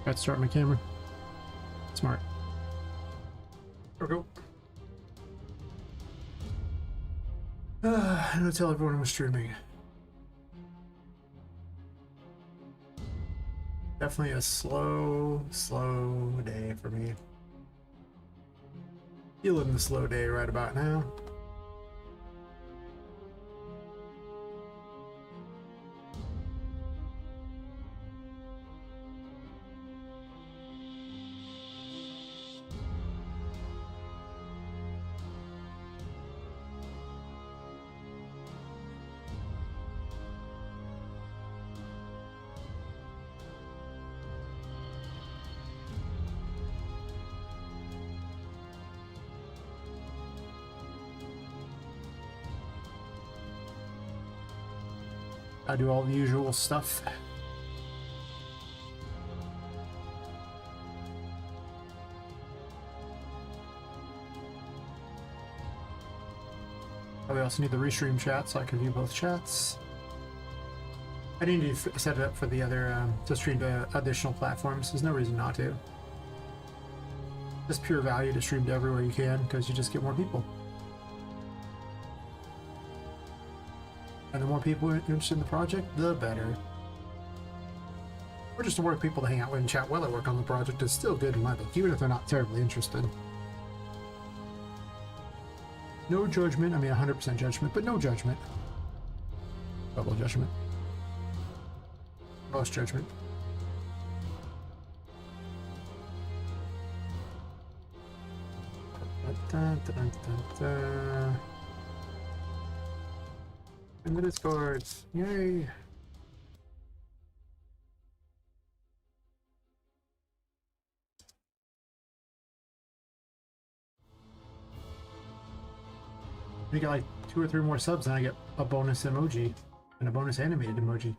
Got to start my camera. Smart. There we go. I'm gonna tell everyone I'm streaming. Definitely a slow day for me. Feeling the slow day right about now. I do all the usual stuff. We also need the restream chat so I can view both chats. I need to set it up for the other to stream to additional platforms. There's no reason not to. Just pure value to stream to everywhere you can because you just get more people. And the more people interested in the project, the better. Or just the more people to hang out with and chat while I work on the project is still good in my book, even if they're not terribly interested. No judgment, I mean 100% judgment, but no judgment. Double judgment. Most judgment. Dun, dun, dun, dun, dun. In the Discord, yay! We get like 2 or 3 more subs and I get a bonus emoji and a bonus animated emoji.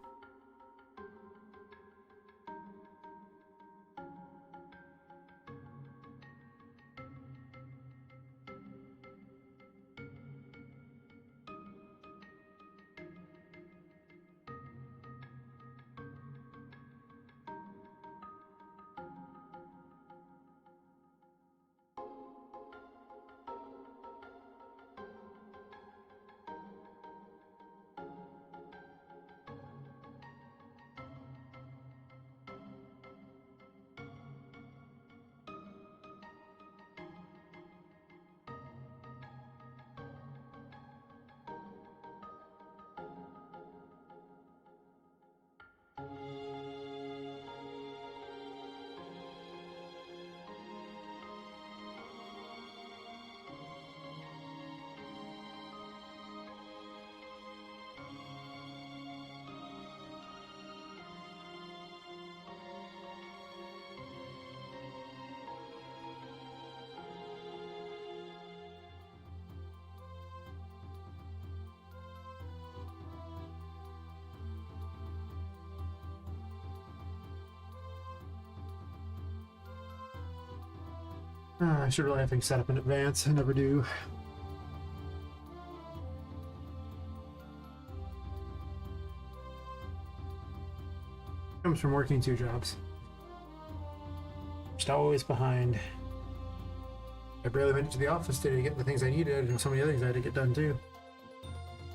I should really have things set up in advance. I never do. Comes from working 2 jobs. Just always behind. I barely went to the office today to get the things I needed, and so many other things I had to get done too.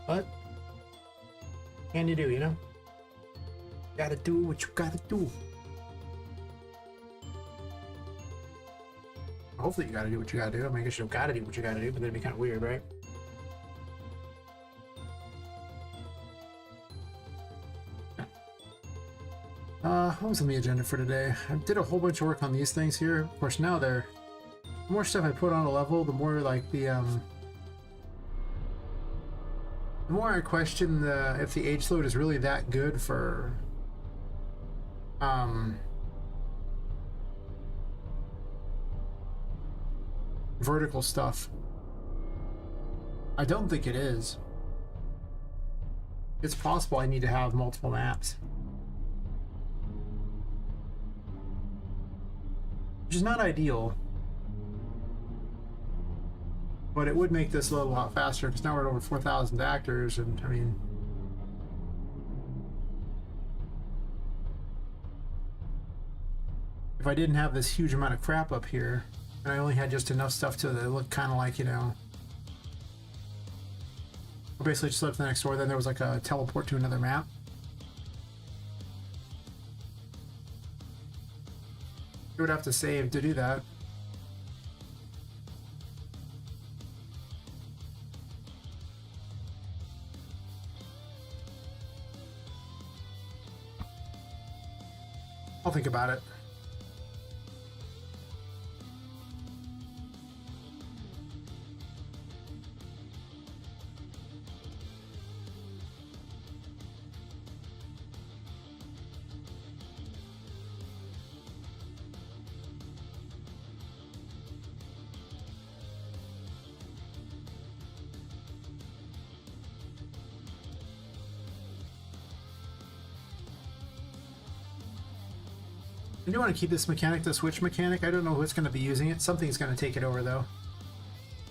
But can you do, you know? Gotta do what you gotta do. Hopefully you gotta do what you gotta do. I mean, I guess you don't gotta do what you gotta do, but that'd be kind of weird, right? What was on the agenda for today? I did a whole bunch of work on these things here. Of course, now they're... The more stuff I put on a level, the more like the more I question if the age load is really that good for... vertical stuff. I don't think it is. It's possible I need to have multiple maps. Which is not ideal. But it would make this load a lot faster because now we're at over 4,000 actors, and I mean... if I didn't have this huge amount of crap up here, and I only had just enough stuff to look kind of like, you know, I basically just lived next door, then there was like a teleport to another map. You would have to save to do that. I'll think about it. I do want to keep this mechanic, the switch mechanic. I don't know who's going to be using it. Something's going to take it over, though.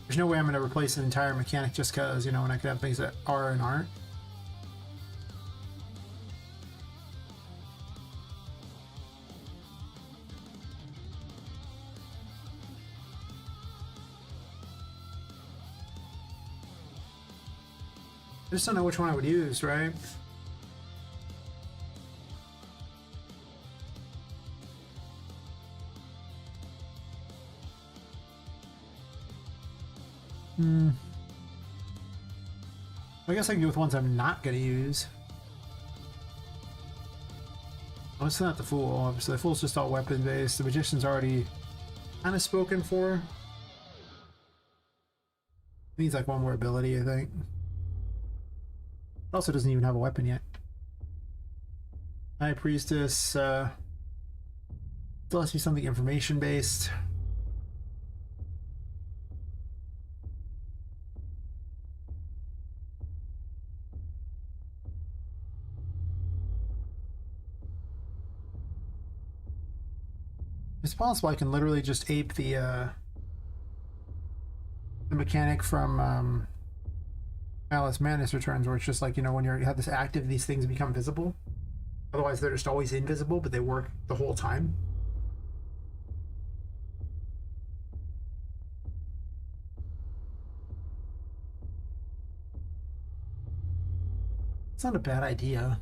There's no way I'm going to replace an entire mechanic just because, you know, when I could have things that are and aren't. I just don't know which one I would use, right? I guess I can go with ones I'm not going to use. Oh, it's not the Fool, obviously. The Fool's just all weapon-based. The Magician's already kind of spoken for. Needs like one more ability, I think. It also doesn't even have a weapon yet. High Priestess, still has to be something information-based. It's possible I can literally just ape the mechanic from Alice Madness Returns, where it's just like, you know, when you have this active, these things become visible. Otherwise, they're just always invisible, but they work the whole time. It's not a bad idea.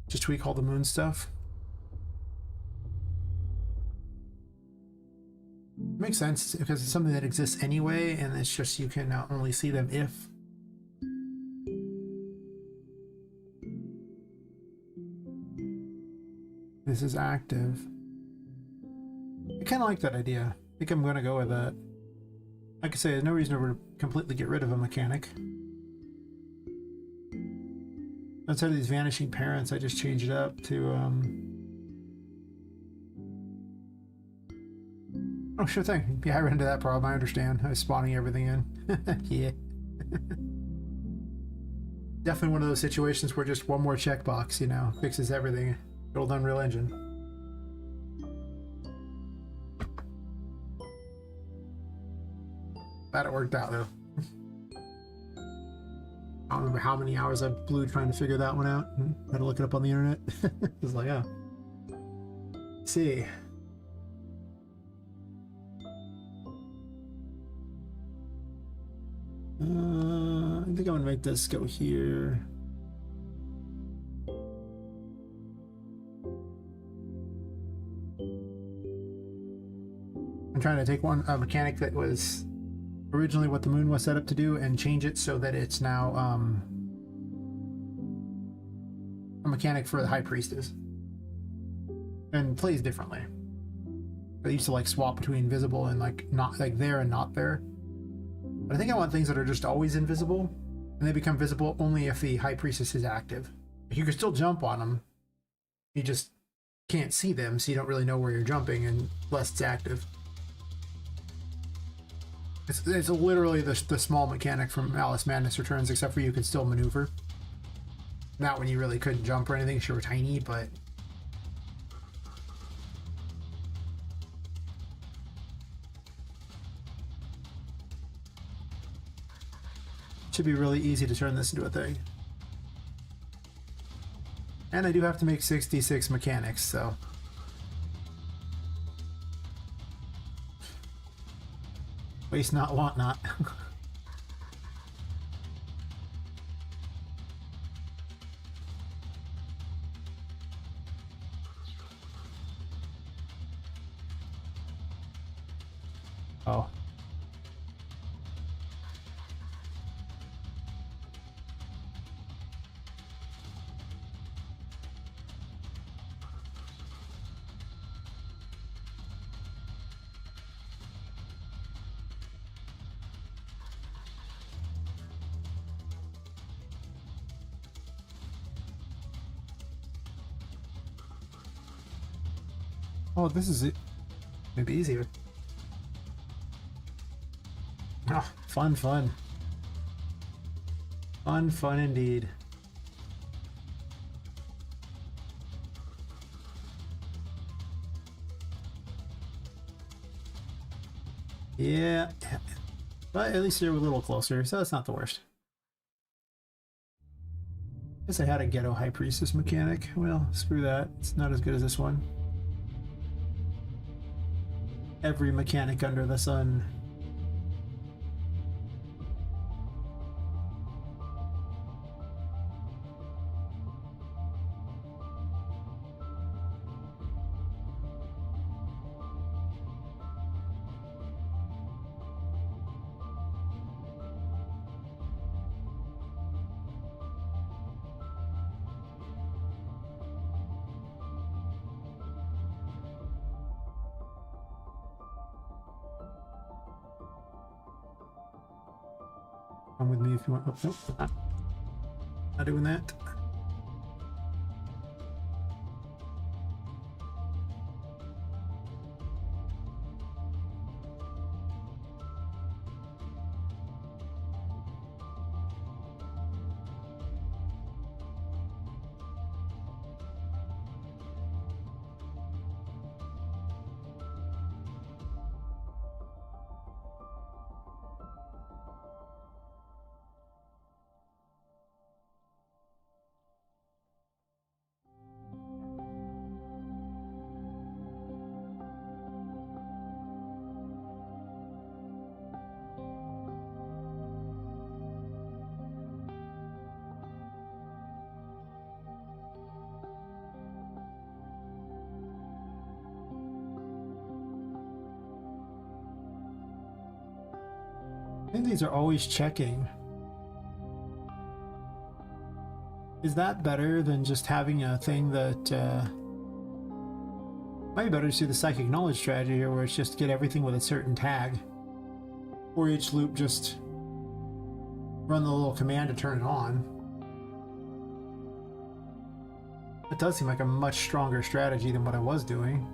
Just tweak all the moon stuff. Makes sense because it's something that exists anyway, and it's just you can only see them if. This is active. I kind of like that idea. I think I'm going to go with that. Like I say, there's no reason to completely get rid of a mechanic. Outside of these vanishing parents, I just changed it up to, oh, sure thing. Yeah, I ran into that problem. I understand. I was spawning everything in. Yeah. Definitely one of those situations where just one more checkbox, you know, fixes everything. Good old Unreal Engine. Glad it worked out, though. I don't remember how many hours I blew trying to figure that one out. Had to look it up on the internet. It was like, oh. Let's see. I think I'm gonna make this go here. I'm trying to take a mechanic that was originally what the moon was set up to do and change it so that it's now a mechanic for the High Priestess and plays differently. I used to like swap between visible and like not like there and not there, but I think I want things that are just always invisible and they become visible only if the High Priestess is active. You can still jump on them, you just can't see them, so you don't really know where you're jumping unless it's active. It's literally the small mechanic from Alice Madness Returns, except for you could still maneuver. Not when you really couldn't jump or anything, because you were tiny, but... Should be really easy to turn this into a thing. And I do have to make 66 mechanics, so... Waste not, want not. Oh. Oh, this is it. Maybe easier. Ah, fun, fun. Fun, fun indeed. Yeah, but at least you're a little closer, so that's not the worst. Guess I had a ghetto high priestess mechanic. Well, screw that. It's not as good as this one. Every mechanic under the sun. Come with me if you want. Oh, nope. Not doing that. I think these are always checking. Is that better than just having a thing that might be better to do the psychic knowledge strategy here, where it's just get everything with a certain tag, or each loop just run the little command to turn it on. It does seem like a much stronger strategy than what I was doing.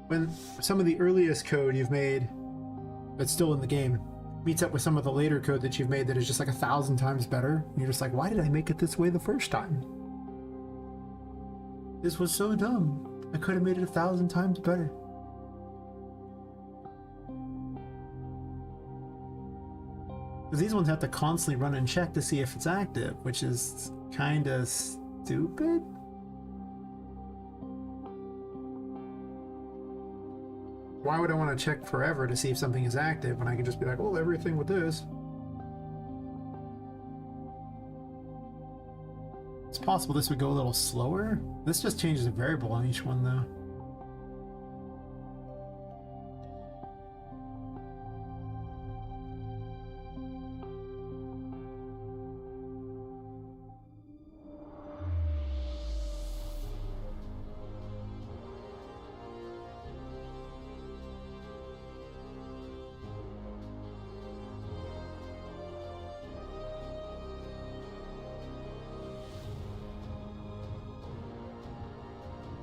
When some of the earliest code you've made that's still in the game meets up with some of the later code that you've made that is just like 1,000 times better, and you're just like, why did I make it this way the first time? This was so dumb. I could have made it 1,000 times better. Because these ones have to constantly run and check to see if it's active, which is kind of stupid. Why would I want to check forever to see if something is active when I can just be like, well, everything with this? It's possible this would go a little slower. This just changes a variable on each one, though.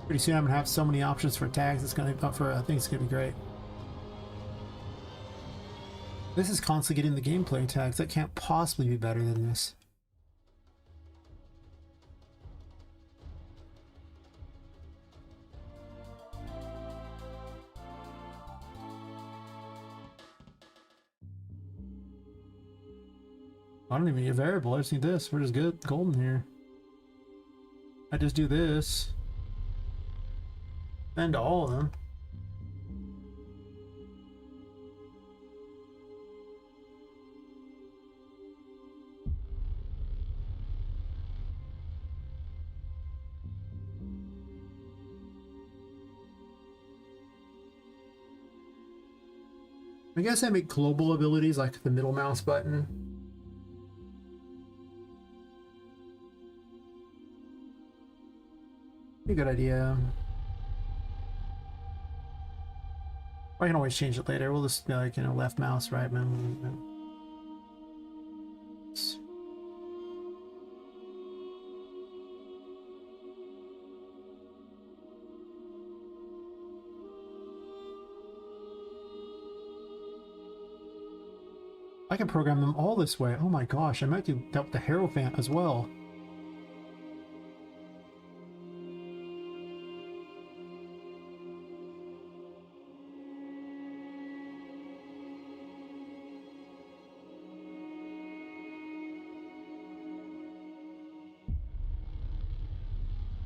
Pretty soon I'm gonna have so many options for tags. It's gonna I think it's gonna be great. This is constantly getting the gameplay tags. That can't possibly be better than this. I don't even need a variable. I just need this. We're just good. Golden here. I just do this. And to all of them. I guess I make global abilities like the middle mouse button. Be a good idea. I can always change it later. We'll just be like, you know, left mouse, right mouse. I can program them all this way. Oh my gosh, I might do that with the Hierophant as well.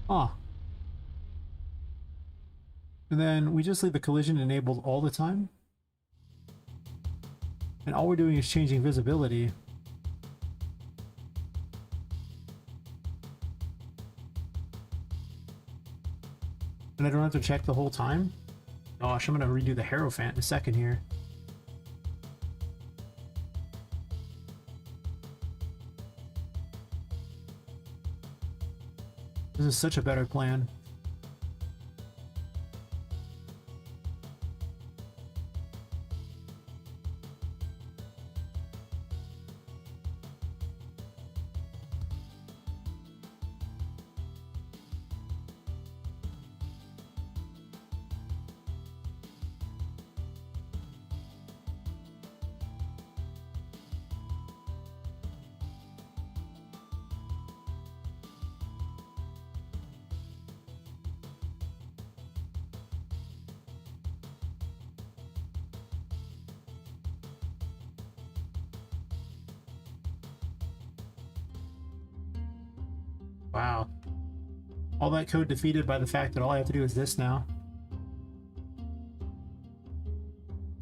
Ah. And then we just leave the collision enabled all the time. And all we're doing is changing visibility. And I don't have to check the whole time? Gosh, I'm gonna redo the Hierophant in a second here. This is such a better plan. Wow. All that code defeated by the fact that all I have to do is this now.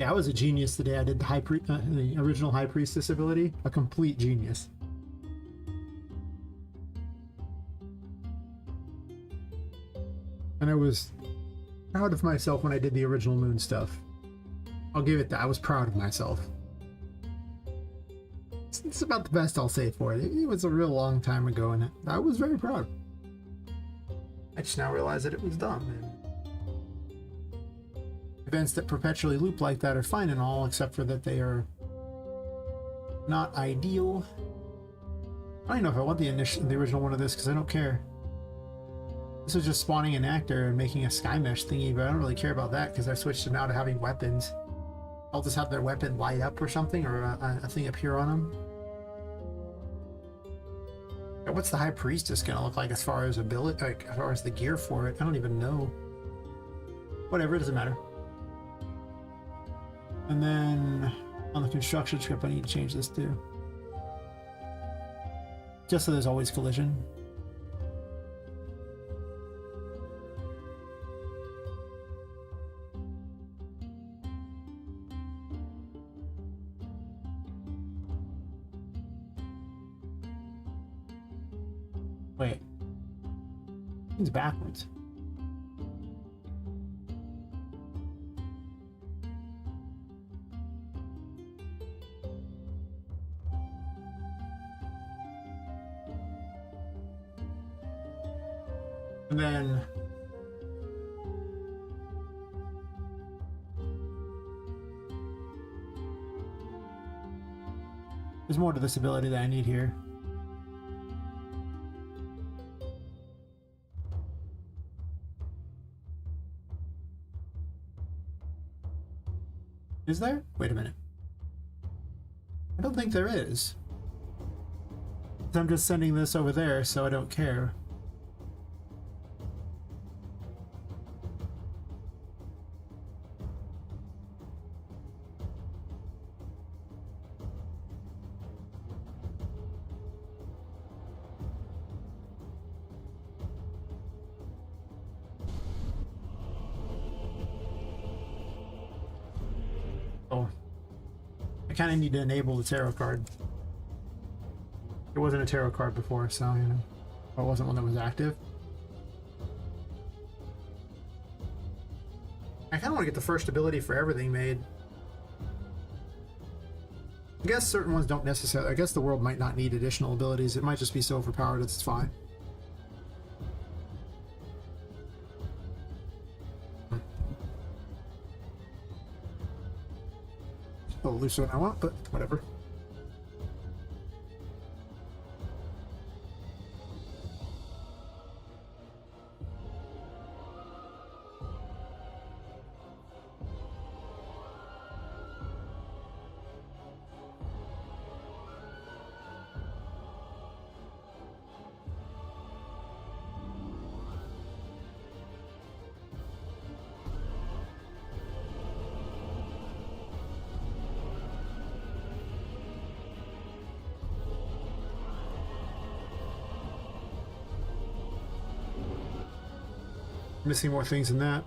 Yeah, I was a genius the day I did the original High Priestess ability. A complete genius. And I was proud of myself when I did the original Moon stuff. I'll give it that. I was proud of myself. It's about the best I'll say for it. It was a real long time ago, and I was very proud. I just now realize that it was dumb. And events that perpetually loop like that are fine and all, except for that they are not ideal. I don't even know if I want the original one of this, because I don't care. This is just spawning an actor and making a sky mesh thingy, but I don't really care about that because I switched to now to having weapons. I'll just have their weapon light up or something, or a thing appear on them. What's the High Priestess gonna look like as far as ability, like as far as the gear for it? I don't even know. Whatever, it doesn't matter. And then on the construction script, I need to change this too, just so there's always collision. Wait. It's backwards. And then there's more to this ability that I need here. Is there? Wait a minute. I don't think there is. I'm just sending this over there, so I don't care. I kind of need to enable the tarot card. It wasn't a tarot card before, so, you know, it wasn't one that was active. I kind of want to get the first ability for everything made. I guess certain ones don't necessarily... I guess the world might not need additional abilities. It might just be so overpowered it's fine. A little looser than I want, but whatever. Missing more things than that.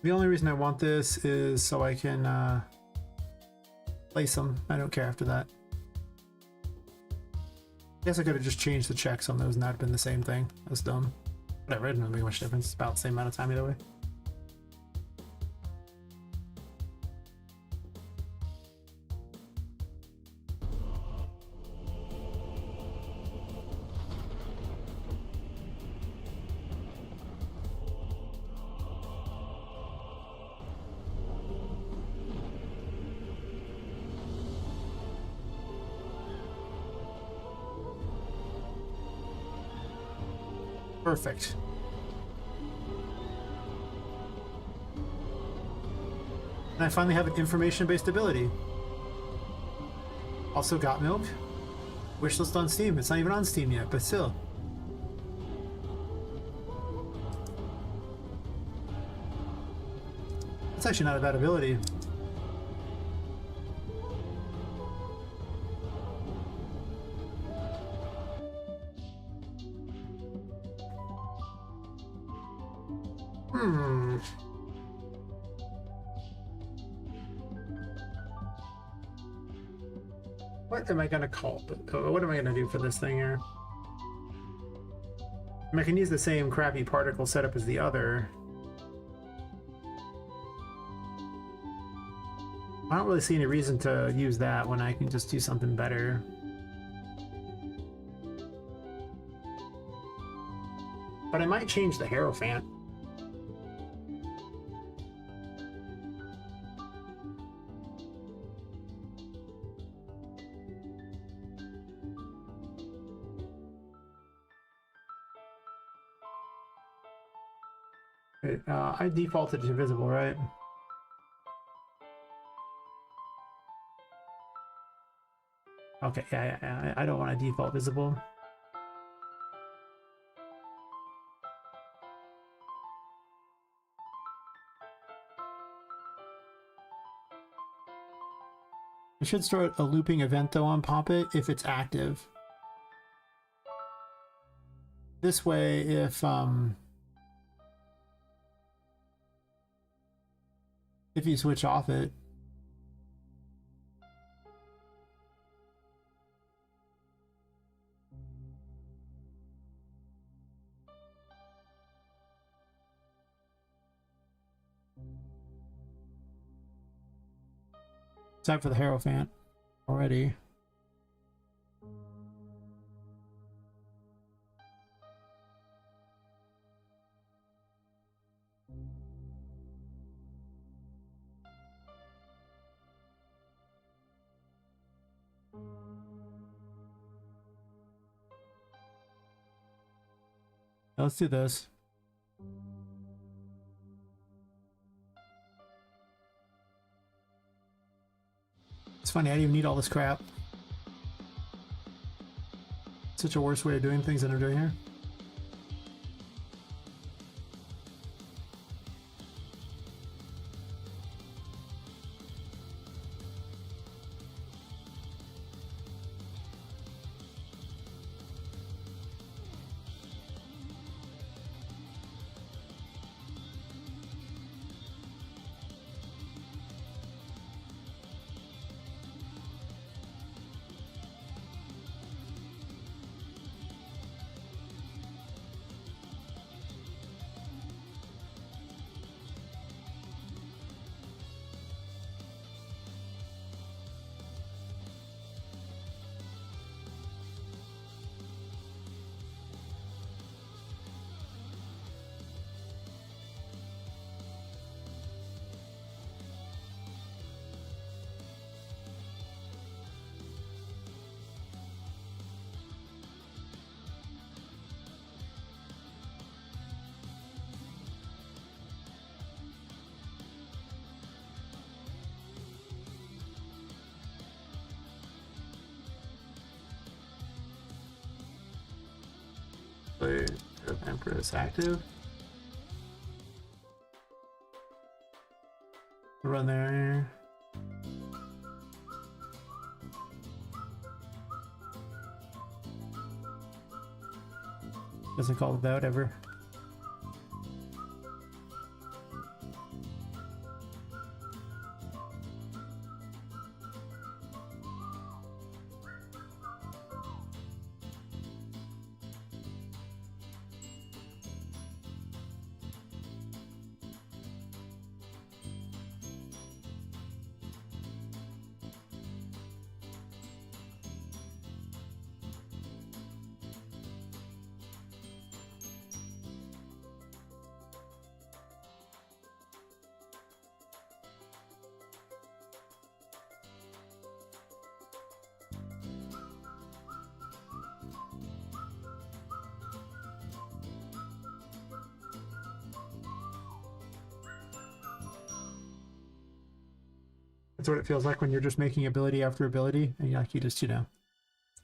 The only reason I want this is so I can place them. I don't care after that. Guess I could have just changed the checks on those and that'd been the same thing. That's dumb. Whatever, it didn't make much difference. It's about the same amount of time either way. Perfect. And I finally have an information-based ability. Also got milk. Wishlist on Steam. It's not even on Steam yet, but still. That's actually not a bad ability. What am I gonna call it? What am I gonna do for this thing here? I mean, I can use the same crappy particle setup as the other. I don't really see any reason to use that when I can just do something better. But I might change the Hierophant. I defaulted to visible, right? Okay, yeah, I don't want to default visible. I should start a looping event though on Poppet if it's active. This way, if you switch off it, time for the Hierophant already. Let's do this. It's funny, I didn't even need all this crap. Such a worse way of doing things than I'm doing here. Play Empress active. Run there. Doesn't call it out ever. That's what it feels like when you're just making ability after ability, and you just, you know,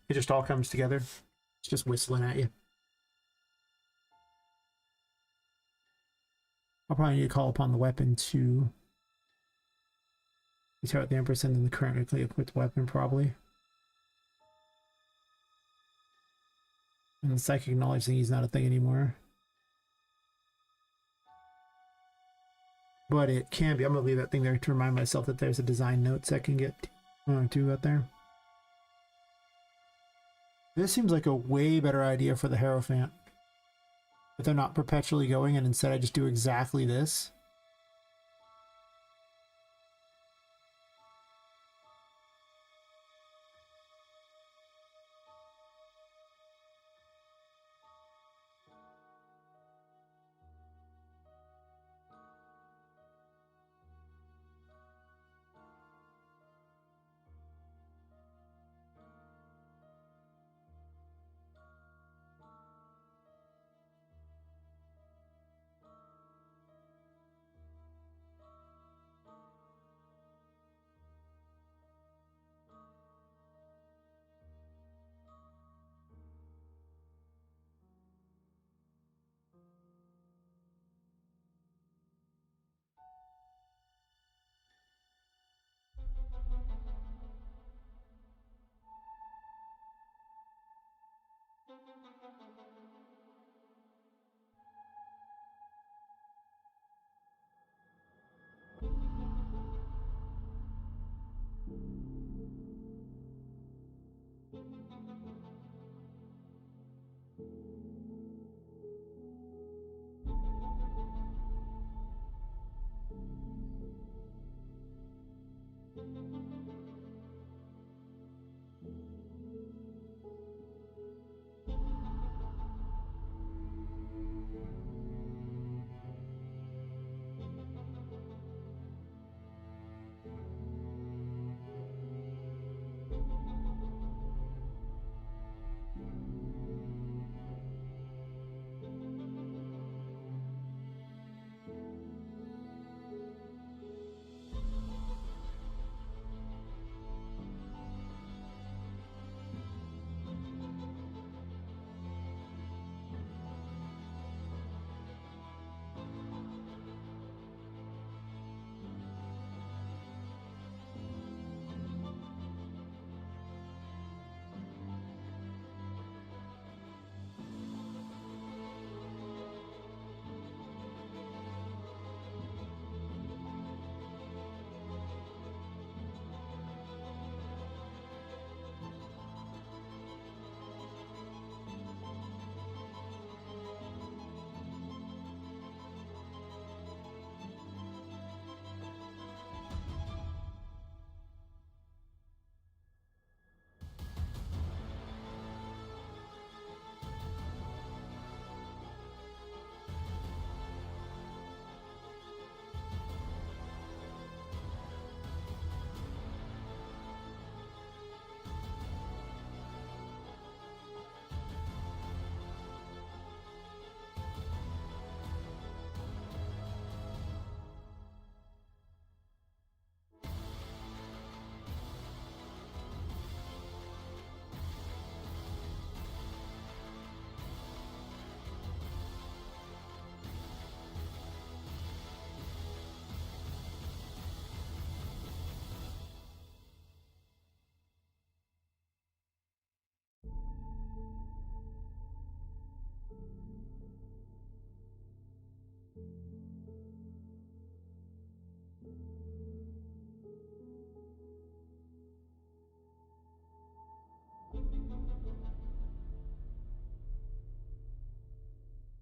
it just all comes together. It's just whistling at you. I'll probably need to call upon the weapon to tear out the Empress and then the currently equipped weapon, probably. And the psychic knowledge thing is not a thing anymore. But it can be. I'm going to leave that thing there to remind myself that there's a design notes I can get to out there. This seems like a way better idea for the Hierophant. But they're not perpetually going, and instead I just do exactly this.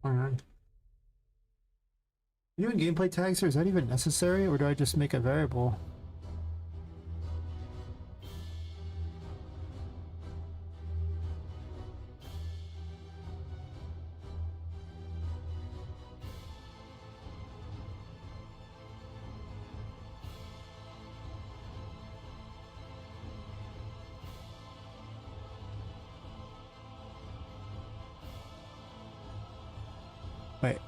Hang on. Are you doing gameplay tags here? Is that even necessary, or do I just make a variable? Wait.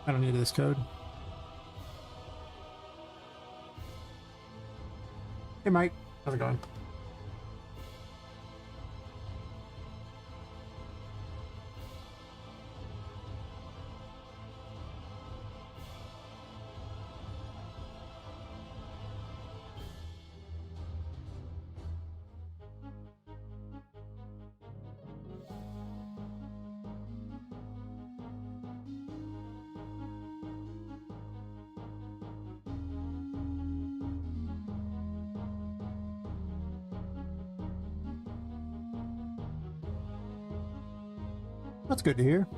I don't need this code. Hey Mike, how's it going? That's good to hear.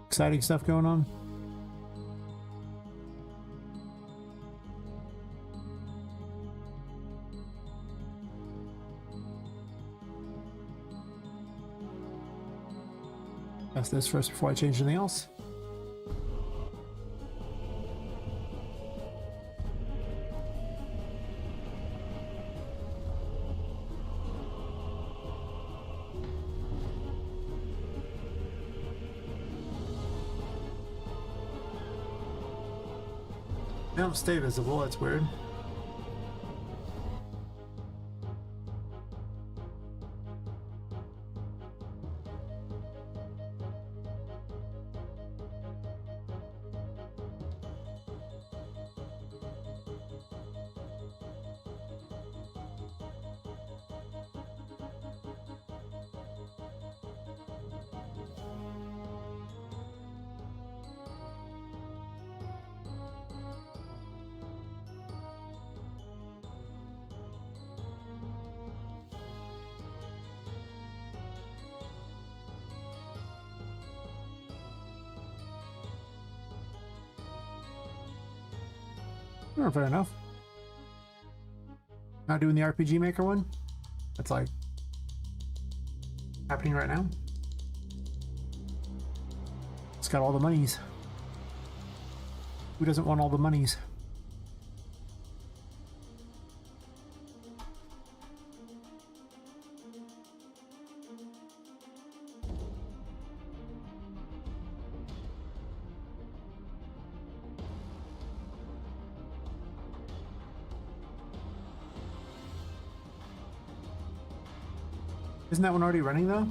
Exciting stuff going on. Test this first before I change anything else. don't stay visible, that's weird. Oh, fair enough. Not doing the RPG Maker one? That's like happening right now. It's got all the monies. Who doesn't want all the monies? Isn't that one already running though?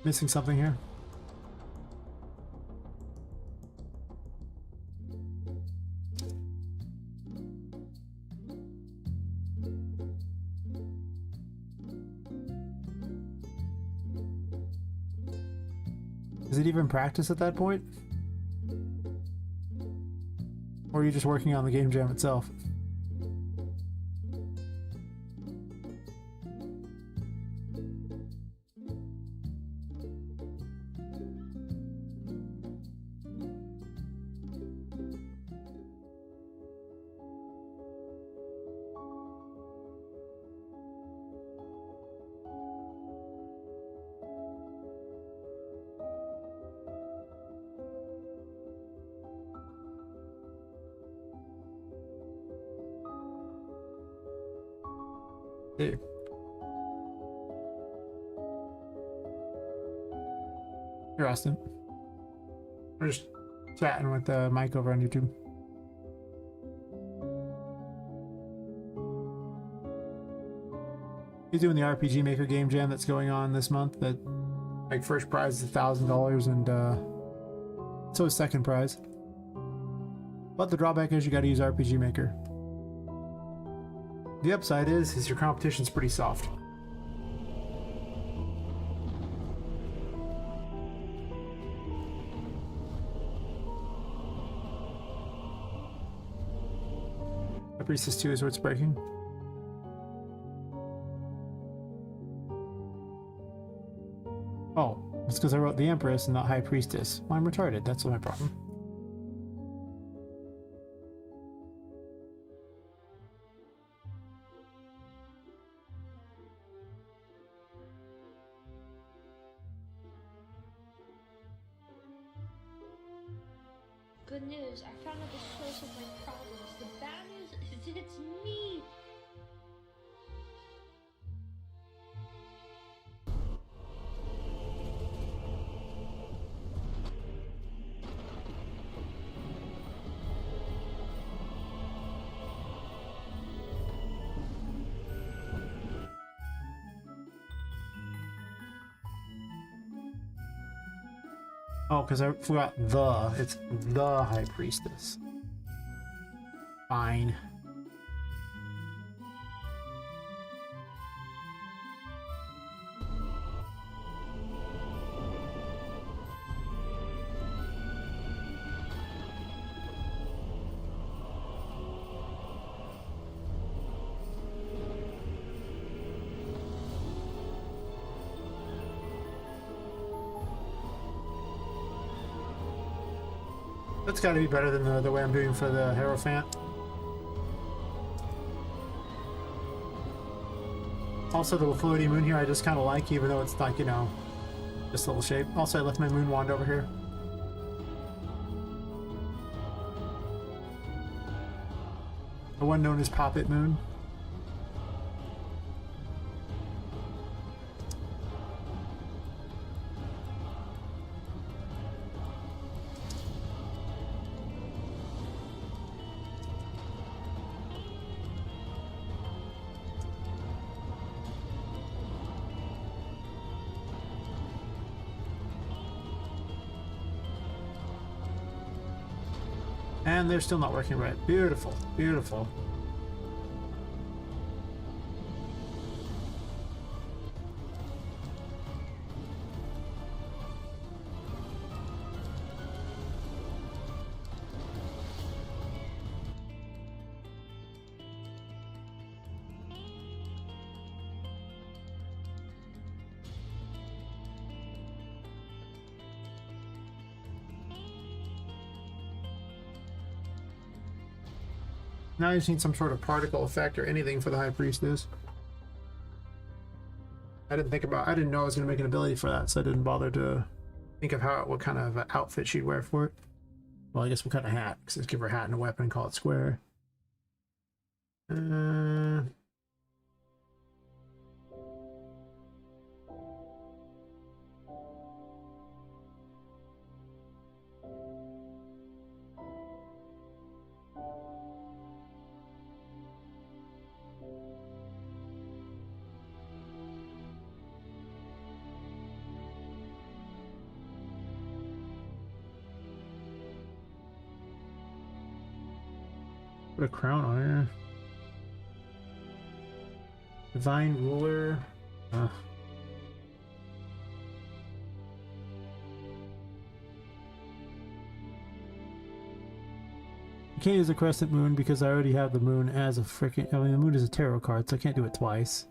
Missing something here. Is it even practice at that point? Or are you just working on the game jam itself? Hey. Here, Austin. We're just chatting with Mike over on YouTube. He's doing the RPG Maker game jam that's going on this month. That like first prize is $1,000 and so is second prize. But the drawback is you got to use RPG Maker. The upside is your competition's pretty soft. A Priestess 2 is what's breaking. Oh, it's because I wrote the Empress and not High Priestess. Well, I'm retarded, that's my problem. Good news, I found out the source of my problems. The bad news is it's me! Oh, because I forgot it's the High Priestess. Fine. That's got to be better than the way I'm doing for the Hierophant. Also, the floaty moon here I just kind of like, even though it's like, you know, just a little shape. Also, I left my moon wand over here. The one known as Poppet Moon. And they're still not working right. Beautiful, beautiful. Now I just need some sort of particle effect or anything for the High Priestess. I didn't know I was going to make an ability for that, so I didn't bother to think of what kind of outfit she'd wear for it. Well, I guess what kind of hat, because let's give her a hat and a weapon and call it square. Put a crown on her. Divine Ruler. I can't use the Crescent Moon because I already have the moon as a freaking. I mean, the moon is a tarot card, so I can't do it twice.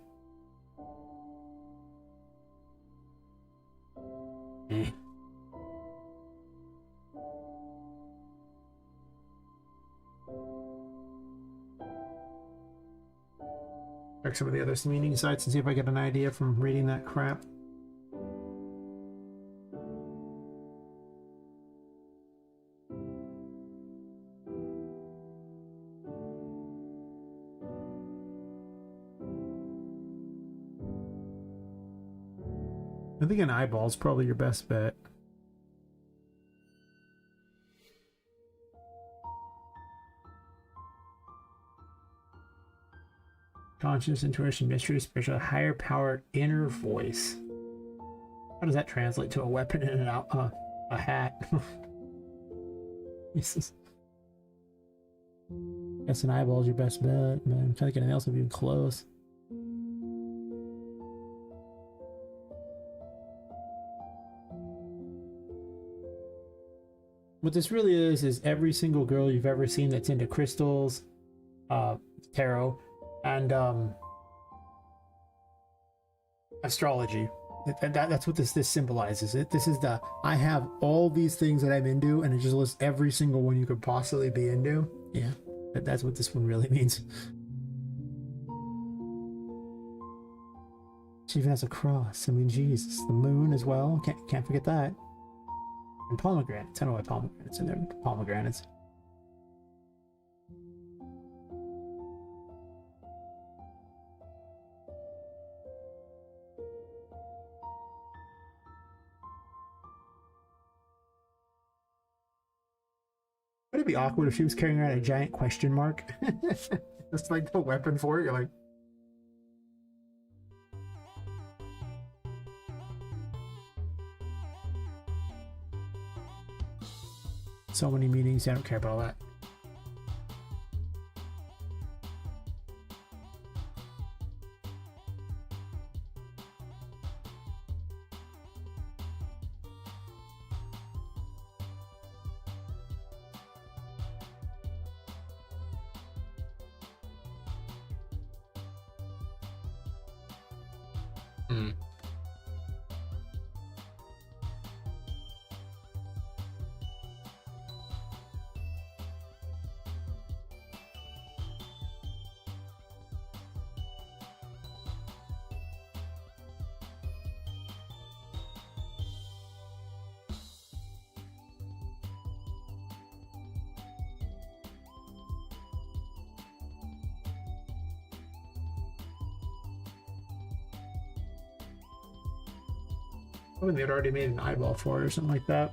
Check some of the other meaning sites and see if I get an idea from reading that crap. I think an eyeball is probably your best bet. Conscious, intuition, mystery, spiritual, higher powered inner voice. How does that translate to a weapon and a hat? Jesus. Guess an eyeball is your best bet, man. I'm trying to get anything else even close. What this really is every single girl you've ever seen that's into crystals, tarot, and astrology. That's what this symbolizes. This is I have all these things that I'm into, and it just lists every single one you could possibly be into. Yeah, that's what this one really means. She even has a cross. I mean, Jesus, the moon as well. Can't forget that. And pomegranates. I don't know why pomegranates in there. Pomegranates. Would it be awkward if she was carrying around a giant question mark? Just like the weapon for it. You're like, so many meanings. I don't care about all that. Hoping they'd already made an eyeball for it or something like that.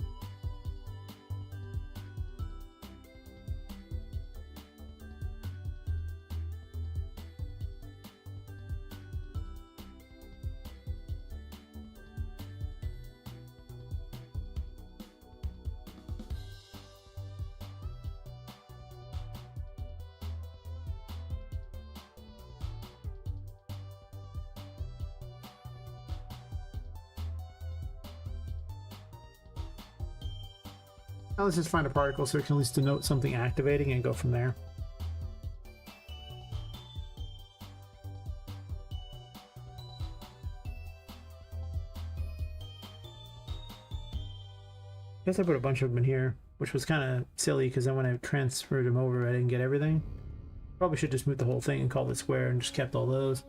Now let's just find a particle so we can at least denote something activating and go from there. I guess I put a bunch of them in here, which was kind of silly because then when I transferred them over, I didn't get everything. Probably should just move the whole thing and call it square and just kept all those.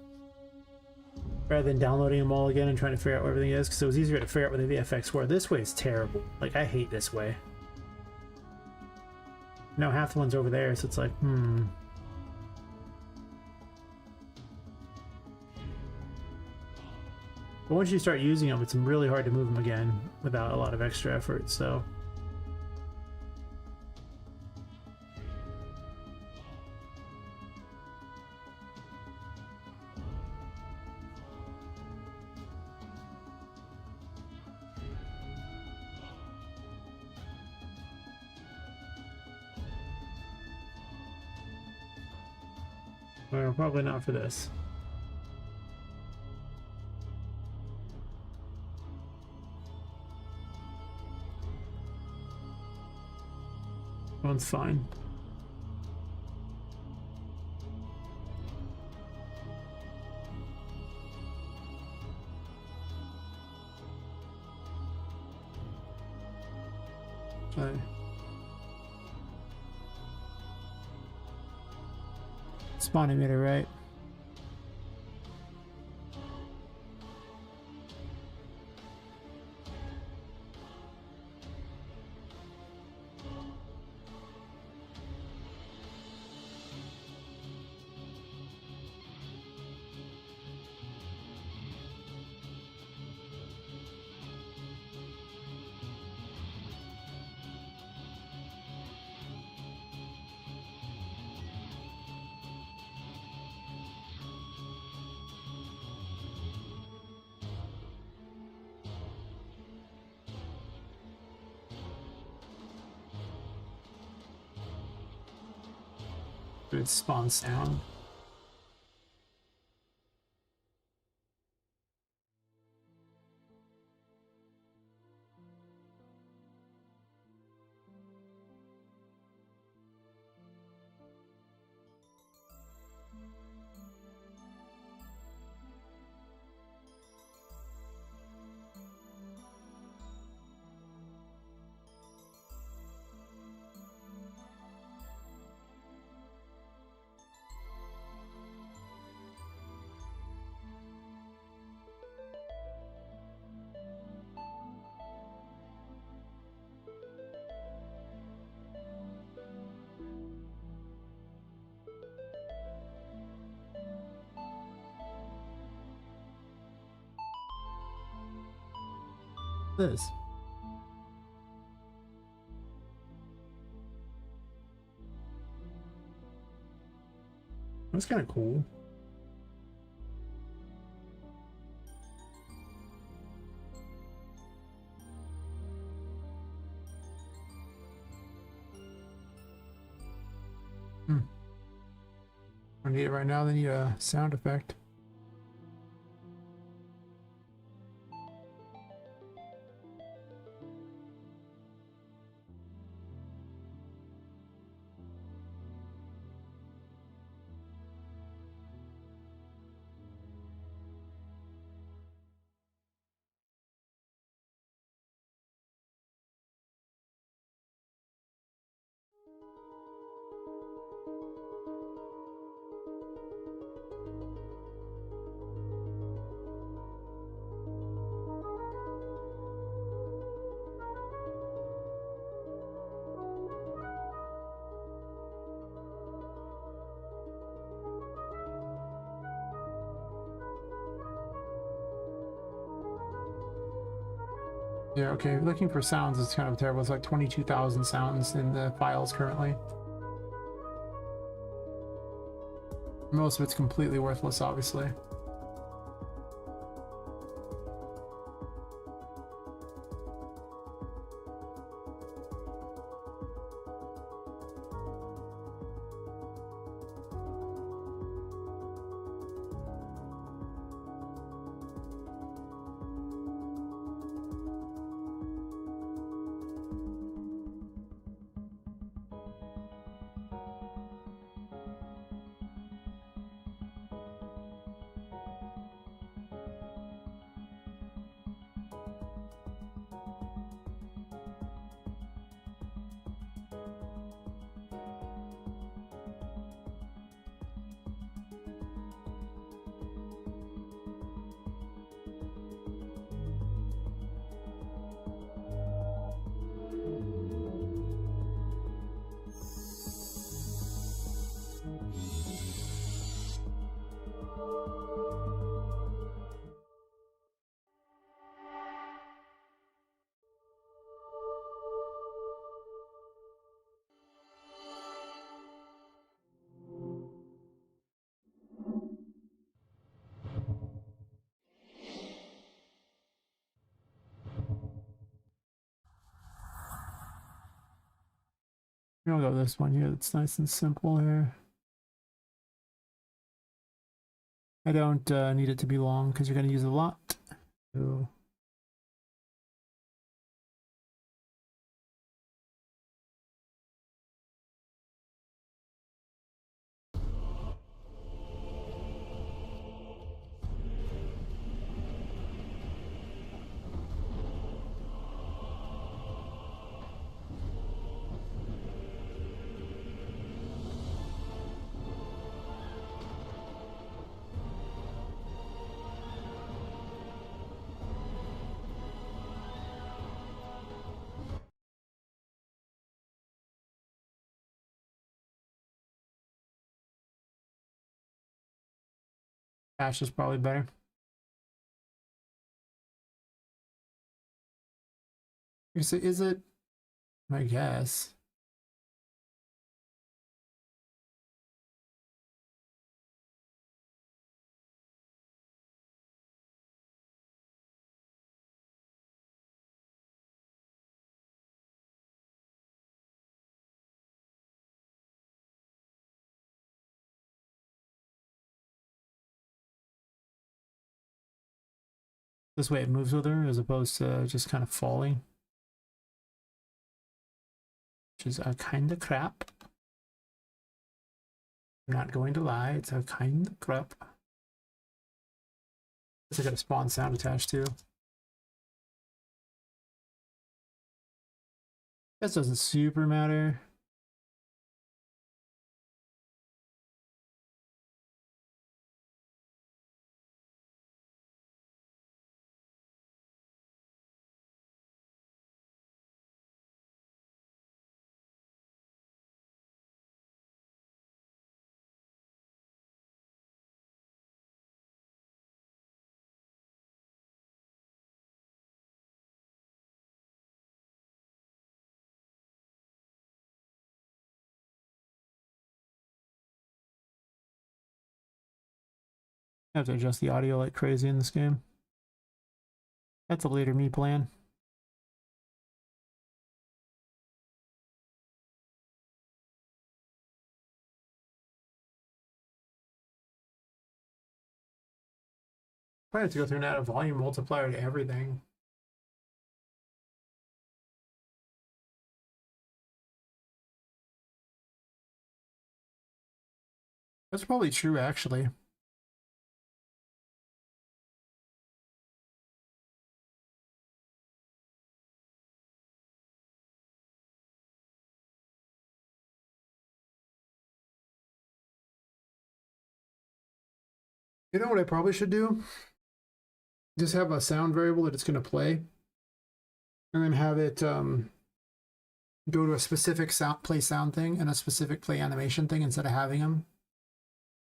Rather than downloading them all again and trying to figure out what everything is, because it was easier to figure out what the VFX were. This way is terrible. Like, I hate this way. No, half the one's over there, so it's like, But once you start using them, it's really hard to move them again without a lot of extra effort, so. Well, probably not for this. One's fine. Okay. Spawn emitter, right? Good spawn sound. This. That's kind of cool. I need it right now, then need a sound effect. Yeah, okay, looking for sounds is kind of terrible. It's like 22,000 sounds in the files currently. Most of it's completely worthless, obviously. I'll go this one here. That's nice and simple here. I don't need it to be long because you're going to use a lot. So Ash is probably better. Is it? I guess. This way it moves with her as opposed to just kind of falling. Which is a kind of crap. I'm not going to lie, it's a kind of crap. Guess I got a spawn sound attached too. This doesn't super matter. I have to adjust the audio like crazy in this game. That's a later me plan. Probably have to go through and add a volume multiplier to everything. That's probably true, actually. You know what I probably should do? Just have a sound variable that it's going to play, and then have it go to a specific sound play sound thing and a specific play animation thing instead of having them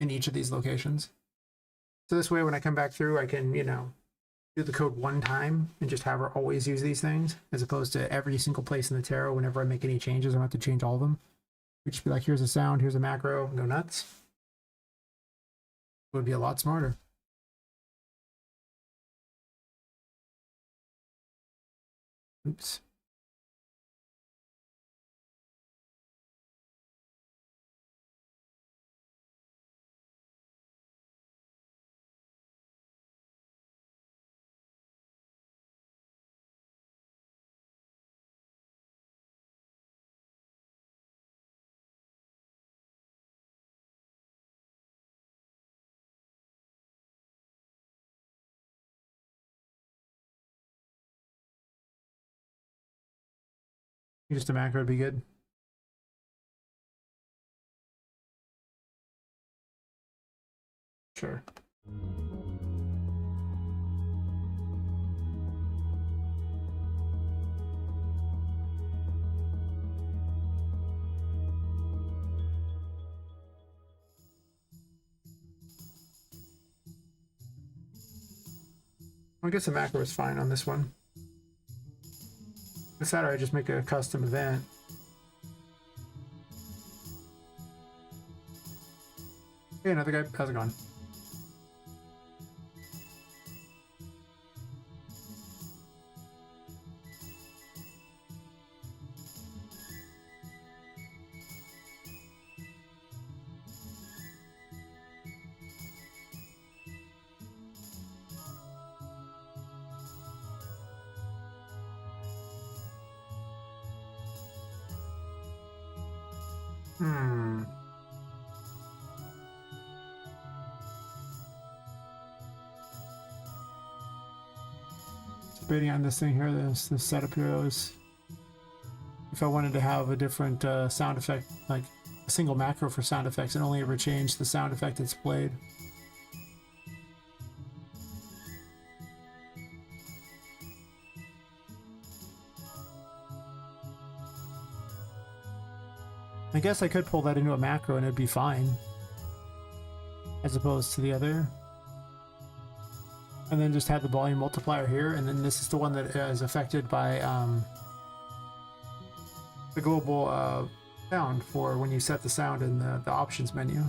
in each of these locations. So this way, when I come back through, I can, you know, do the code one time and just have her always use these things, as opposed to every single place in the tarot. Whenever I make any changes, I don't have to change all of them. We'd just be like, here's a sound, here's a macro, go nuts. It would be a lot smarter. Oops. Just a macro would be good. Sure. I guess a macro is fine on this one. This Saturday I just make a custom event. Hey, another guy. How's it going? Debating on this thing here, this setup here is if I wanted to have a different sound effect, like a single macro for sound effects, and only ever change the sound effect that's played. I guess I could pull that into a macro and it'd be fine, as opposed to the other. And then just have the volume multiplier here, and then this is the one that is affected by the global sound for when you set the sound in the options menu.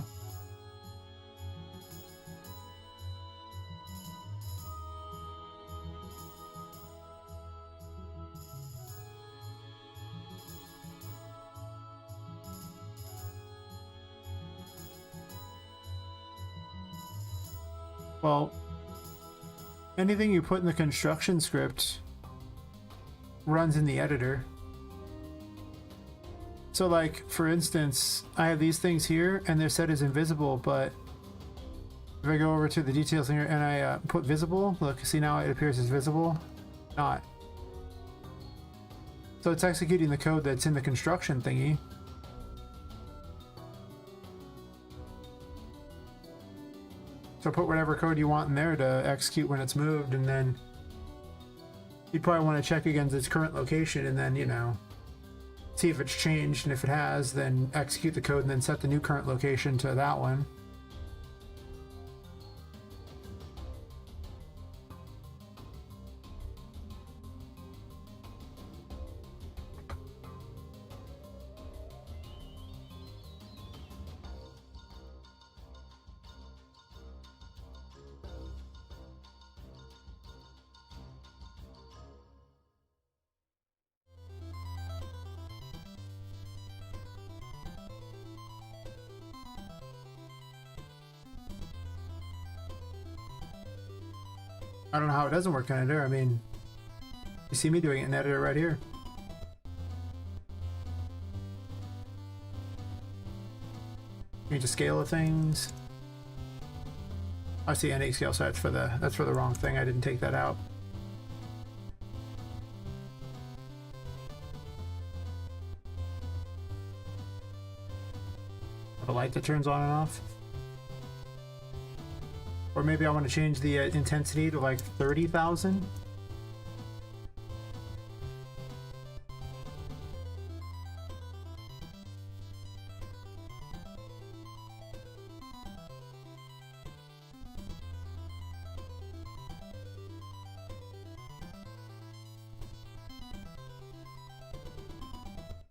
Well, anything you put in the construction script runs in the editor. So like, for instance, I have these things here and they're set as invisible, but if I go over to the details here and I put visible, look, see now it appears as visible? Not. So it's executing the code that's in the construction thingy. So put whatever code you want in there to execute when it's moved, and then you'd probably want to check against its current location and then, you know, see if it's changed, and if it has, then execute the code and then set the new current location to that one. I don't know how it doesn't work in editor. I mean, you see me doing it in editor right here. Change the scale of things. I see NA scale, so that's for the wrong thing. I didn't take that out. Have a light that turns on and off. Or maybe I want to change the intensity to like 30,000.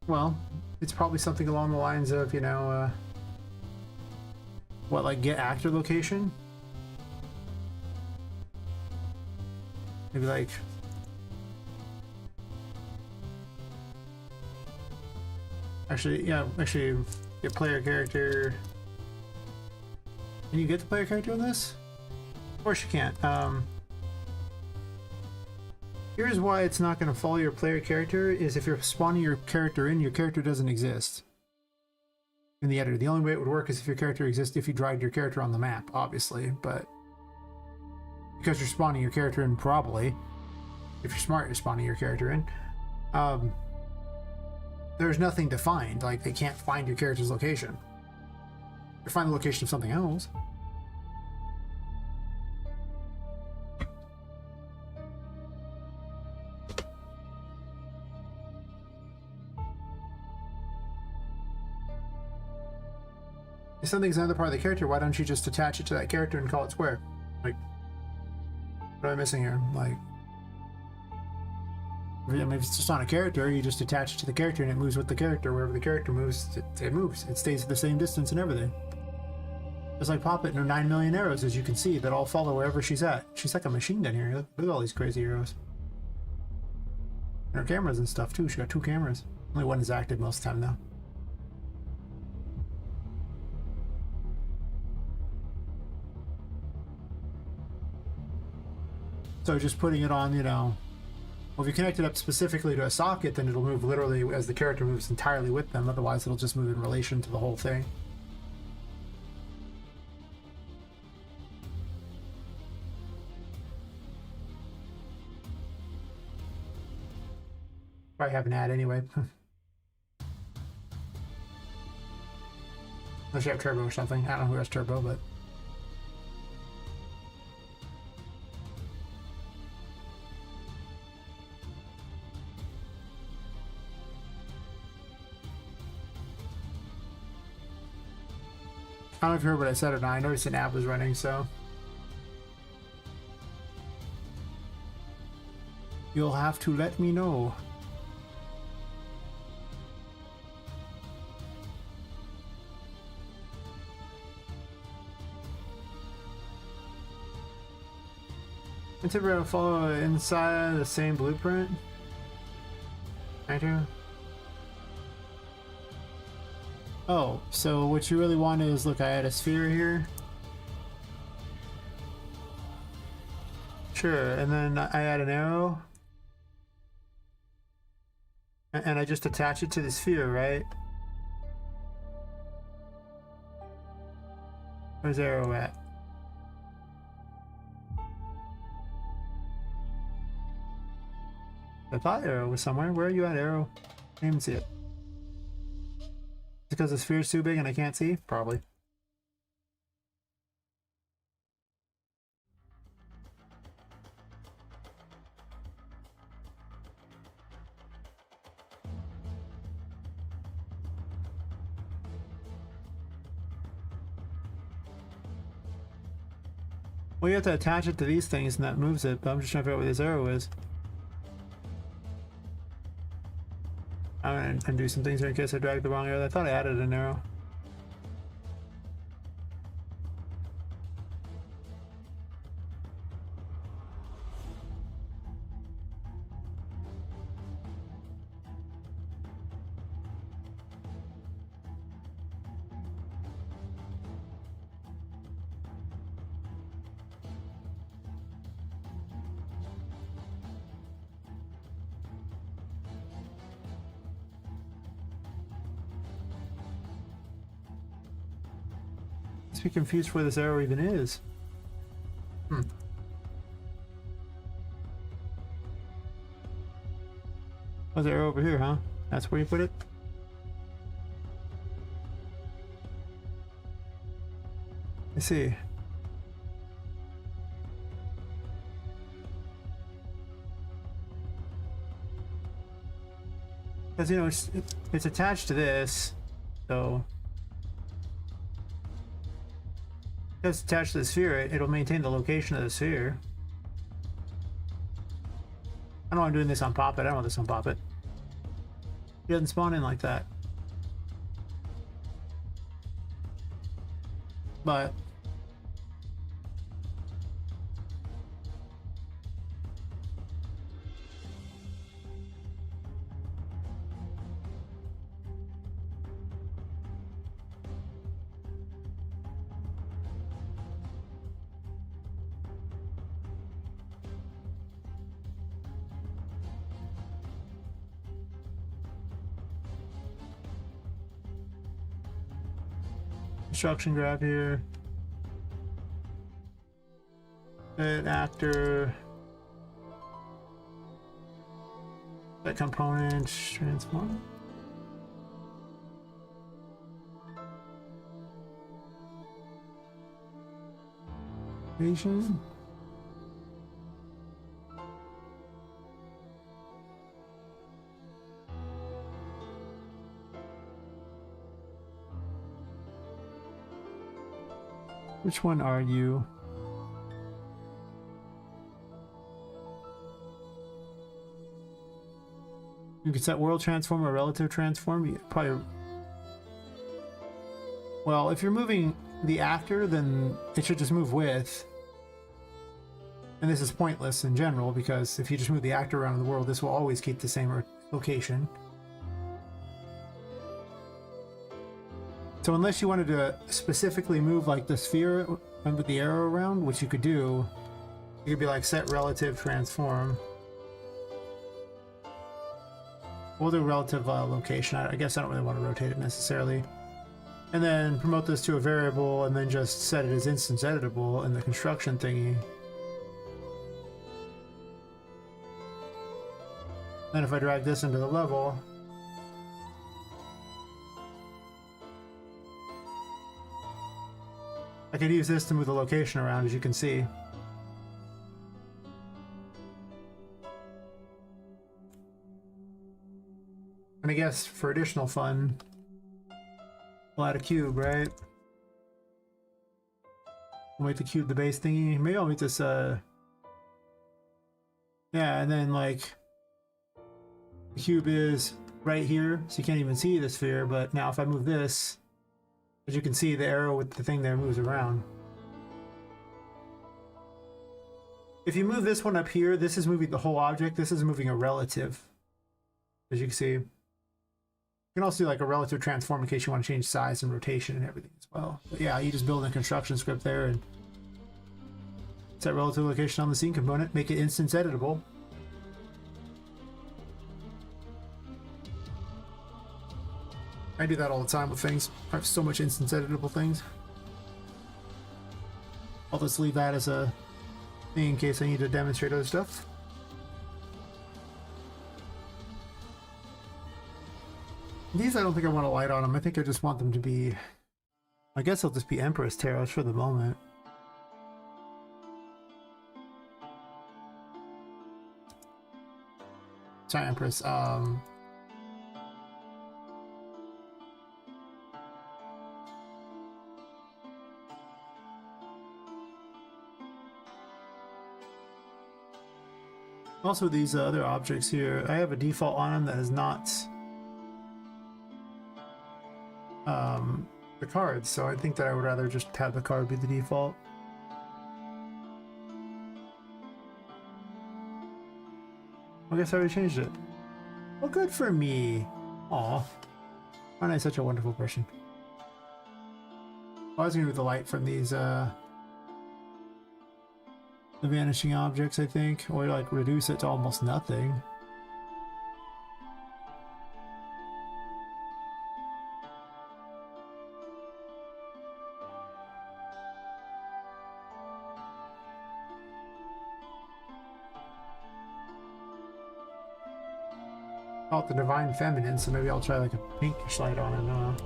Well, it's probably something along the lines of, what, like get actor location? Maybe like... Actually, get player character. Can you get the player character in this? Of course you can't. Here's why it's not going to follow your player character, is if you're spawning your character in, your character doesn't exist in the editor. The only way it would work is if your character exists, if you dragged your character on the map, obviously, but because you're spawning your character in, probably, if you're smart, you're spawning your character in, there's nothing to find. Like, they can't find your character's location. They find the location of something else. If something's another part of the character, why don't you just attach it to that character and call it square? Like, what am I missing here? Like, I mean, if it's just on a character, you just attach it to the character and it moves with the character. Wherever the character moves, it moves. It stays at the same distance and everything. Just like Poppet and her 9 million arrows, as you can see, that all follow wherever she's at. She's like a machine down here. Look at all these crazy arrows. And her cameras and stuff, too. She got 2 cameras. Only one is active most of the time, though. So just putting it on, well, if you connect it up specifically to a socket, then it'll move literally as the character moves entirely with them. Otherwise, it'll just move in relation to the whole thing. Probably have an ad anyway. Unless you have turbo or something. I don't know who has turbo, but... I don't know if you heard what I said or not. I noticed an app was running, so... You'll have to let me know. It's ever to follow inside the same blueprint? I do. Oh, so what you really want is, look, I had a sphere here. Sure, and then I add an arrow. And I just attach it to the sphere, right? Where's the arrow at? I thought arrow was somewhere. Where are you at, arrow? I didn't even see it. Because the sphere's too big and I can't see? Probably. Well, you have to attach it to these things and that moves it, but I'm just trying to figure out where this arrow is. I'm gonna undo some things here in case I dragged the wrong arrow. I thought I added an arrow. Be confused where this arrow even is. Oh, the arrow over here, huh? That's where you put it? I see. Because, it's attached to this, so... Because it's attached to the sphere, it'll maintain the location of the sphere. I don't want doing this on Poppet. I don't want this on Poppet. He doesn't spawn in like that. But construction grab here. That actor. That component transform. Asian. Which one are you? You can set world transform or relative transform. You probably. Well, if you're moving the actor, then it should just move with. And this is pointless in general because if you just move the actor around the world, this will always keep the same location. So unless you wanted to specifically move like the sphere and with the arrow around, which you could do, you could be like set relative transform. We'll do relative location. I guess I don't really want to rotate it necessarily. And then promote this to a variable and then just set it as instance editable in the construction thingy. Then if I drag this into the level, I could use this to move the location around, as you can see. And I guess for additional fun, we'll add a cube, right? I'll make the cube the base thingy. Maybe I'll make this, yeah, and then like, the cube is right here, so you can't even see the sphere, but now if I move this, as you can see, the arrow with the thing there moves around. If you move this one up here, this is moving the whole object, this is moving a relative, as you can see. You can also do like a relative transform in case you want to change size and rotation and everything as well. But yeah, you just build a construction script there and set relative location on the scene component, make it instance editable. I do that all the time with things. I have so much instance editable things. I'll just leave that as a thing in case I need to demonstrate other stuff. These I don't think I want to light on them. I think I just want them to be... I guess they'll just be Empress Tarots for the moment. Sorry, Empress. Also, these other objects here, I have a default on them that is not the cards, so I think that I would rather just have the card be the default. I guess I already changed it. Well, good for me. Aw. Aren't I such a wonderful person? I was gonna do the light from these, the vanishing objects, I think, or like reduce it to almost nothing. Call it the Divine Feminine, so maybe I'll try like a pinkish light on it.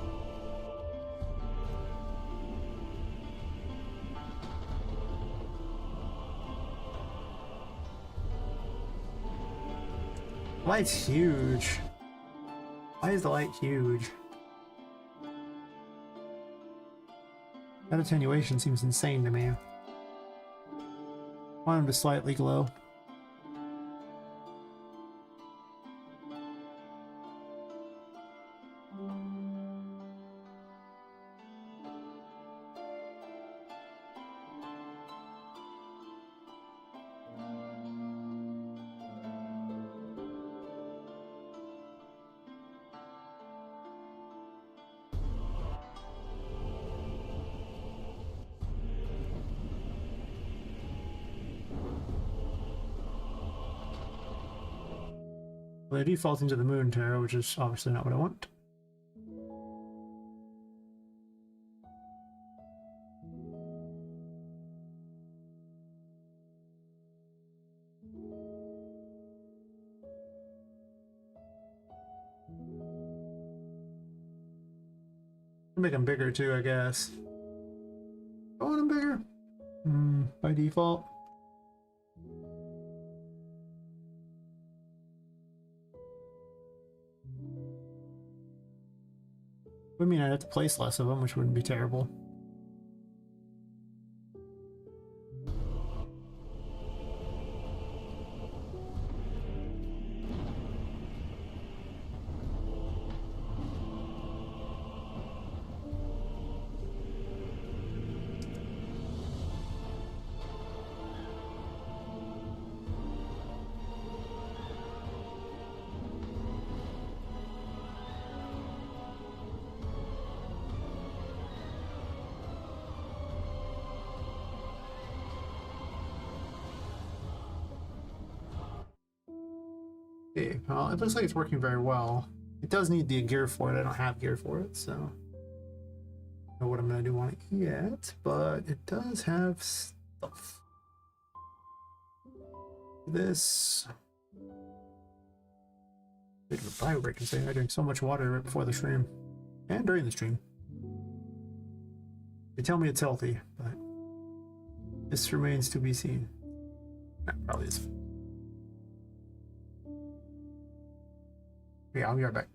Light's huge. Why is the light huge? That attenuation seems insane to me. I want him to slightly glow. Well, they're defaulting to the Moon Tarot, which is obviously not what I want. Make them bigger too, I guess. I want them bigger. By default. I mean, I'd have to place less of them, which wouldn't be terrible. Okay, well, it looks like it's working very well. It does need the gear for it. I don't have gear for it, so I don't know what I'm gonna do on it yet, but it does have stuff. This bit of a bio break and saying I drink so much water right before the stream and during the stream. They tell me it's healthy, but this remains to be seen. That probably is. Yeah, I'll be right back.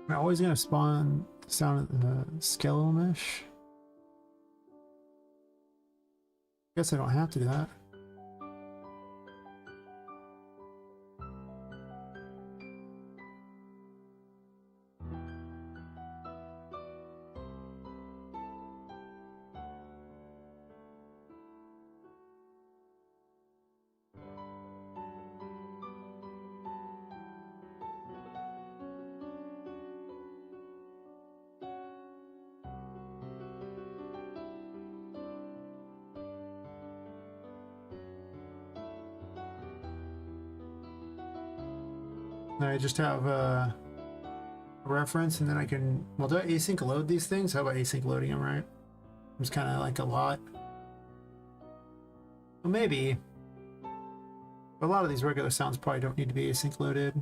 Am I always gonna spawn sound the skeletal mesh? Guess I don't have to do that. Then I just have a reference, and then I can, well, do I async load these things? How about async loading them, right? It's kind of like a lot. Well, maybe. But a lot of these regular sounds probably don't need to be async loaded.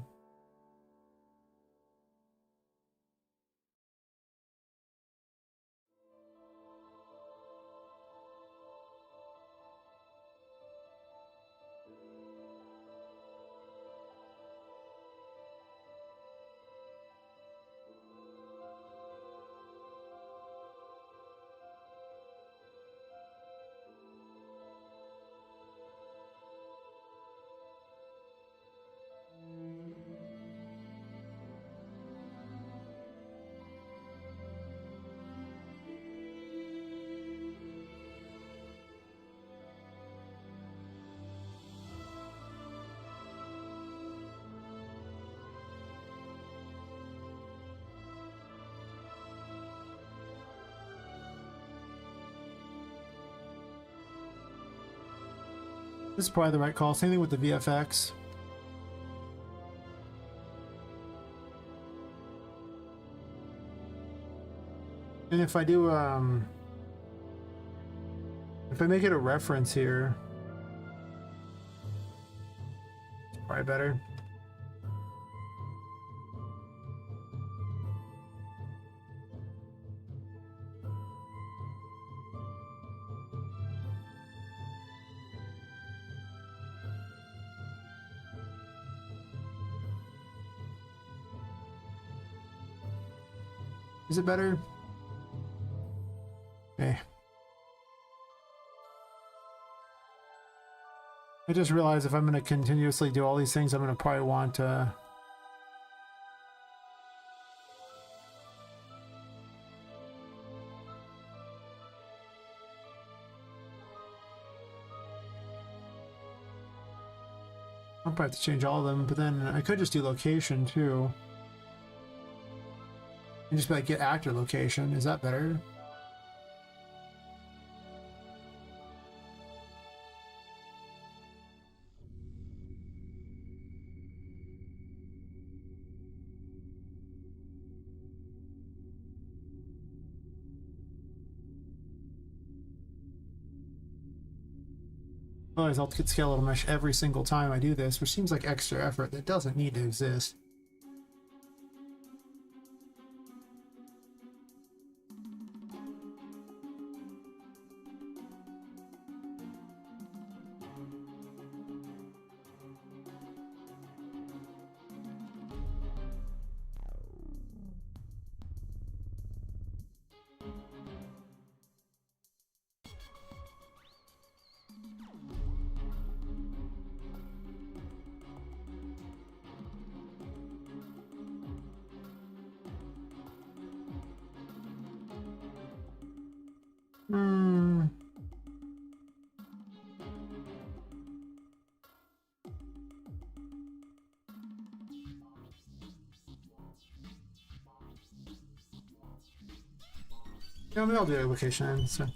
This is probably the right call. Same thing with the VFX. And if I do, if I make it a reference here, it's probably better. Is it better? Okay. I just realized if I'm going to continuously do all these things, I'm going to probably want I'll probably have to change all of them, but then I could just do location too. And just be like, get actor location. Is that better? Otherwise, I'll get skeletal mesh every single time I do this, which seems like extra effort that doesn't need to exist. Yeah, maybe I'll do a location. So.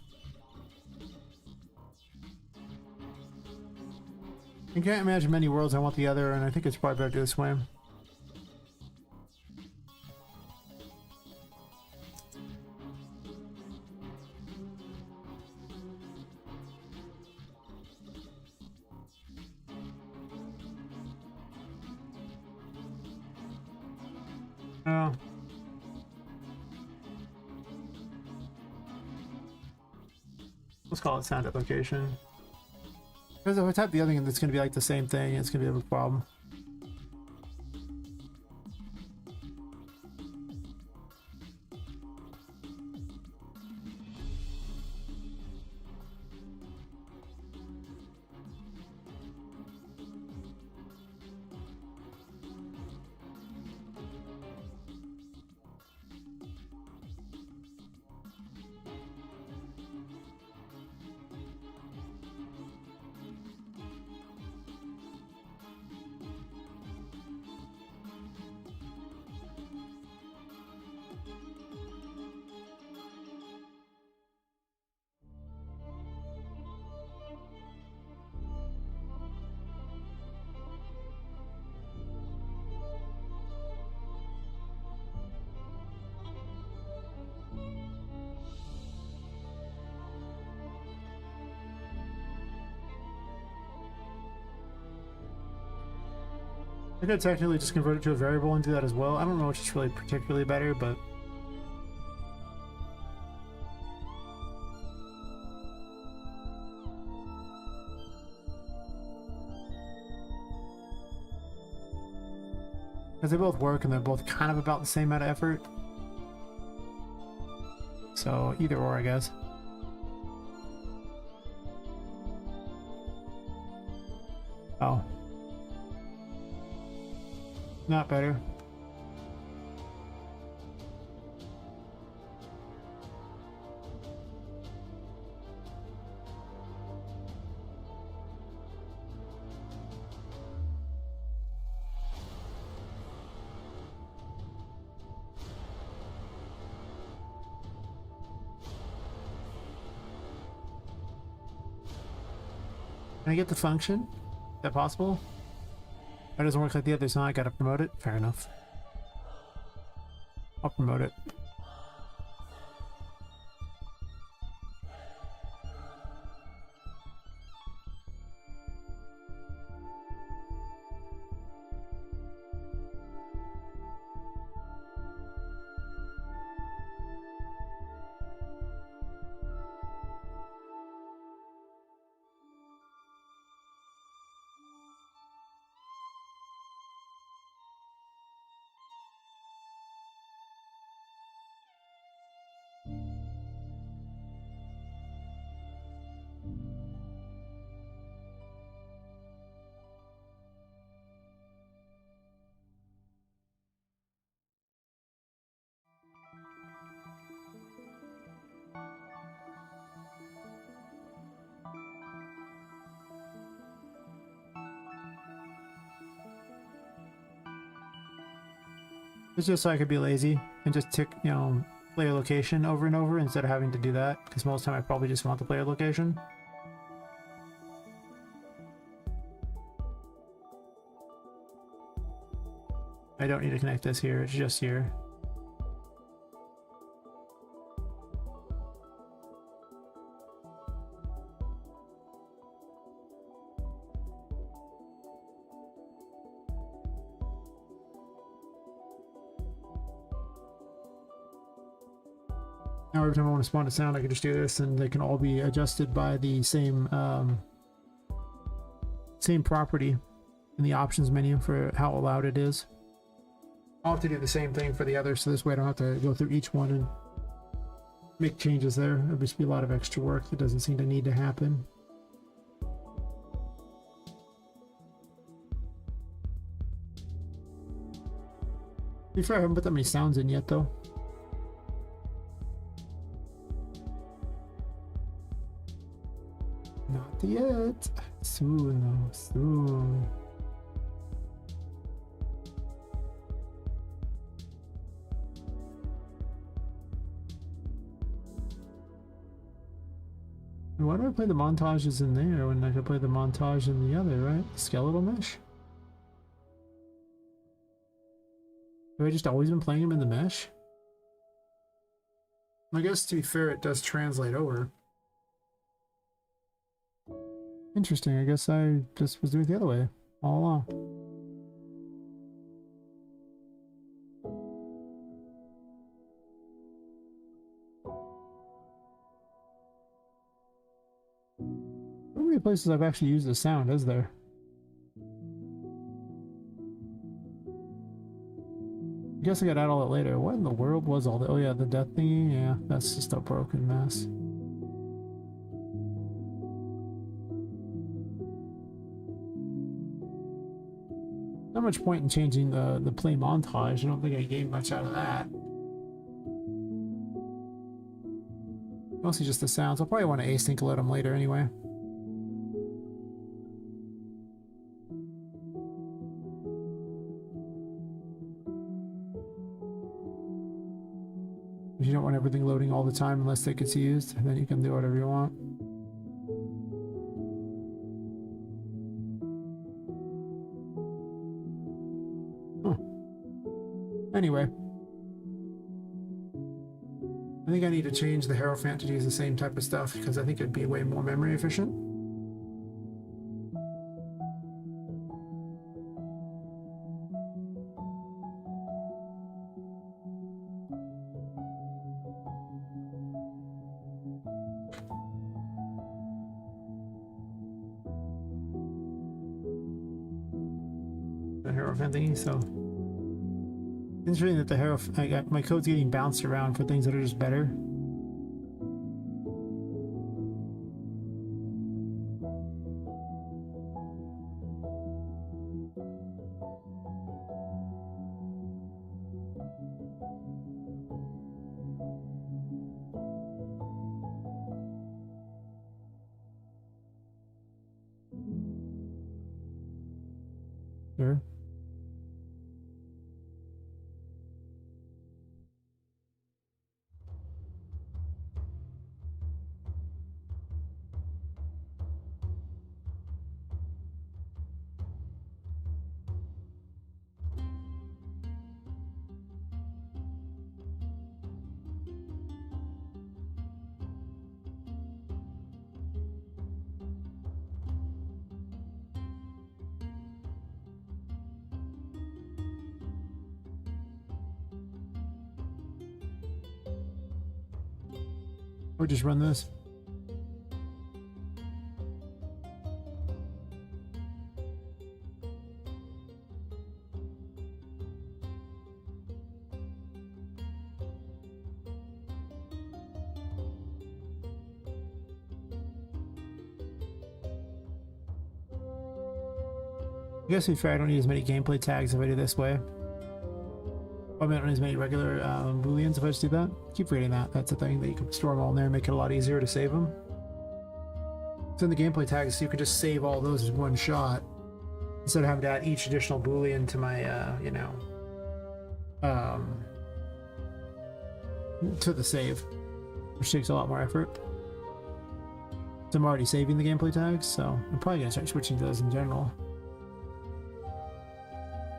I can't imagine many worlds I want the other, and I think it's probably better to do this way. Oh. Let's call it sound at location. Because if I type the other thing, it's going to be like the same thing. It's going to be a problem. I could technically just convert it to a variable and do that as well. I don't know which is really particularly better, but because they both work and they're both kind of about the same amount of effort. So either or, I guess. Oh. Not better. Can I get the function? Is that possible? That doesn't work like the others, huh? I gotta promote it? Fair enough. I'll promote it. It's just so I could be lazy and just tick, you know, player location over and over instead of having to do that, because most of the time I probably just want the player location. I don't need to connect this here, it's just here. Now every time I want to spawn a sound, I can just do this, and they can all be adjusted by the same same property in the options menu for how loud it is. I'll have to do the same thing for the others, so this way I don't have to go through each one and make changes there. It'll just be a lot of extra work that doesn't seem to need to happen. To be fair, I haven't put that many sounds in yet, though. Not yet. Soon, though. Soon. Why do I play the montages in there when I could play the montage in the other, right? Skeletal mesh? Have I just always been playing him in the mesh? I guess to be fair, it does translate over. Interesting, I guess I just was doing it the other way all along. How many places I've actually used the sound, is there? I guess I gotta add all that later. What in the world was all that? Oh yeah, the death thingy? Yeah, that's just a broken mess. Not much point in changing the play montage. I don't think I gained much out of that. Mostly just the sounds. I'll probably want to async load them later anyway. You don't want everything loading all the time unless it gets used, and then you can do whatever you want. Anyway, I think I need to change the Hierophant to use the same type of stuff because I think it'd be way more memory efficient. Hierophant thingy, so interesting that the Hierophant, I got my code's getting bounced around for things that are just better. Sure. Or just run this. I guess to be fair, I don't need as many gameplay tags if I do this way. I mean, I don't need as many regular booleans if I just do that. Keep reading that. That's a thing that you can store them all in there and make it a lot easier to save them. So in the gameplay tags, you can just save all those in one shot instead of having to add each additional boolean to my, you know, to the save, which takes a lot more effort. So I'm already saving the gameplay tags, so I'm probably gonna start switching to those in general.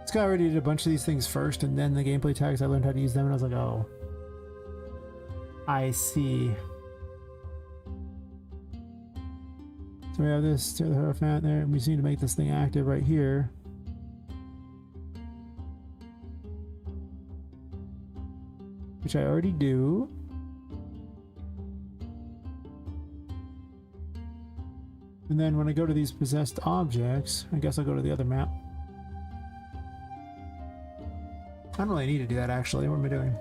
This guy already did a bunch of these things first, and then the gameplay tags, I learned how to use them, and I was like, oh, I see. So we have this, tear the Hierophant there, and we just need to make this thing active right here. Which I already do. And then when I go to these possessed objects, I guess I'll go to the other map. I don't really need to do that actually. What am I doing?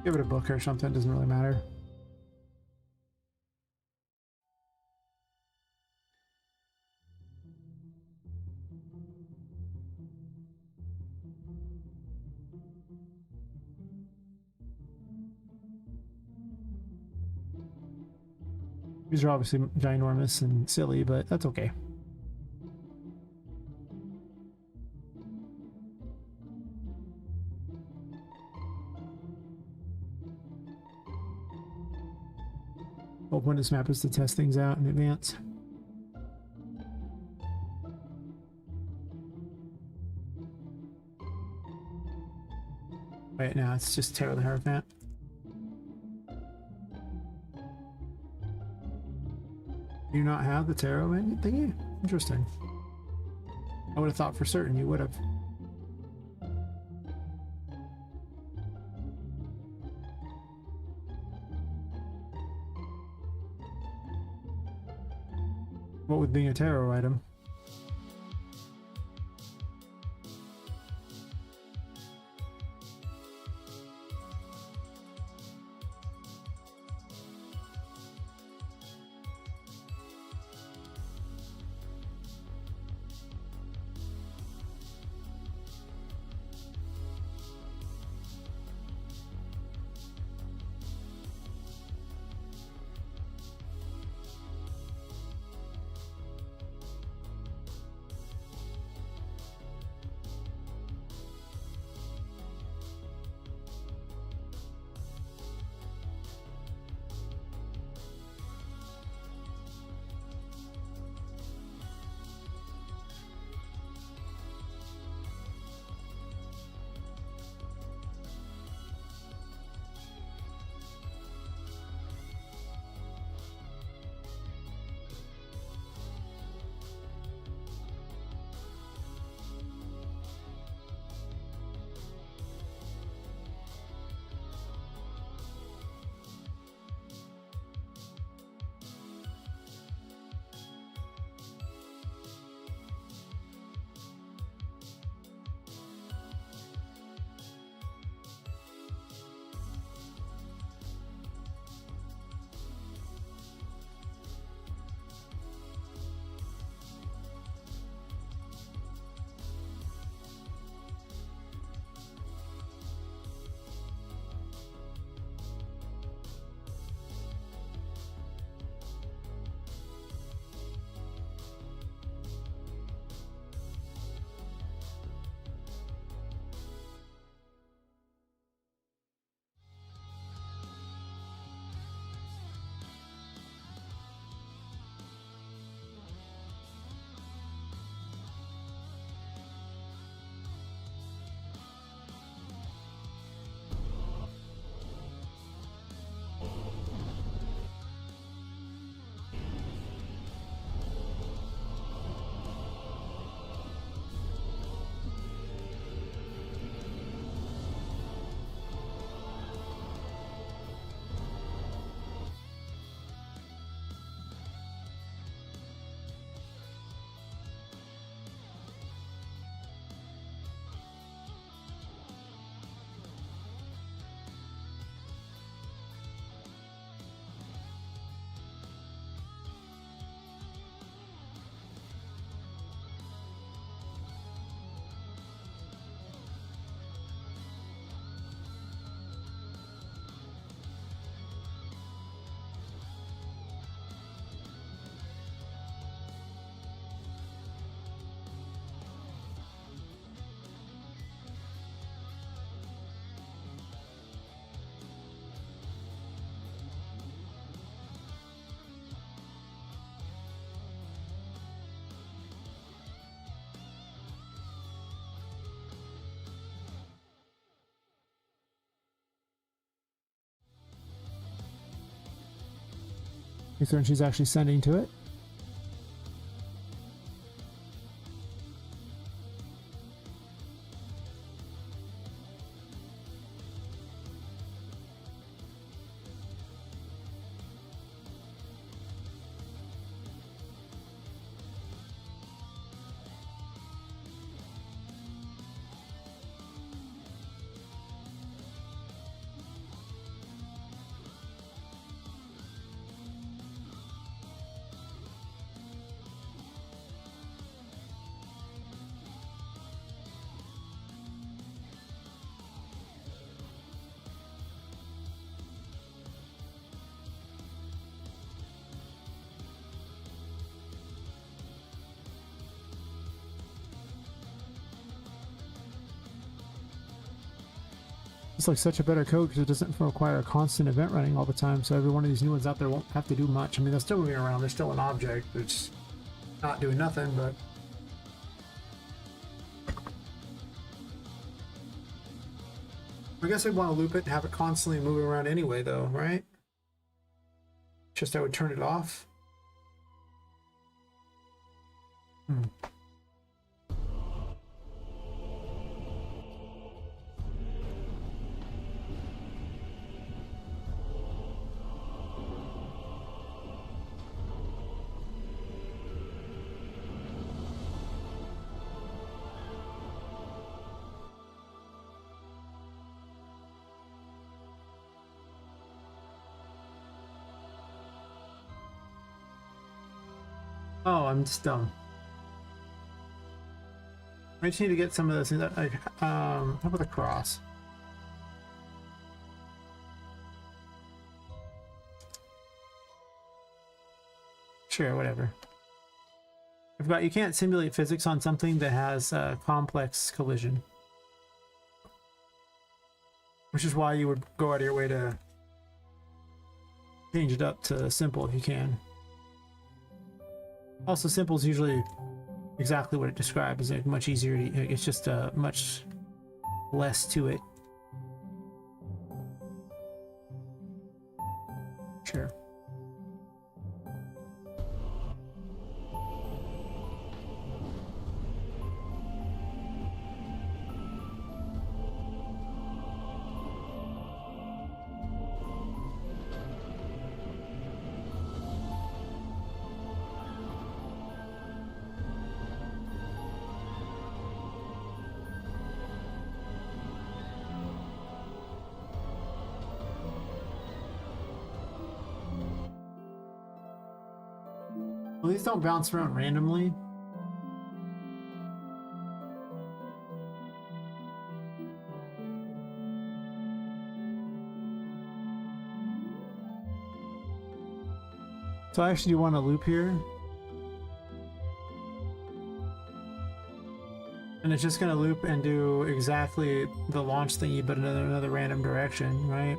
Give it a book or something, doesn't really matter. These are obviously ginormous and silly, but that's okay. Whole point of this map is to test things out in advance. Right now, it's just tear the Hierophant. Do you not have the tarot menu thingy? Interesting. I would have thought for certain you would have. What with being a tarot item? Concerned she's actually sending to it. It's like such a better code because it doesn't require a constant event running all the time. So every one of these new ones out there won't have to do much. I mean, they're still moving around. They're still an object. They're just not doing nothing, but I guess I'd want to loop it and have it constantly moving around anyway, though, right? Just I would turn it off. Oh, I'm just dumb. I just need to get some of those things. How about the cross? Sure, whatever. I forgot you can't simulate physics on something that has a complex collision. Which is why you would go out of your way to change it up to simple if you can. Also, simple is usually exactly what it describes. It's much easier to, it's just much less to it. Sure. Well, these don't bounce around randomly. So I actually want to loop here. And it's just going to loop and do exactly the launch thingy, but in another random direction, right?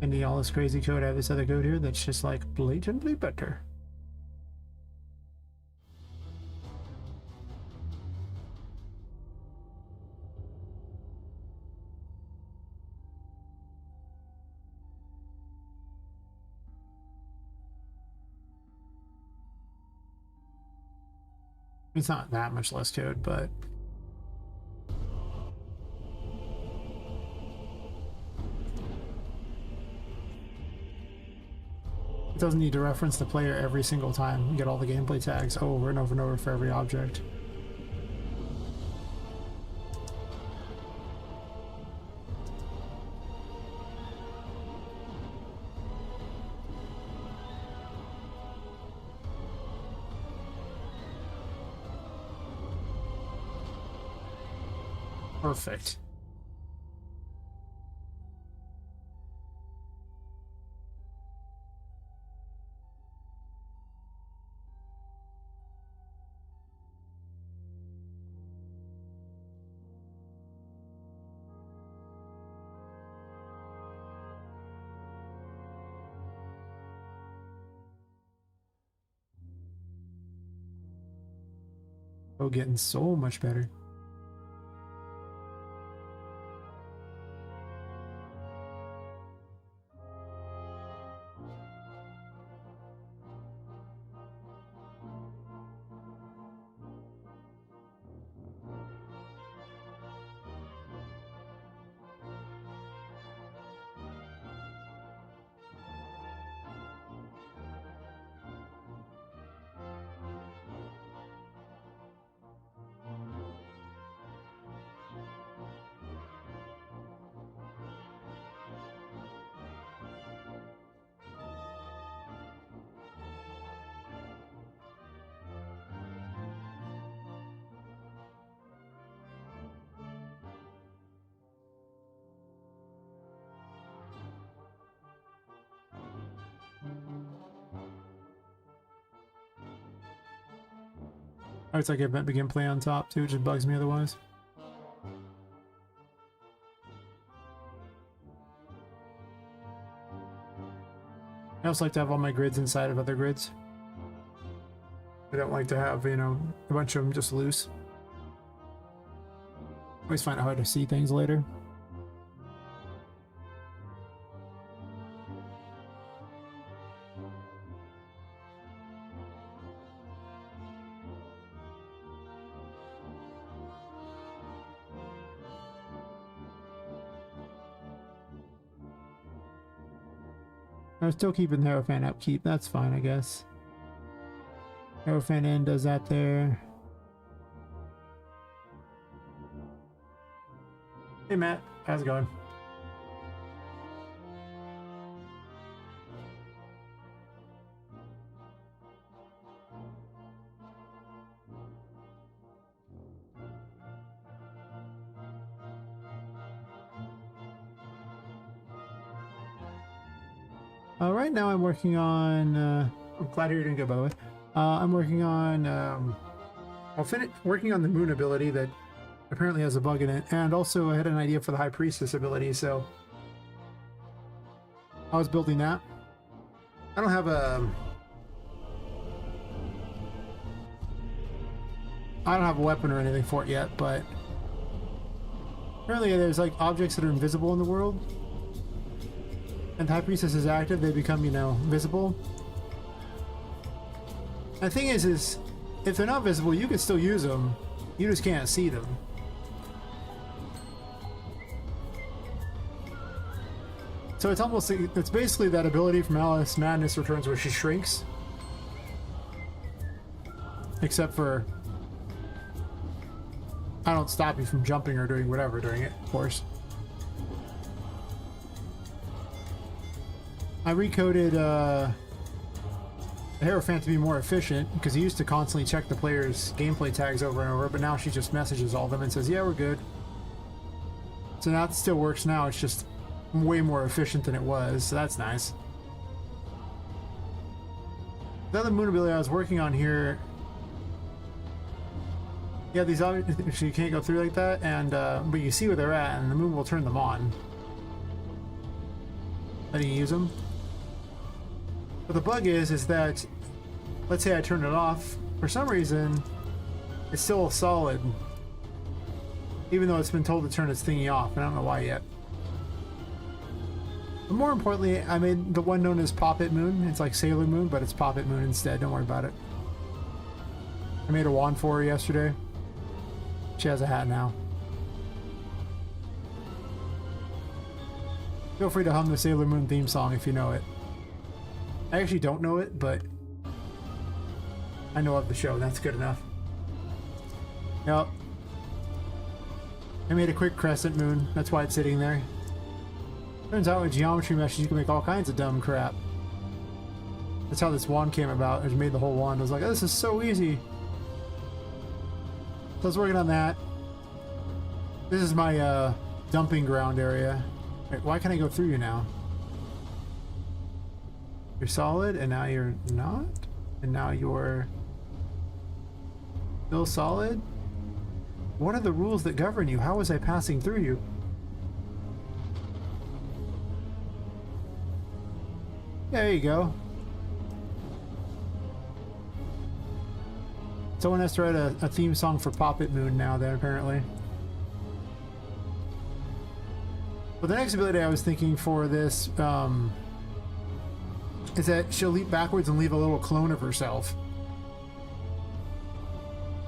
And all this crazy code, I have this other code here that's just like blatantly better. It's not that much less code, but it doesn't need to reference the player every single time. You get all the gameplay tags over and over and over for every object. Perfect. Oh, getting so much better. Oh, it's like event begin play on top too, it just bugs me otherwise. I also like to have all my grids inside of other grids. I don't like to have, you know, a bunch of them just loose. Always find it hard to see things later. I'm still keeping the Hierophant upkeep, that's fine, I guess. Hierophant N does that there. Hey Matt, how's it going? Right now I'm working on, I'm glad you're doing good by the way. I'm working on, working on the moon ability that apparently has a bug in it, and also I had an idea for the High Priestess ability, so I was building that. I don't have a weapon or anything for it yet, but apparently there's like objects that are invisible in the world. And the High Priestess is active, they become, you know, visible. And the thing is if they're not visible, you can still use them. You just can't see them. So it's almost, it's basically that ability from Alice Madness Returns where she shrinks. Except for, I don't stop you from jumping or doing whatever during it, of course. I recoded the Hierophant to be more efficient because he used to constantly check the player's gameplay tags over and over, but now she just messages all of them and says, yeah, we're good. So now it still works now, it's just way more efficient than it was, so that's nice. The other moon ability I was working on here, yeah, these objects you can't go through like that, and but you see where they're at and the moon will turn them on. letting you use them. But the bug is that, let's say I turn it off, for some reason, it's still solid. Even though it's been told to turn its thingy off, and I don't know why yet. But more importantly, I made the one known as Poppet Moon. It's like Sailor Moon, but it's Poppet Moon instead. Don't worry about it. I made a wand for her yesterday. She has a hat now. Feel free to hum the Sailor Moon theme song if you know it. I actually don't know it, but I know of the show. That's good enough. Yep. I made a quick crescent moon. That's why it's sitting there. Turns out with geometry meshes you can make all kinds of dumb crap. That's how this wand came about. I just made the whole wand. I was like, oh, this is so easy. So I was working on that. This is my dumping ground area. Wait, why can't I go through you now? You're solid, and now you're not? And now you're still solid? What are the rules that govern you? How was I passing through you? Yeah, there you go. Someone has to write a theme song for Poppet Moon now then, apparently. But the next ability I was thinking for this is that she'll leap backwards and leave a little clone of herself.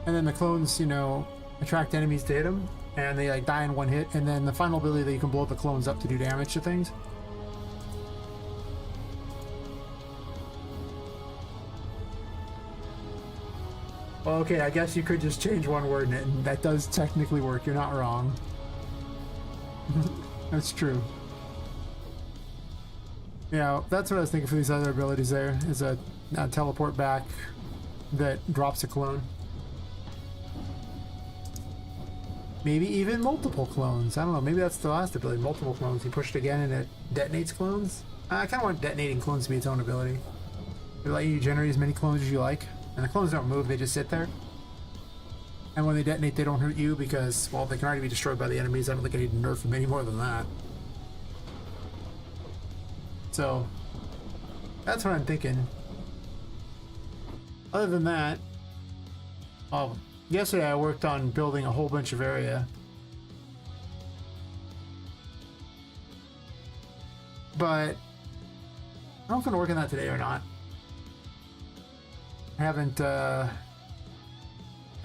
And then the clones, you know, attract enemies to hit them, and they like die in one hit, and then the final ability that you can blow the clones up to do damage to things. Well, okay, I guess you could just change one word in it, and that does technically work. You're not wrong. That's true. Yeah, that's what I was thinking for these other abilities there, is a teleport back that drops a clone. Maybe even multiple clones. I don't know, maybe that's the last ability, multiple clones. You push it again and it detonates clones. I kind of want detonating clones to be its own ability. They let you generate as many clones as you like. And the clones don't move, they just sit there. And when they detonate, they don't hurt you because, well, they can already be destroyed by the enemies. I don't think I need to nerf them any more than that. So, that's what I'm thinking. Other than that, yesterday I worked on building a whole bunch of area. But, I don't know if I'm going to work on that today or not. I haven't, I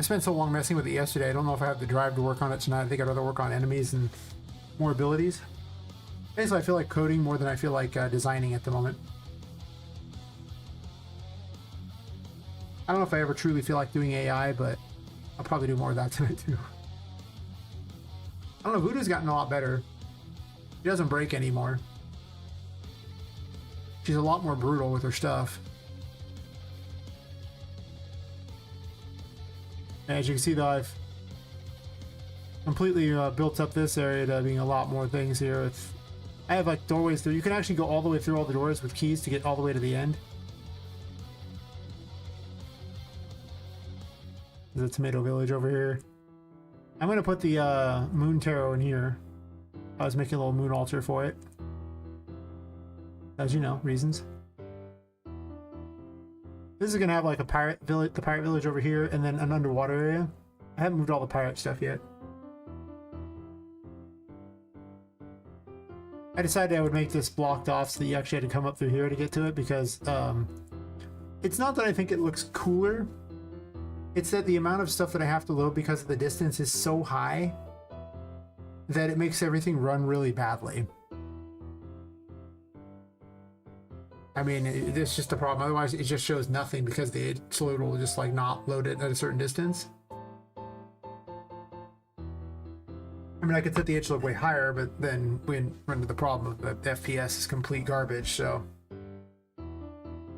spent so long messing with it yesterday, I don't know if I have the drive to work on it tonight. I think I'd rather work on enemies and more abilities. Basically, I feel like coding more than I feel like designing at the moment. I don't know if I ever truly feel like doing AI, but I'll probably do more of that tonight too. I don't know, Voodoo's gotten a lot better. She doesn't break anymore. She's a lot more brutal with her stuff. As you can see though, I've completely built up this area to being a lot more things here. I have like doorways through. You can actually go all the way through all the doors with keys to get all the way to the end. There's a tomato village over here. I'm going to put the moon tarot in here. I was making a little moon altar for it. As you know, reasons. This is going to have like a pirate village, the pirate village over here, and then an underwater area. I haven't moved all the pirate stuff yet. I decided I would make this blocked off so that you actually had to come up through here to get to it because it's not that I think it looks cooler. It's that the amount of stuff that I have to load because of the distance is so high that it makes everything run really badly. I mean, it's just a problem. Otherwise, it just shows nothing because the itch load will just like not load it at a certain distance. I mean, I could set the itch load way higher, but then we run into the problem of the FPS is complete garbage, so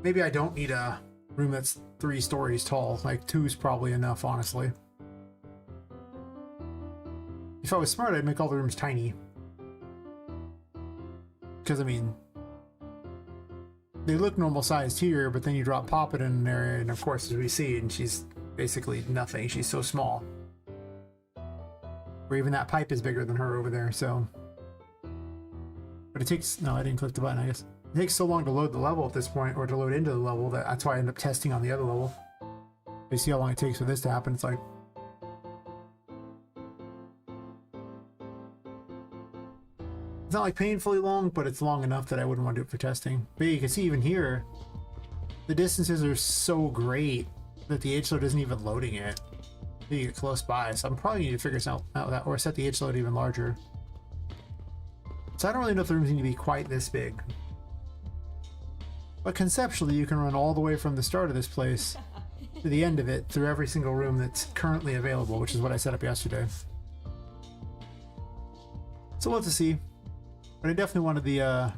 maybe I don't need a room that's 3 stories tall. Like 2 is probably enough, honestly. If I was smart, I'd make all the rooms tiny. Because, I mean, they look normal sized here, but then you drop Poppet in an area, and of course, as we see, and she's basically nothing. She's so small. Or even that pipe is bigger than her over there, so. But But it takes, no, I didn't click the button, I guess. It takes so long to load the level at this point, or to load into the level, that's why I end up testing on the other level. You see how long it takes for this to happen, it's like... It's not like painfully long, but it's long enough that I wouldn't want to do it for testing. But yeah, you can see even here, the distances are so great that the H load isn't even loading it. You get close by, so I'm probably need to figure something out that, or set the H load even larger. So I don't really know if the rooms need to be quite this big. But conceptually, you can run all the way from the start of this place to the end of it through every single room that's currently available, which is what I set up yesterday. So we'll have to see. But I definitely wanted the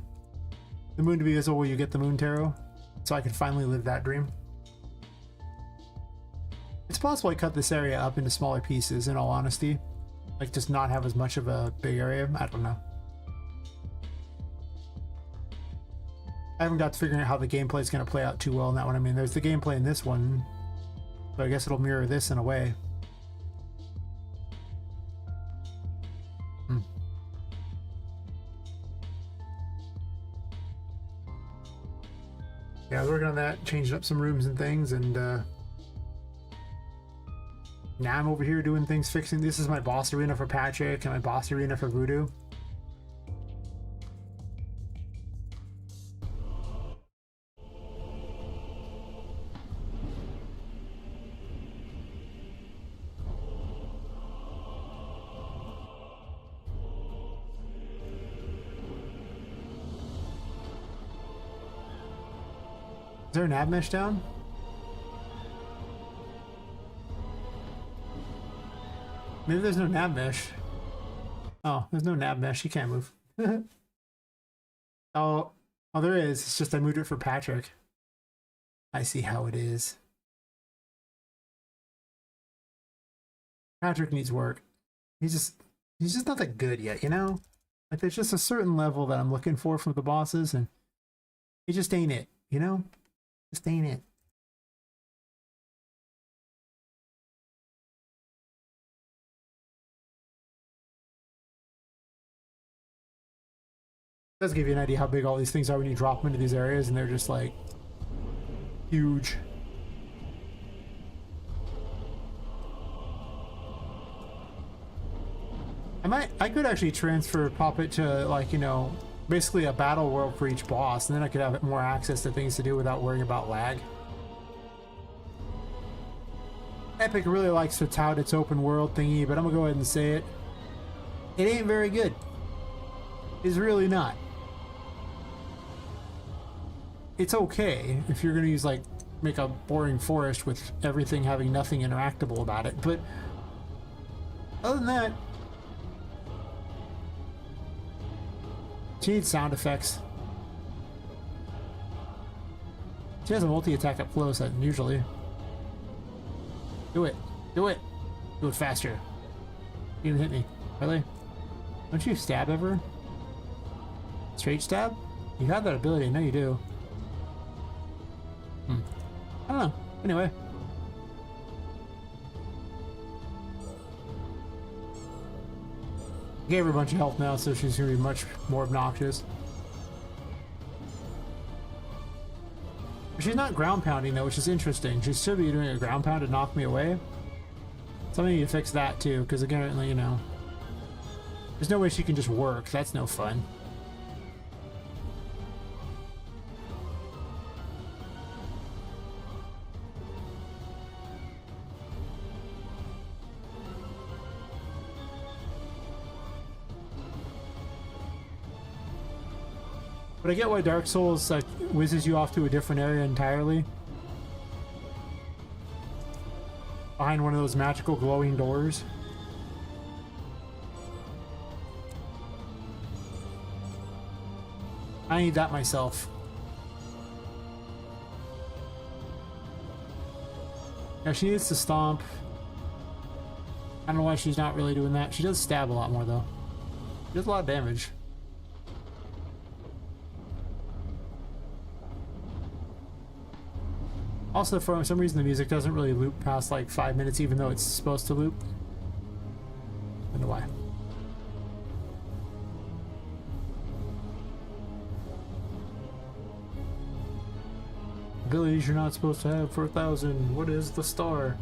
moon to be visible where you get the moon tarot, so I could finally live that dream. It's possible I cut this area up into smaller pieces, in all honesty. Like, just not have as much of a big area. I don't know. I haven't got to figuring out how the gameplay is going to play out too well in that one. I mean, there's the gameplay in this one, but I guess it'll mirror this in a way. Yeah, I was working on that, changing up some rooms and things, and now I'm over here doing things, fixing. This is my boss arena for Patrick and my boss arena for Voodoo. Is there a nav mesh down? Maybe there's no nav mesh. Oh, there's no nav mesh. You can't move. Oh, there is. It's just I moved it for Patrick. I see how it is. Patrick needs work. He's just not that good yet, you know? Like, there's just a certain level that I'm looking for from the bosses, and he just ain't it, you know? Just ain't it. Does give you an idea how big all these things are when you drop them into these areas, and they're just like huge. I could actually transfer Poppet to, like, you know, basically a battle world for each boss, and then I could have more access to things to do without worrying about lag. Epic really likes to tout its open world thingy, but I'm gonna go ahead and say it. It ain't very good. It's really not. It's okay if you're gonna use, like, make a boring forest with everything having nothing interactable about it, but other than that, she needs sound effects. She has a multi-attack up close, usually. Do it. Do it. Do it faster. You didn't hit me. Really? Don't you stab ever? Straight stab? You have that ability. I know you do. I don't know. Anyway. I gave her a bunch of health now, so she's going to be much more obnoxious. She's not ground pounding though, which is interesting. She should be doing a ground pound to knock me away. So I need to fix that too, because again, you know, there's no way she can just work. That's no fun. But I get why Dark Souls like whizzes you off to a different area entirely. Behind one of those magical glowing doors. I need that myself. Yeah, she needs to stomp. I don't know why she's not really doing that. She does stab a lot more though. She does a lot of damage. Also, for some reason, the music doesn't really loop past like 5 minutes, even though it's supposed to loop. I don't know why. Abilities you're not supposed to have for 1,000. What is the star?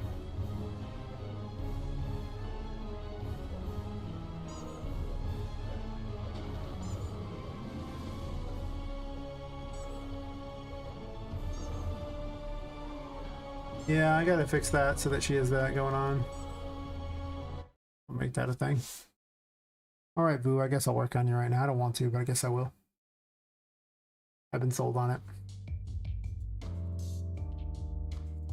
Yeah, I gotta fix that so that she has that going on. I'll make that a thing. Alright, Boo, I guess I'll work on you right now. I don't want to, but I guess I will. I've been sold on it.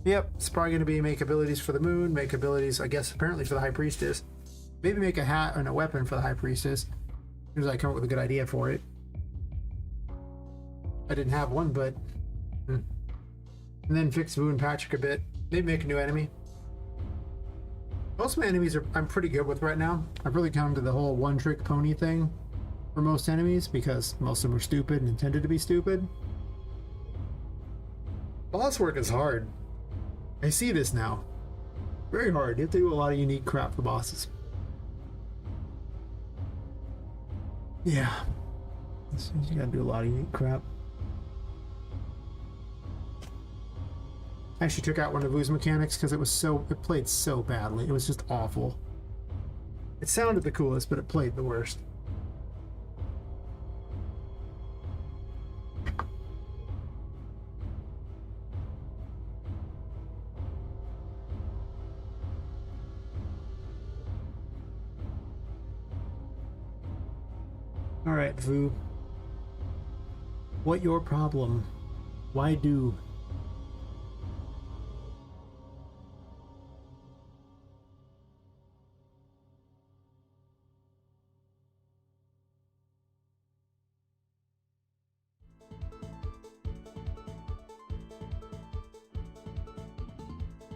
Yep, it's probably going to be make abilities for the moon, make abilities, I guess, apparently for the High Priestess. Maybe make a hat and a weapon for the High Priestess. As soon as I come up with a good idea for it. I didn't have one, but... And then fix Boo and Patrick a bit. Maybe make a new enemy. Most of my enemies I'm pretty good with right now. I've really come to the whole one-trick pony thing for most enemies, because most of them are stupid and intended to be stupid. Boss work is hard. I see this now. Very hard. You have to do a lot of unique crap for bosses. Yeah. You gotta do a lot of unique crap. I actually took out one of Vu's mechanics because it played so badly. It was just awful. It sounded the coolest, but it played the worst. Alright, Vu. What your problem? Why do?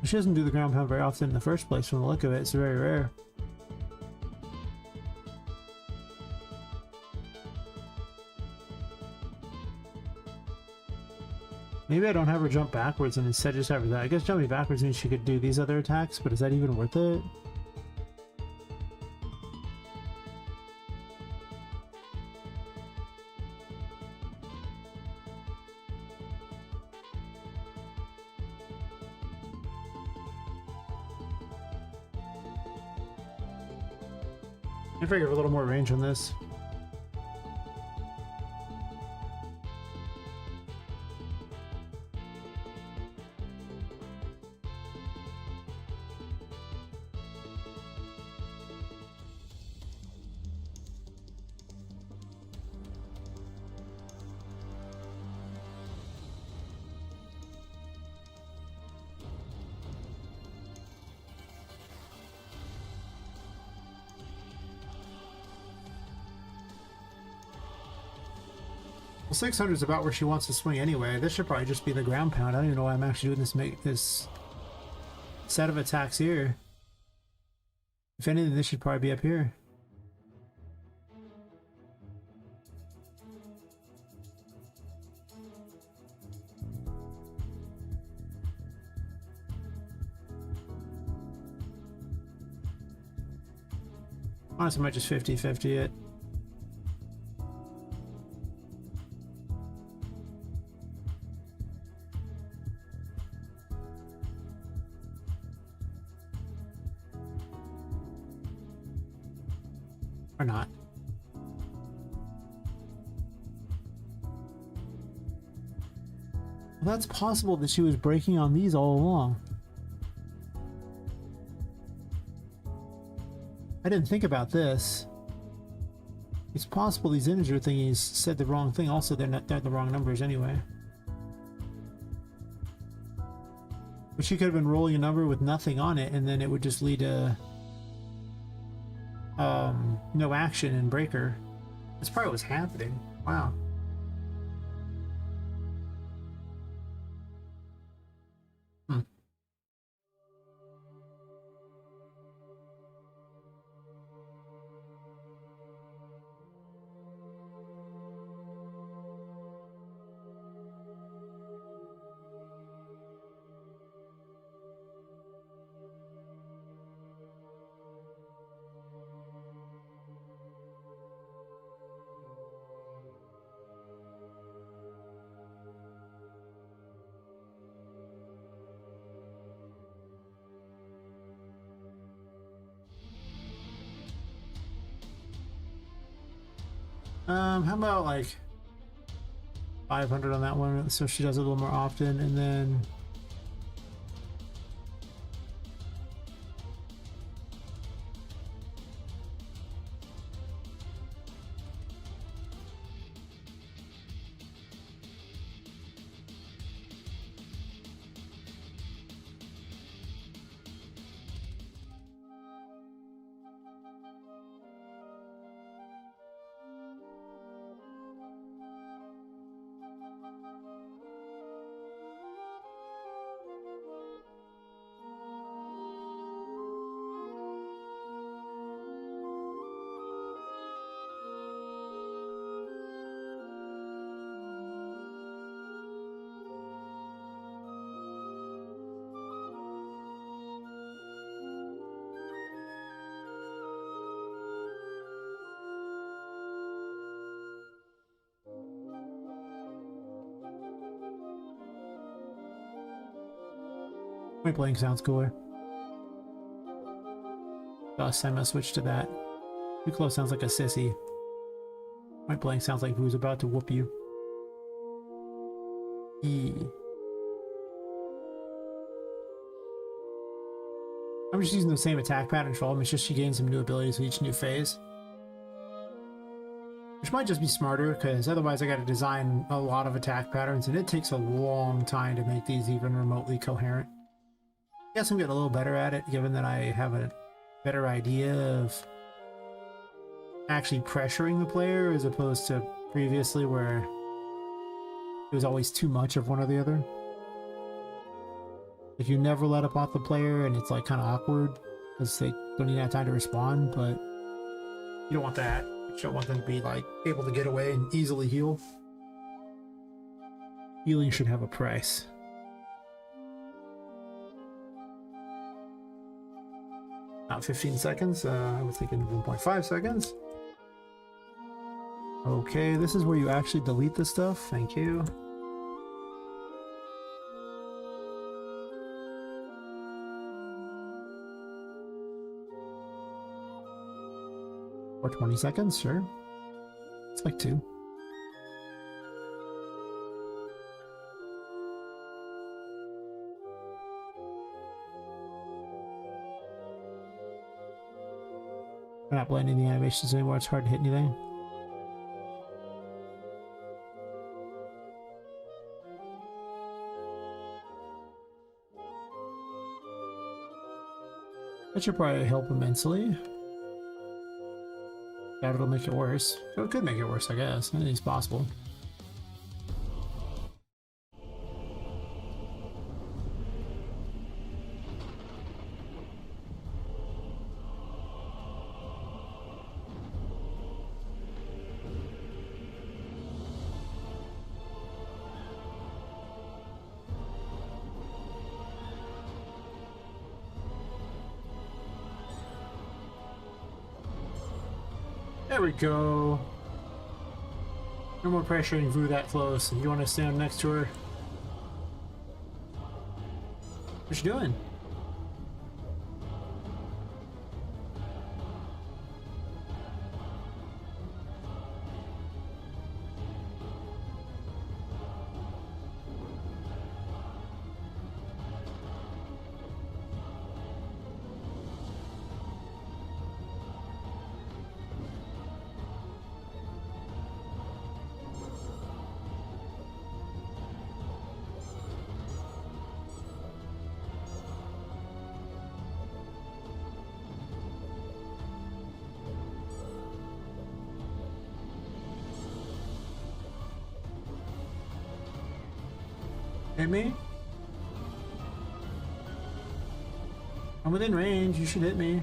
She doesn't do the ground pound very often in the first place. From the look of it, it's very rare. Maybe I don't have her jump backwards and instead just have her that. I guess jumping backwards means she could do these other attacks, but is that even worth it? I figure a little more range on this. Well, 600 is about where she wants to swing anyway. This should probably just be the ground pound. I don't even know why I'm actually doing this set of attacks here. If anything, this should probably be up here. Honestly, I might just 50-50 it. Or not. Well, that's possible that she was breaking on these all along. I didn't think about this. It's possible these integer thingies said the wrong thing. Also, they're the wrong numbers anyway. But she could have been rolling a number with nothing on it, and then it would just lead to no action and breaker. That's probably what's happening. Wow. How about like 500 on that one, so she does it a little more often, and then point blank sounds cooler. Last time I switched to that. Too close sounds like a sissy. Point blank sounds like who's about to whoop you. I'm just using the same attack pattern for all of them, it's just she gains some new abilities with each new phase. Which might just be smarter, because otherwise I gotta design a lot of attack patterns, and it takes a long time to make these even remotely coherent. I guess I'm getting a little better at it, given that I have a better idea of actually pressuring the player, as opposed to previously where it was always too much of one or the other. If you never let up off the player, and it's like kind of awkward, because they don't even have time to respond, but you don't want that. You don't want them to be like able to get away and easily heal. Healing should have a price. Not 15 seconds, I was thinking 1.5 seconds. Okay, this is where you actually delete the stuff, thank you. Or 20 seconds, sure. It's like 2. We're not blending the animations anymore, it's hard to hit anything. That should probably help immensely. Doubt it'll make it worse. So it could make it worse, I guess. Anything's possible. There we go. No more pressuring Vu that close. You want to stand next to her? What you doing? Hit me? I'm within range, you should hit me.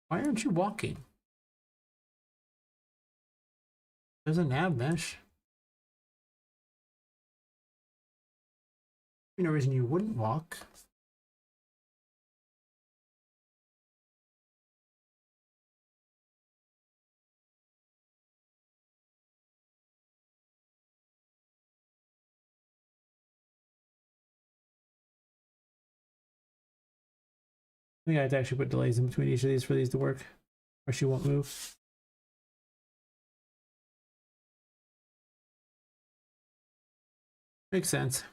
Why aren't you walking? There's a nav mesh. There's no reason you wouldn't walk. think I had to actually put delays in between each of these for these to work, or she won't move. Makes sense.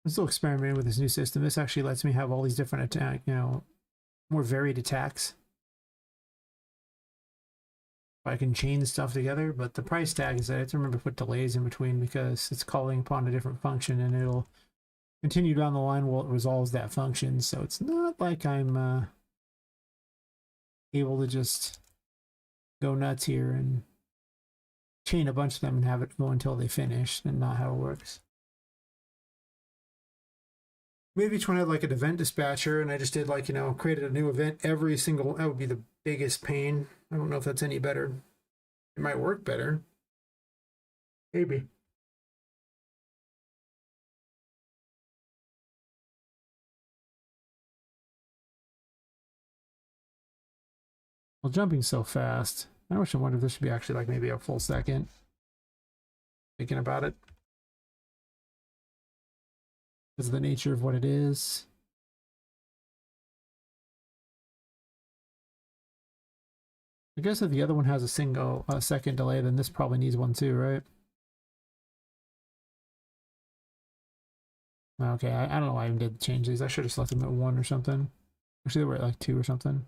I'm still experimenting with this new system. This actually lets me have all these different attack, more varied attacks. I can chain stuff together, but the price tag is that I have to remember to put delays in between because it's calling upon a different function and it'll continue down the line while it resolves that function. So it's not like I'm able to just go nuts here and chain a bunch of them and have it go until they finish, and not how it works. Maybe each one had like an event dispatcher, and I just did like, created a new event every single, that would be the biggest pain. I don't know if that's any better. It might work better. Maybe. Well, jumping so fast. I wonder if this should be actually like maybe a full second. Thinking about it. Because of the nature of what it is. I guess if the other one has a second delay, then this probably needs one too, right? Okay, I don't know why I even did change these. I should have left them at 1 or something. Actually, they were at like 2 or something.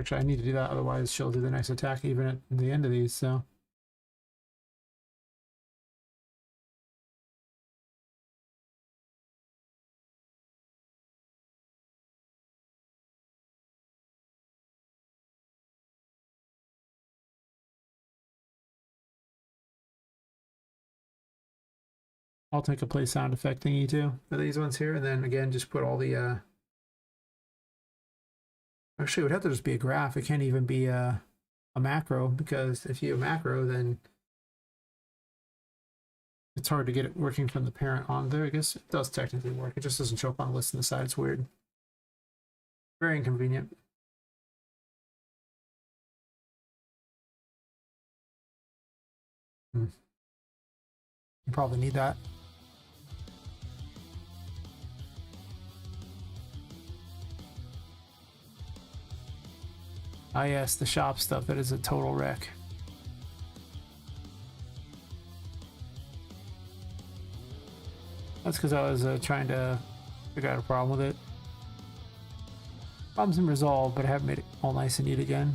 Actually, I need to do that, otherwise she'll do the next attack even at the end of these, so. I'll take a play sound effect thingy too for these ones here, and then again just put all the actually it would have to just be a graph. It can't even be a macro, because if you have macro, then it's hard to get it working from the parent on there. I guess it does technically work. It just doesn't show up on the list on the side. It's weird. Very inconvenient. You probably need that. Ah yes, the shop stuff, that is a total wreck. That's because I was trying to figure out a problem with it. Problem's been resolved, but I haven't made it all nice and neat again.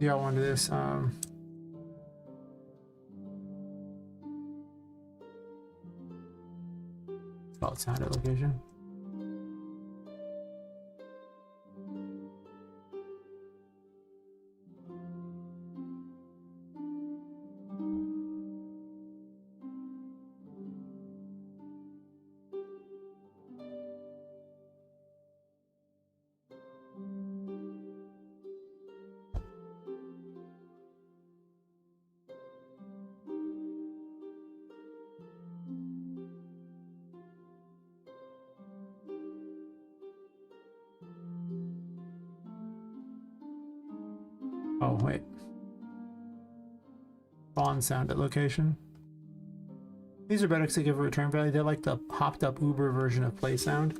Yeah, I wanted this. About sound at location. Oh, wait. Spawn sound at location. These are better because they give a return value. They're like the hopped up Uber version of play sound.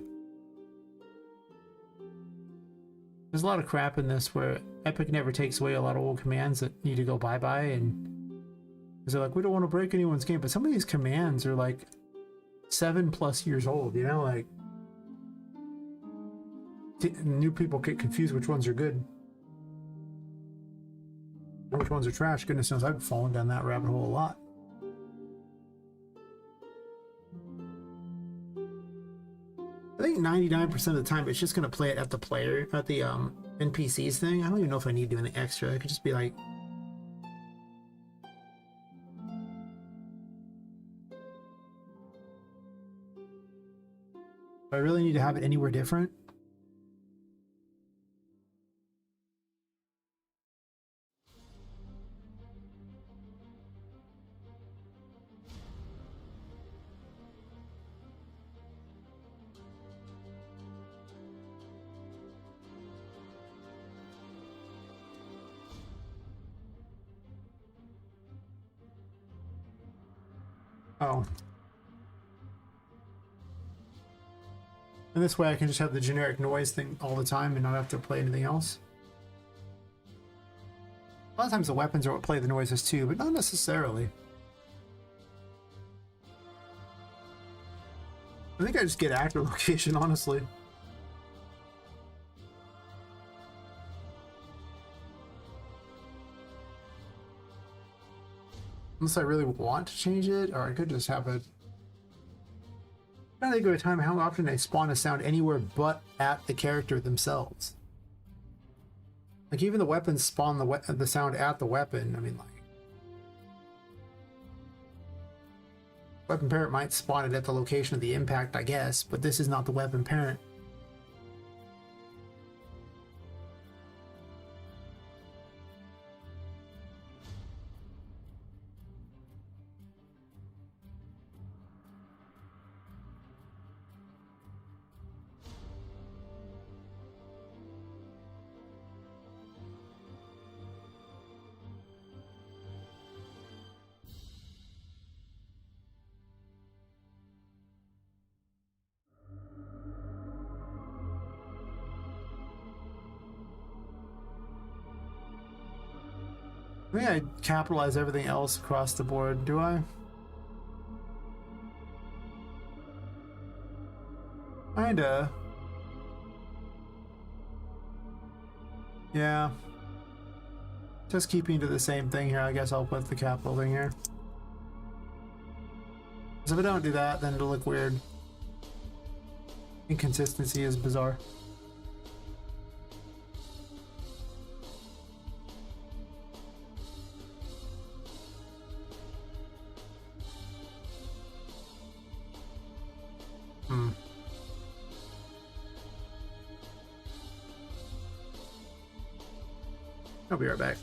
There's a lot of crap in this where Epic never takes away a lot of old commands that need to go bye-bye, and they're like, we don't want to break anyone's game, but some of these commands are like 7+ years old, you know, like new people get confused which ones are good. Which ones are trash? Goodness knows I've fallen down that rabbit hole a lot. I think 99% of the time it's just gonna play it at the player, at the NPCs thing. I don't even know if I need to do anything extra. I could just be like, do I really need to have it anywhere different? Oh. And this way I can just have the generic noise thing all the time and not have to play anything else. A lot of times the weapons are what play the noises too, but not necessarily. I think I just get actor location, honestly. Unless I really want to change it, or I could just have it. I think of a time how often they spawn a sound anywhere but at the character themselves. Like even the weapons spawn the sound at the weapon. I mean, like weapon parent might spawn it at the location of the impact, I guess, but this is not the weapon parent. I think I capitalize everything else across the board, do I? Kinda. Yeah. Just keeping to the same thing here, I guess I'll put the capital thing here. Because if I don't do that, then it'll look weird. Inconsistency is bizarre. I'll be right back.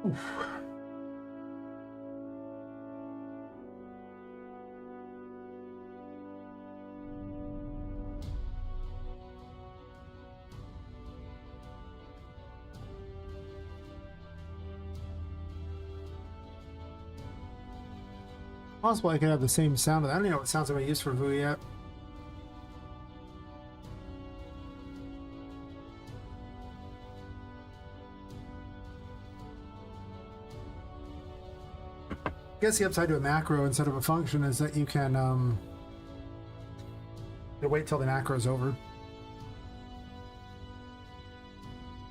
Oof. Possible I could have the same sound, but I don't even know what sounds I'm going to use for Vu yet. I guess the upside to a macro instead of a function is that you can wait till the macro is over.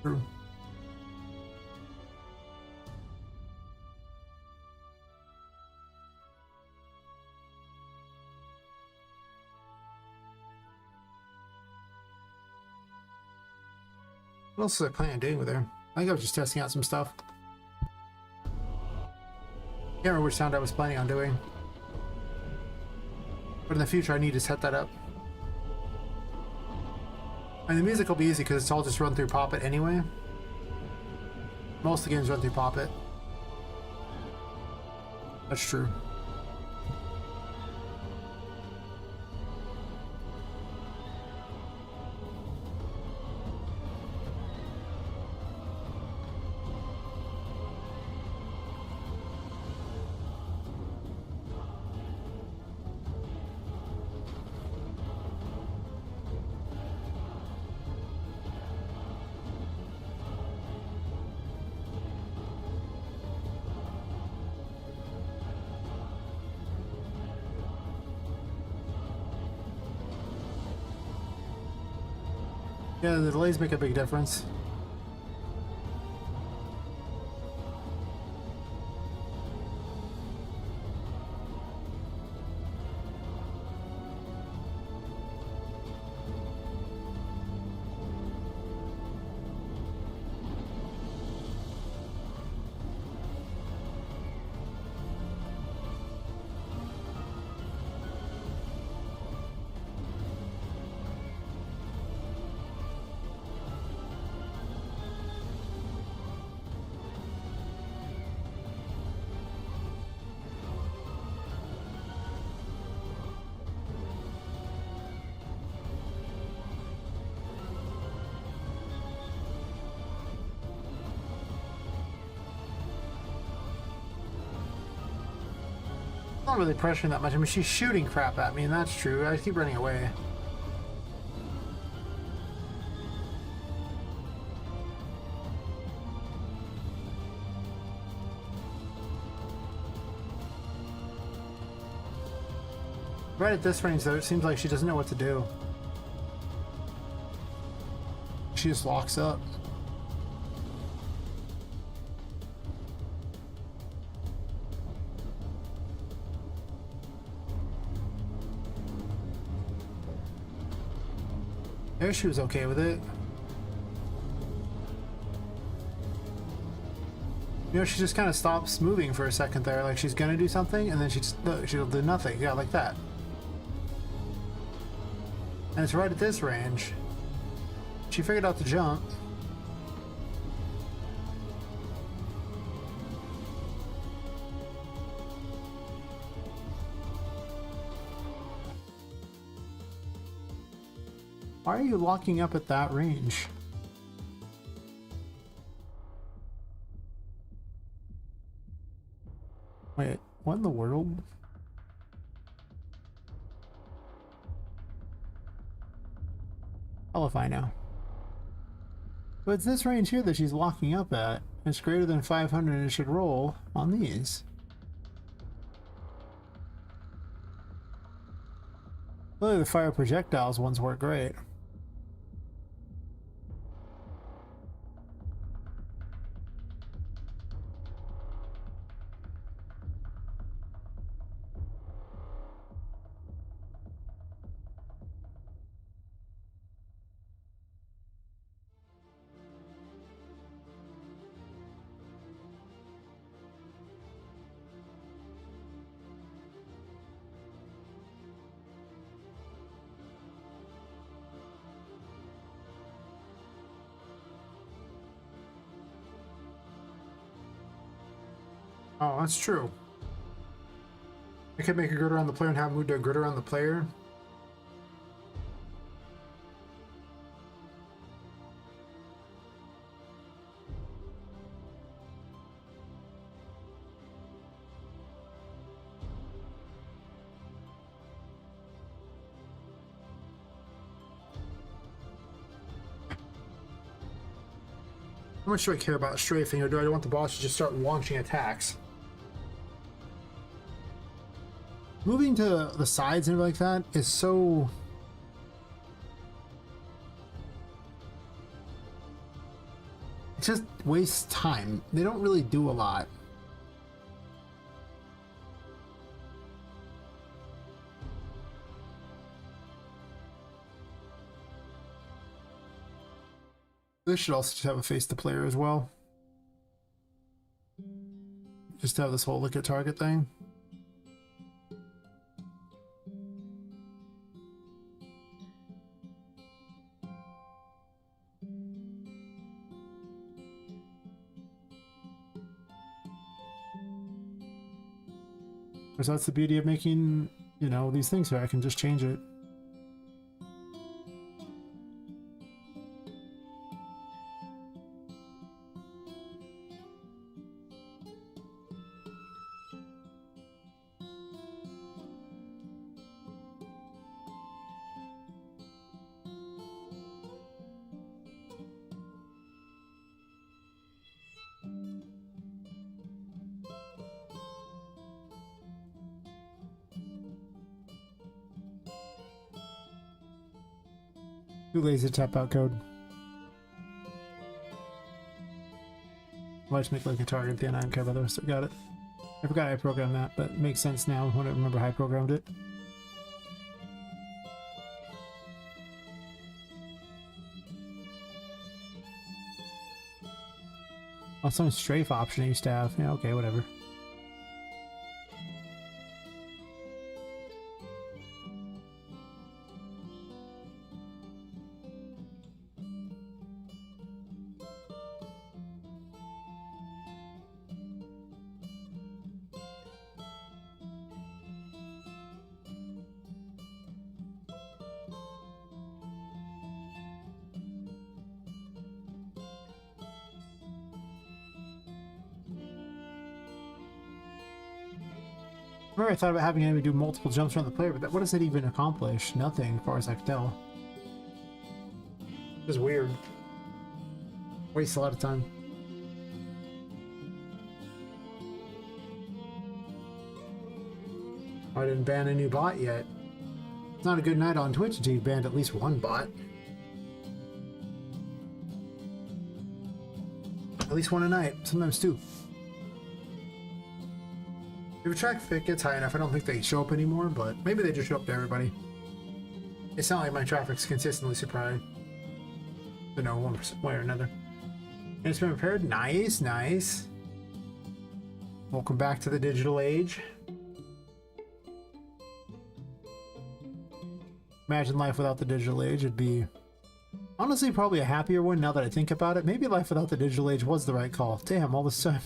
True. What else was I planning on doing with her? I think I was just testing out some stuff. Can't remember which sound I was planning on doing. But in the future, I need to set that up. And the music will be easy because it's all just run through Poppet anyway. Most of the games run through Poppet. That's true. Yeah, the delays make a big difference. Not really pressuring that much. I mean, she's shooting crap at me, and that's true. I keep running away. Right at this range, though, it seems like she doesn't know what to do. She just locks up. There, she was okay with it. You know, she just kind of stops moving for a second there, like she's gonna do something, and then she'll do nothing. Yeah, like that. And it's right at this range. She figured out the jump. Why are you locking up at that range? Wait, what in the world? Hell if I know. But it's this range here that she's locking up at. It's greater than 500 and it should roll on these. Clearly the fire projectiles ones work great. Oh, that's true. I could make a grid around the player and have move to a grid around the player. How much do I care about strafing, or do I want the boss to just start launching attacks? Moving to the sides and everything like that is so... It just wastes time. They don't really do a lot. This should also just have a face the player as well. Just have this whole look at target thing. Because that's the beauty of making, you know, these things here. I can just change it. Too lazy to tap out code. Let's make like a target at the end. I don't care about the rest. I got it. I forgot I programmed that, but it makes sense now when I remember how I programmed it. Oh, some strafe option I used to have. Yeah, okay, whatever. Remember I thought about having him do multiple jumps around the player, but what does it even accomplish? Nothing, as far as I can tell. It's weird. Wastes a lot of time. I didn't ban a new bot yet. It's not a good night on Twitch until you've banned at least one bot. At least one a night, sometimes two. If a traffic gets high enough, I don't think they show up anymore, but maybe they just show up to everybody. It's not like my traffic's consistently super high. But no, one way or another. And it's been repaired. Nice, nice. Welcome back to the digital age. Imagine life without the digital age. It'd be honestly probably a happier one now that I think about it. Maybe life without the digital age was the right call. Damn, all this time.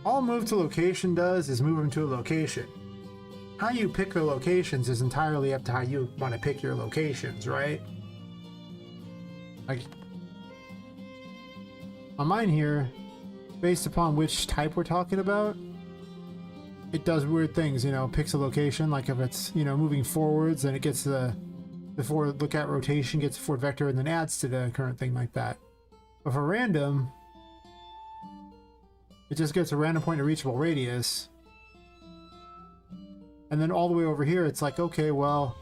All move to location does is move them to a location. How you pick the locations is entirely up to how you want to pick your locations, right? Like on mine here, based upon which type we're talking about, it does weird things, you know, picks a location, like if it's, you know, moving forwards, then it gets the forward look at rotation, gets the forward vector, and then adds to the current thing like that. But for random, it just gets a random point of reachable radius. And then all the way over here, it's like, okay, well,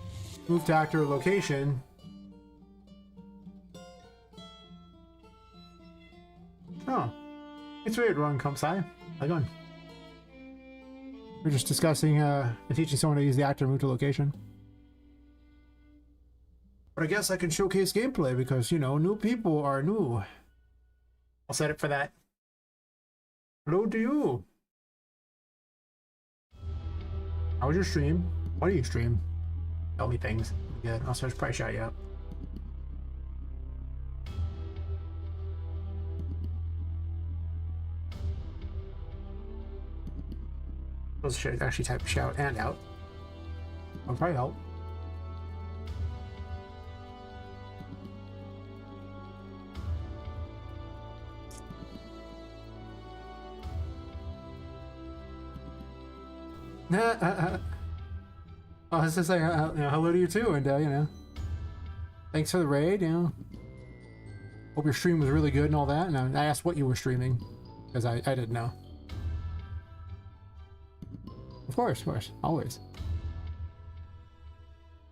move to actor location. Oh. It's weird, Ron comes hi. How you going? We're just discussing and teaching someone to use the actor move to location. But I guess I can showcase gameplay because, you know, new people are new. I'll set it for that. Hello to you. How was your stream? What do you stream? Tell me things. Good. Also, I should probably shout you out. I should actually type shout and out. That'll probably help. I was just saying, hello to you too, and you know, thanks for the raid. You know, hope your stream was really good and all that. And I asked what you were streaming because I didn't know. Of course, always.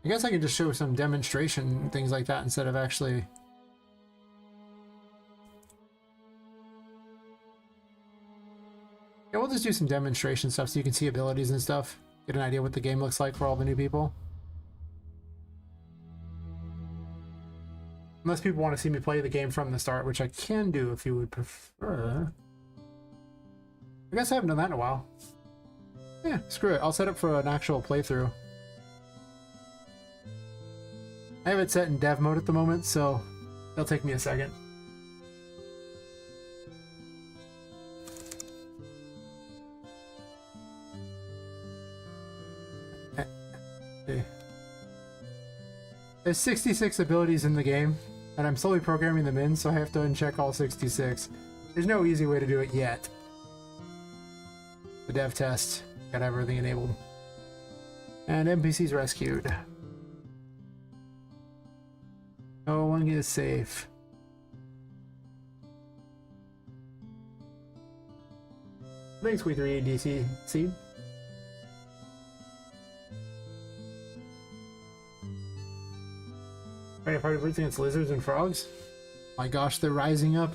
I guess I could just show some demonstration and things like that instead of actually. Yeah, we'll just do some demonstration stuff so you can see abilities and stuff. Get an idea what the game looks like for all the new people. Unless people want to see me play the game from the start, which I can do if you would prefer. I guess I haven't done that in a while. Yeah, screw it. I'll set up for an actual playthrough. I have it set in dev mode at the moment, so it'll take me a second. There's 66 abilities in the game, and I'm slowly programming them in, so I have to uncheck all 66. There's no easy way to do it yet. The dev test got everything enabled. And NPCs rescued. No one is safe. Thanks, We3 DC Seed. Fighting party birds against lizards and frogs. My gosh, they're rising up.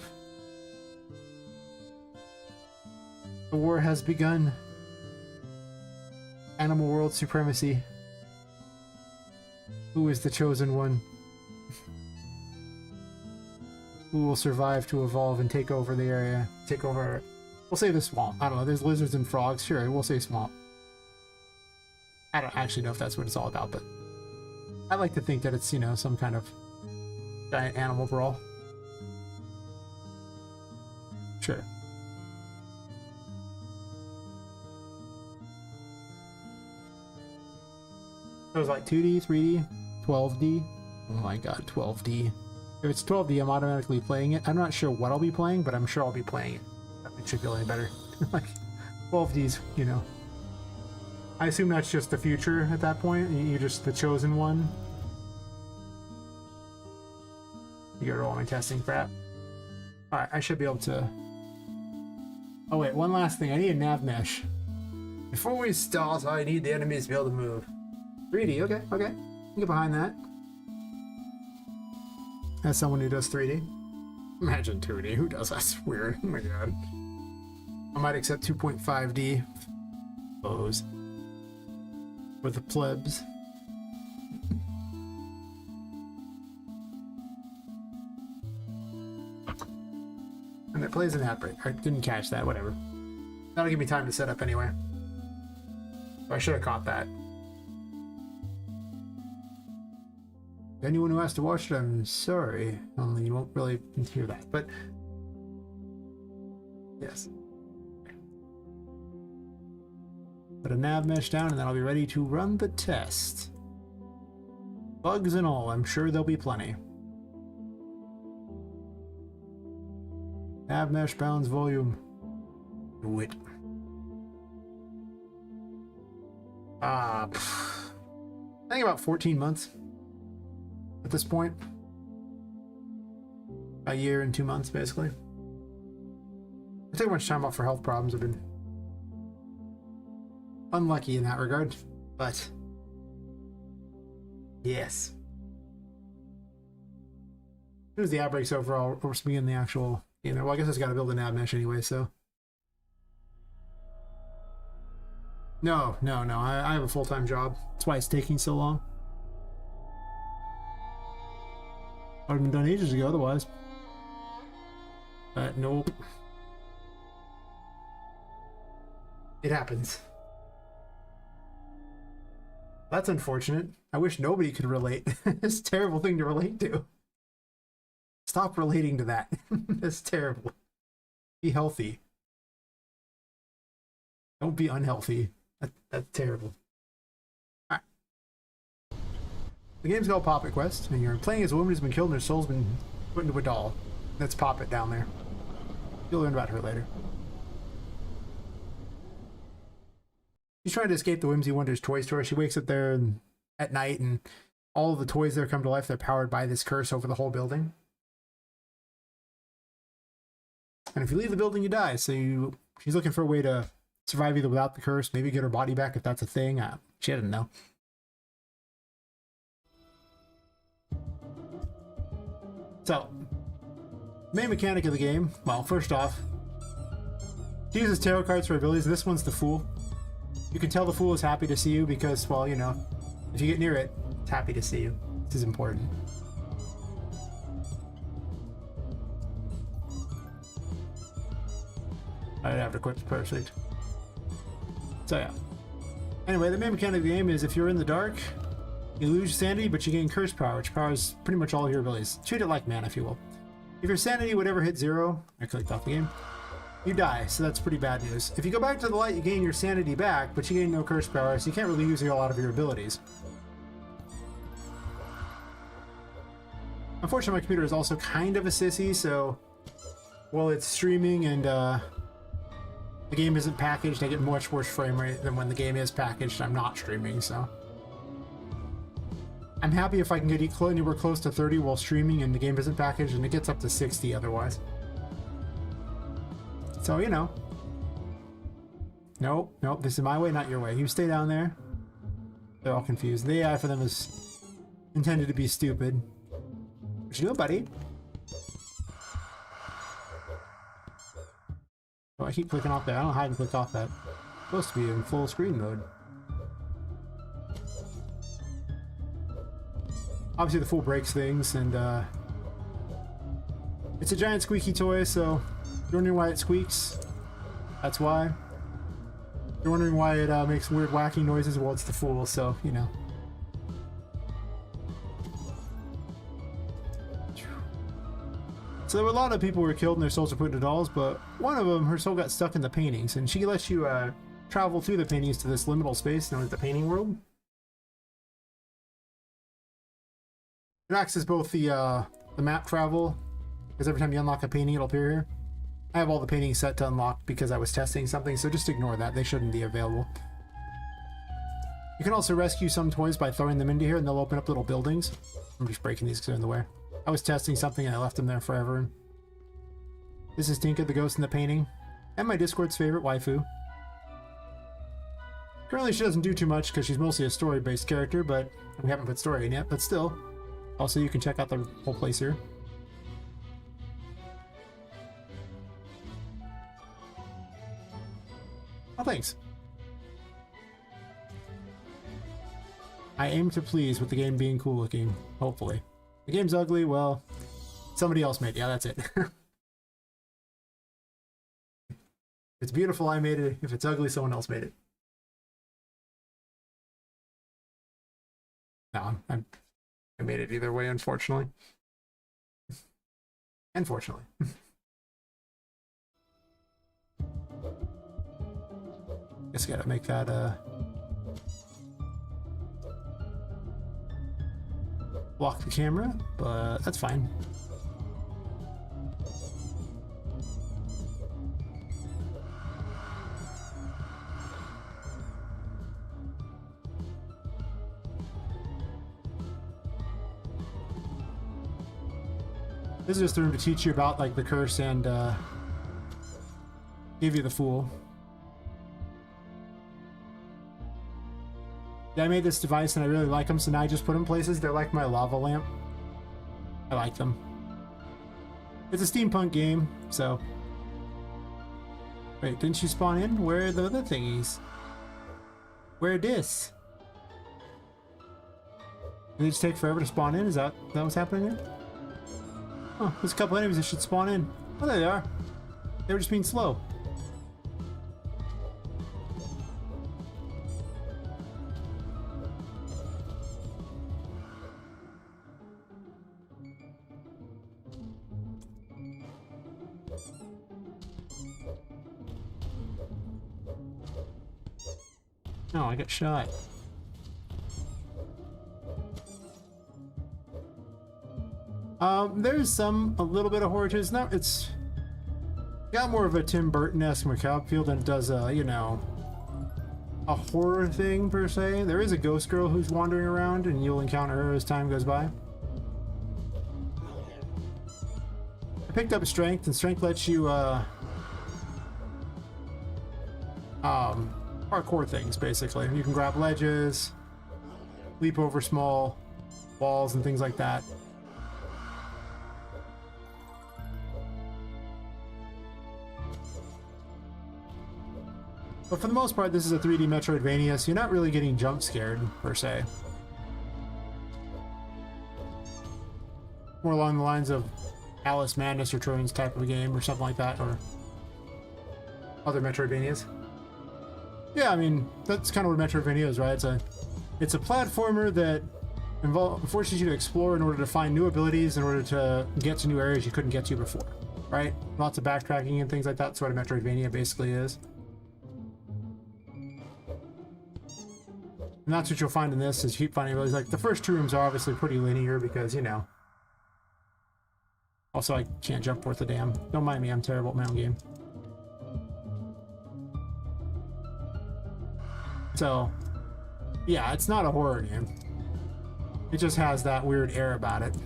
The war has begun. Animal world supremacy. Who is the chosen one? Who will survive to evolve and take over the area? Take over. We'll say the swamp. I don't know. There's lizards and frogs. Sure, we'll say swamp. I don't actually know if that's what it's all about, but I like to think that it's, you know, some kind of giant animal brawl. Sure. It was like 2D, 3D, 12D. Oh my god, 12D. If it's 12D, I'm automatically playing it. I'm not sure what I'll be playing, but I'm sure I'll be playing it. It should feel any better. Like, 12D's, you know. I assume that's just the future at that point. You're just the chosen one. You go to all my testing crap. Alright, I should be able to... Oh wait, one last thing. I need a nav mesh. Before we start, I need the enemies to be able to move. 3D, okay. Get behind that. As someone who does 3D. Imagine 2D, who does that? That's weird. Oh my god. I might accept 2.5D. Suppose. For the plebs. And it plays an ad break. I didn't catch that, whatever. That'll give me time to set up anyway. So I should have caught that. Anyone who has to watch it, I'm sorry. Only you won't really hear that, but yes. Put a nav mesh down and then I'll be ready to run the test. Bugs and all, I'm sure there'll be plenty. Nav mesh bounds volume. Do it. I think about 14 months. At this point, a year and 2 months basically. I took much time off for health problems. I've been unlucky in that regard, but yes. As soon as the outbreak's over, I'll begin the actual, you know, well, I guess I just gotta build a nav mesh anyway, so. No, I have a full-time job. That's why it's taking so long. I'd have been done ages ago otherwise. But But nope. It happens. That's unfortunate. I wish nobody could relate. It's a terrible thing to relate to. Stop relating to that. That's terrible. Be healthy. Don't be unhealthy. That's terrible. Alright. The game's called Poppet Quest, and you're playing as a woman who's been killed and her soul's been put into a doll. That's Poppet down there. You'll learn about her later. She's trying to escape the Whimsy Wonders toy store. She wakes up there at night, and all of the toys there come to life. They're powered by this curse over the whole building. And if you leave the building, you die. So she's looking for a way to survive either without the curse, maybe get her body back if that's a thing. She didn't know. So, main mechanic of the game, well, first off, she uses tarot cards for abilities. This one's the Fool. You can tell the Fool is happy to see you because, well, you know, if you get near it, it's happy to see you. This is important. I'd have to quit perfect. So yeah. Anyway, the main mechanic of the game is if you're in the dark, you lose sanity, but you gain curse power, which powers pretty much all your abilities. Treat it like mana, if you will. If your sanity would ever hit 0, I clicked off the game, you die, so that's pretty bad news. If you go back to the light, you gain your sanity back, but you gain no curse power, so you can't really use a lot of your abilities. Unfortunately, my computer is also kind of a sissy, so while it's streaming and the game isn't packaged, I get much worse frame rate than when the game is packaged. I'm not streaming, so I'm happy if I can get anywhere close to 30 while streaming and the game isn't packaged, and it gets up to 60 otherwise. So, you know. Nope, this is my way, not your way. You stay down there. They're all confused. The AI for them is intended to be stupid. What you doing, buddy? Oh, I keep clicking off that. I don't know how to click off that. It's supposed to be in full screen mode. Obviously the Fool breaks things, and it's a giant squeaky toy, so you're wondering why it squeaks. That's why. You're wondering why it makes weird wacky noises. Well, it's the Fool, so, you know. So there were a lot of people who were killed and their souls were put into dolls, but one of them, her soul got stuck in the paintings, and she lets you travel through the paintings to this liminal space known as the painting world. It acts as both the map travel, because every time you unlock a painting, it'll appear here. I have all the paintings set to unlock because I was testing something, so just ignore that. They shouldn't be available. You can also rescue some toys by throwing them into here, and they'll open up little buildings. I'm just breaking these because they're in the way. I was testing something and I left them there forever. This is Tinka, the ghost in the painting, and my Discord's favorite waifu. Currently she doesn't do too much because she's mostly a story-based character, but we haven't put story in yet, but still. Also, you can check out the whole place here. Oh, thanks. I aim to please with the game being cool looking, hopefully. The game's ugly, well, somebody else made it. Yeah, that's it. If it's beautiful, I made it. If it's ugly, someone else made it. No, I made it either way, unfortunately. Unfortunately. Guess I gotta make that, block the camera, but that's fine. This is just the room to teach you about like the curse and give you the Fool. Yeah, I made this device and I really like them, so now I just put them places. They're like my lava lamp. I like them. It's a steampunk game, so... Wait, didn't you spawn in? Where are the other thingies? Where this? Did it just take forever to spawn in? Is that what's happening here? Oh, there's a couple enemies that should spawn in. Oh, there they are. They were just being slow. No, I got shot. There's a little bit of horror to it. It's got more of a Tim Burton-esque macabre feel than it does you know, a horror thing per se. There is a ghost girl who's wandering around, and you'll encounter her as time goes by. I picked up strength, and strength lets you parkour things basically. You can grab ledges, leap over small walls, and things like that. But for the most part, this is a 3D Metroidvania, so you're not really getting jump scared, per se. More along the lines of Alice Madness Returns type of a game, or something like that, or other Metroidvanias. Yeah, I mean, that's kind of what Metroidvania is, right? It's a platformer that forces you to explore in order to find new abilities, in order to get to new areas you couldn't get to before, right? Lots of backtracking and things like that. That's what a Metroidvania basically is. And that's what you'll find in this, is you keep finding abilities. Like, the first 2 rooms are obviously pretty linear because, you know. Also, I can't jump worth a damn. Don't mind me, I'm terrible at my own game. So, yeah, it's not a horror game. It just has that weird air about it.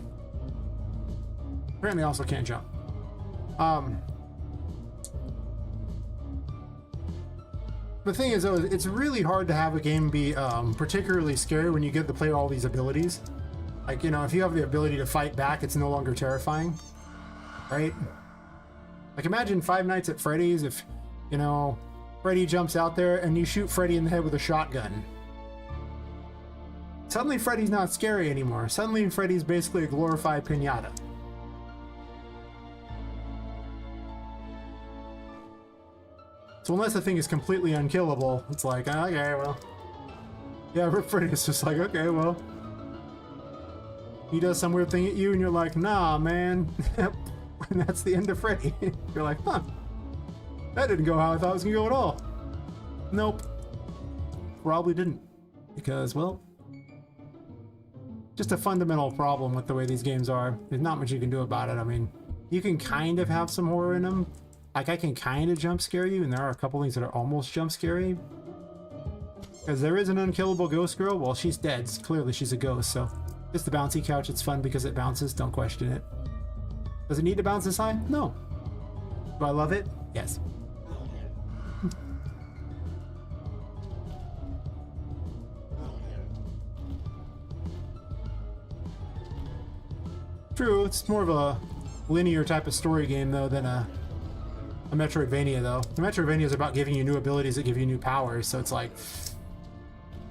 Apparently, I also can't jump. The thing is, though, it's really hard to have a game be particularly scary when you get to play all these abilities. Like, you know, if you have the ability to fight back, it's no longer terrifying, right? Like, imagine Five Nights at Freddy's if, you know, Freddy jumps out there and you shoot Freddy in the head with a shotgun. Suddenly Freddy's not scary anymore. Suddenly Freddy's basically a glorified piñata. So unless the thing is completely unkillable, it's like, okay, well. Yeah, Freddy's just like, okay, well. He does some weird thing at you and you're like, nah, man. And that's the end of Freddy. You're like, huh. That didn't go how I thought it was gonna go at all. Nope. Probably didn't. Because, well, just a fundamental problem with the way these games are. There's not much you can do about it. I mean, you can kind of have some horror in them. Like, I can kind of jump scare you, and there are a couple things that are almost jump scary. Because there is an unkillable ghost girl. Well, she's dead. Clearly she's a ghost, so. Just the bouncy couch, it's fun because it bounces. Don't question it. Does it need to bounce this high? No. Do I love it? Yes. True, it's more of a linear type of story game, though, than a Metroidvania, though. The Metroidvania is about giving you new abilities that give you new powers, so it's like,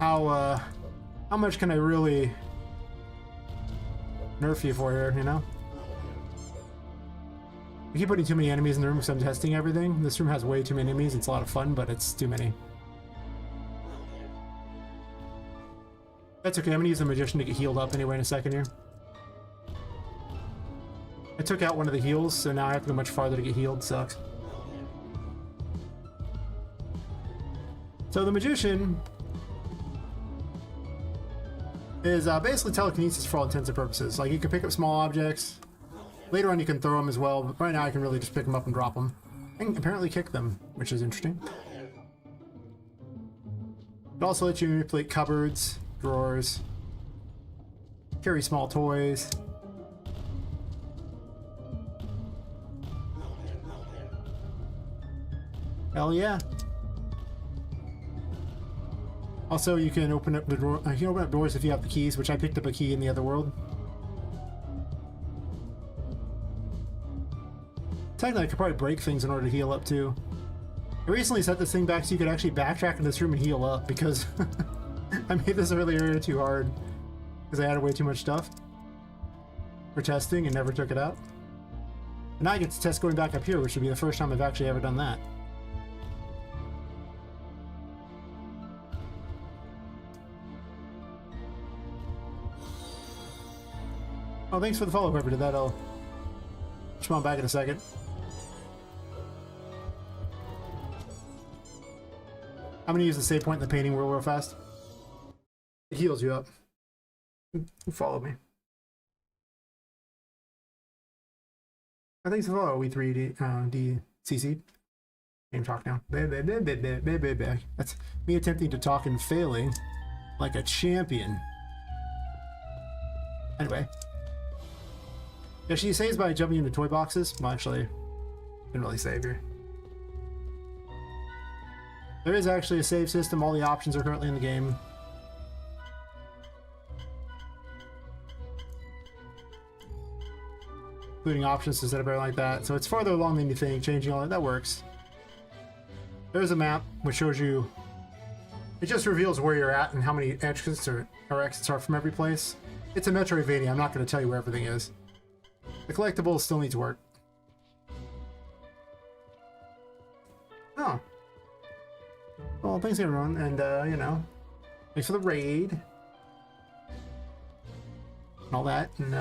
how much can I really nerf you for here, you know? I keep putting too many enemies in the room because I'm testing everything. This room has way too many enemies. It's a lot of fun, but it's too many. That's okay, I'm gonna use the Magician to get healed up anyway in a second here. I took out one of the heals, so now I have to go much farther to get healed. Sucks. So the Magician is basically telekinesis for all intents and purposes. Like, you can pick up small objects. Later on you can throw them as well, but right now I can really just pick them up and drop them. And apparently kick them, which is interesting. It also lets you manipulate cupboards, drawers, carry small toys. Hell yeah. Also, you can open up the door. You can open up doors if you have the keys, which I picked up a key in the other world. Technically, I could probably break things in order to heal up too. I recently set this thing back so you could actually backtrack in this room and heal up because I made this early area too hard because I added way too much stuff for testing and never took it out. And now I get to test going back up here, which would be the first time I've actually ever done that. Oh, thanks for the follow, whoever did that. I'll spawn back in a second. I'm gonna use the save point in the painting world real fast. It heals you up. Follow me. Thanks for the follow, We3DCC. Game talk now. That's me attempting to talk and failing like a champion. Anyway. Yeah, she saves by jumping into toy boxes. Well, actually, didn't really save here. There is actually a save system. All the options are currently in the game. Including options to set up everything like that. So it's farther along than you think. Changing all that works. There's a map which shows you. It just reveals where you're at and how many exits or exits are from every place. It's a Metroidvania. I'm not going to tell you where everything is. The collectibles still need to work. Oh. Well, thanks everyone, and you know, thanks for the raid. And all that, and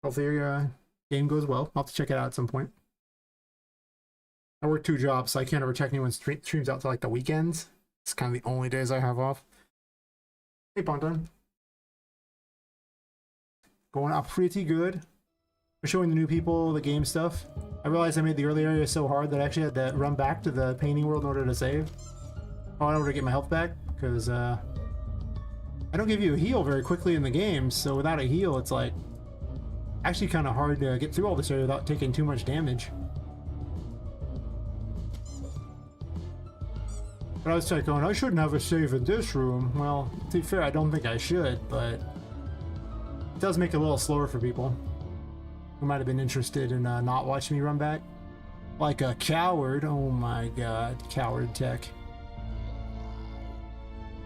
hopefully your game goes well. I'll have to check it out at some point. I work 2 jobs, so I can't ever check anyone's streams out to like the weekends. It's kind of the only days I have off. Hey, Ponton. Going up pretty good. We're showing the new people the game stuff. I realized I made the early area so hard that I actually had to run back to the painting world in order to save. Oh, in order to get my health back, because I don't give you a heal very quickly in the game, so without a heal, it's like actually kind of hard to get through all this area without taking too much damage. But I was like going, I shouldn't have a save in this room. Well, to be fair, I don't think I should, but it does make it a little slower for people who might have been interested in not watching me run back. Like a coward. Oh my god. Coward tech.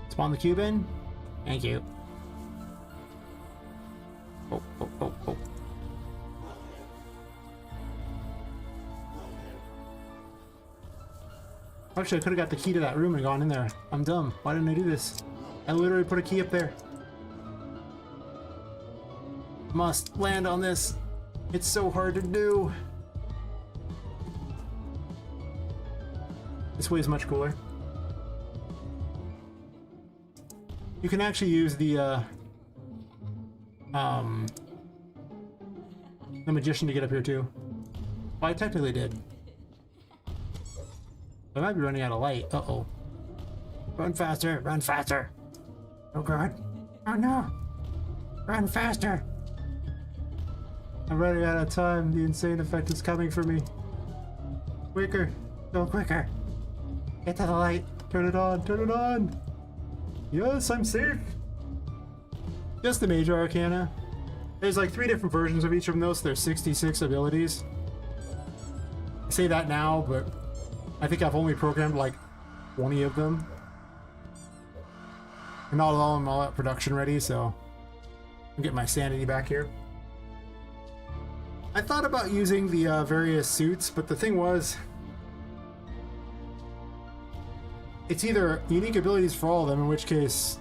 Spawn the cube in? Thank you. Oh, oh, oh, oh. Actually, I could have got the key to that room and gone in there. I'm dumb. Why didn't I do this? I literally put a key up there. Must land on this. It's so hard to do. This way is much cooler. You can actually use the magician to get up here too. Well, I technically did. I might be running out of light. Uh-oh. Run faster! Run faster! Oh god. Oh no! Run faster! I'm running out of time. The insane effect is coming for me. Quicker. Go quicker. Get to the light. Turn it on. Turn it on. Yes, I'm safe. Just the Major Arcana. There's like 3 different versions of each of those. There's 66 abilities. I say that now, but I think I've only programmed like 20 of them. And not all of them all at production ready, so I'm getting my sanity back here. I thought about using the various suits, but the thing was, it's either unique abilities for all of them, in which case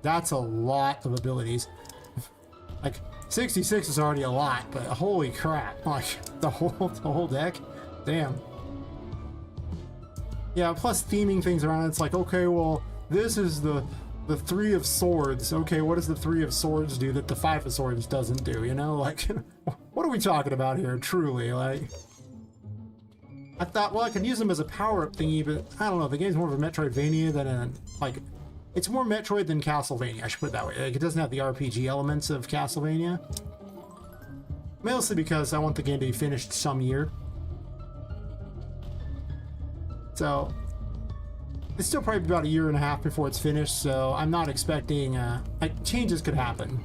that's a lot of abilities. Like 66 is already a lot, but holy crap, like the whole deck, damn. Yeah, plus theming things around, it's like, okay, well, this is the 3 of swords. Okay, what does the 3 of swords do that the 5 of swords doesn't do, you know? Like, what are we talking about here, truly? Like, I thought, well, I could use them as a power-up thingy, but I don't know, the game's more of a Metroidvania than a, like, it's more Metroid than Castlevania, I should put it that way. Like, it doesn't have the RPG elements of Castlevania. Mostly because I want the game to be finished some year. So, it's still probably about 1.5 years before it's finished, so I'm not expecting, like, changes could happen.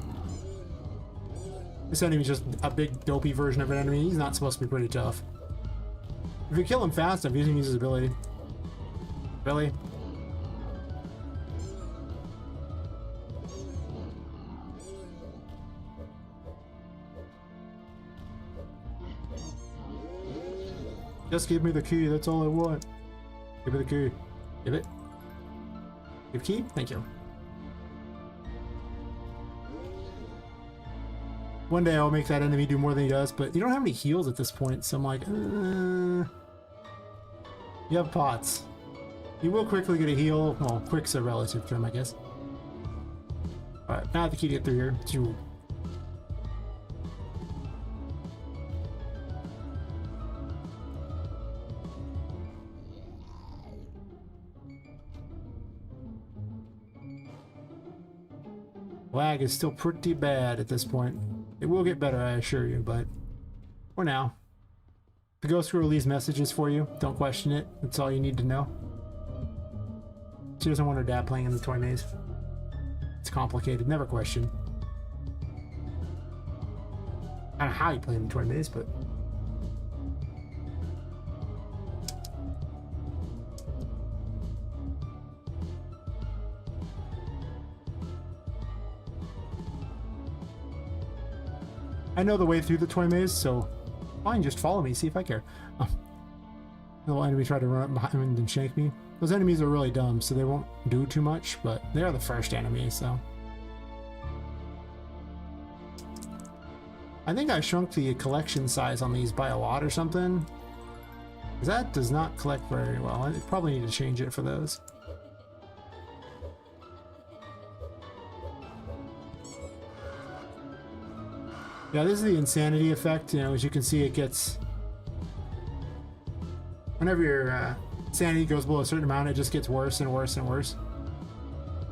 This enemy's just a big dopey version of an enemy. He's not supposed to be pretty tough. If you kill him fast enough, he doesn't use his ability. Really? Just give me the key, that's all I want. Give me the key. Give it. Give key? Thank you. One day I'll make that enemy do more than he does, but you don't have any heals at this point, so I'm like, you have pots. You will quickly get a heal. Well, quick's a relative term, I guess. Alright, now I have the key to get through here. Two. Lag is still pretty bad at this point. It will get better, I assure you, but for now. The ghost girl leaves messages for you. Don't question it. That's all you need to know. She doesn't want her dad playing in the toy maze. It's complicated. Never question. I don't know how you play in the toy maze, but... I know the way through the toy maze, so fine, just follow me, see if I care. Oh. The little enemy tried to run up behind and shank me. Those enemies are really dumb, so they won't do too much, but they are the first enemy, so... I think I shrunk the collection size on these by a lot or something. Because that does not collect very well. I probably need to change it for those. Yeah, this is the insanity effect. You know, as you can see, it gets... Whenever your sanity goes below a certain amount, it just gets worse and worse and worse.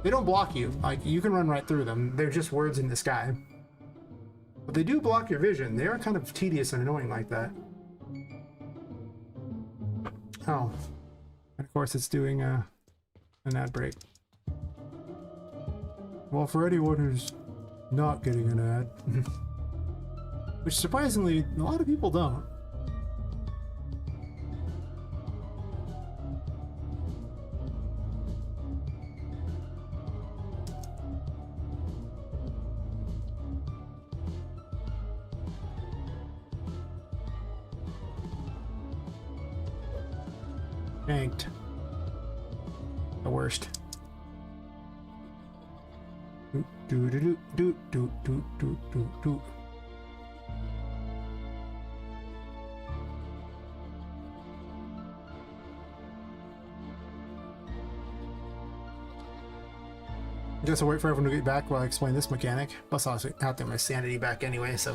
They don't block you. Like, you can run right through them. They're just words in the sky. But they do block your vision. They are kind of tedious and annoying like that. Oh. And of course, it's doing an ad break. Well, for anyone who's not getting an ad... Which, surprisingly, a lot of people don't. Yanked. The worst. Do do do do do do do do do. Guess I'll wait for everyone to get back while I explain this mechanic. Plus, I'll have to have my sanity back anyway, so.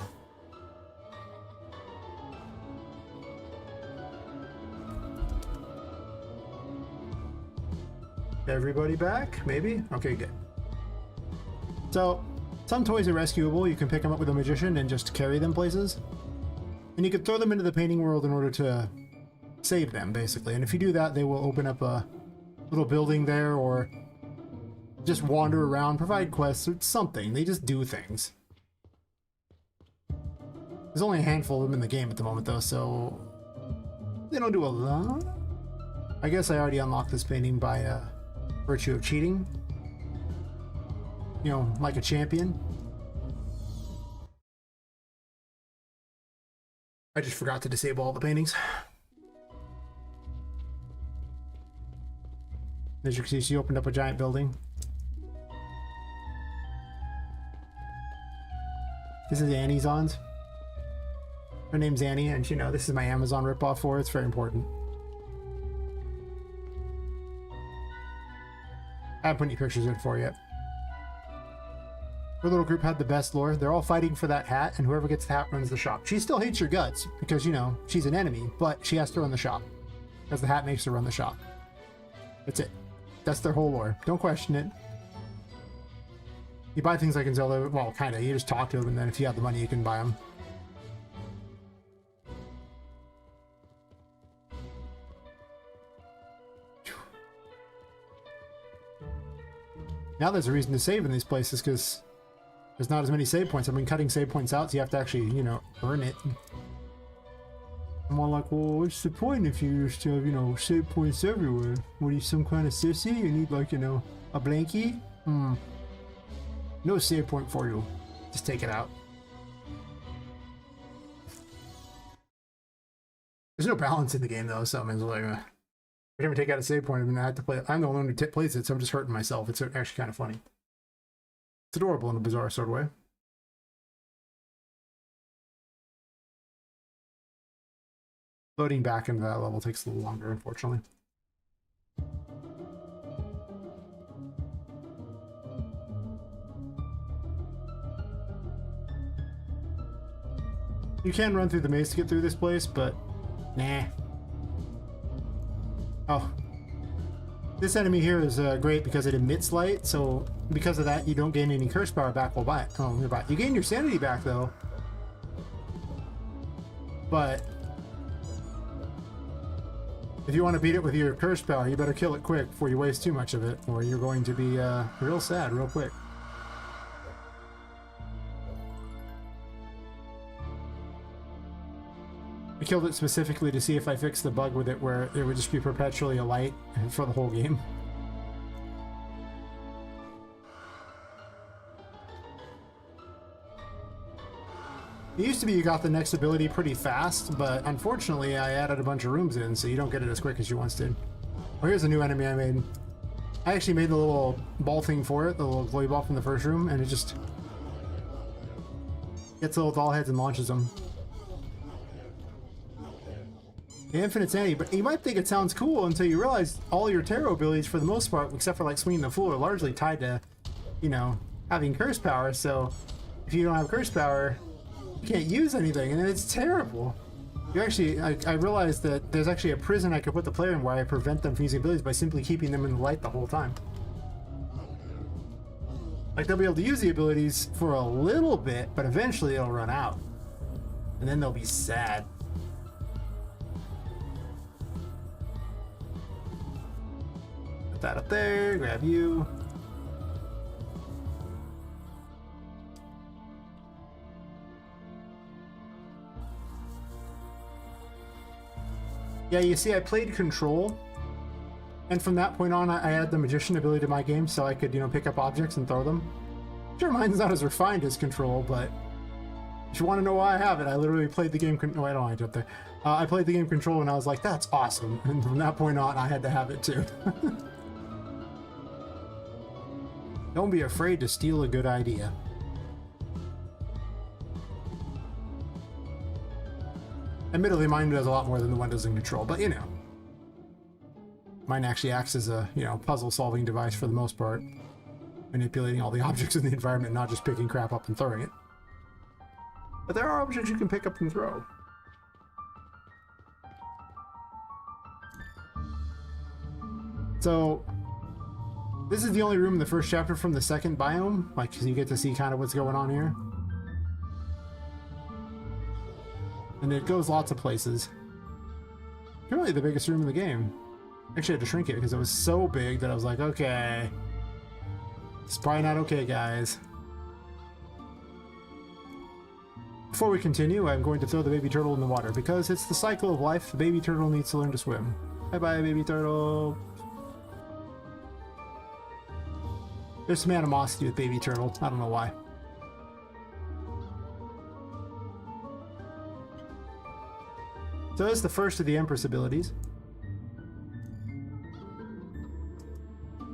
Everybody back? Maybe? Okay, good. So, some toys are rescuable. You can pick them up with a magician and just carry them places. And you can throw them into the painting world in order to save them, basically. And if you do that, they will open up a little building there, or just wander around, provide quests, or something. They just do things. There's only a handful of them in the game at the moment, though, so they don't do a lot. I guess I already unlocked this painting by virtue of cheating. You know, like a champion. I just forgot to disable all the paintings. As you can see, she opened up a giant building. This is Annie's Ons. Her name's Annie, and you know, this is my Amazon ripoff for her. It's very important. I haven't put any pictures in for yet. Her little group had the best lore. They're all fighting for that hat, and whoever gets the hat runs the shop. She still hates your guts, because, you know, she's an enemy, but she has to run the shop. Because the hat makes her run the shop. That's it. That's their whole lore. Don't question it. You buy things like in Zelda, well, kinda. You just talk to them, and then if you have the money, you can buy them. Now there's a reason to save in these places, because there's not as many save points. I've been cutting save points out, so you have to actually, you know, earn it. I'm all like, well, what's the point if you just have, you know, save points everywhere? What are you, some kind of sissy? You need, like, you know, a blankie? No save point for you. Just take it out. There's There's no balance in the game though, so I'm like, every time I take out a save point, I mean, I have to play. I'm the only one who plays it, so I'm just hurting myself. It's actually kind of funny. It's adorable in a bizarre sort of way. Loading back into that level takes a little longer, unfortunately. You can run through the maze to get through this place, but nah. Oh. This enemy here is great because it emits light, so because of that, you don't gain any curse power back while by it. Oh, nearby. You gain your sanity back, though. But if you want to beat it with your curse power, you better kill it quick before you waste too much of it, or you're going to be real sad real quick. I killed it specifically to see if I fixed the bug with it where it would just be perpetually a light for the whole game. It used to be you got the next ability pretty fast, but unfortunately I added a bunch of rooms in, so you don't get it as quick as you once did. Oh, here's a new enemy I made. I actually made the little ball thing for it, the little glowy ball from the first room, and it just gets little doll heads and launches them. Infinite sanity, but you might think it sounds cool until you realize all your tarot abilities, for the most part, except for like Swinging the Fool, are largely tied to, you know, having curse power. So if you don't have curse power, you can't use anything, and it's terrible. You actually, I realized that there's actually a prison I could put the player in where I prevent them from using abilities by simply keeping them in the light the whole time. Like, they'll be able to use the abilities for a little bit, but eventually it'll run out. And then they'll be sad. Put that up there, grab you. Yeah, you see, I played Control, and from that point on, I added the Magician ability to my game so I could, you know, pick up objects and throw them. Sure, mine's not as refined as Control, but if you want to know why I have it, I literally played the game. No, I don't want to jump there. I played the game Control, and I was like, that's awesome. And from that point on, I had to have it too. Don't be afraid to steal a good idea. Admittedly, mine does a lot more than the one does in Control, but you know. Mine actually acts as a, you know, puzzle-solving device for the most part. Manipulating all the objects in the environment, not just picking crap up and throwing it. But there are objects you can pick up and throw. So, this is the only room in the first chapter from the second biome, like, so you get to see kind of what's going on here. And it goes lots of places. Currently the biggest room in the game. Actually, I had to shrink it because it was so big that I was like, okay. It's probably not okay, guys. Before we continue, I'm going to throw the baby turtle in the water because it's the cycle of life. The baby turtle needs to learn to swim. Bye-bye, baby turtle. There's some animosity with baby turtle. I don't know why. So that's the first of the Empress abilities.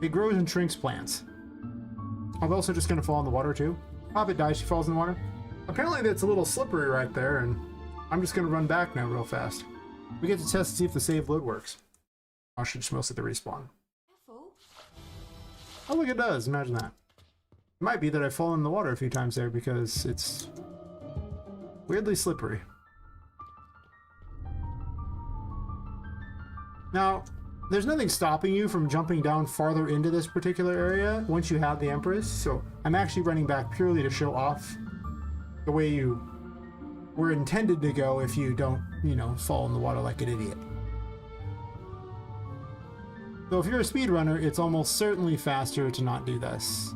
It grows and shrinks plants. I'm also just going to fall in the water too. Poppet dies, she falls in the water. Apparently that's a little slippery right there, and I'm just going to run back now real fast. We get to test to see if the save load works. I should just mostly the respawn. Oh look, it does. Imagine that. It might be that I've fallen in the water a few times there because it's weirdly slippery. Now, there's nothing stopping you from jumping down farther into this particular area once you have the Empress, so I'm actually running back purely to show off the way you were intended to go if you don't, you know, fall in the water like an idiot. So if you're a speedrunner, it's almost certainly faster to not do this.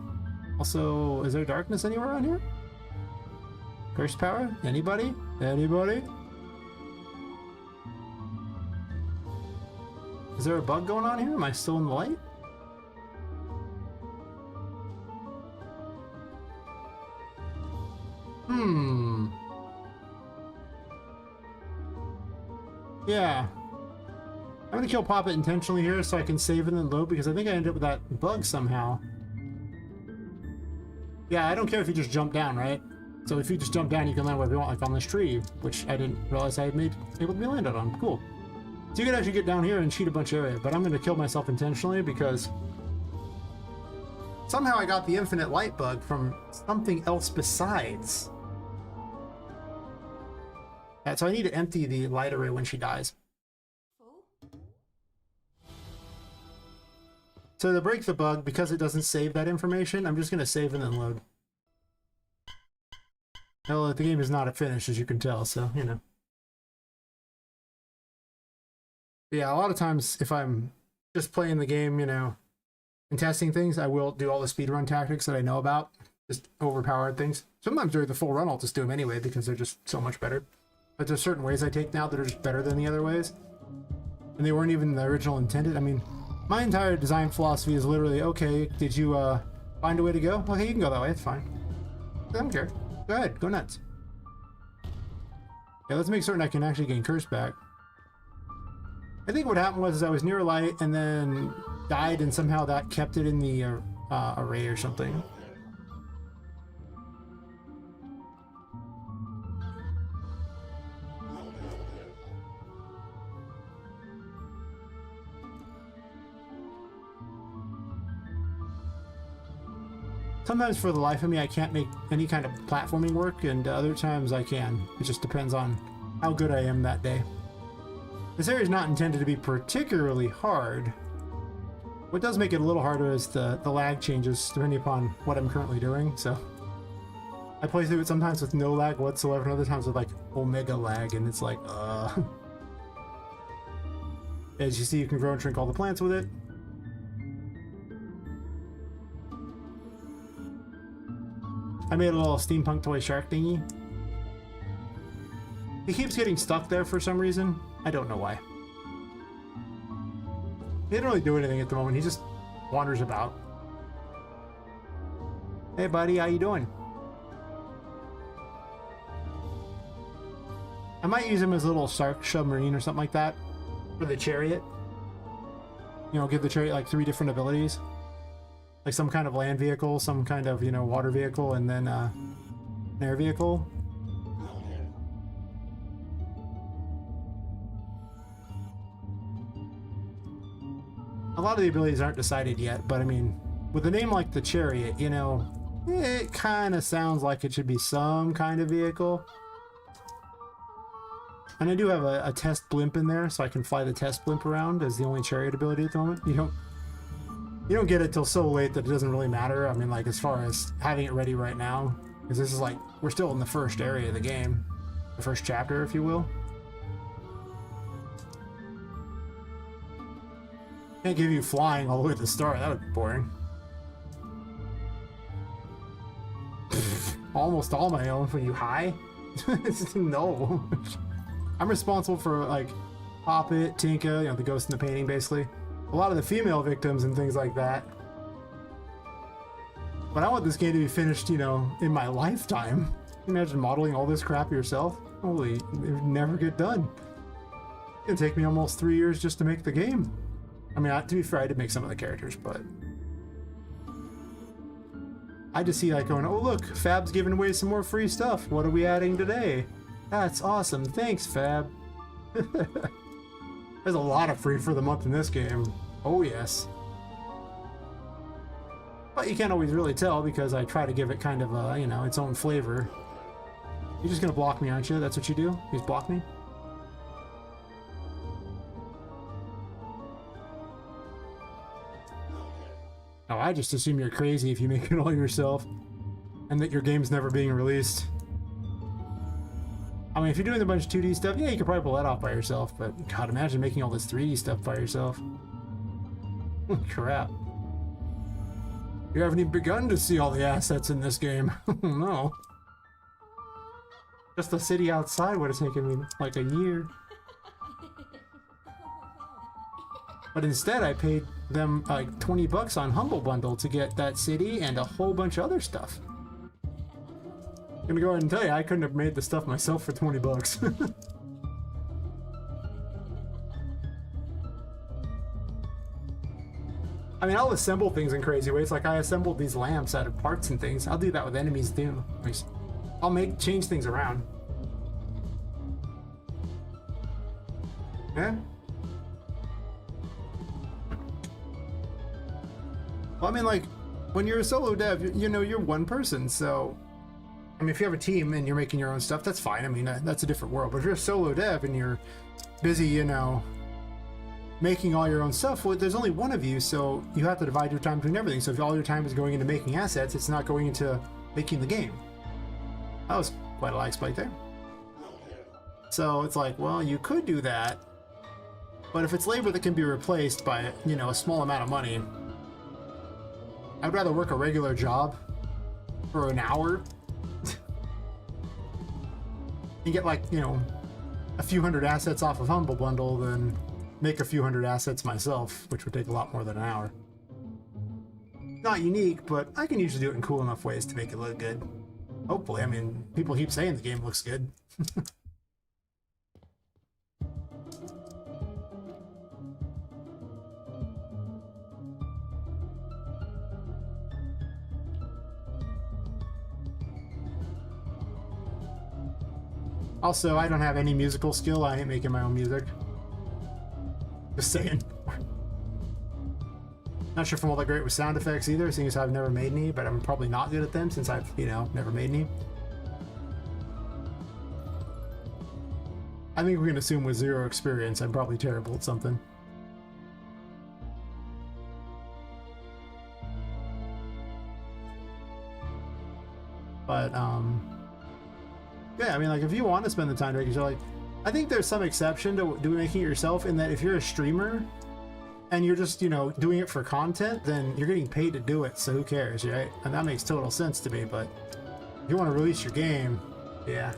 Also, is there darkness anywhere around here? Curse power? Anybody? Anybody? Is there a bug going on here? Am I still in the light? Yeah. I'm gonna kill Poppet intentionally here so I can save and then load, because I think I ended up with that bug somehow. Yeah, I don't care if you just jump down, right? So if you just jump down, you can land wherever you want, like on this tree, which I didn't realize I had made able to be landed on. Cool. So you can actually get down here and cheat a bunch of area, but I'm gonna kill myself intentionally because somehow I got the infinite light bug from something else besides. Yeah, so I need to empty the light array when she dies. So to break the bug, because it doesn't save that information, I'm just going to save and then load. Well, the game is not finished, as you can tell, so, you know. Yeah, a lot of times, if I'm just playing the game, you know, and testing things, I will do all the speedrun tactics that I know about. Just overpowered things. Sometimes during the full run, I'll just do them anyway, because they're just so much better. But there's certain ways I take now that are just better than the other ways. And they weren't even the original intended. I mean, my entire design philosophy is literally, okay, did you find a way to go? Okay, you can go that way, it's fine. I don't care. Go ahead, go nuts. Yeah, let's make certain I can actually gain curse back. I think what happened was I was near a light and then died, and somehow that kept it in the array or something. Sometimes for the life of me, I can't make any kind of platforming work, and other times I can. It just depends on how good I am that day. This area is not intended to be particularly hard. What does make it a little harder is the lag changes depending upon what I'm currently doing, so I play through it sometimes with no lag whatsoever, and other times with like omega lag, and it's like, As you see, you can grow and shrink all the plants with it. I made a little steampunk toy shark thingy. He keeps getting stuck there for some reason. I don't know why. He didn't really do anything at the moment. He just wanders about. Hey buddy, how you doing? I might use him as a little shark submarine or something like that for the chariot. You know, give the chariot like 3 different abilities. Like some kind of land vehicle, some kind of, you know, water vehicle, and then an air vehicle. A lot of the abilities aren't decided yet, but I mean, with a name like the Chariot, you know, it kind of sounds like it should be some kind of vehicle. And I do have a test blimp in there, so I can fly the test blimp around as the only chariot ability at the moment. You don't get it till so late that it doesn't really matter. I mean, like, as far as having it ready right now, because this is like, we're still in the first area of the game. The first chapter, if you will. Can't give you flying all the way to the start. That would be boring. Almost all my own. For you high? No. I'm responsible for, like, Poppet, Tinka, you know, the ghost in the painting, basically. A lot of the female victims and things like that. But I want this game to be finished, you know, in my lifetime. Imagine modeling all this crap yourself. Holy, it would never get done. It'd take me almost 3 years just to make the game. I mean, to be fair, I did make some of the characters, but I just see like going, oh look, Fab's giving away some more free stuff. What are we adding today? That's awesome. Thanks, Fab. There's a lot of free for the month in this game. Oh yes. But you can't always really tell because I try to give it kind of a, you know, its own flavor. You're just gonna block me, aren't you? That's what you do? You just block me? Oh, I just assume you're crazy if you make it all yourself and that your game's never being released. I mean, if you're doing a bunch of 2D stuff, yeah, you could probably pull that off by yourself, but God, imagine making all this 3D stuff by yourself. Crap. You haven't even begun to see all the assets in this game. No. Just the city outside would have taken me like a year. But instead, I paid them like 20 bucks on Humble Bundle to get that city and a whole bunch of other stuff. I'm gonna go ahead and tell you, I couldn't have made the stuff myself for 20 bucks. I mean, I'll assemble things in crazy ways. Like I assembled these lamps out of parts and things. I'll do that with enemies too. I'll change things around. Yeah. Well, I mean, like, when you're a solo dev, you know, you're one person, so... I mean, if you have a team and you're making your own stuff, that's fine. I mean, that's a different world. But if you're a solo dev and you're busy, you know, making all your own stuff, well, there's only one of you, so you have to divide your time between everything. So if all your time is going into making assets, it's not going into making the game. That was quite a lag spike there. So it's like, well, you could do that, but if it's labor that can be replaced by, you know, a small amount of money, I'd rather work a regular job for an hour and get, like, you know, a few hundred assets off of Humble Bundle than make a few hundred assets myself, which would take a lot more than an hour. Not unique, but I can usually do it in cool enough ways to make it look good. Hopefully. I mean, people keep saying the game looks good. Also, I don't have any musical skill. I ain't making my own music. Just saying. Not sure if I'm all that great with sound effects either, seeing as I've never made any, but I'm probably not good at them since I've, you know, never made any. I think we can assume with zero experience, I'm probably terrible at something. But, yeah, I mean, like, if you want to spend the time to make yourself, like, I think there's some exception to making it yourself in that if you're a streamer and you're just, you know, doing it for content, then you're getting paid to do it, so who cares, right? And that makes total sense to me, but if you want to release your game, yeah.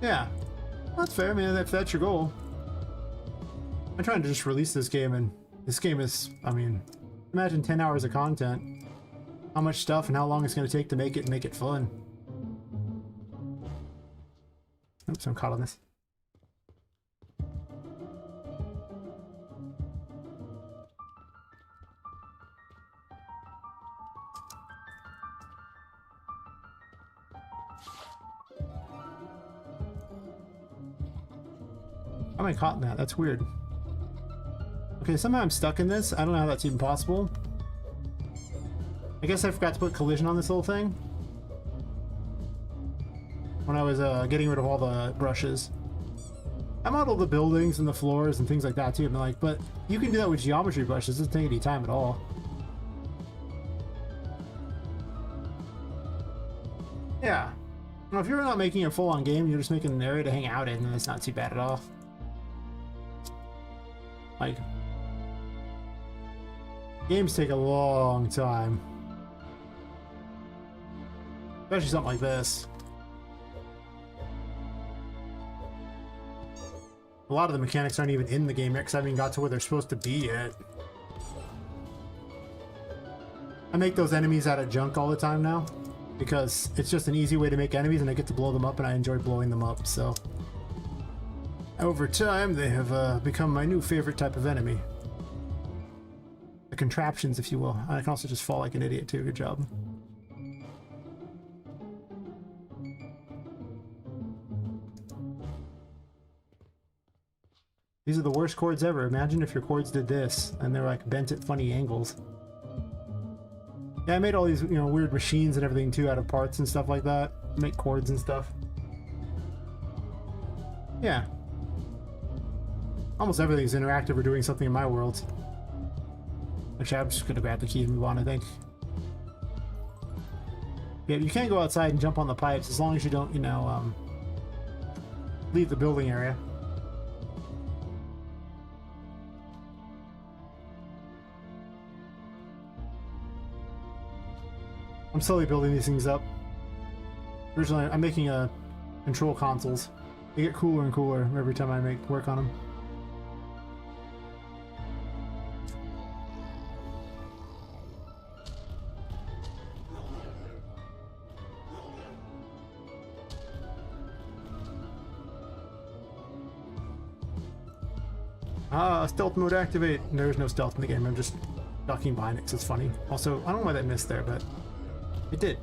Yeah, that's fair. I mean, if that's your goal. I'm trying to just release this game, and this game is, I mean, imagine 10 hours of content. How much stuff and how long it's going to take to make it and make it fun. Oops, I'm caught on this. How am I caught in that? That's weird. Okay, somehow I'm stuck in this. I don't know how that's even possible. I guess I forgot to put collision on this little thing when I was getting rid of all the brushes. I modeled the buildings and the floors and things like that too. I'm like, but you can do that with geometry brushes. It doesn't take any time at all. Yeah. Well, if you're not making a full-on game, you're just making an area to hang out in, then it's not too bad at all. Like, games take a long time. Especially something like this. A lot of the mechanics aren't even in the game yet because I haven't even got to where they're supposed to be yet. I make those enemies out of junk all the time now because it's just an easy way to make enemies and I get to blow them up and I enjoy blowing them up, so. Over time, they have become my new favorite type of enemy. The contraptions, if you will. I can also just fall like an idiot too. Good job. These are the worst chords ever. Imagine if your chords did this and they're like bent at funny angles. Yeah, I made all these, you know, weird machines and everything too out of parts and stuff like that. Make chords and stuff. Yeah. Almost everything's interactive or doing something in my world. Actually, I'm just gonna grab the key and move on, I think. Yeah, you can't go outside and jump on the pipes as long as you don't, you know, leave the building area. I'm slowly building these things up. Originally, I'm making control consoles. They get cooler and cooler every time I work on them. Stealth mode activate. There's no stealth in the game. I'm just ducking behind it because it's funny. Also, I don't know why that missed there, but it did.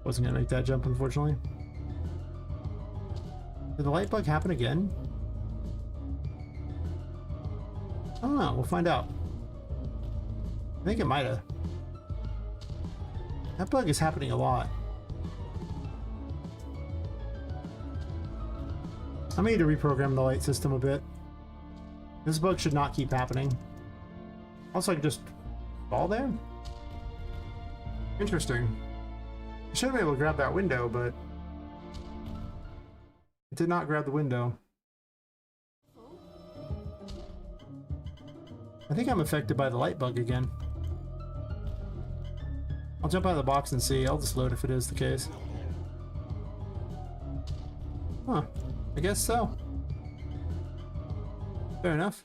Wasn't gonna make that jump, unfortunately. Did the light bug happen again? I don't know. We'll find out. I think it might have. That bug is happening a lot. I may need to reprogram the light system a bit. This bug should not keep happening. Also, I could just fall there? Interesting. I should have been able to grab that window, but it did not grab the window. I think I'm affected by the light bug again. I'll jump out of the box and see. I'll just load if it is the case. Huh. I guess so. Fair enough.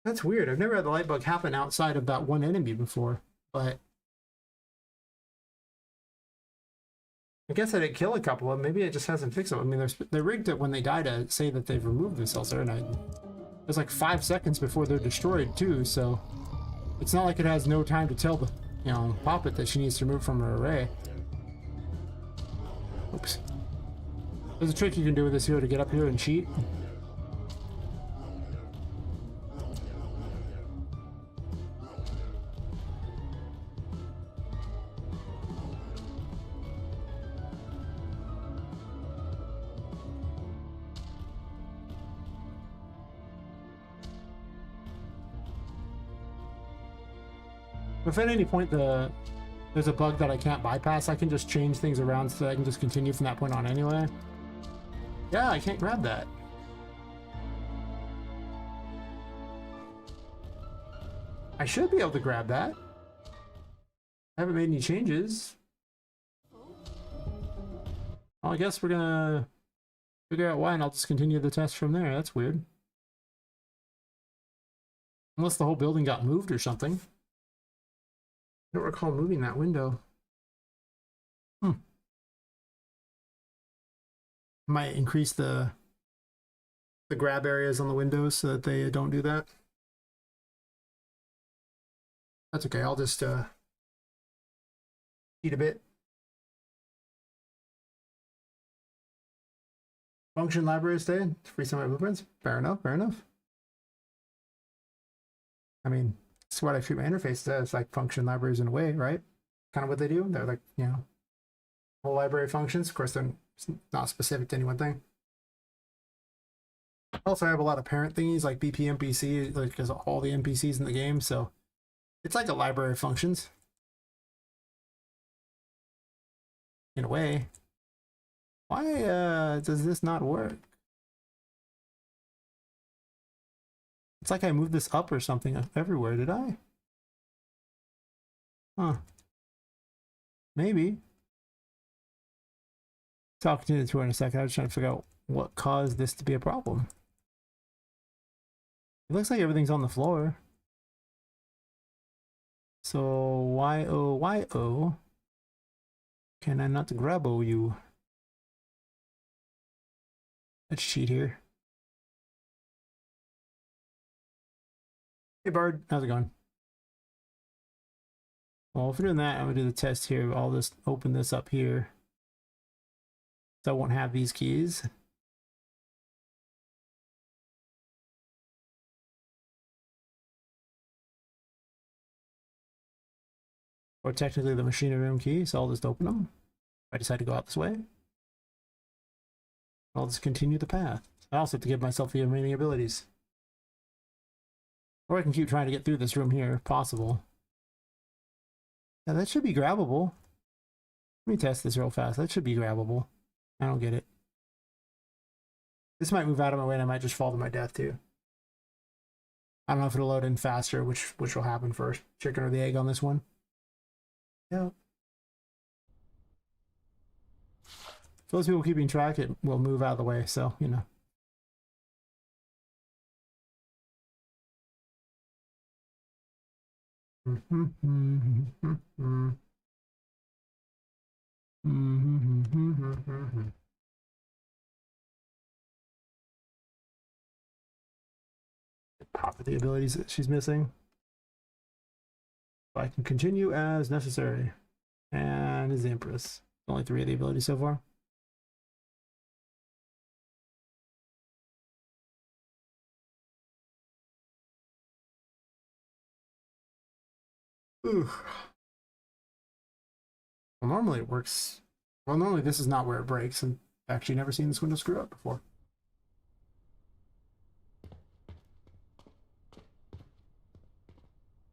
That's weird. I've never had the light bug happen outside of that one enemy before, but I guess I did kill a couple of them. Maybe it just hasn't fixed them. I mean, they're rigged it when they die to say that they've removed themselves there, and it's like 5 seconds before they're destroyed too, so it's not like it has no time to tell the, you know, Poppet that she needs to remove from her array. Oops. There's a trick you can do with this here to get up here and cheat. If at any point there's a bug that I can't bypass, I can just change things around so that I can just continue from that point on anyway. Yeah, I can't grab that. I should be able to grab that. I haven't made any changes. Well, I guess we're gonna figure out why, and I'll just continue the test from there. That's weird. Unless the whole building got moved or something. I don't recall moving that window. Might increase the grab areas on the windows so that they don't do that. That's okay. I'll just eat a bit. Function library stay. Free some of my blueprints. Fair enough. Fair enough. I mean, it's what I treat my interface as, like function libraries in a way, right? Kind of what they do. They're like, you know, whole library functions. Of course, they're not specific to any one thing. Also, I have a lot of parent thingies like BP NPC, like because all the NPCs in the game, so it's like a library of functions. In a way. Why does this not work? It's like I moved this up or something everywhere, did I? Huh. Maybe. So I'll continue the tour in a second. I was trying to figure out what caused this to be a problem. It looks like everything's on the floor. So why can I not grab you? Let's cheat here. Hey Bard, how's it going? Well, if we're doing that, I'm gonna do the test here. I'll just open this up here. So I won't have these keys. Or technically the machinery room key, so I'll just open them. If I decide to go out this way, I'll just continue the path. I also have to give myself the remaining abilities. Or I can keep trying to get through this room here, if possible. Yeah, that should be grabbable. Let me test this real fast. That should be grabbable. I don't get it. This might move out of my way and I might just fall to my death too. I don't know if it'll load in faster, which will happen first. Chicken or the egg on this one. Yeah. For those people keeping track, it will move out of the way, so, you know. Pop the abilities that she's missing. I can continue as necessary. And is the Empress. Only 3 of the abilities so far. Ooh. Well, normally it works. Well, normally this is not where it breaks, and I've actually never seen this window screw up before.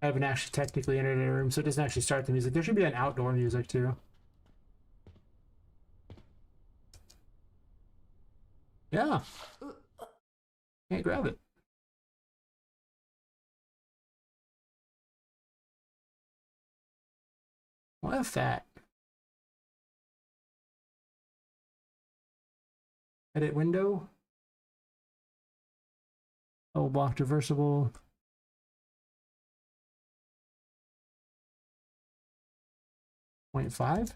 I haven't actually technically entered a room, so it doesn't actually start the music. There should be an outdoor music too. Yeah. Can't grab it. What if that? Edit window. Double block reversible. 0.5.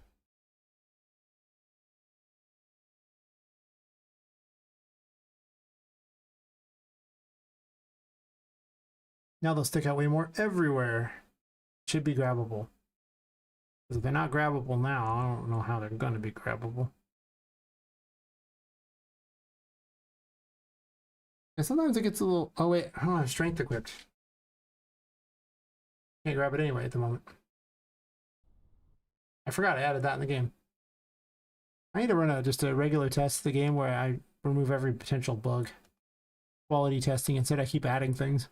Now they'll stick out way more everywhere. Should be grabbable. Because if they're not grabbable now, I don't know how they're going to be grabbable. And sometimes it gets a little... Oh wait, I don't have strength equipped. Can't grab it anyway at the moment. I forgot I added that in the game. I need to run just a regular test of the game where I remove every potential bug. Quality testing instead I keep adding things.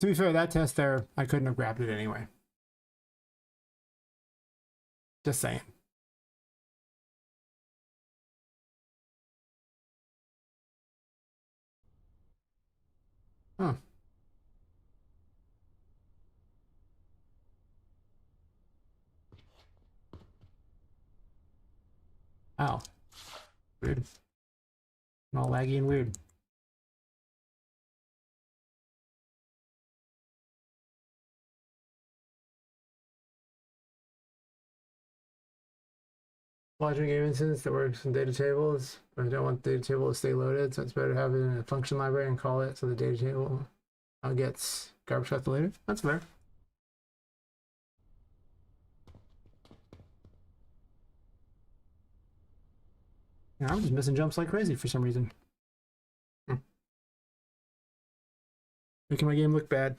To be fair, that test there, I couldn't have grabbed it anyway. Just saying. Huh. Ow. Weird. All laggy and weird. Logic game instance that works in data tables, but I don't want the data table to stay loaded, so it's better to have it in a function library and call it so the data table gets garbage collected later. That's fair. Yeah, I'm just missing jumps like crazy for some reason. Making my game look bad.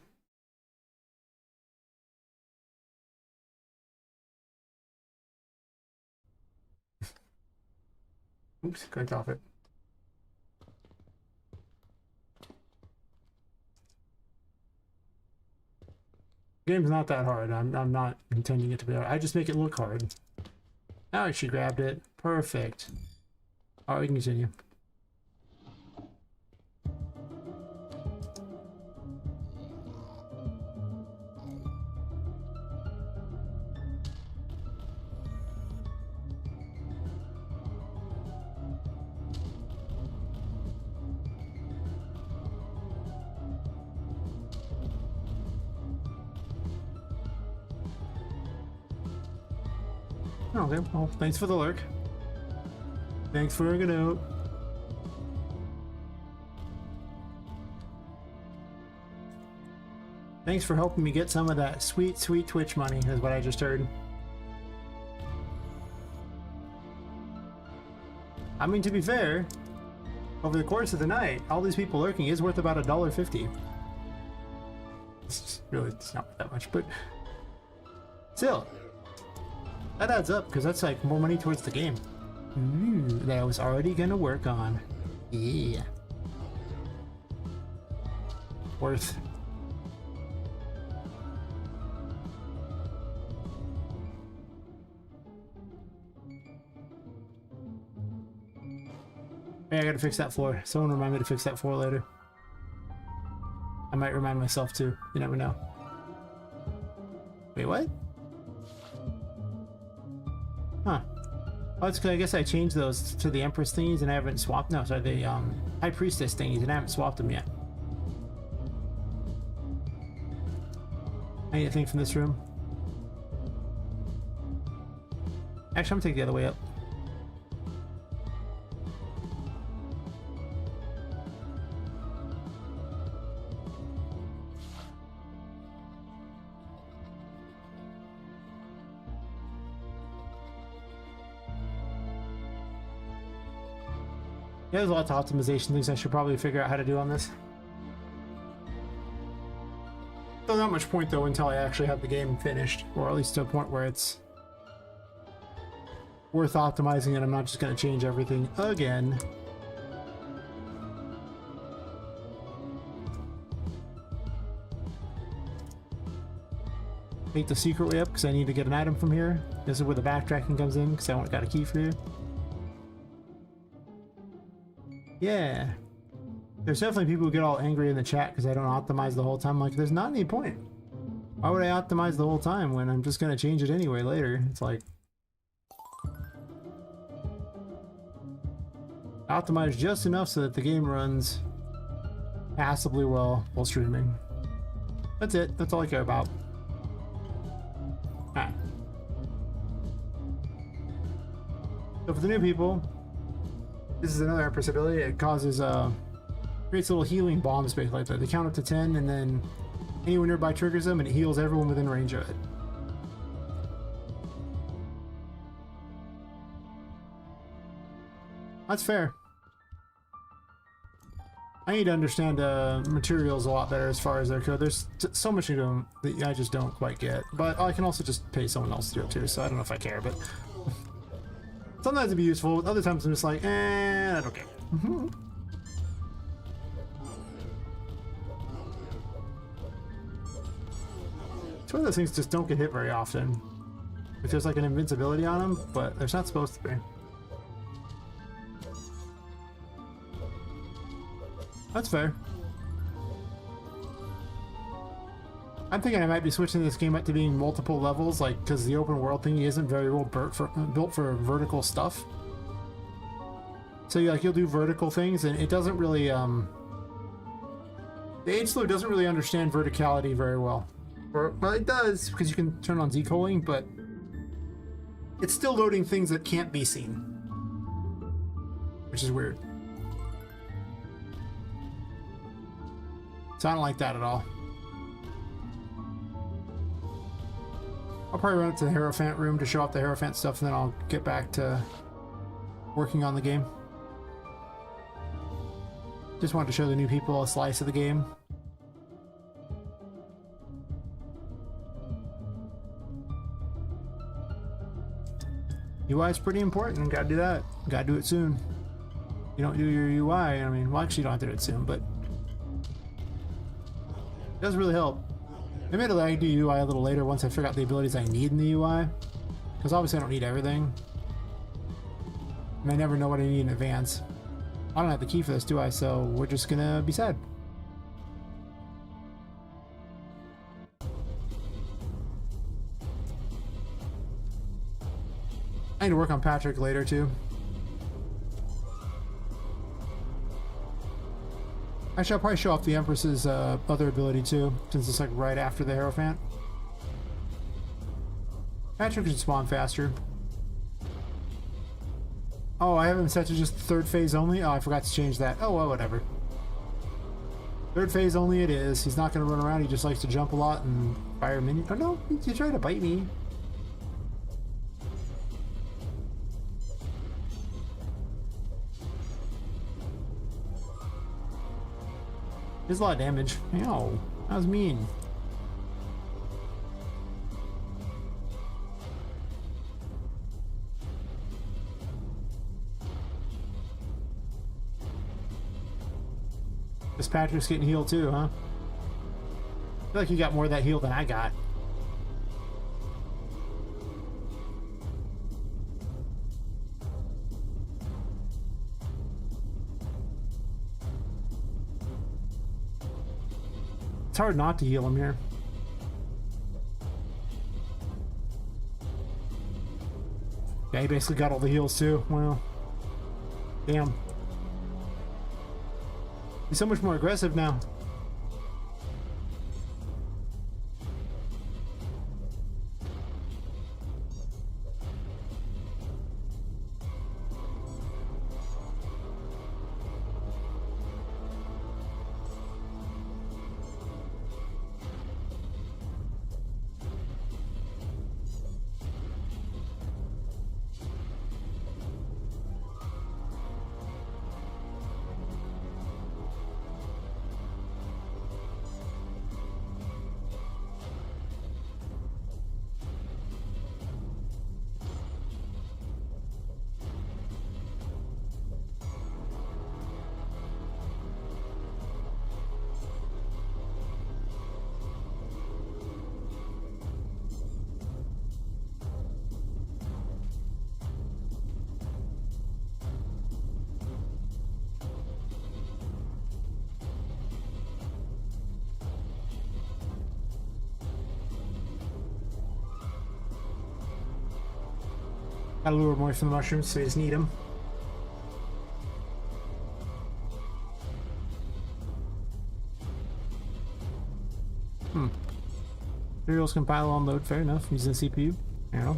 Oops, clicked off it. Game's not that hard. I'm not intending it to be hard. I just make it look hard. Now she grabbed it. Perfect. Alright, we can continue. Okay, well, thanks for the lurk. Thanks for hanging out. Thanks for helping me get some of that sweet, sweet Twitch money, is what I just heard. I mean, to be fair, over the course of the night, all these people lurking is worth about $1.50. It's really, it's not that much, but still. That adds up, because that's like more money towards the game. Ooh, that I was already gonna work on. Yeah. Worth. Hey, I gotta fix that floor. Someone remind me to fix that floor later. I might remind myself too. You never know. Wait, what? Huh. Oh, it's 'cause I guess I changed those to the Empress thingies and I haven't swapped. No, sorry, the High Priestess thingies and I haven't swapped them yet. Anything from this room? Actually, I'm gonna take the other way up. Yeah, there's lots of optimization things I should probably figure out how to do on this. Still not much point though until I actually have the game finished, or at least to a point where it's worth optimizing and I'm not just going to change everything again. Take the secret way up because I need to get an item from here. This is where the backtracking comes in because I got a key for you. Yeah. There's definitely people who get all angry in the chat because I don't optimize the whole time. Like, there's not any point. Why would I optimize the whole time when I'm just going to change it anyway later? It's like... optimize just enough so that the game runs passably well while streaming. That's it. That's all I care about. Alright. So for the new people, this is another Empress ability. It causes creates little healing bombs basically like that. They count up to 10 and then anyone nearby triggers them and it heals everyone within range of it. That's fair. I need to understand materials a lot better as far as their code. There's so much into them that I just don't quite get. But I can also just pay someone else to do it too, so I don't know if I care, but... sometimes it'd be useful, other times I'm just like, I don't care. It's one of those things just don't get hit very often. If there's like an invincibility on them, but there's not supposed to be. That's fair. I'm thinking I might be switching this game up to being multiple levels, like, because the open world thingy isn't very well built for vertical stuff. So you'll do vertical things, and it doesn't really, the H-Slow doesn't really understand verticality very well. Well, it does, because you can turn on deculling, but it's still loading things that can't be seen. Which is weird. So I don't like that at all. I'll probably run up to the Hierophant room to show off the Hierophant stuff, and then I'll get back to working on the game. Just wanted to show the new people a slice of the game. UI is pretty important. Gotta do that. Gotta do it soon. You don't do your UI, I mean, well, actually you don't have to do it soon, but it does really help. Maybe I do UI a little later once I figure out the abilities I need in the UI. Because obviously I don't need everything. And I never know what I need in advance. I don't have the key for this, do I? So we're just gonna be sad. I need to work on Patrick later too. Actually, I'll probably show off the Empress's other ability too, since it's like right after the Hierophant. Patrick should spawn faster. Oh, I have him set to just third phase only? Oh, I forgot to change that. Oh, well, whatever. Third phase only it is. He's not going to run around. He just likes to jump a lot and fire minions. Oh, no. He tried to bite me. There's a lot of damage. Ow. That was mean. This Patrick's getting healed too, huh? I feel like you got more of that heal than I got. It's hard not to heal him here. Yeah, he basically got all the heals too. Wow. Damn. He's so much more aggressive now. Gotta lure him away from the mushrooms, so you just need him. Materials compile unload, fair enough. Using the CPU. Yeah.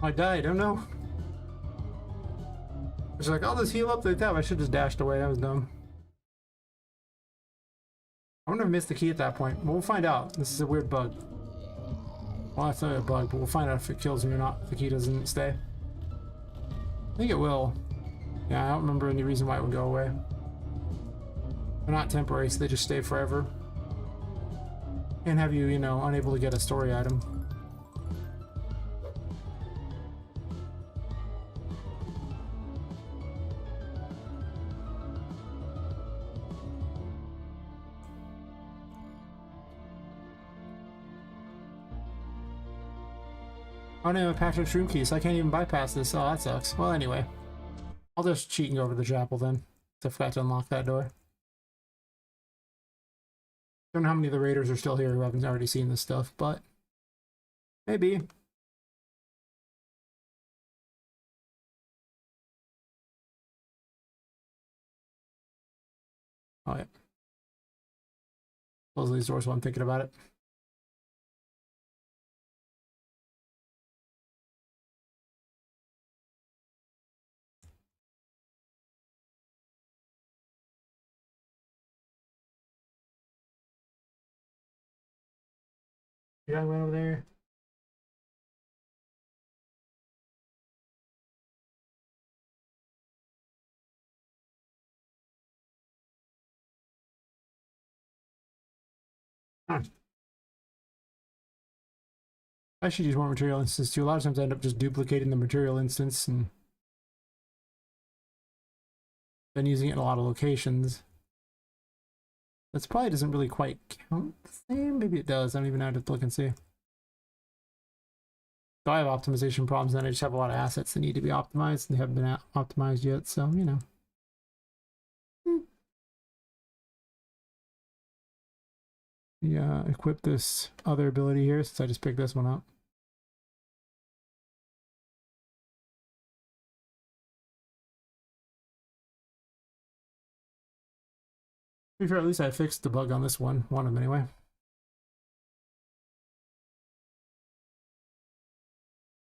I died, oh no. It's like, I'll just heal up like that. I should just dashed away, that was dumb. I wonder if I missed the key at that point. Well, we'll find out. This is a weird bug. Well, that's not a bug, but we'll find out if it kills me or not, if the key doesn't stay. I think it will. Yeah, I don't remember any reason why it would go away. They're not temporary, so they just stay forever. And have you, you know, unable to get a story item. I don't have a pack of shroom keys, so I can't even bypass this. Oh, that sucks. Well, anyway. I'll just cheat and go over to the chapel then. I forgot to unlock that door. Don't know how many of the raiders are still here who haven't already seen this stuff, but maybe. Oh yeah. Close these doors while I'm thinking about it. Yeah, I went over there. Huh. I should use more material instance too. A lot of times I end up just duplicating the material instance and then using it in a lot of locations. That's probably doesn't really quite count the same. Maybe it does. I don't even know how to look and see. So I have optimization problems, and I just have a lot of assets that need to be optimized, and they haven't been optimized yet. So you know. Yeah, equip this other ability here since I just picked this one up. To be fair, at least I fixed the bug on this one of them anyway.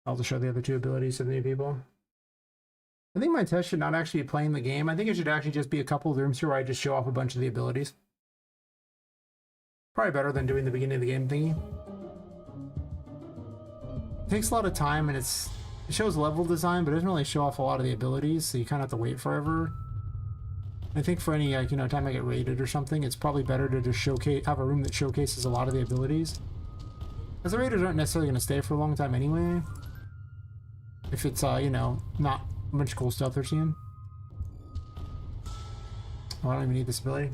I'll just show the other two abilities to the new people. I think my test should not actually be playing the game. I think it should actually just be a couple of rooms here where I just show off a bunch of the abilities. Probably better than doing the beginning of the game thingy. It takes a lot of time and it shows level design, but it doesn't really show off a lot of the abilities, so you kind of have to wait forever. I think for any like, you know, time I get raided or something, it's probably better to just have a room that showcases a lot of the abilities. Because the raiders aren't necessarily going to stay for a long time anyway. If it's, you know, not much cool stuff they're seeing. Oh, I don't even need this ability.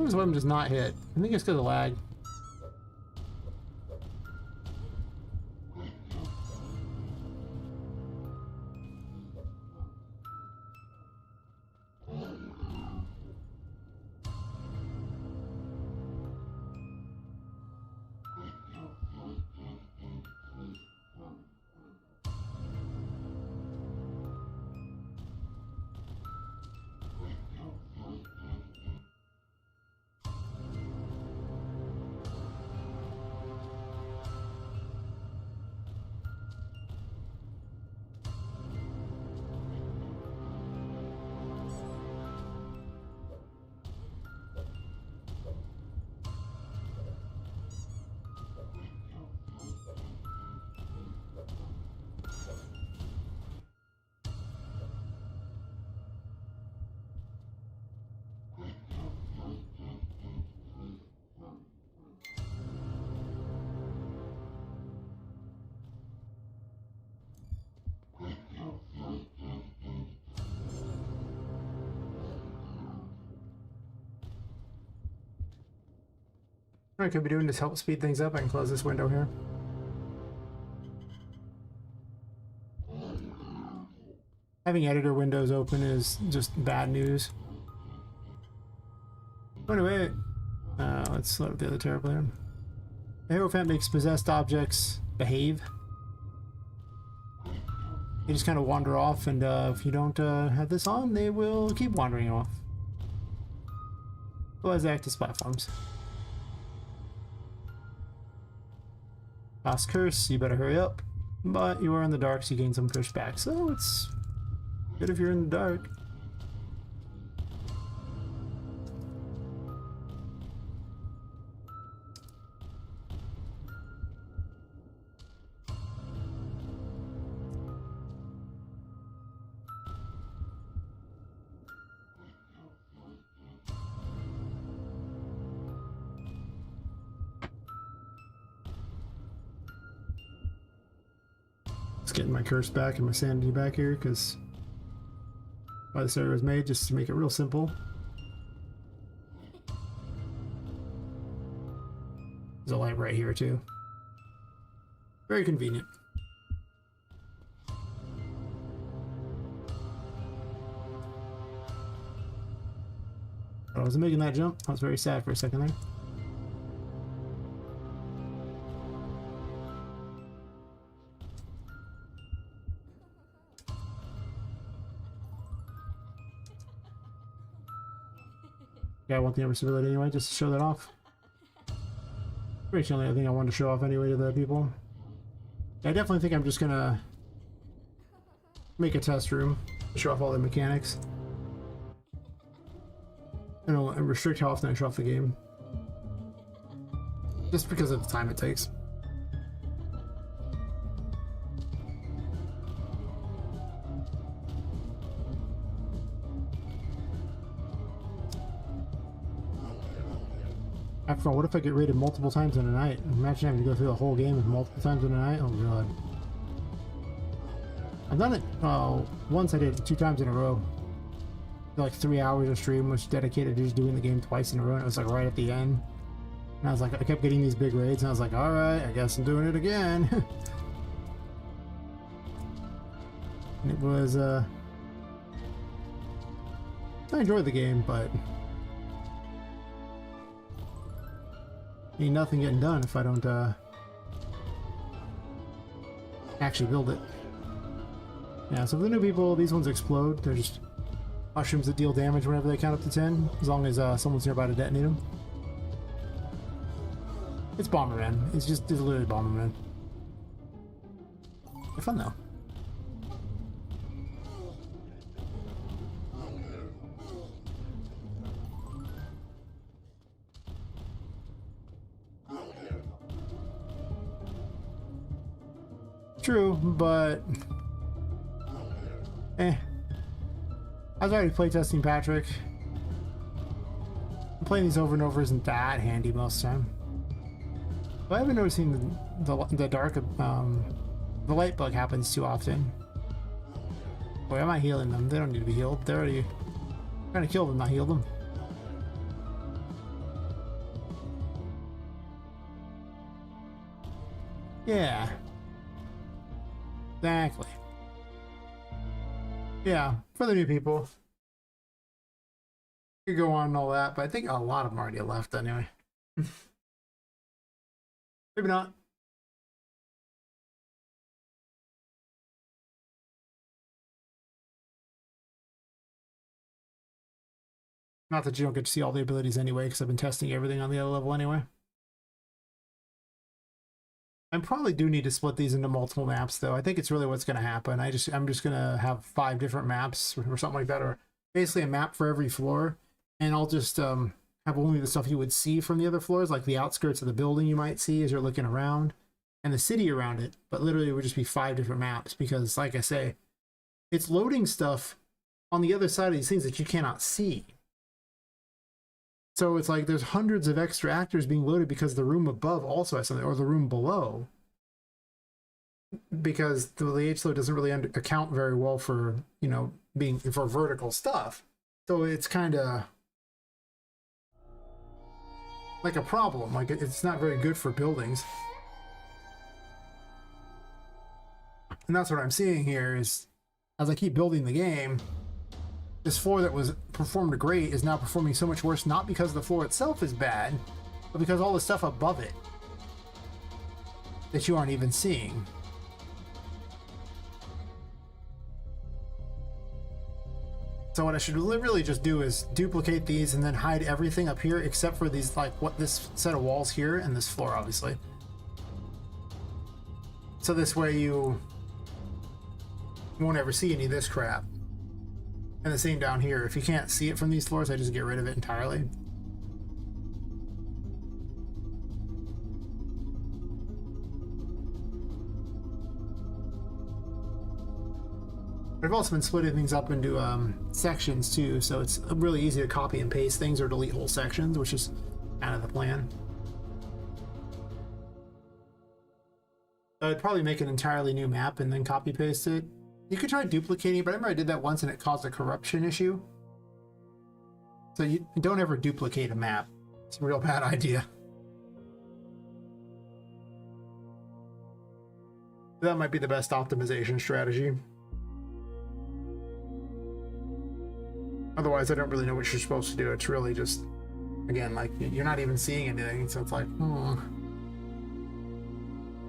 This weapon does not hit. I think it's because of lag. What I could be doing is help speed things up. I can close this window here. Having editor windows open is just bad news. Anyway, let's load up the other terrible here. The Hierophant makes possessed objects behave. They just kind of wander off, and if you don't have this on, they will keep wandering off. Otherwise, they act as platforms. Last curse, you better hurry up. But you are in the dark, so you gain some pushback, so it's good if you're in the dark. Just getting my curse back and my sanity back here, because why this area was made, just to make it real simple. There's a light right here too. Very convenient. I wasn't making that jump. I was very sad for a second there. Yeah, I want the invincibility anyway, just to show that off. Pretty much the only other thing I wanted to show off anyway to the people. Yeah, I definitely think I'm just gonna make a test room to show off all the mechanics. And I'll restrict how often I show off the game. Just because of the time it takes. After all, what if I get raided multiple times in a night? Imagine having to go through the whole game multiple times in a night. Oh god. I've done it, once I did it 2 times in a row. Like 3 hours of stream was dedicated to just doing the game twice in a row, and it was like right at the end. And I was like, I kept getting these big raids, and I was like, alright, I guess I'm doing it again. And it was, I enjoyed the game, but ain't nothing getting done if I don't, actually build it. Yeah, so for the new people, these ones explode. They're just mushrooms that deal damage whenever they count up to 10, as long as someone's nearby to detonate them. It's Bomberman. It's literally Bomberman. They're fun though. True, but I was already playtesting Patrick. Playing these over and over isn't that handy most of the time. But I haven't noticing the dark, the light bug happens too often. Boy, am I healing them? They don't need to be healed. They're already trying to kill them, not heal them. Yeah. Exactly. Yeah, for the new people. You could go on and all that, but I think a lot of them already left anyway. Maybe not. Not that you don't get to see all the abilities anyway, because I've been testing everything on the other level anyway. I probably do need to split these into multiple maps, though. I think it's really what's going to happen. I'm just going to have 5 different maps or something like that, or basically a map for every floor, and I'll just have only the stuff you would see from the other floors, like the outskirts of the building you might see as you're looking around, and the city around it. But literally, it would just be 5 different maps because, like I say, it's loading stuff on the other side of these things that you cannot see. So it's like there's hundreds of extra actors being loaded because the room above also has something, or the room below. Because the H-load doesn't really account very well for, you know, being for vertical stuff. So it's kind of like a problem. Like it's not very good for buildings. And that's what I'm seeing here is as I keep building the game, this floor that was performed great is now performing so much worse, not because the floor itself is bad, but because all the stuff above it that you aren't even seeing. So what I should really just do is duplicate these and then hide everything up here except for these, like what this set of walls here and this floor, obviously. So this way you won't ever see any of this crap. And the same down here. If you can't see it from these floors, I just get rid of it entirely. I've also been splitting things up into sections too, so it's really easy to copy and paste things or delete whole sections, which is kind of the plan. I'd probably make an entirely new map and then copy paste it. You could try duplicating, but I remember I did that once and it caused a corruption issue. So you don't ever duplicate a map. It's a real bad idea. That might be the best optimization strategy. Otherwise, I don't really know what you're supposed to do. It's really just, again, like you're not even seeing anything, so it's like,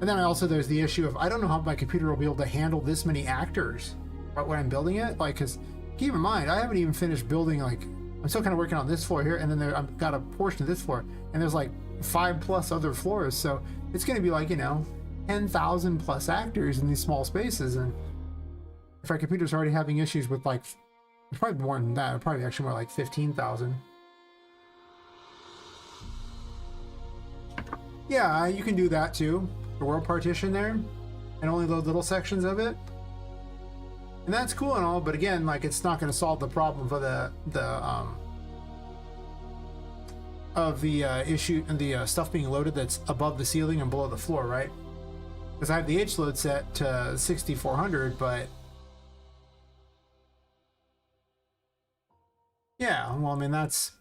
And then also there's the issue of I don't know how my computer will be able to handle this many actors when I'm building it. Like, because keep in mind, I haven't even finished building like I'm still kind of working on this floor here, and then I've got a portion of this floor, and there's like 5+ other floors, so it's going to be like, you know, 10,000 plus actors in these small spaces. And if our computer's already having issues with like, probably more than that, probably actually more like 15,000. Yeah, you can do that too. The world partition there, and only load little sections of it. And that's cool and all, but again, like, it's not going to solve the problem for the issue and the stuff being loaded that's above the ceiling and below the floor, right? Because I have the H load set to 6400, but yeah, well, I mean, that's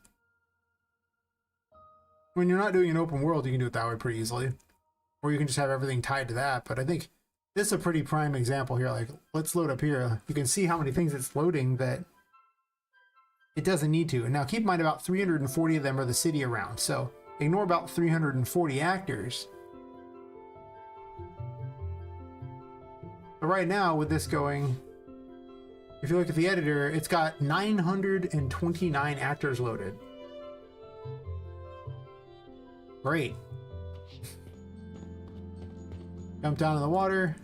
when you're not doing an open world, you can do it that way pretty easily, or you can just have everything tied to that. But I think this is a pretty prime example here. Like, let's load up here. You can see how many things it's loading that it doesn't need to. And now keep in mind, about 340 of them are the city around, so ignore about 340 actors. But right now, with this going, if you look at the editor, it's got 929 actors loaded. Great. Jump down in the water.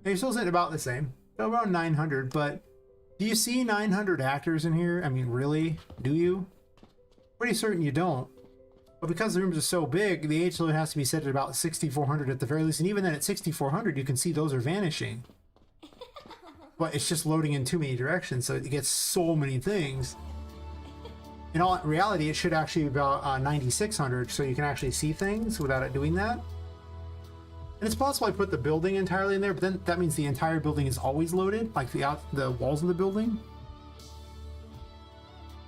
And you're still sitting about the same, around 900, but do you see 900 actors in here? I mean, really? Do you? Pretty certain you don't. But because the rooms are so big, the H load has to be set at about 6400 at the very least, and even then at 6400, you can see those are vanishing. But it's just loading in too many directions, so it gets so many things. In all reality, it should actually be about 9600, so you can actually see things without it doing that. And it's possible I put the building entirely in there, but then that means the entire building is always loaded, like the walls of the building.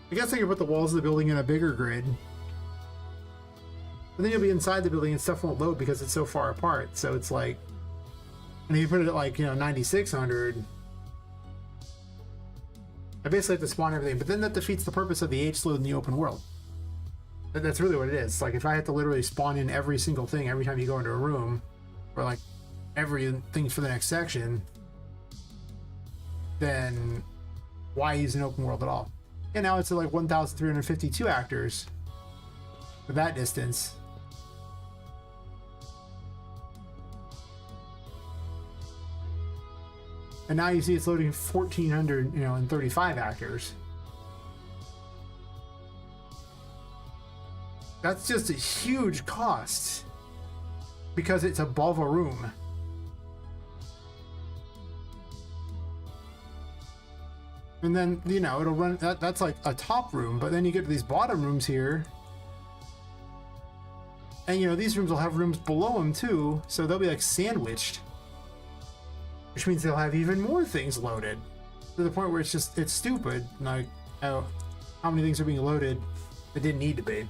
I guess I could put the walls of the building in a bigger grid. But then you'll be inside the building and stuff won't load because it's so far apart. So it's like, and if you put it at like, you know, 9600, I basically have to spawn everything, but then that defeats the purpose of the H load in the open world. That's really what it is. Like, if I had to literally spawn in every single thing every time you go into a room, or like everything for the next section, then why use an open world at all? And now it's at like 1,352 actors for that distance. And now you see it's loading 1,400, you know, and 35 actors. That's just a huge cost because it's above a room. And then, you know, it'll run, that's like a top room, but then you get to these bottom rooms here. And, you know, these rooms will have rooms below them too, so they'll be like sandwiched. Which means they'll have even more things loaded. To the point where it's just, it's stupid. Like, how many things are being loaded that didn't need to be.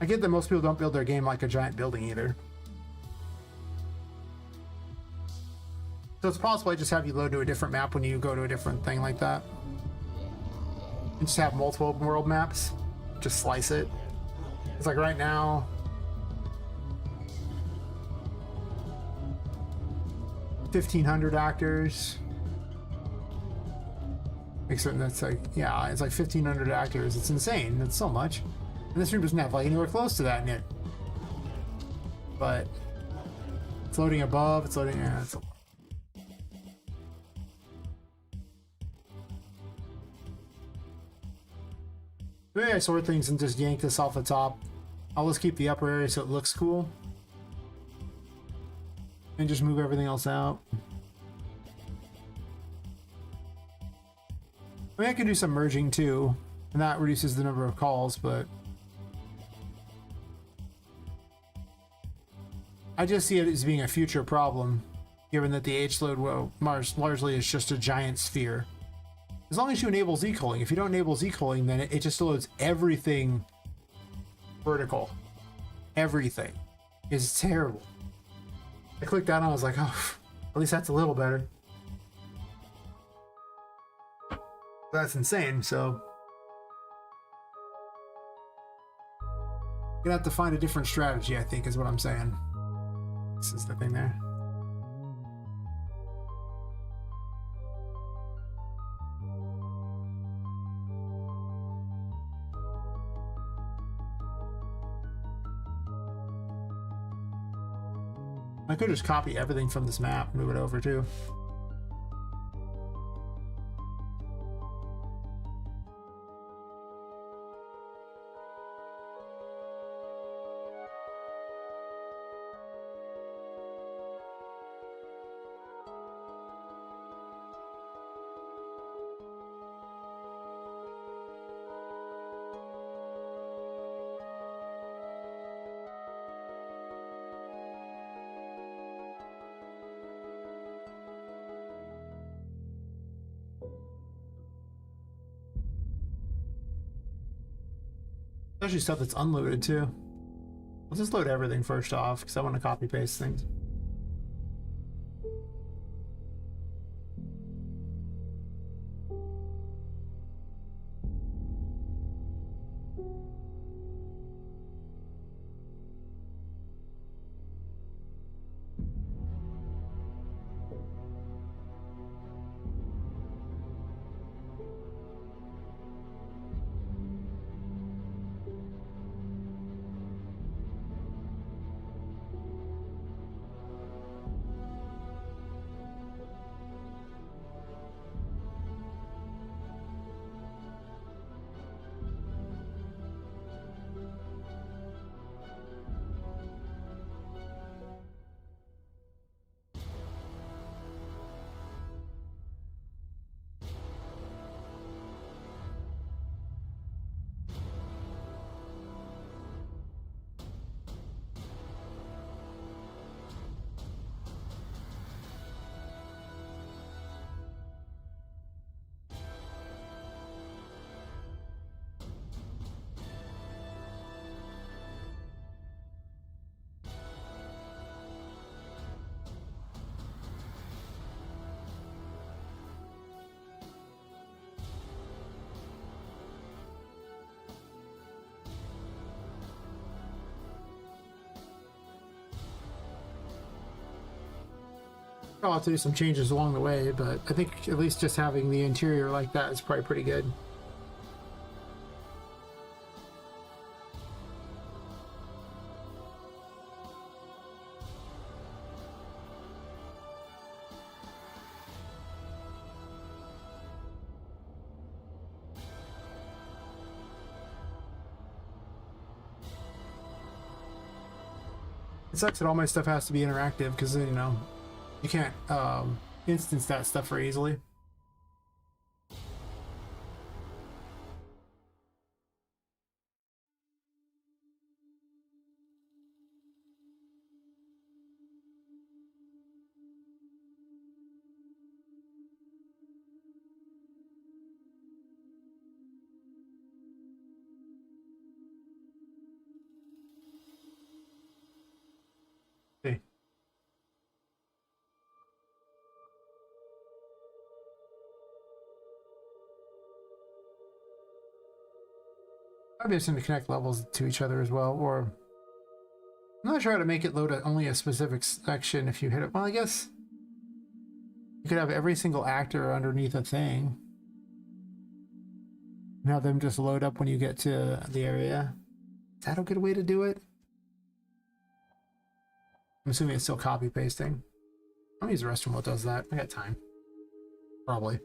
I get that most people don't build their game like a giant building either. So it's possible I just have you load to a different map when you go to a different thing like that. And just have multiple open world maps. Just slice it. It's like right now, $1,500 actors. Except that's like, yeah, it's like 1,500 actors. It's insane. It's so much. And this room doesn't have like anywhere close to that in it. But it's loading above, it's loading, yeah, it's a lot. Maybe I sort things and just yank this off the top. I'll just keep the upper area so it looks cool. And just move everything else out. I mean, I could do some merging too, and that reduces the number of calls, but I just see it as being a future problem, given that the H load largely is just a giant sphere. As long as you enable Z-culling. If you don't enable Z-culling, then it just loads everything vertical. Everything is terrible. I clicked that and I was like, oh, at least that's a little better. That's insane, so. Gonna have to find a different strategy, I think, is what I'm saying. This is the thing there. I could just copy everything from this map and move it over too. Especially stuff that's unloaded too. I'll just load everything first off because I want to copy paste things. I'll have to do some changes along the way, but I think at least just having the interior like that is probably pretty good. It sucks that all my stuff has to be interactive because, you know, you can't instance that stuff very easily. Hey. Maybe it's going to connect levels to each other as well, or I'm not sure how to make it load only a specific section if you hit it. Well, I guess you could have every single actor underneath a thing and have them just load up when you get to the area. Is that a good way to do it? I'm assuming it's still copy pasting. I'll use the restroom what does that. I got time. Probably.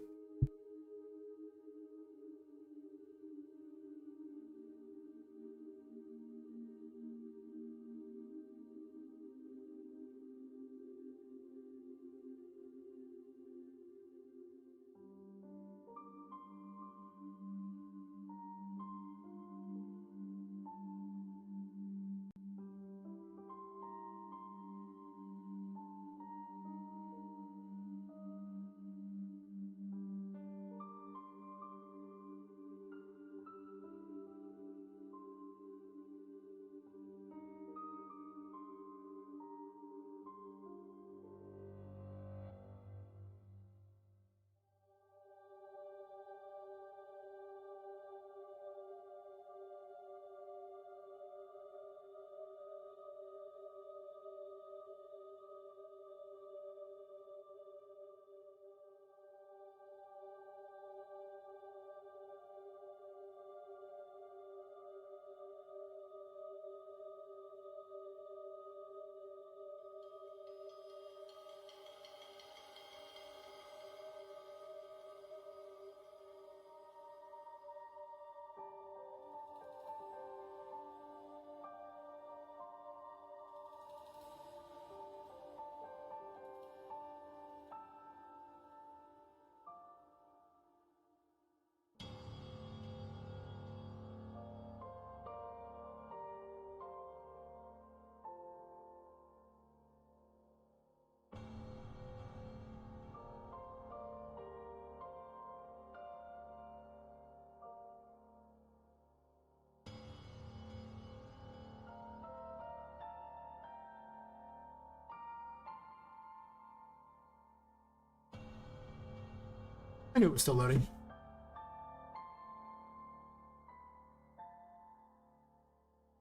I knew it was still loading.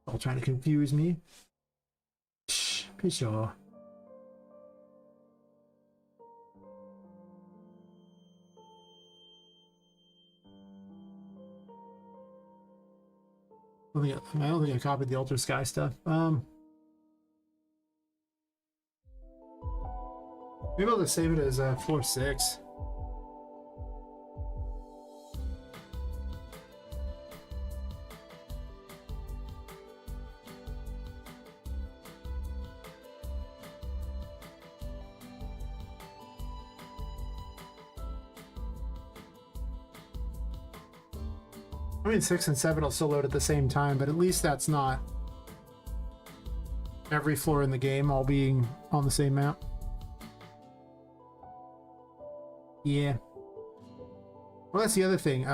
All trying to confuse me. Shh, be sure. I don't think I copied the Ultra Sky stuff. Maybe I'll just save it as floor 6. I mean, 6 and 7 will still load at the same time, but at least that's not every floor in the game all being on the same map. Yeah. Well, that's the other thing.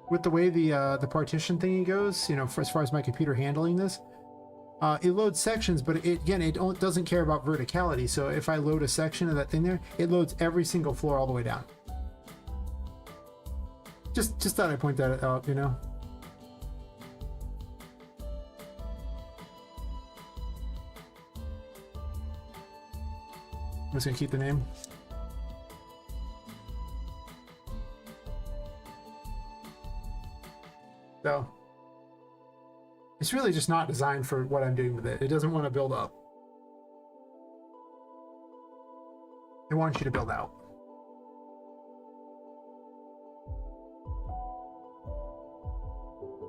With the way the partition thingy goes, you know, for as far as my computer handling this, it loads sections, but it doesn't care about verticality. So if I load a section of that thing there, it loads every single floor all the way down. Just thought I'd point that out, you know. I'm just gonna keep the name. So it's really just not designed for what I'm doing with it. It doesn't want to build up. It wants you to build out.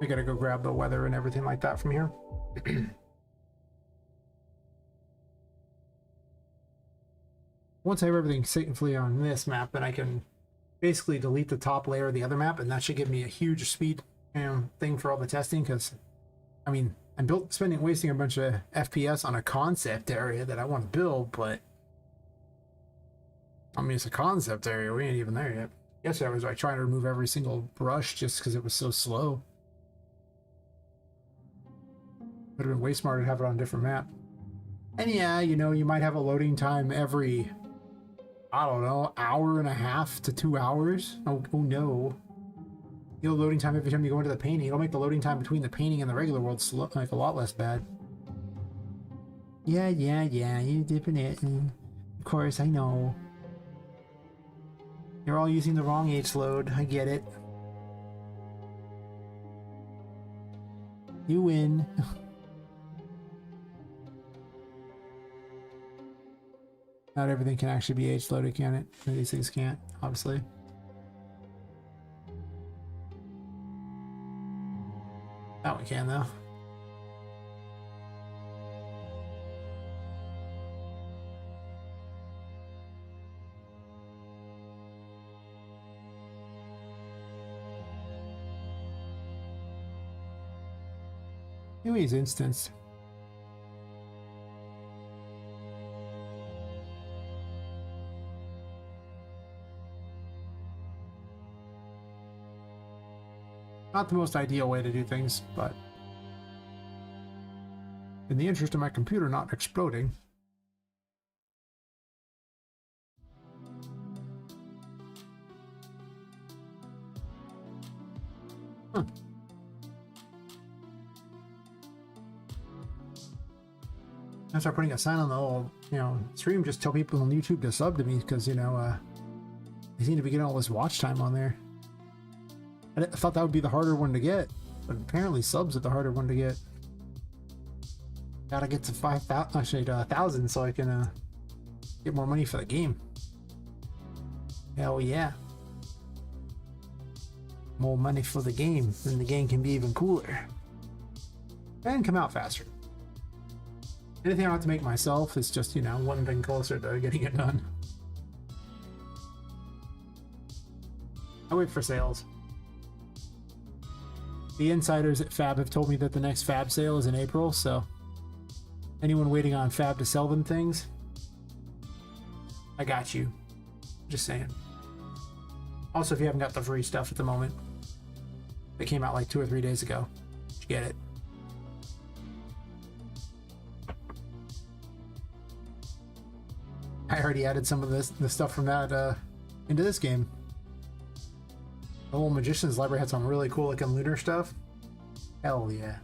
I gotta go grab the weather and everything like that from here. Once I have everything safely on this map, then I can basically delete the top layer of the other map, and that should give me a huge speed thing for all the testing. Because, I mean, I'm wasting a bunch of FPS on a concept area that I want to build, but I mean, it's a concept area. We ain't even there yet. Yesterday I was like trying to remove every single brush just because it was so slow. Would have been way smarter to have it on a different map. And yeah, you know, you might have a loading time every, I don't know, hour and a half to 2 hours. Oh no. You know, loading time every time you go into the painting. It'll make the loading time between the painting and the regular world like a lot less bad. Yeah, you're dipping it. And of course, I know. You're all using the wrong H load. I get it. You win. Not everything can actually be H loaded, can it? These things can't, obviously. That one can, though. Maybe he's instanced. Not the most ideal way to do things, but in the interest of my computer not exploding. Huh. I start putting a sign on the whole, you know, stream. Just tell people on YouTube to sub to me because, you know, they seem to be getting all this watch time on there. I thought that would be the harder one to get, but apparently subs are the harder one to get. Gotta get to 5,000, actually to 1,000, so I can get more money for the game. Hell yeah! More money for the game, then the game can be even cooler and come out faster. Anything I have to make myself is just, you know, one thing closer to getting it done. I wait for sales. The insiders at Fab have told me that the next Fab sale is in April, so anyone waiting on Fab to sell them things, I got you. Just saying. Also, if you haven't got the free stuff at the moment, it came out like 2 or 3 days ago. Did you get it? I already added some of the stuff from that into this game. The whole Magician's Library had some really cool looking lunar stuff. Hell yeah.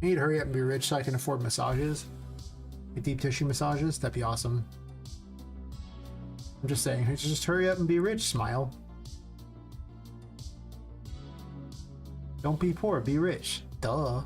I need to hurry up and be rich so I can afford massages. Like deep tissue massages, that'd be awesome. I'm just saying, just hurry up and be rich, Smile. Don't be poor, be rich. Duh.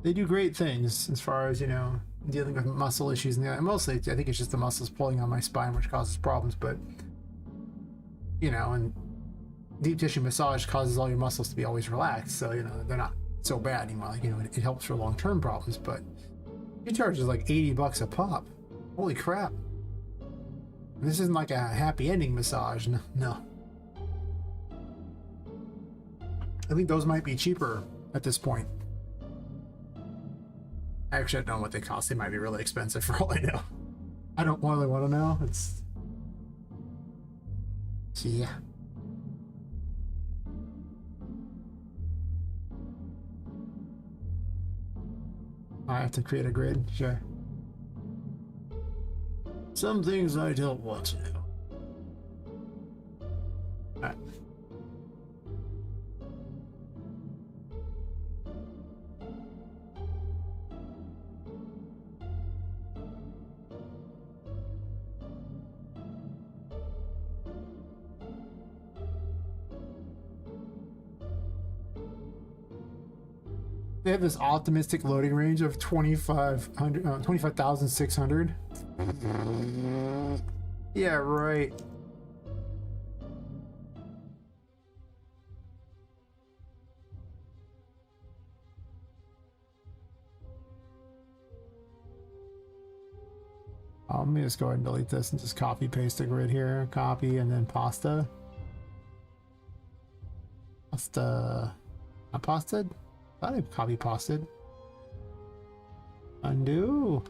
They do great things as far as, you know, dealing with muscle issues. And mostly, I think it's just the muscles pulling on my spine, which causes problems. But, you know, and deep tissue massage causes all your muscles to be always relaxed. So, you know, they're not so bad anymore. Like, you know, it helps for long-term problems. But it charges like $80 a pop. Holy crap. This isn't like a happy ending massage. No. I think those might be cheaper at this point. Actually, I don't know what they cost. They might be really expensive for all I know. I don't really want to know. It's... yeah. I have to create a grid, sure. Some things I don't want to know. Alright. They have this optimistic loading range of 25,600. Yeah, right. Let me just go ahead and delete this and just copy paste a grid here. Copy and then pasta. Pasta. Not pasted? I thought I copy pasted. Undo.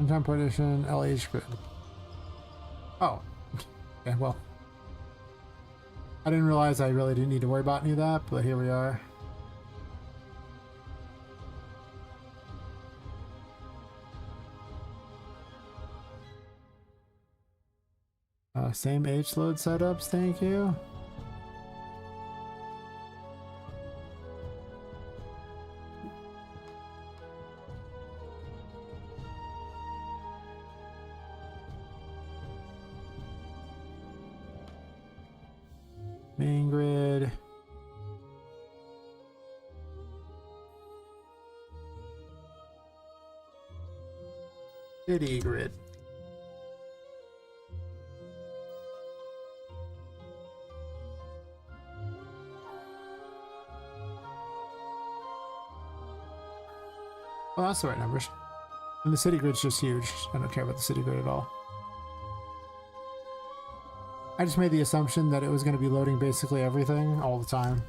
Time partition, LH grid. Oh. Okay, well. I didn't realize I really didn't need to worry about any of that, but here we are. Same H load setups, thank you. Main grid. City grid. Oh, that's the right numbers. And the city grid's just huge. I don't care about the city grid at all. I just made the assumption that it was going to be loading basically everything all the time.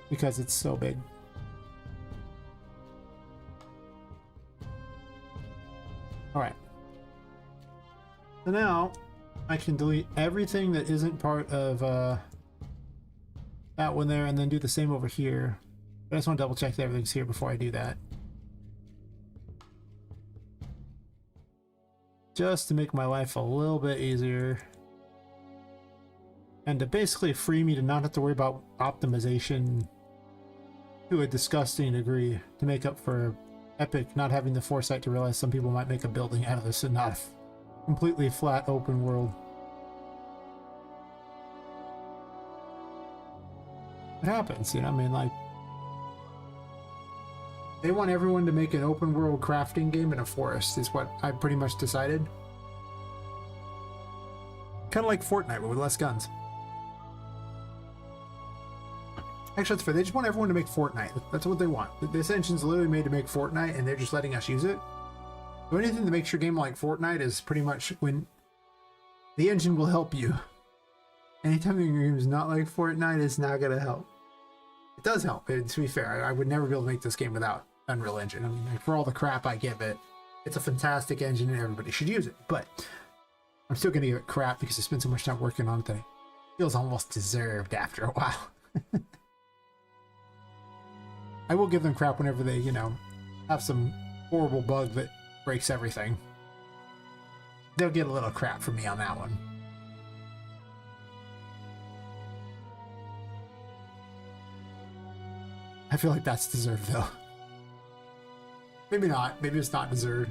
Because it's so big. Alright. So now, I can delete everything that isn't part of that one there and then do the same over here. But I just want to double check that everything's here before I do that. just to make my life a little bit easier. And to basically free me to not have to worry about optimization to a disgusting degree, to make up for Epic not having the foresight to realize some people might make a building out of this and not a completely flat open world. It happens, you know, I mean, like, they want everyone to make an open world crafting game in a forest, is what I pretty much decided. Kind of like Fortnite, but with less guns. Actually, that's fair. They just want everyone to make Fortnite. That's what they want. This engine's literally made to make Fortnite, and they're just letting us use it. So anything that makes your game like Fortnite is pretty much when the engine will help you. Anytime your game is not like Fortnite, it's not going to help. It does help, to be fair. I would never be able to make this game without Unreal Engine. I mean, like, for all the crap I give it, it's a fantastic engine and everybody should use it. But I'm still going to give it crap because I spent so much time working on it that it feels almost deserved after a while. I will give them crap whenever they, you know, have some horrible bug that breaks everything. They'll get a little crap from me on that one. I feel like that's deserved, though. Maybe not. Maybe it's not deserved.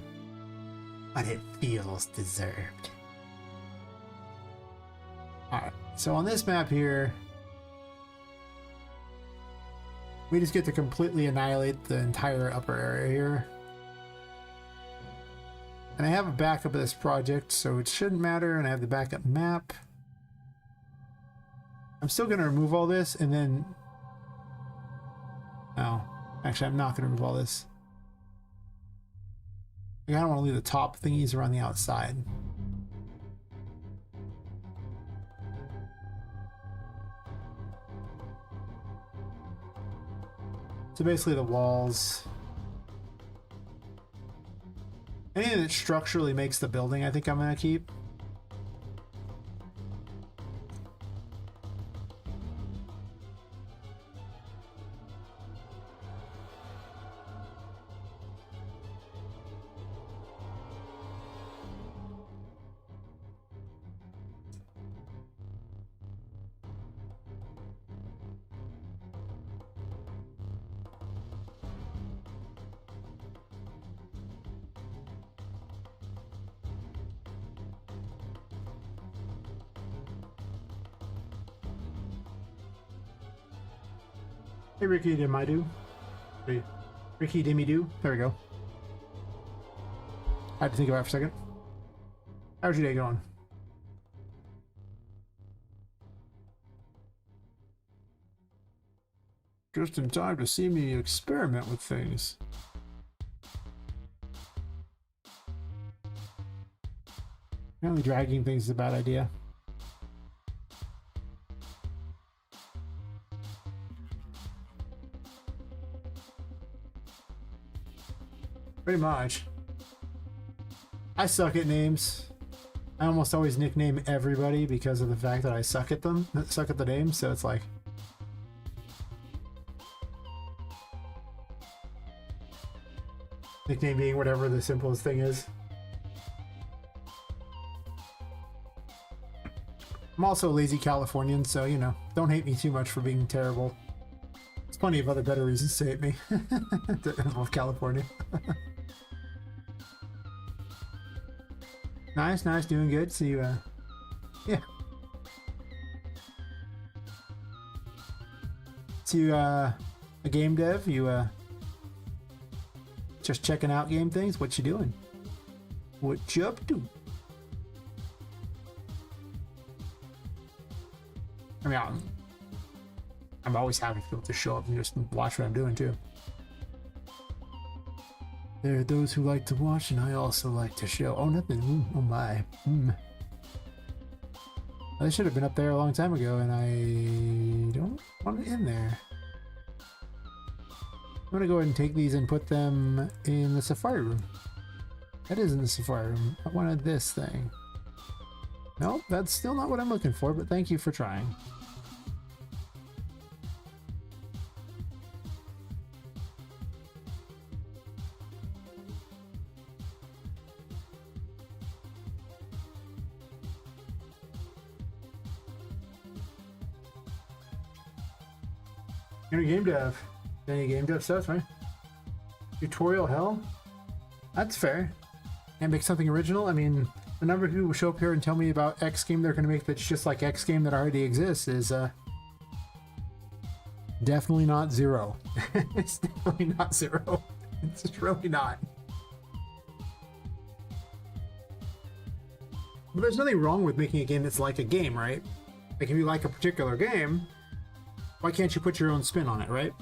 But it feels deserved. Alright, so on this map here, we just get to completely annihilate the entire upper area here. And I have a backup of this project, so it shouldn't matter, and I have the backup map. I'm still going to remove all this, and then... No, actually I'm not going to remove all this. I don't want to leave the top thingies around the outside. So basically the walls. Anything that structurally makes the building, I think I'm going to keep. Hey, Ricky Demidu. Ricky Demidu. There we go. I had to think about it for a second. How's your day going? Just in time to see me experiment with things. Apparently dragging things is a bad idea. Pretty much. I suck at names. I almost always nickname everybody because of the fact that I suck at them, suck at the names, so it's like... Nickname being whatever the simplest thing is. I'm also a lazy Californian, so, you know, don't hate me too much for being terrible. There's plenty of other better reasons to hate me. To involve California. Nice, nice, doing good. So you, yeah. So you, a game dev, you, just checking out game things? What you doing? What you up to? I mean, I'm always happy for people to show up and just watch what I'm doing too. There are those who like to watch, and I also like to show. Oh, nothing. Ooh, oh my. They should have been up there a long time ago, and I don't want it in there. I'm gonna go ahead and take these and put them in the safari room. That is in the safari room. I wanted this thing. Nope, that's still not what I'm looking for, but thank you for trying. Any game dev. Any game dev stuff, right? Tutorial hell? That's fair. Can't make something original? I mean, the number of people who show up here and tell me about X game they're going to make that's just like X game that already exists is definitely not zero. It's definitely not zero. It's just really not. But there's nothing wrong with making a game that's like a game, right? Like if you like a particular game, why can't you put your own spin on it, right?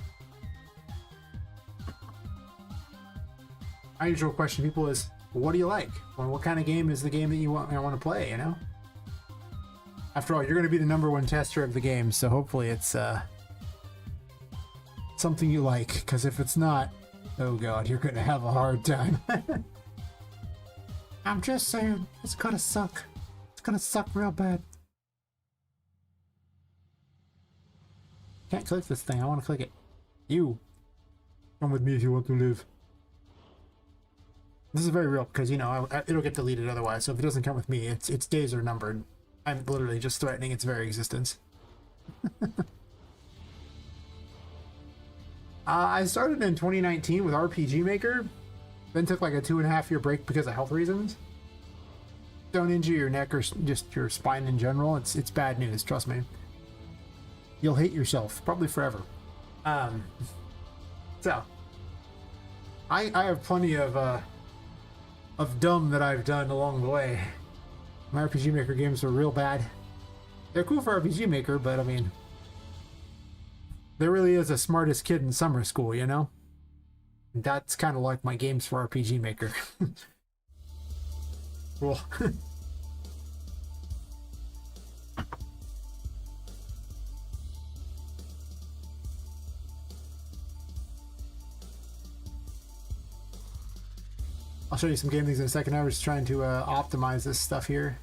My usual question to people is, what do you like? Well, what kind of game is the game that you want to play, you know? After all, you're going to be the #1 tester of the game, so hopefully it's something you like, because if it's not, oh god, you're going to have a hard time. I'm just saying, it's gonna suck. It's gonna suck real bad. Can't click this thing, I want to click it. You. Come with me if you want to live. This is very real, because, you know, it'll get deleted otherwise, so if it doesn't come with me, its days are numbered. I'm literally just threatening its very existence. I started in 2019 with RPG Maker, then took like a 2.5-year break because of health reasons. Don't injure your neck or just your spine in general. It's bad news, trust me. You'll hate yourself, probably forever. So, I have plenty of dumb that I've done along the way. My RPG Maker games are real bad. They're cool for RPG Maker, but I mean, there really is a smartest kid in summer school, you know? That's kind of like my games for RPG Maker. Cool. I'll show you some game things in a second. I was trying to optimize this stuff here.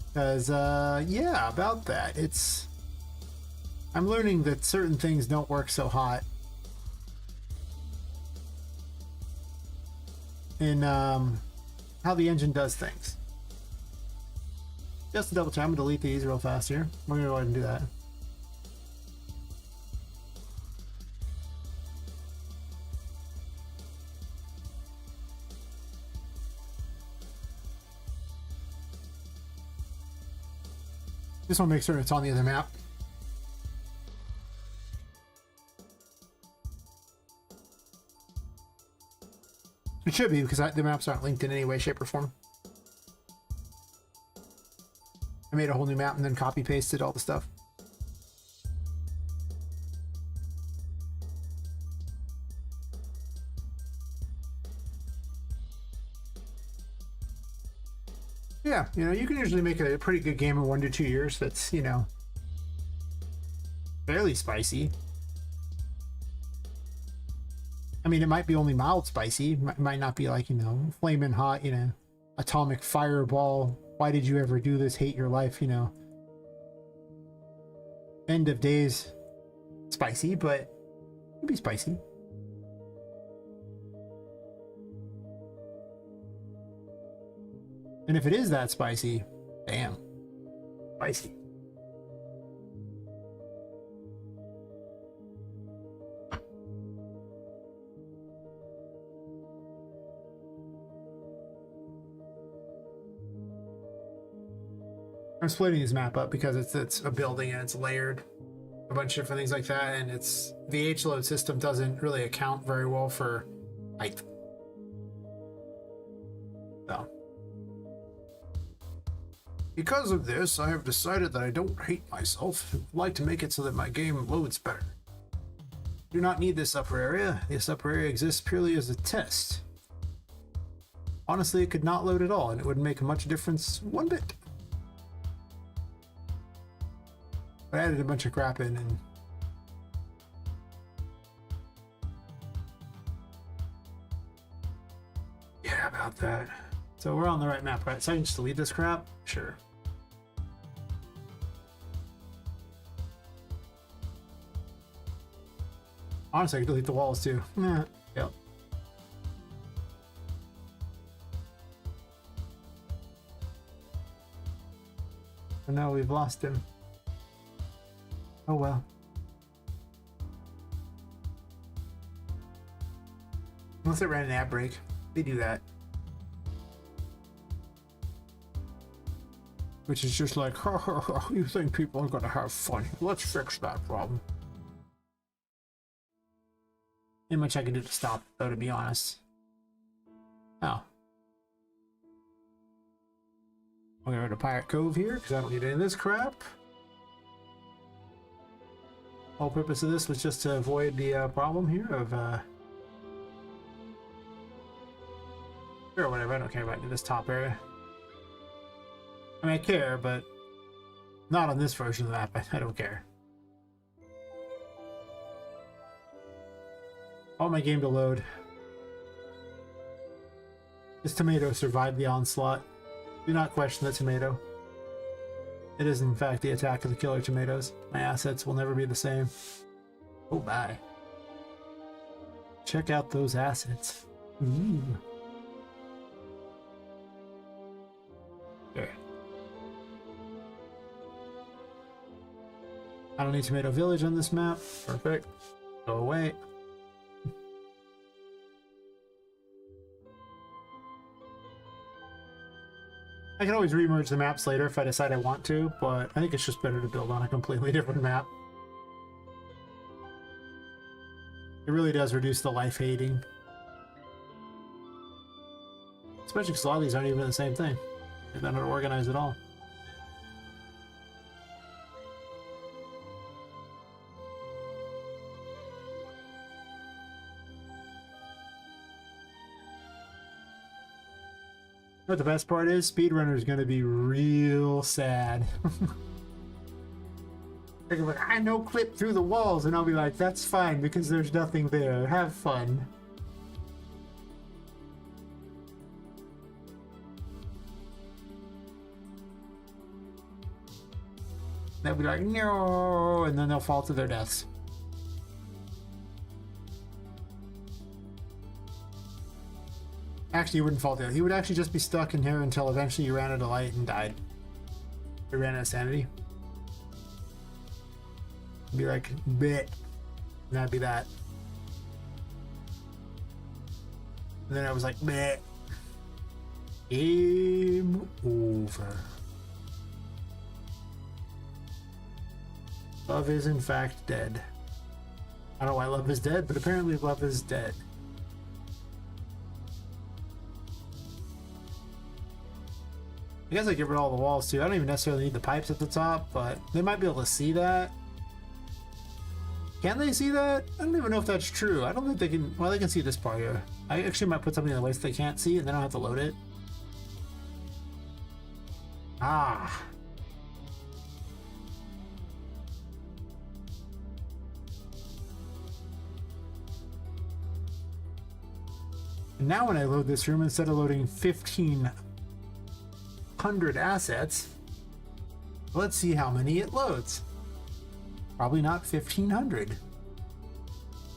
Because, yeah, about that. I'm learning that certain things don't work so hot. In how the engine does things. Just to double check, I'm gonna delete these real fast here. We're gonna go ahead and do that. Just want to make sure it's on the other map. It should be, because the maps aren't linked in any way, shape, or form. I made a whole new map and then copy-pasted all the stuff. Yeah, you know, you can usually make a pretty good game in 1 to 2 years that's, you know, fairly spicy. I mean, it might be only mild spicy. It might not be like, you know, flaming hot, you know, atomic fireball. Why did you ever do this? Hate your life, you know. End of days spicy, but it'd be spicy. And if it is that spicy, damn, spicy. I'm splitting this map up because it's a building and it's layered, a bunch of different things like that, and the H-load system doesn't really account very well for height. So, because of this, I have decided that I don't hate myself. I'd like to make it so that my game loads better. Do not need this upper area. This upper area exists purely as a test. Honestly, it could not load at all, and it wouldn't make much difference one bit. I added a bunch of crap in and yeah, about that. So we're on the right map, right? So I can just delete this crap? Sure. Honestly, I can delete the walls too. Nah, yep. Oh no, we've lost him. Oh well. Unless it ran an ad break. They do that. Which is just like, ha ha ha, you think people are gonna have fun. Let's fix that problem. Ain't much I can do to stop it, though, to be honest. Oh. I'll get rid of Pirate Cove here, because I don't need any of this crap. Whole purpose of this was just to avoid the problem here of, or whatever, I don't care about this top area. I mean, I care, but not on this version of the map. I don't care. I want my game to load. This tomato survived the onslaught. Do not question the tomato. It is, in fact, the attack of the killer tomatoes. My assets will never be the same. Oh, bye. Check out those assets. Ooh. There. I don't need Tomato Village on this map. Perfect. Go away. I can always remerge the maps later if I decide I want to, but I think it's just better to build on a completely different map. It really does reduce the life hating. Especially because a lot of these aren't even the same thing. They're not organized at all. What the best part is, Speedrunner is going to be real sad. They're gonna be like, I no clip through the walls, and I'll be like, that's fine because there's nothing there. Have fun. They'll be like, no, and then they'll fall to their deaths. Actually, he wouldn't fall down. He would actually just be stuck in here until eventually he ran out of light and died. He ran out of sanity. He'd be like, bleh. And that'd be that. And then I was like, bleh. Game over. Love is in fact dead. I don't know why love is dead, but apparently love is dead. I guess I get rid of all the walls too. I don't even necessarily need the pipes at the top, but they might be able to see that. Can they see that? I don't even know if that's true. I don't think they can. Well, they can see this part here. I actually might put something in the way so they can't see and then I don't have to load it. Ah. And now when I load this room, instead of loading 1,500 assets, let's see how many it loads. Probably not 1,500.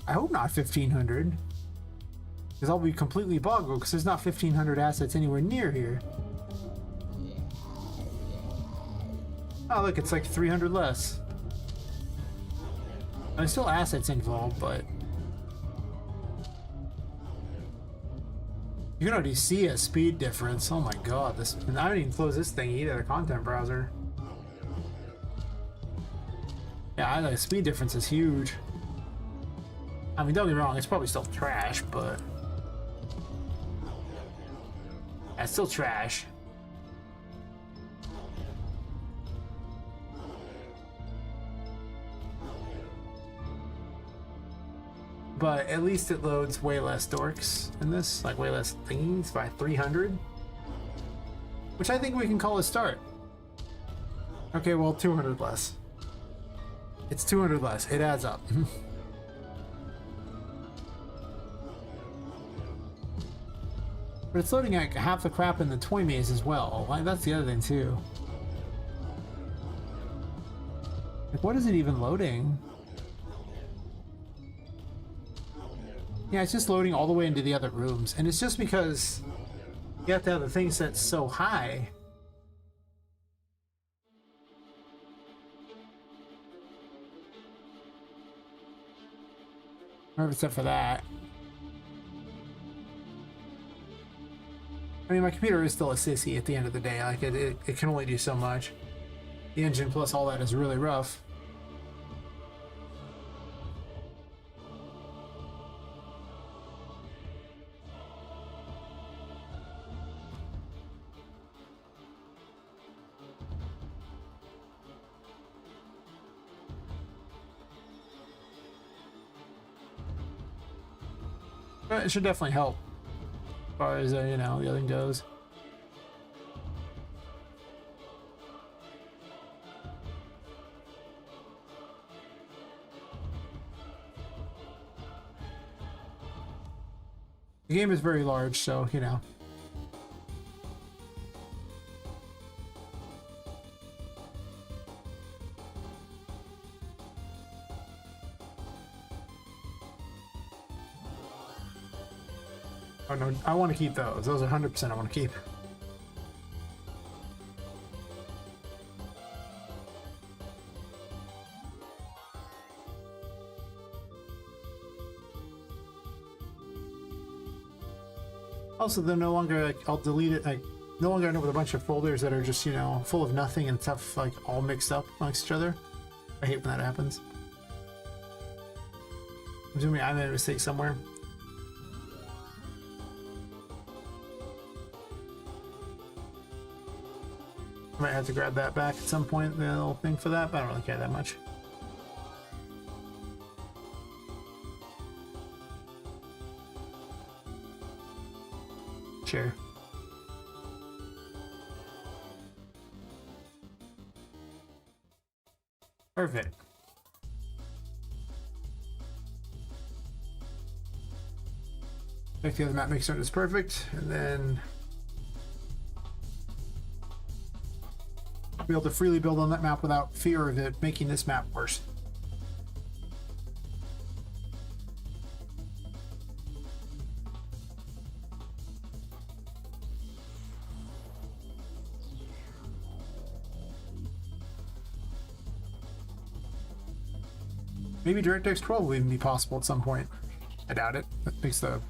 I hope not 1,500. Because I'll be completely boggled because there's not 1,500 assets anywhere near here. Oh look, it's like 300 less. There's still assets involved, but you can already see a speed difference. Oh my god, this, and I didn't even close this thing either, the content browser. Yeah, the speed difference is huge. I mean, don't get me wrong, it's probably still trash, but yeah, it's still trash. But at least it loads way less dorks in this, like way less thingies by 300. Which I think we can call a start. Okay, well, 200 less. It's 200 less, it adds up. But it's loading like half the crap in the toy maze as well. Like, that's the other thing too. Like, what is it even loading? Yeah, it's just loading all the way into the other rooms, and it's just because you have to have the thing set so high. Or except for that. I mean, my computer is still a sissy at the end of the day. Like, it can only do so much. The engine plus all that is really rough. But it should definitely help as far as, you know, the other thing goes. The game is very large, so, you know. Oh no, I want to keep those. Those are 100% I want to keep. Also, they're no longer, like, I'll delete it, like, no longer end up with a bunch of folders that are just, you know, full of nothing and stuff, like, all mixed up amongst each other. I hate when that happens. I'm assuming I made a mistake somewhere. I might have to grab that back at some point, the little thing for that, but I don't really care that much. Sure. Perfect. Make the other map make certain it's perfect, and then I'll be able to freely build on that map without fear of it making this map worse. Maybe DirectX 12 will even be possible at some point. I doubt it. That makes the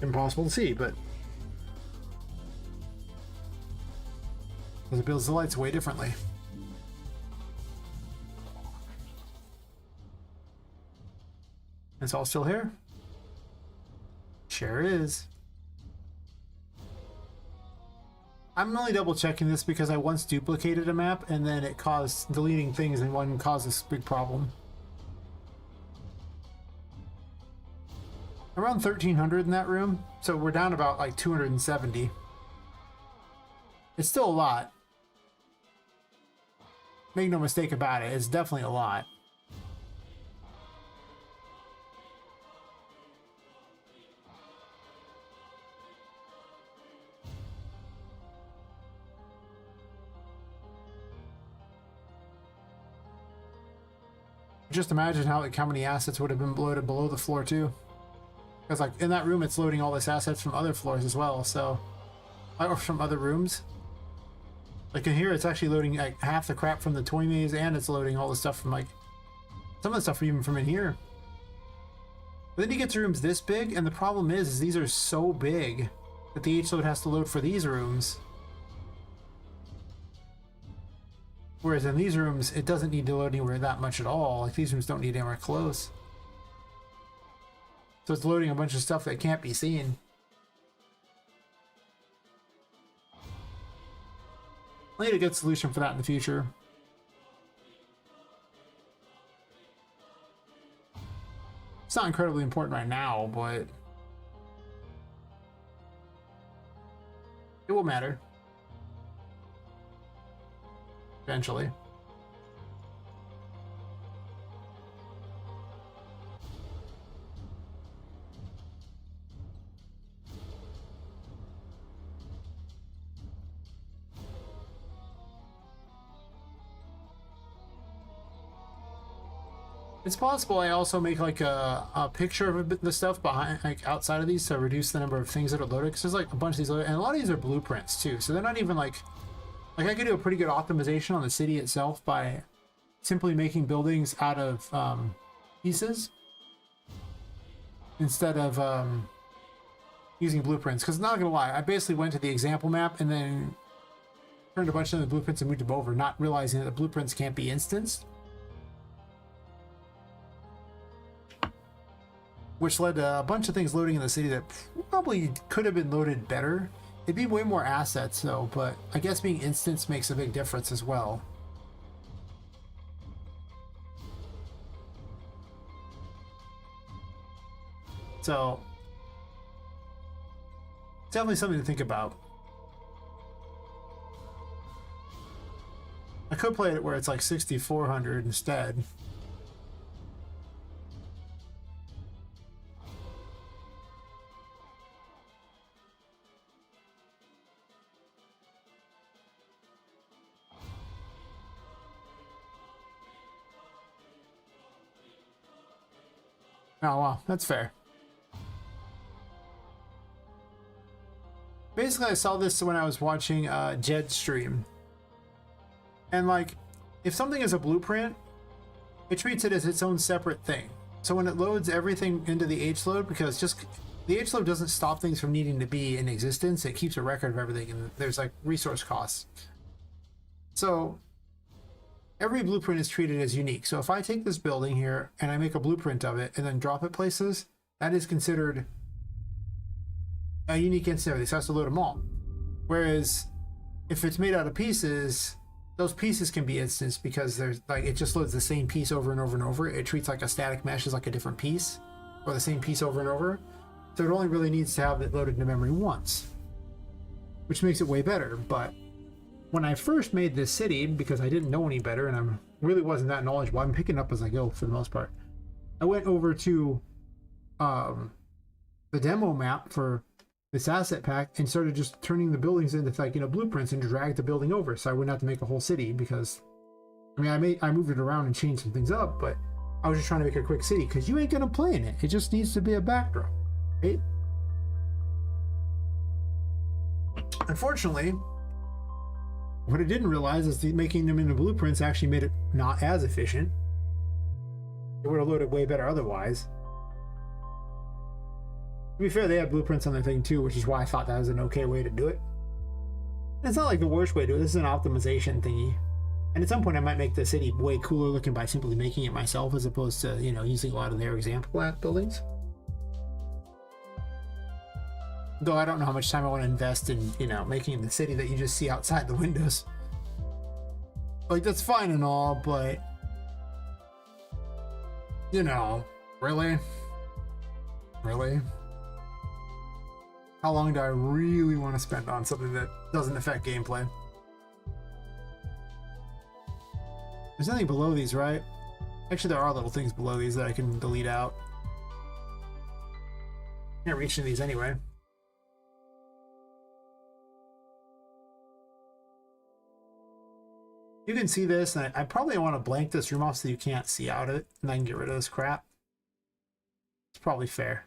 impossible to see, but it builds the lights way differently. It's all still here? Sure is. I'm only double checking this because I once duplicated a map and then it caused deleting things and one caused this big problem. Around 1300 in that room, so we're down about like 270. It's still a lot. Make no mistake about it, it's definitely a lot. Just imagine how many assets would have been loaded below the floor too. Because like in that room it's loading all this assets from other floors as well, so or from other rooms. Like in here it's actually loading like half the crap from the toy maze, and it's loading all the stuff from like some of the stuff even from in here. But then you get to rooms this big, and the problem is these are so big that the H load has to load for these rooms. Whereas in these rooms, it doesn't need to load anywhere that much at all. Like these rooms don't need anywhere close. So it's loading a bunch of stuff that can't be seen. I need a good solution for that in the future. It's not incredibly important right now, but it will matter eventually. It's possible I also make like a picture of the stuff behind, like outside of these, to reduce the number of things that are loaded. Because there's like a bunch of these loaded, and a lot of these are blueprints too. So they're not even like I could do a pretty good optimization on the city itself by simply making buildings out of pieces instead of using blueprints, because not gonna lie, I basically went to the example map and then turned a bunch of the blueprints and moved them over, not realizing that the blueprints can't be instanced, which led to a bunch of things loading in the city that probably could have been loaded better. It'd be way more assets though, but I guess being instanced makes a big difference as well. So definitely something to think about. I could play it where it's like 6,400 instead. Oh wow, that's fair. Basically, I saw this when I was watching Jed's stream. And like, if something is a blueprint, it treats it as its own separate thing. So when it loads everything into the H-load, because just the H-load doesn't stop things from needing to be in existence, it keeps a record of everything, and there's like resource costs. So every blueprint is treated as unique. So if I take this building here and I make a blueprint of it and then drop it places, that is considered a unique instance. So it has to load them all. Whereas if it's made out of pieces, those pieces can be instanced because there's like, it just loads the same piece over and over and over. It treats like a static mesh as like a different piece, or the same piece over and over. So it only really needs to have it loaded into memory once, which makes it way better. But when I first made this city, because I didn't know any better and I really wasn't that knowledgeable, I'm picking up as I go for the most part. I went over to the demo map for this asset pack and started just turning the buildings into like, you know, blueprints, and dragged the building over so I wouldn't have to make a whole city. Because I mean, I moved it around and changed some things up, but I was just trying to make a quick city because you ain't gonna play in it. It just needs to be a backdrop, right? Unfortunately, what I didn't realize is that making them into blueprints actually made it not as efficient. It would have loaded way better otherwise. To be fair, they had blueprints on their thing too, which is why I thought that was an okay way to do it. And it's not like the worst way to do it. This is an optimization thingy. And at some point I might make the city way cooler looking by simply making it myself, as opposed to, you know, using a lot of their example buildings. Though I don't know how much time I want to invest in, you know, making the city that you just see outside the windows. Like, that's fine and all, but, you know, really? Really? How long do I really want to spend on something that doesn't affect gameplay? There's nothing below these, right? Actually, there are little things below these that I can delete out. Can't reach into these anyway. You can see this, and I probably want to blank this room off so you can't see out of it, and I can get rid of this crap. It's probably fair.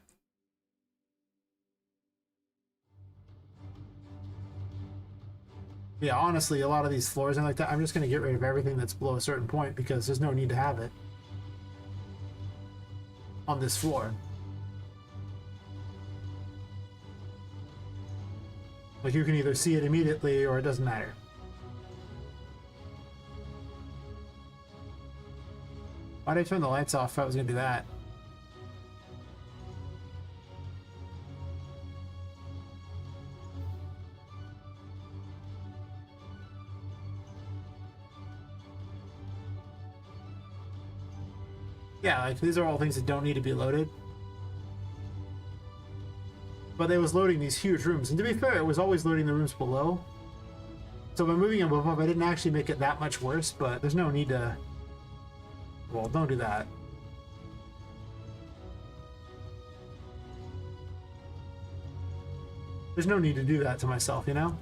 Yeah, honestly, a lot of these floors and like that, I'm just going to get rid of everything that's below a certain point because there's no need to have it on this floor. Like, you can either see it immediately or it doesn't matter. Why did I turn the lights off if I was going to do that? Yeah, like, these are all things that don't need to be loaded. But it was loading these huge rooms. And to be fair, it was always loading the rooms below. So by moving them above, I didn't actually make it that much worse, but there's no need to... Well, don't do that. There's no need to do that to myself, you know?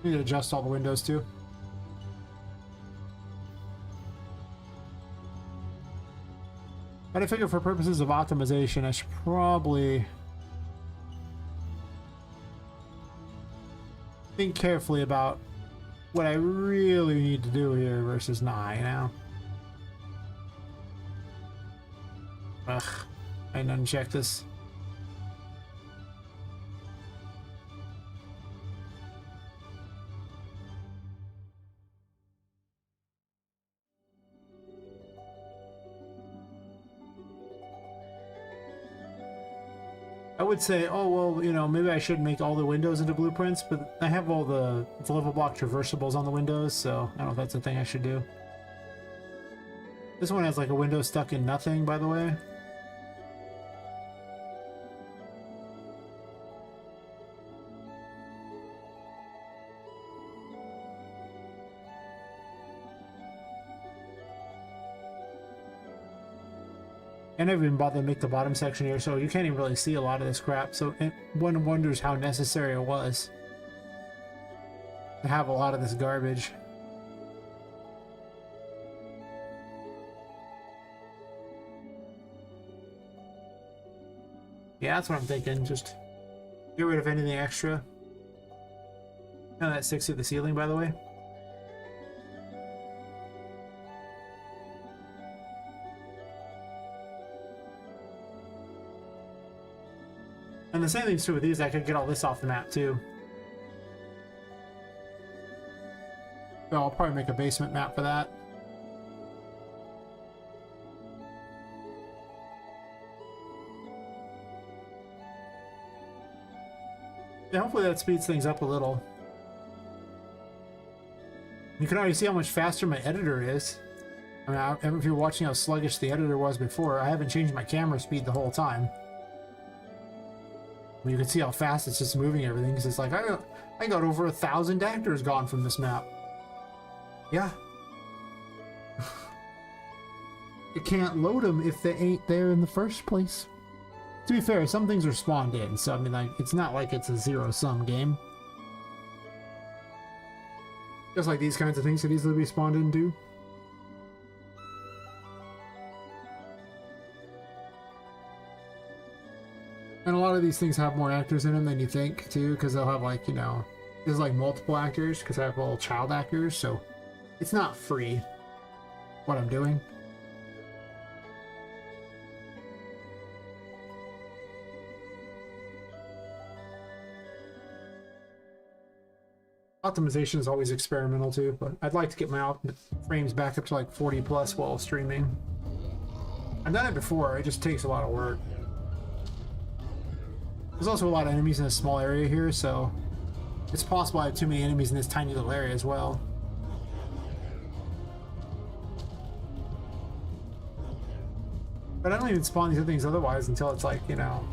Need to adjust all the windows too. But I figure for purposes of optimization, I should probably think carefully about what I really need to do here versus not, you know? Ugh, I didn't uncheck this. I would say, oh, well, you know, maybe I should make all the windows into blueprints, but I have all the level block traversables on the windows, so I don't know if that's a thing I should do. This one has like a window stuck in nothing, by the way. I never even bothered to make the bottom section here, so you can't even really see a lot of this crap. So one wonders how necessary it was to have a lot of this garbage. Yeah, that's what I'm thinking. Just get rid of anything extra. Now that 6 through the ceiling, by the way. And the same thing's true with these. I could get all this off the map too. So I'll probably make a basement map for that. Yeah, hopefully that speeds things up a little. You can already see how much faster my editor is. I mean, if you're watching how sluggish the editor was before, I haven't changed my camera speed the whole time. You can see how fast it's just moving everything, because it's like, I got over 1,000 actors gone from this map. Yeah. You can't load them if they ain't there in the first place. To be fair, some things are spawned in, so I mean, like, it's not like it's a zero-sum game. Just like these kinds of things could easily be spawned in too. And a lot of these things have more actors in them than you think, too, because they'll have, like, you know, there's, like, multiple actors, because I have all child actors, so it's not free, what I'm doing. Optimization is always experimental, too, but I'd like to get my frames back up to, like, 40 plus while streaming. I've done it before, it just takes a lot of work. There's also a lot of enemies in a small area here, so it's possible I have too many enemies in this tiny little area as well. But I don't even spawn these other things otherwise until it's like, you know,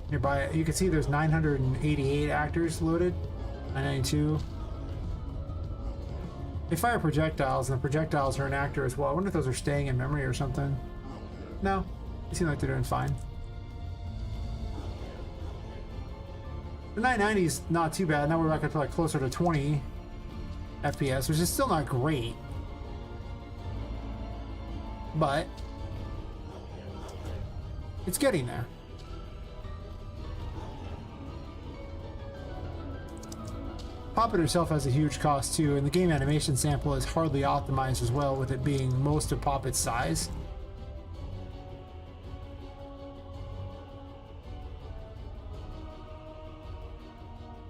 nearby. You can see there's 988 actors loaded, 992. They fire projectiles, and the projectiles are an actor as well. I wonder if those are staying in memory or something. No, they seem like they're doing fine. The 990 is not too bad. Now we're back up to like closer to 20 FPS, which is still not great. But it's getting there. Poppet herself has a huge cost too, and the game animation sample is hardly optimized as well, with it being most of Poppet's size.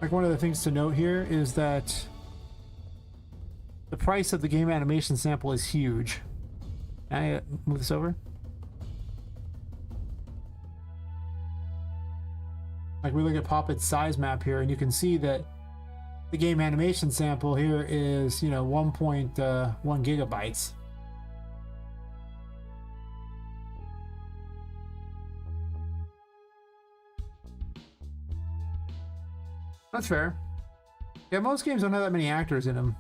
Like, one of the things to note here is that the price of the game animation sample is huge. Can I move this over? Like, we look at Poppet's size map here, and you can see that the game animation sample here is, you know, 1.1 gigabytes. That's fair. Yeah, most games don't have that many actors in them.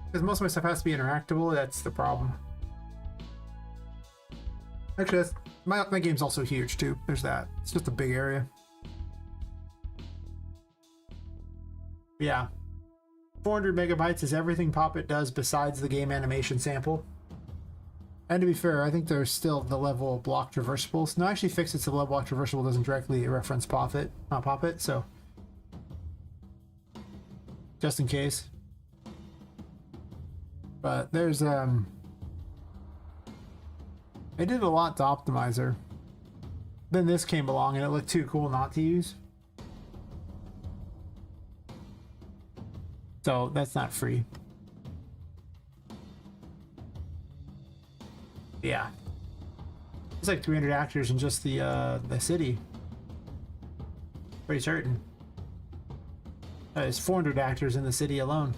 Because most of my stuff has to be interactable, that's the problem. Actually, my game's also huge too. There's that. It's just a big area. Yeah. 400 megabytes is everything Poppet does besides the game animation sample. And to be fair, I think there's still the level of block traversables. No, actually fixed it so the level block traversable doesn't directly reference Poppet, not Poppet, so. just in case. But there's I did a lot to optimizer. Then this came along and it looked too cool not to use. So that's not free. Yeah. It's like 300 actors in just the city. Pretty certain. There's 400 actors in the city alone.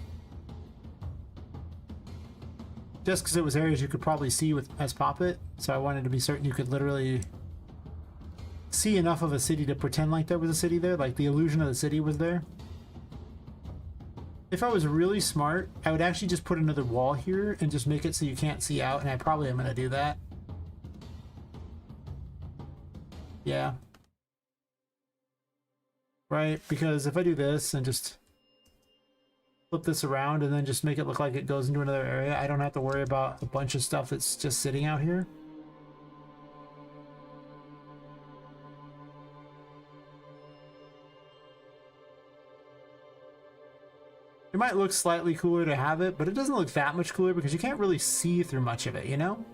Just because it was areas you could probably see with as Poppet, so I wanted to be certain you could literally see enough of a city to pretend like there was a city there, like the illusion of the city was there. If I was really smart, I would actually just put another wall here and just make it so you can't see out, and I probably am going to do that. Yeah. Right, because if I do this and just flip this around and then just make it look like it goes into another area, I don't have to worry about a bunch of stuff that's just sitting out here. It might look slightly cooler to have it, but it doesn't look that much cooler because you can't really see through much of it, you know?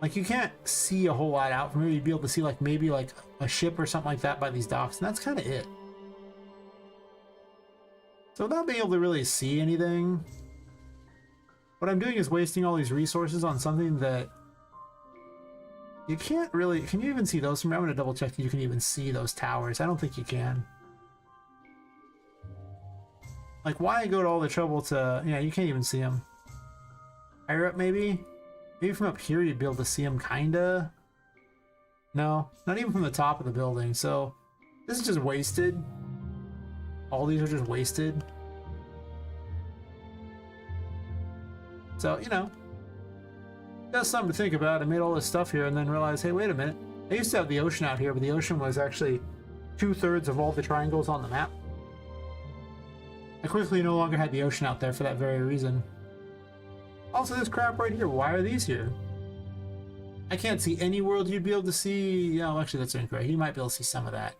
Like, you can't see a whole lot out from here. You'd be able to see, like, maybe, like, a ship or something like that by these docks, and that's kind of it. So without being able to really see anything, what I'm doing is wasting all these resources on something that you can't really... Can you even see those from here? I'm going to double check that you can even see those towers. I don't think you can. Like, why go to all the trouble to... Yeah, you can't even see them. Higher up, maybe? Maybe from up here you'd be able to see them, kinda? No, not even from the top of the building, so... This is just wasted. All these are just wasted. So, you know... That's something to think about. I made all this stuff here and then realized, hey, wait a minute. I used to have the ocean out here, but the ocean was actually 2/3 of all the triangles on the map. I quickly no longer had the ocean out there for that very reason. Also, this crap right here, why are these here? I can't see any world you'd be able to see... No, actually, that's incorrect. You might be able to see some of that.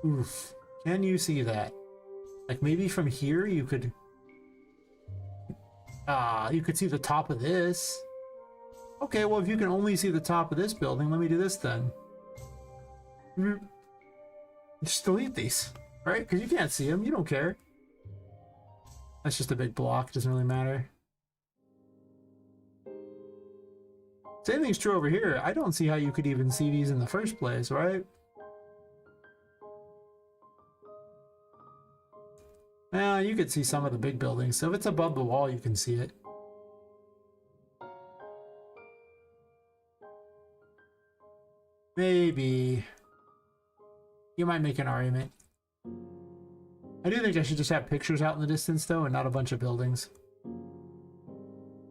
Oof. Can you see that? Like, maybe from here you could... you could see the top of this. Okay, well, if you can only see the top of this building, let me do this then. Just delete these, right? Because you can't see them. You don't care. That's just a big block. Doesn't really matter. Same thing's true over here. I don't see how you could even see these in the first place, right? You could see some of the big buildings. So if it's above the wall, you can see it. Maybe... You might make an argument. I do think I should just have pictures out in the distance, though, and not a bunch of buildings.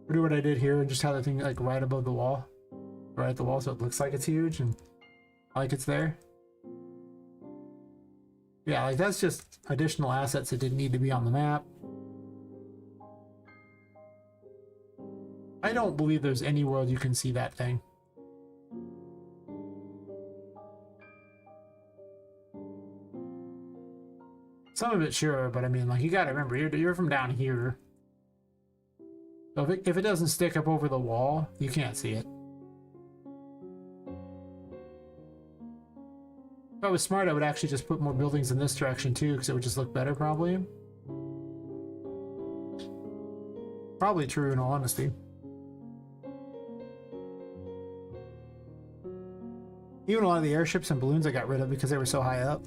Or do what I did here and just have the thing, like, right above the wall. Right at the wall, so it looks like it's huge and like it's there. Yeah, like, that's just additional assets that didn't need to be on the map. I don't believe there's any world you can see that thing. Some of it, sure, but I mean, like, you gotta remember, you're from down here. So if it doesn't stick up over the wall, you can't see it. If I was smart, I would actually just put more buildings in this direction, too, because it would just look better, probably. Probably true, in all honesty. Even a lot of the airships and balloons I got rid of because they were so high up.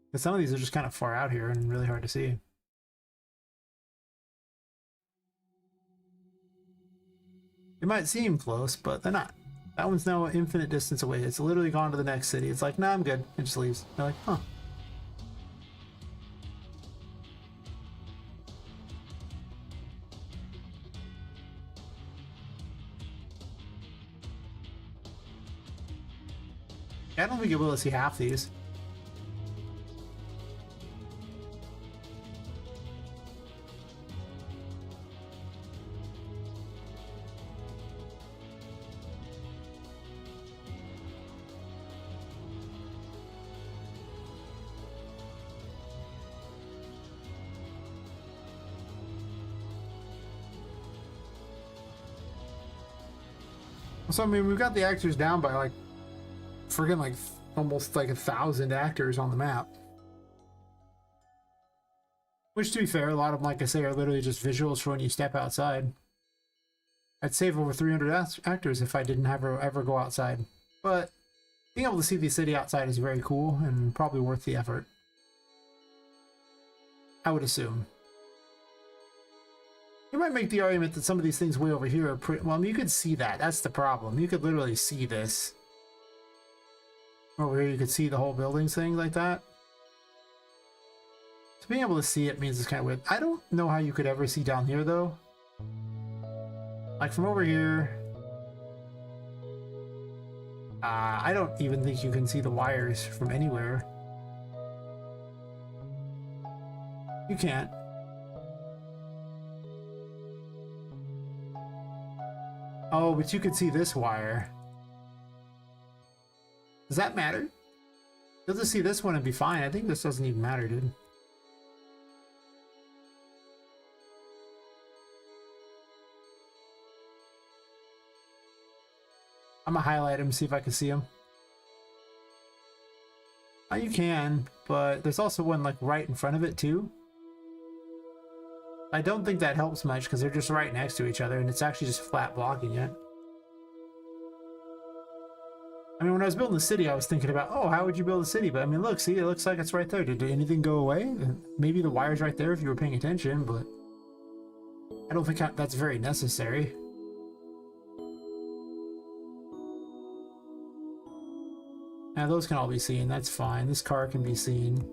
Because some of these are just kind of far out here and really hard to see. It might seem close, but they're not. That one's now an infinite distance away. It's literally gone to the next city. It's like, nah, I'm good. It just leaves. They're like, huh. I don't think you'll be able to see half these. So I mean, we've got the actors down by like friggin' like almost like 1,000 actors on the map. Which, to be fair, a lot of them, like I say, are literally just visuals for when you step outside. I'd save over 300 actors if I didn't ever go outside. But being able to see the city outside is very cool and probably worth the effort. I would assume. You might make the argument that some of these things way over here are pretty... Well, I mean, you could see that. That's the problem. You could literally see this. Over here, you could see the whole buildings thing like that. So being able to see it means it's kind of weird. I don't know how you could ever see down here, though. Like, from over here... I don't even think you can see the wires from anywhere. You can't. Oh, but you can see this wire. Does that matter? You'll just see this one and be fine. I think this doesn't even matter, dude. I'm gonna highlight him, see if I can see him. Oh, you can, but there's also one like right in front of it too. I don't think that helps much because they're just right next to each other and it's actually just flat blocking it. I mean, when I was building the city, I was thinking about, oh, how would you build a city? But I mean, look, see, it looks like it's right there. Did anything go away? Maybe the wire's right there if you were paying attention, but I don't think that's very necessary. Now those can all be seen, that's fine. This car can be seen.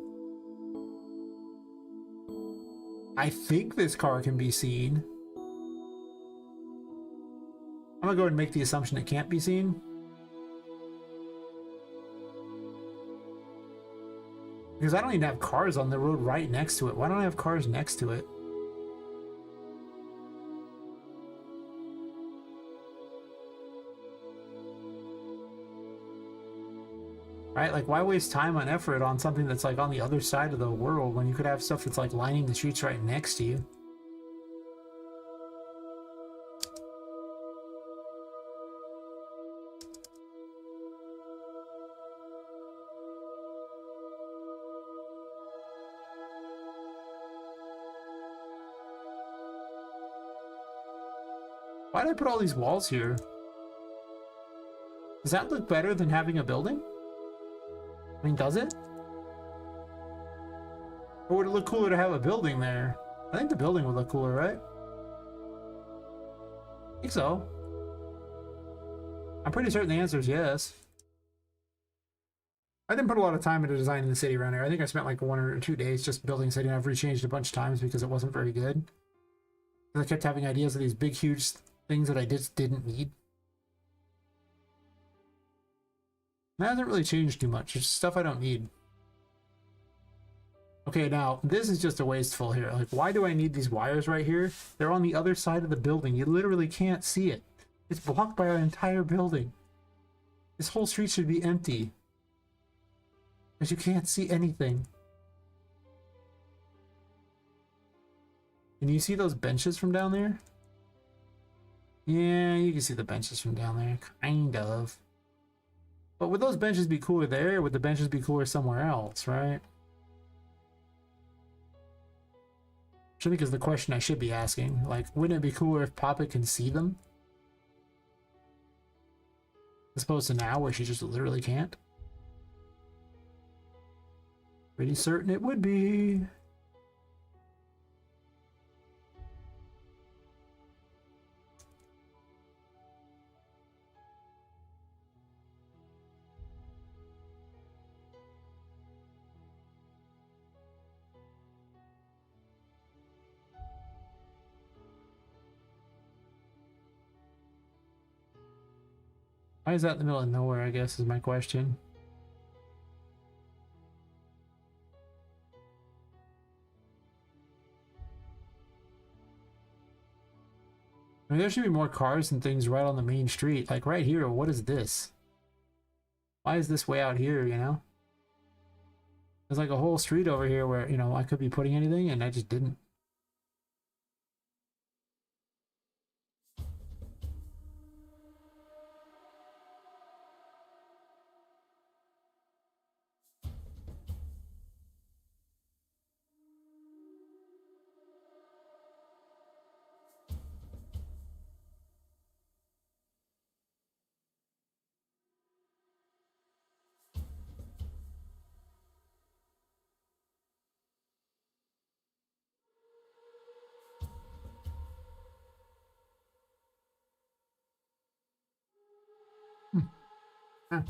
I think this car can be seen. I'm gonna go ahead and make the assumption it can't be seen. Because I don't even have cars on the road right next to it. Why don't I have cars next to it? Right? Like, why waste time and effort on something that's like on the other side of the world when you could have stuff that's like lining the streets right next to you? Why did I put all these walls here? Does that look better than having a building? I mean, does it? Or would it look cooler to have a building there? I think the building would look cooler, right? I think so. I'm pretty certain the answer is yes. I didn't put a lot of time into designing the city around here. I think I spent like 1 or 2 days just building the city, and I've rechanged a bunch of times because it wasn't very good. I kept having ideas of these big, huge things that I just didn't need. That hasn't really changed too much. It's stuff I don't need. Okay, now, this is just a wasteful here. Like, why do I need these wires right here? They're on the other side of the building. You literally can't see it. It's blocked by our entire building. This whole street should be empty. Because you can't see anything. Can you see those benches from down there? Yeah, you can see the benches from down there. Kind of. But would those benches be cooler there, or would the benches be cooler somewhere else, right? Which I think is the question I should be asking. Like, wouldn't it be cooler if Poppet can see them? As opposed to now, where she just literally can't? Pretty certain it would be. Why is that in the middle of nowhere, I guess, is my question. I mean, there should be more cars and things right on the main street. Like, right here, what is this? Why is this way out here, you know? There's like a whole street over here where, you know, I could be putting anything, and I just didn't. Huh.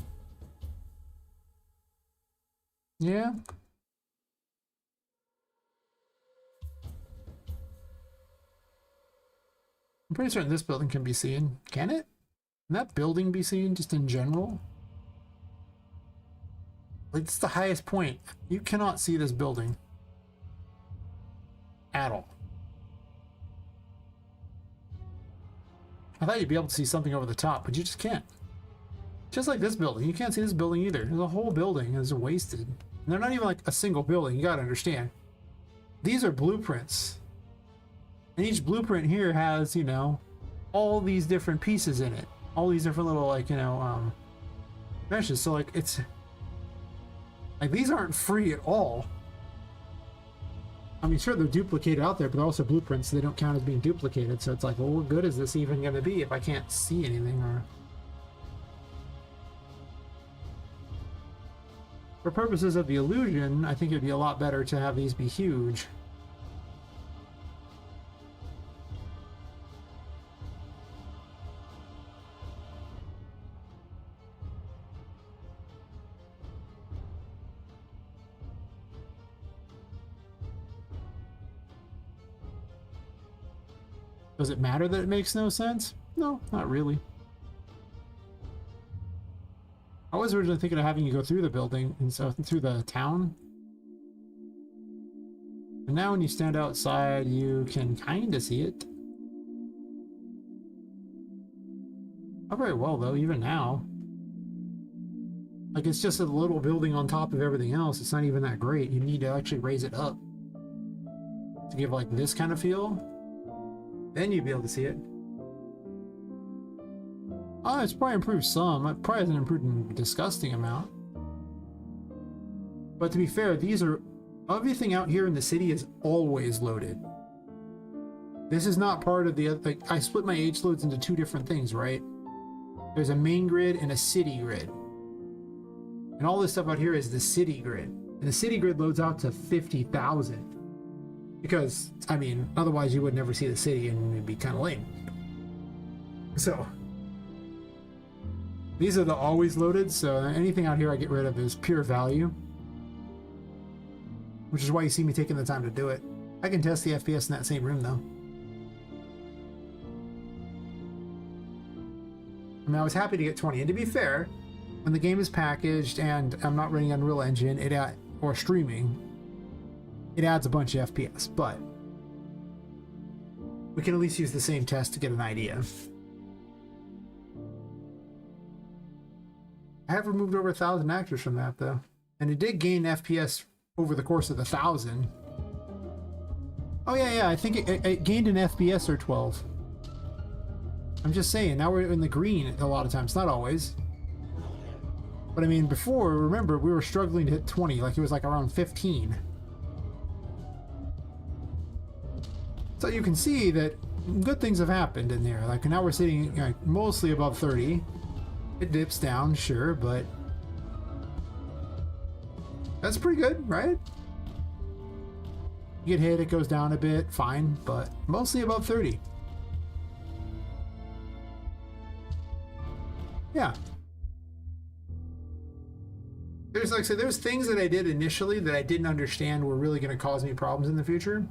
Yeah. I'm pretty certain this building can be seen. Can it? Can that building be seen just in general? Like, it's the highest point. You cannot see this building at all. I thought you'd be able to see something over the top, but you just can't. Just like this building. You can't see this building either. The whole building is wasted. And they're not even like a single building. You gotta understand. These are blueprints. And each blueprint here has, you know, all these different pieces in it. All these different little, like, you know, meshes. So, like, it's... like, these aren't free at all. I mean, sure, they're duplicated out there, but they're also blueprints, so they don't count as being duplicated. So it's like, well, what good is this even going to be if I can't see anything? Or for purposes of the illusion, I think it'd be a lot better to have these be huge. Does it matter that it makes no sense? No, not really. I was originally thinking of having you go through the building and so through the town. And now when you stand outside, you can kind of see it. Not very well though, even now. Like, it's just a little building on top of everything else. It's not even that great. You need to actually raise it up to give like this kind of feel. Then you'd be able to see it. Oh, it's probably improved some. It probably hasn't improved in a disgusting amount. But to be fair, these are... everything out here in the city is always loaded. This is not part of the other... like, I split my H loads into two different things, right? There's a main grid and a city grid. And all this stuff out here is the city grid. And the city grid loads out to 50,000. Because, I mean, otherwise you would never see the city and it'd be kind of lame. So, these are the always loaded, so anything out here I get rid of is pure value. Which is why you see me taking the time to do it. I can test the FPS in that same room, though. I mean, I was happy to get 20. And to be fair, when the game is packaged and I'm not running Unreal Engine or streaming, it adds a bunch of FPS, but we can at least use the same test to get an idea. I have removed over 1,000 actors from that, though. And it did gain FPS over the course of the 1,000. Oh, yeah, I think it gained an FPS or 12. I'm just saying, now we're in the green a lot of times, not always. But I mean, before, remember, we were struggling to hit 20, like it was like around 15. So you can see that good things have happened in there. Like now we're sitting like mostly above 30. It dips down, sure, but that's pretty good, right? You get hit, it goes down a bit, fine, but mostly above 30. Yeah. There's like I said, there's things that I did initially that I didn't understand were really going to cause me problems in the future.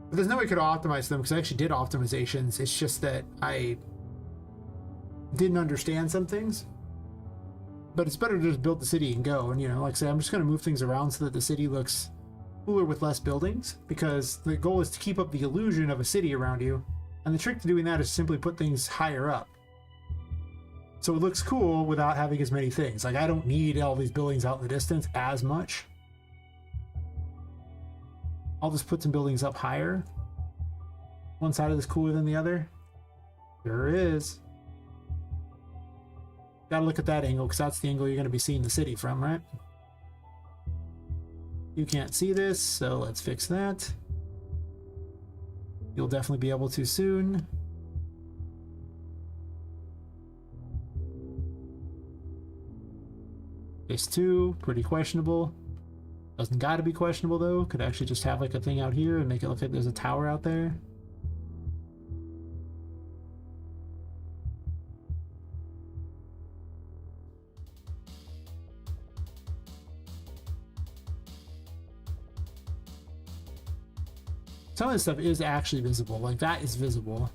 But there's no way I could optimize them because I actually did optimizations. It's just that I didn't understand some things. But it's better to just build the city and go. And, you know, like I said, I'm just going to move things around so that the city looks cooler with less buildings. Because the goal is to keep up the illusion of a city around you. And the trick to doing that is simply put things higher up. So it looks cool without having as many things. Like, I don't need all these buildings out in the distance as much. I'll just put some buildings up higher. One side of this cooler than the other. There is. Gotta look at that angle, because that's the angle you're going to be seeing the city from, right? You can't see this, so let's fix that. You'll definitely be able to soon. Phase 2, pretty questionable. Doesn't gotta be questionable though. Could actually just have like a thing out here and make it look like there's a tower out there. some of this stuff is actually visible. Like that is visible.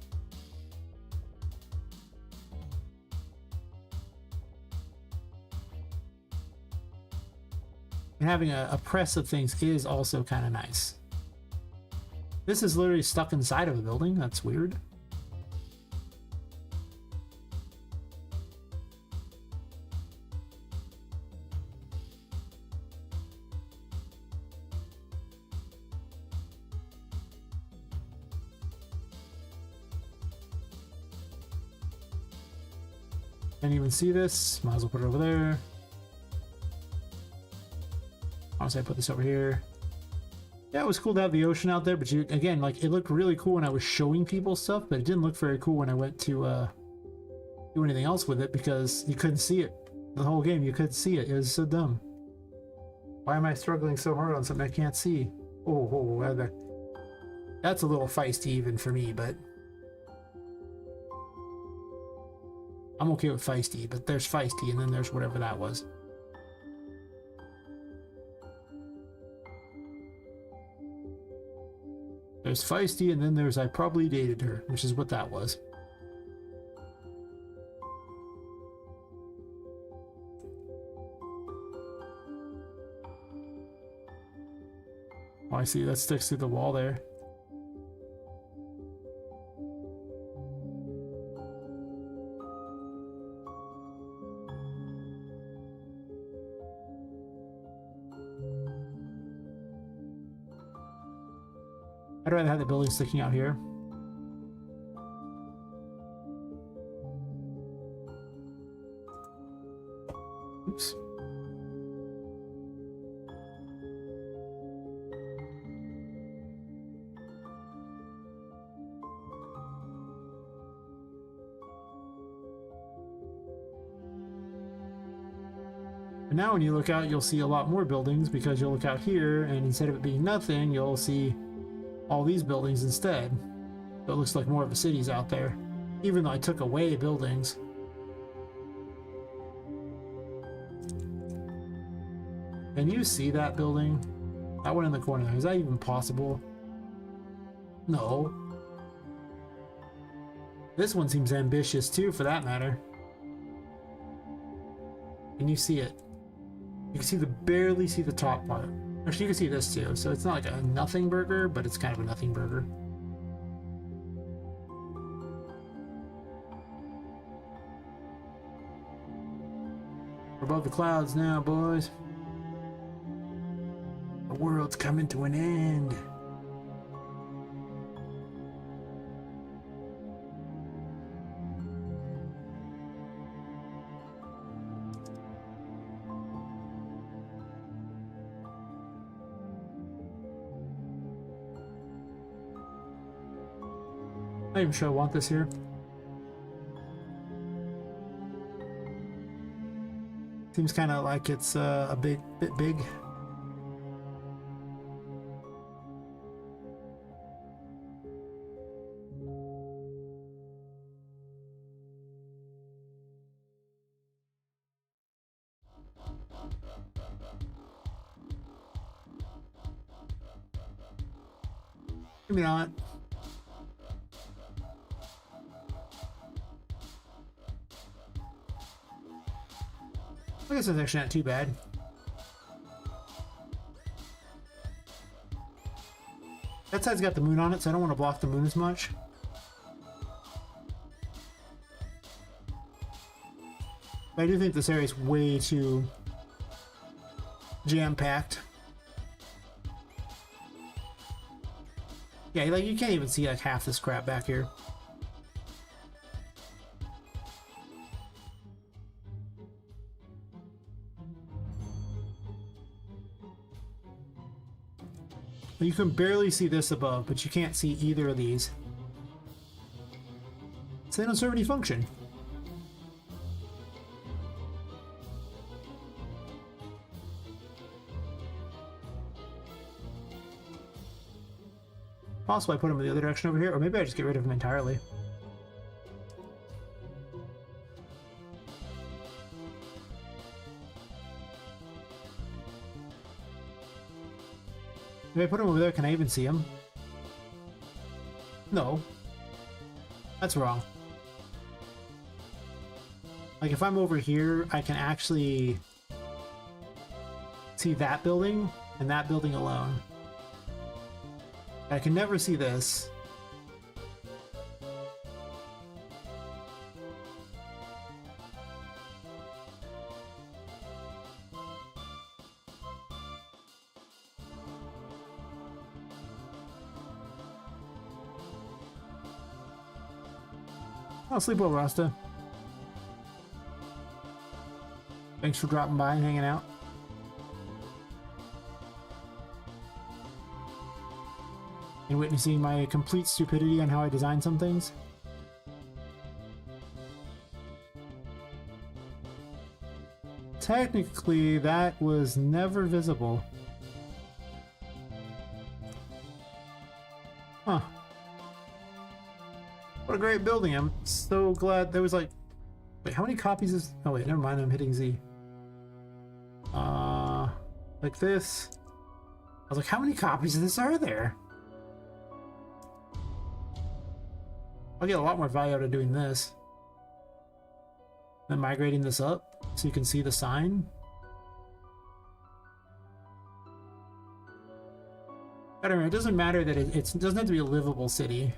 And having a press of things is also kind of nice. This is literally stuck inside of a building. That's weird. Can't even see this. Might as well put it over there. Honestly, I put this over here. Yeah, it was cool to have the ocean out there, but you, again, like, it looked really cool when I was showing people stuff, but it didn't look very cool when I went to do anything else with it because you couldn't see it. The whole game, you couldn't see it. It was so dumb. Why am I struggling so hard on something I can't see? That's a little feisty even for me, but I'm okay with feisty, but there's feisty and then there's whatever that was. There's feisty and then there's I probably dated her, which is what that was. Oh, I see, that sticks through the wall there. I'd rather have the building sticking out here. Oops. And now when you look out, you'll see a lot more buildings because you'll look out here and instead of it being nothing, you'll see all these buildings instead. So it looks like more of a city's out there, even though I took away buildings. Can you see that building? That one in the corner there. Is that even possible? No. This one seems ambitious too, for that matter. Can you see it? You can see barely see the top part. Actually, you can see this too, so it's not like a nothing burger, but it's kind of a nothing burger. We're above the clouds now, boys. The world's coming to an end. I'm not even sure I want this here. Seems kind of like it's a bit big. Maybe not. I guess it's actually not too bad. That side's got the moon on it, so I don't want to block the moon as much. But I do think this area is way too jam-packed. Yeah, like you can't even see like half this crap back here. You can barely see this above, but you can't see either of these. So they don't serve any function. Possibly I put them in the other direction over here, or maybe I just get rid of them entirely. If I put them over there, can I even see them? No. That's wrong. Like, if I'm over here, I can actually see that building and that building alone. I can never see this. I'll sleep well, Rasta. Thanks for dropping by and hanging out. And witnessing my complete stupidity on how I design some things. Technically, that was never visible. Huh. What a great building. I'm so glad there was like... Wait, how many copies is... Oh wait, never mind, I'm hitting Z. Like this. I was like, how many copies of this are there? I'll get a lot more value out of doing this. Then migrating this up so you can see the sign. I don't know, it doesn't matter that it doesn't have to be a livable city.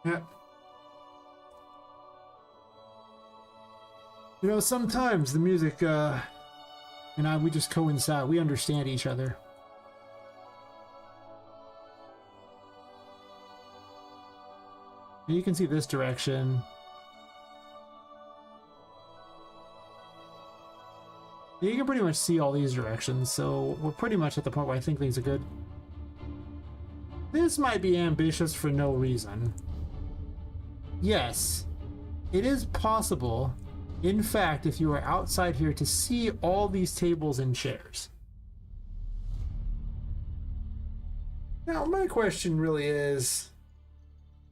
Yeah. You know, sometimes the music, and I, we just coincide. We understand each other. And you can see this direction. You can pretty much see all these directions, so we're pretty much at the point where I think things are good. This might be ambitious for no reason. Yes, it is possible, in fact, if you are outside here, to see all these tables and chairs. Now, my question really is,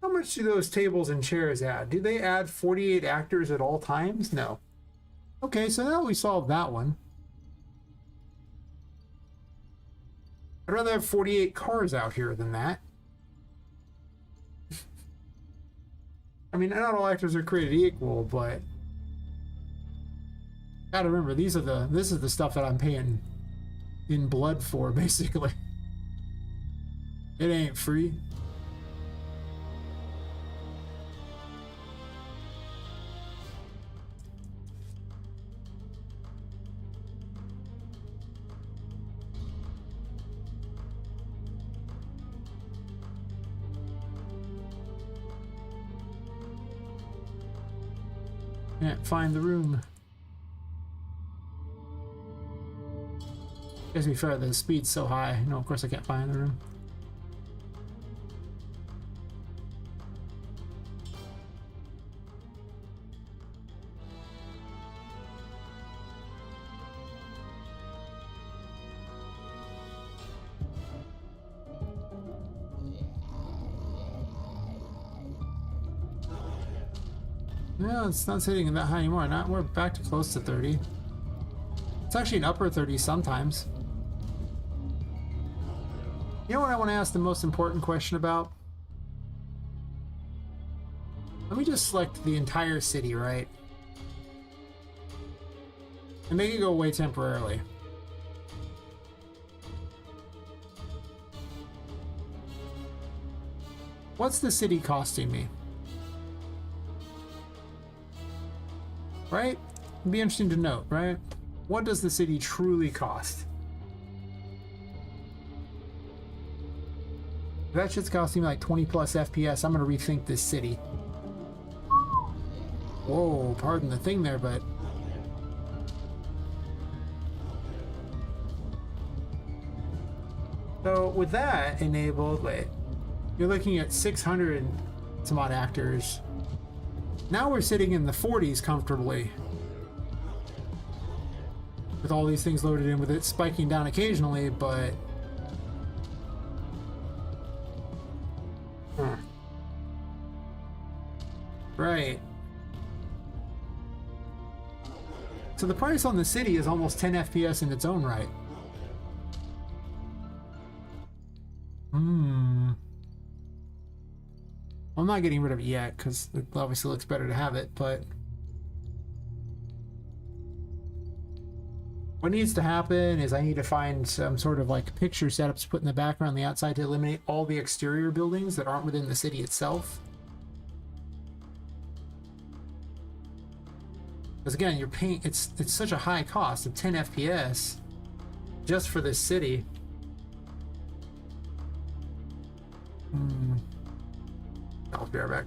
how much do those tables and chairs add? Do they add 48 actors at all times? No. Okay, so now we solved that one. I'd rather have 48 cars out here than that. I mean, not all actors are created equal, but gotta remember, this is the stuff that I'm paying in blood for, basically. It ain't free. Can't find the room. Guess to be fair, the speed's so high. No, of course I can't find the room. No, it's not sitting that high anymore. We're back to close to 30. It's actually an upper 30 sometimes. You know what I want to ask the most important question about? Let me just select the entire city, right? And make it go away temporarily. What's the city costing me? Right? It'd be interesting to note, right? What does the city truly cost? If that shit's costing me like 20 plus FPS, I'm gonna rethink this city. Whoa, pardon the thing there, but... So with that enabled, wait, you're looking at 600 and some odd actors. Now we're sitting in the 40s comfortably. With all these things loaded in, with it spiking down occasionally, but... Huh. Right. So the price on the city is almost 10 FPS in its own right. Hmm. I'm not getting rid of it yet because it obviously looks better to have it, but what needs to happen is I need to find some sort of like picture setups to put in the background on the outside to eliminate all the exterior buildings that aren't within the city itself. Because again, you're paying, it's such a high cost of 10 FPS just for this city. I'll be right back.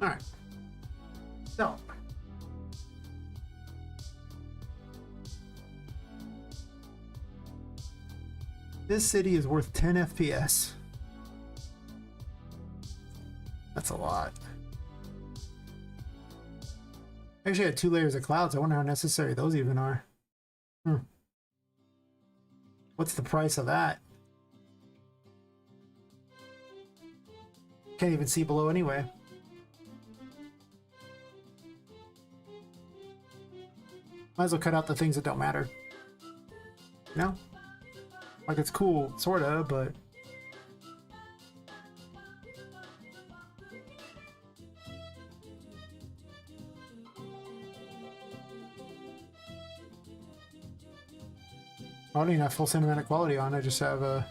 All right. So, this city is worth 10 FPS. That's a lot. Actually, I had 2 layers of clouds. I wonder how necessary those even are. What's the price of that? Can't even see below anyway. Might as well cut out the things that don't matter. You know? Like, it's cool, sorta, but... I don't even have full cinematic quality on, I just have a...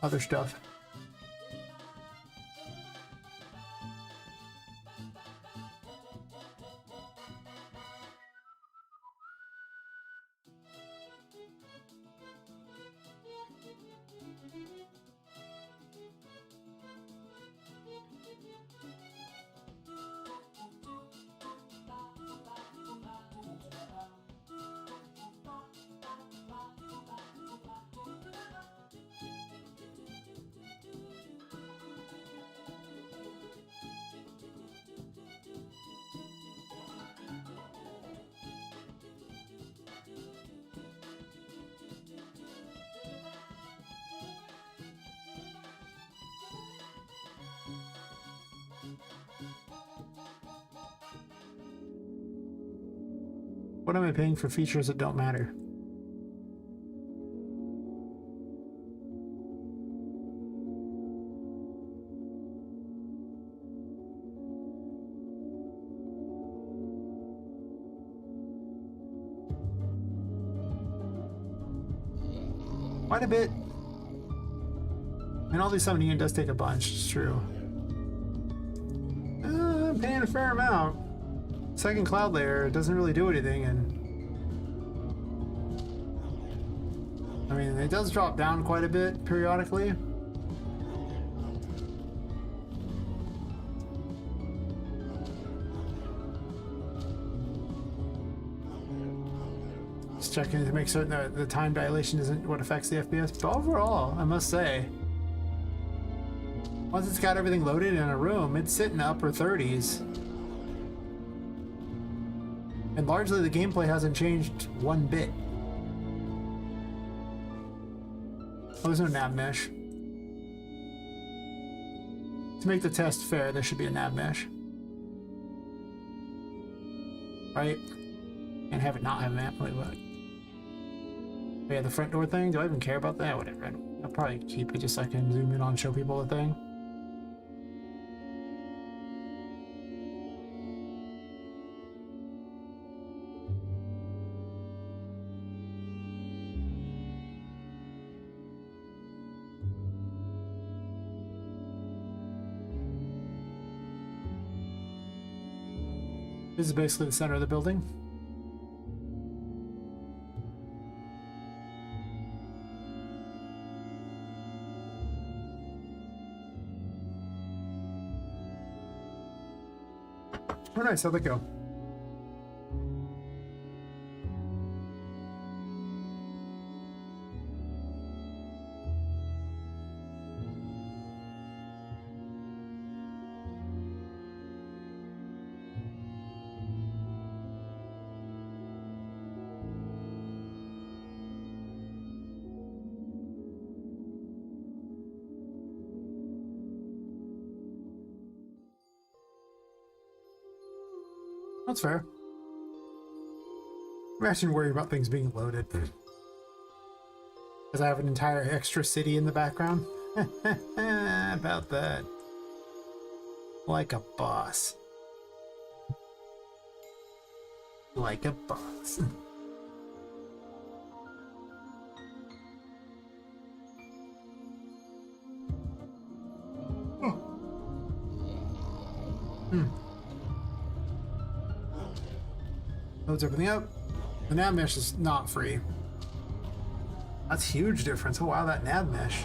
other stuff. What am I paying for features that don't matter? Quite a bit. And all these summoning does take a bunch, it's true. I'm paying a fair amount. Second cloud layer doesn't really do anything, and I mean, it does drop down quite a bit periodically. Just checking to make certain that the time dilation isn't what affects the FPS, but overall, I must say, once it's got everything loaded in a room, it's sitting upper 30s. And largely the gameplay hasn't changed one bit. Oh, there's no nav mesh. To make the test fair, there should be a nav mesh. Right? And have it not have a map. Wait, what? Oh, yeah, the front door thing? Do I even care about that? Whatever. I'll probably keep it just so I can zoom in on and show people the thing. This is basically the center of the building. Oh nice, how'd that go? That's fair. I'm actually worried about things being loaded. Because I have an entire extra city in the background. About that. Like a boss. Like a boss. Loads everything up. The nav mesh is not free. That's a huge difference. Oh wow, that nav mesh.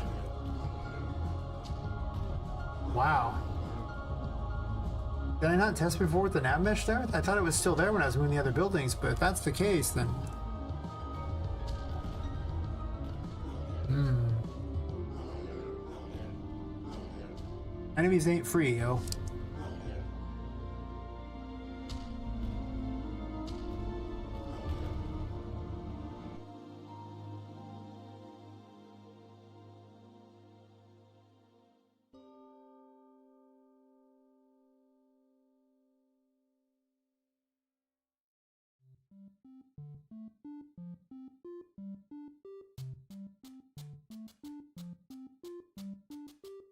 Wow. Did I not test before with the nav mesh there? I thought it was still there when I was moving the other buildings, but if that's the case, then... Enemies ain't free, yo.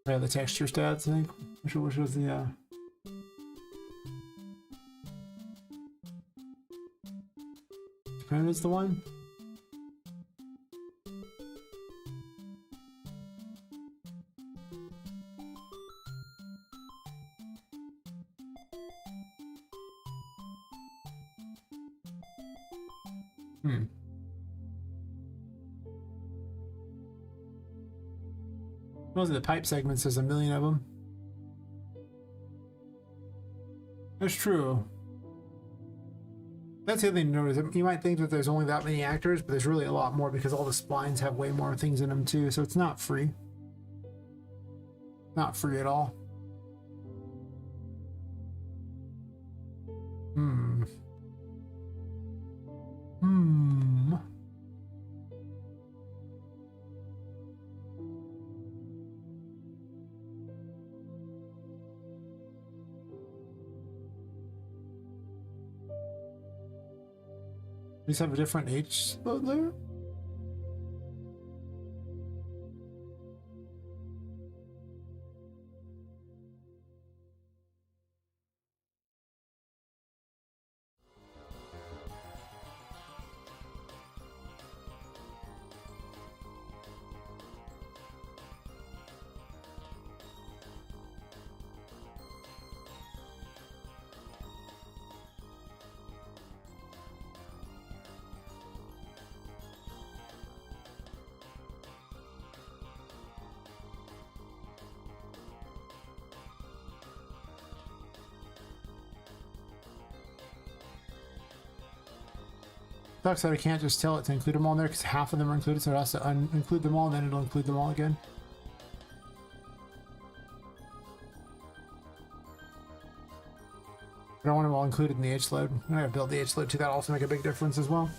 Yeah, the texture stats, I think. Which was the, Japan is the one? Hmm. Most of the pipe segments, there's a million of them. That's true. That's the other thing to notice. You might think that there's only that many actors, but there's really a lot more because all the splines have way more things in them too. So it's not free. Not free at all. Hmm. Hmm. These have a different H load there? Sucks that I can't just tell it to include them all in there because half of them are included, so it has to include them all, and then it'll include them all again. I don't want them all included in the H load. I gotta build the H load too. That also make a big difference as well.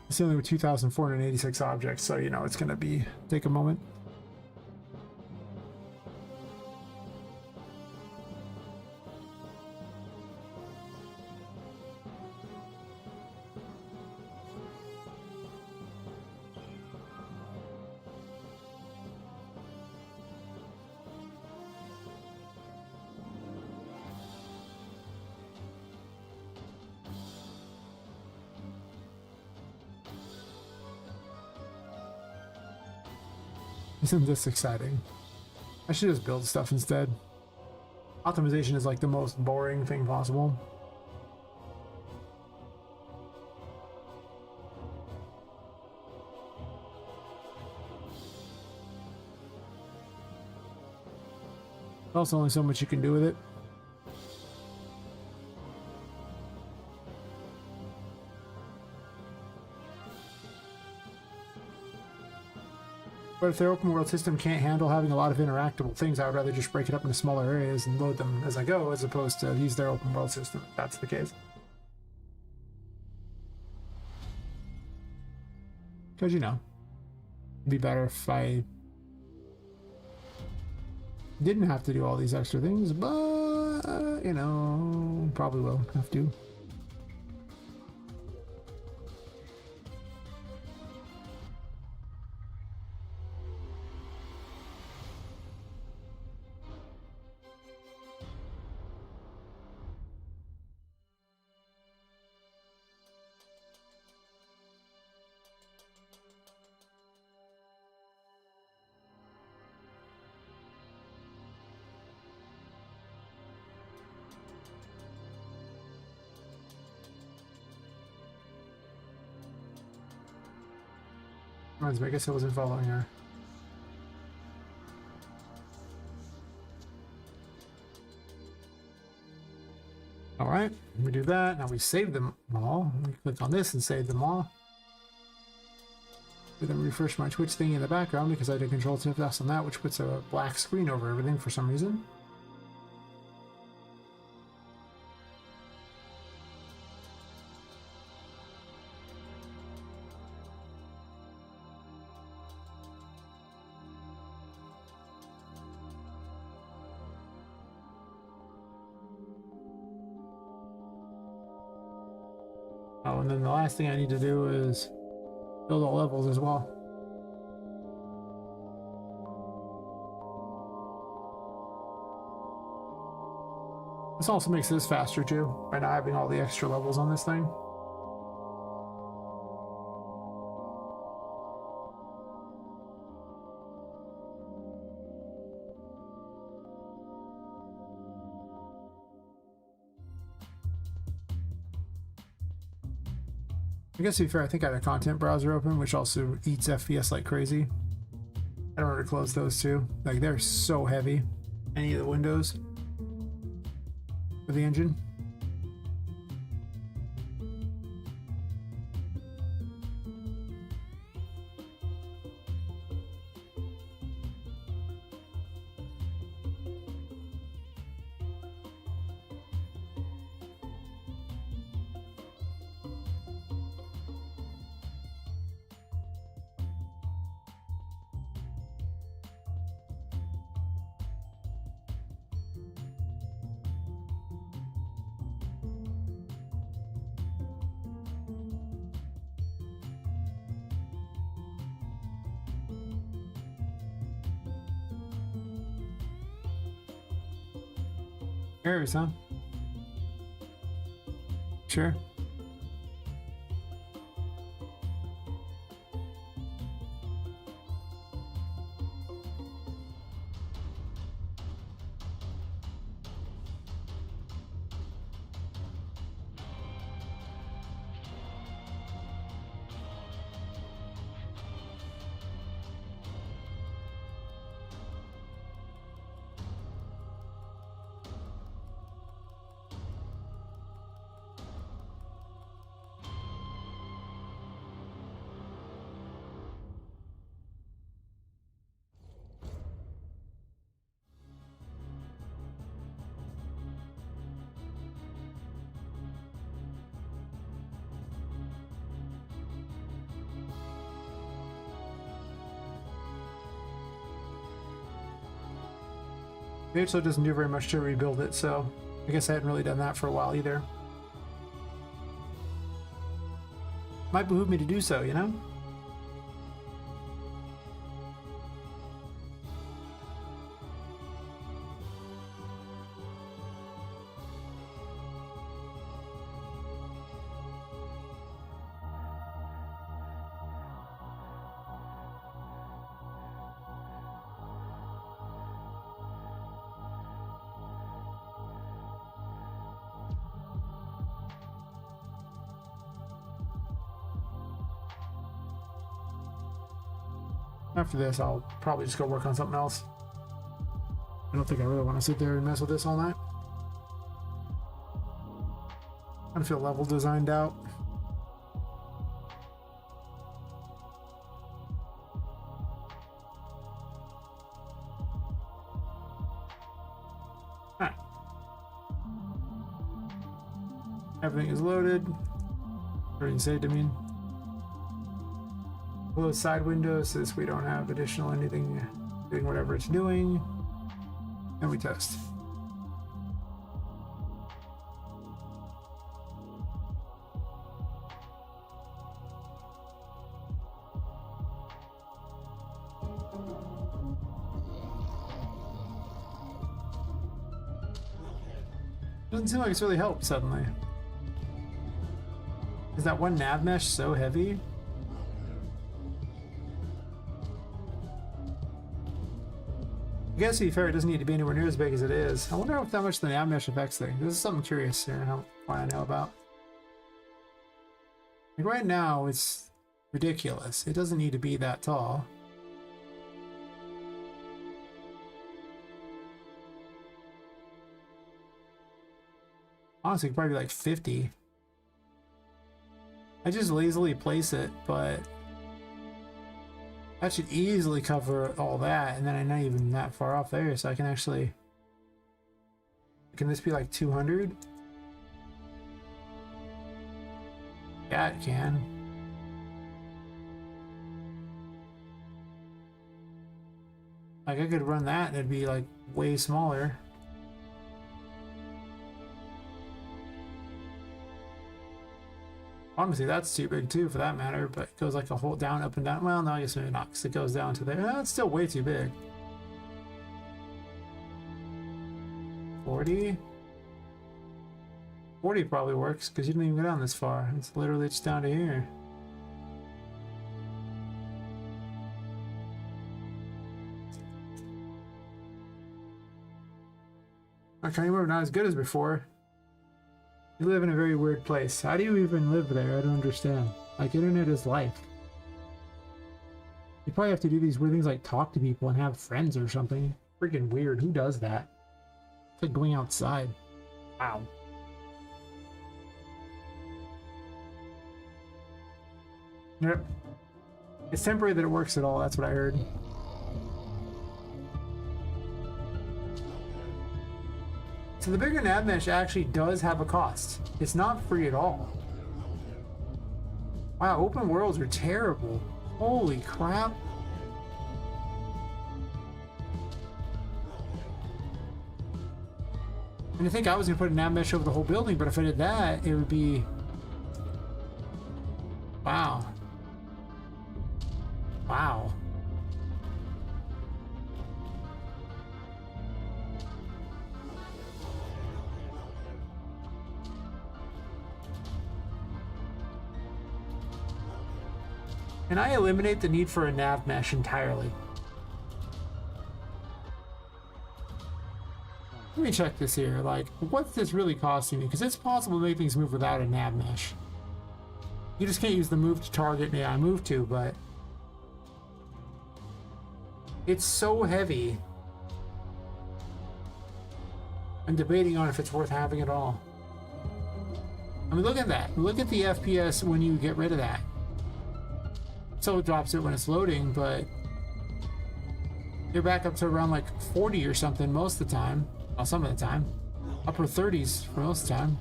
It's only with 2,486 objects, so you know it's gonna be take a moment. Isn't this exciting? I should just build stuff instead. Optimization is like the most boring thing possible. Also, only so much you can do with it. But if their open world system can't handle having a lot of interactable things, I would rather just break it up into smaller areas and load them as I go, as opposed to use their open world system, if that's the case. Because, you know, it'd be better if I didn't have to do all these extra things, but, you know, probably will have to. Reminds me, I guess I wasn't following her. Alright, we do that. Now we save them all. We click on this and save them all. We then refresh my Twitch thing in the background because I did Control Shift S on that, which puts a black screen over everything for some reason. Oh, and then the last thing I need to do is build all levels as well. This also makes this faster too, by not having all the extra levels on this thing. I guess to be fair, I think I had a content browser open, which also eats FPS like crazy. I don't want to close those two. Like, they're so heavy. Any of the windows for the engine. Errors, huh? Sure. It actually doesn't do very much to rebuild it, so I guess I hadn't really done that for a while either. Might behoove me to do so, you know? After this, I'll probably just go work on something else. I don't think I really want to sit there and mess with this all night. I don't feel level designed out. Alright. Everything is loaded. Everything saved, I mean. Close side windows since we don't have additional anything doing whatever it's doing. And we test. Doesn't seem like it's really helped suddenly. Is that one nav mesh so heavy? I guess to be fair, it doesn't need to be anywhere near as big as it is. I wonder how much the nav mesh affects things. This is something curious here, I want to know about. Like right now, it's ridiculous. It doesn't need to be that tall. Honestly, probably like 50. I just lazily place it, but that should easily cover all that, and then I'm not even that far off there, so I can actually... Can this be like 200? Yeah, it can. Like, I could run that and it'd be like way smaller. Honestly, that's too big too, for that matter, but it goes like a whole down, up and down. Well, no, I guess maybe not, because it goes down to there. That's still way too big. 40? 40 probably works because you didn't even go down this far. It's literally just down to here. Okay, we're not as good as before. You live in a very weird place. How do you even live there? I don't understand. Like, internet is life. You probably have to do these weird things like talk to people and have friends or something. Freaking weird. Who does that? It's like going outside. Wow. Yep. It's temporary that it works at all. That's what I heard. So the bigger nav mesh actually does have a cost. It's not free at all. Wow, open worlds are terrible. Holy crap. And I think I was going to put a nav mesh over the whole building, but if I did that, it would be... Wow. Wow. Can I eliminate the need for a nav mesh entirely? Let me check this here. Like, what's this really costing me? Because it's possible to make things move without a nav mesh. You just can't use the move to target. Yeah, I move to, but it's so heavy. I'm debating on if it's worth having at all. I mean, look at that. Look at the FPS when you get rid of that. So it drops it when it's loading, but you're back up to around like 40 or something most of the time. Well, some of the time. Upper 30s for most of the time.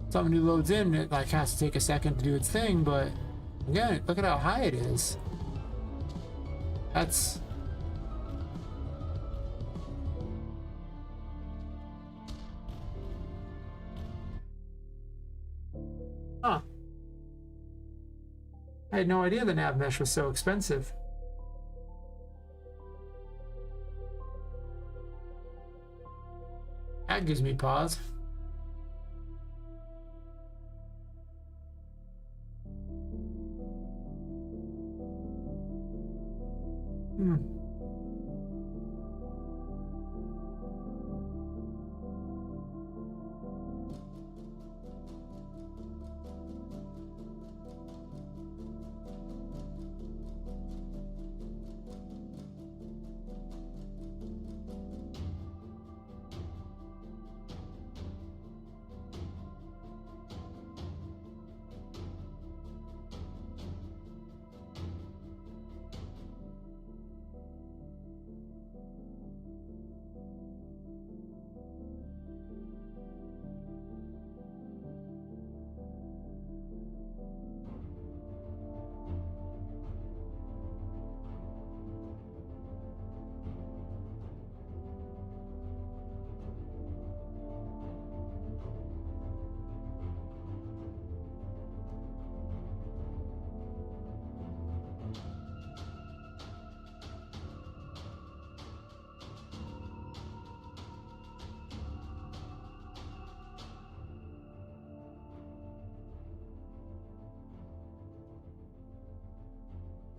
Something new loads in, it like has to take a second to do its thing, but again, look at how high it is. That's... Huh. I had no idea the nav mesh was so expensive. That gives me pause.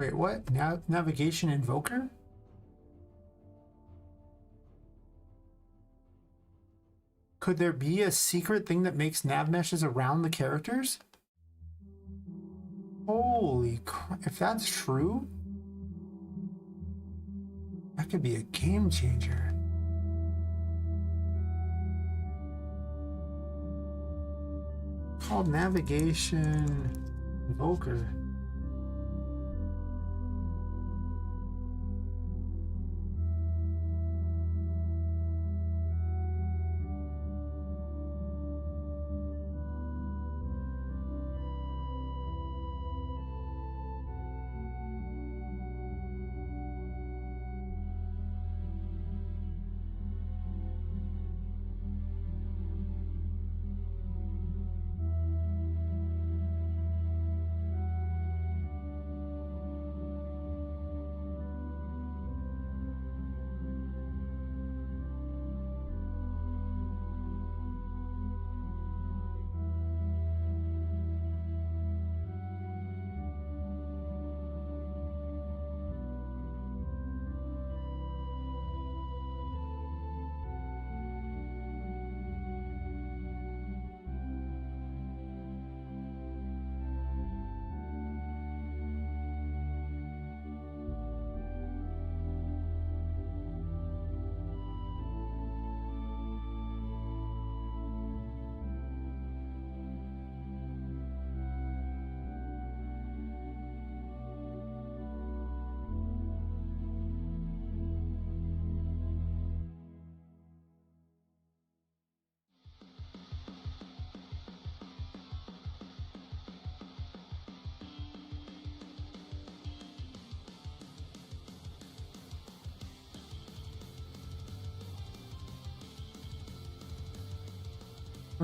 Wait, what? Navigation invoker? Could there be a secret thing that makes nav meshes around the characters? Holy crap, if that's true, that could be a game changer. Called navigation invoker.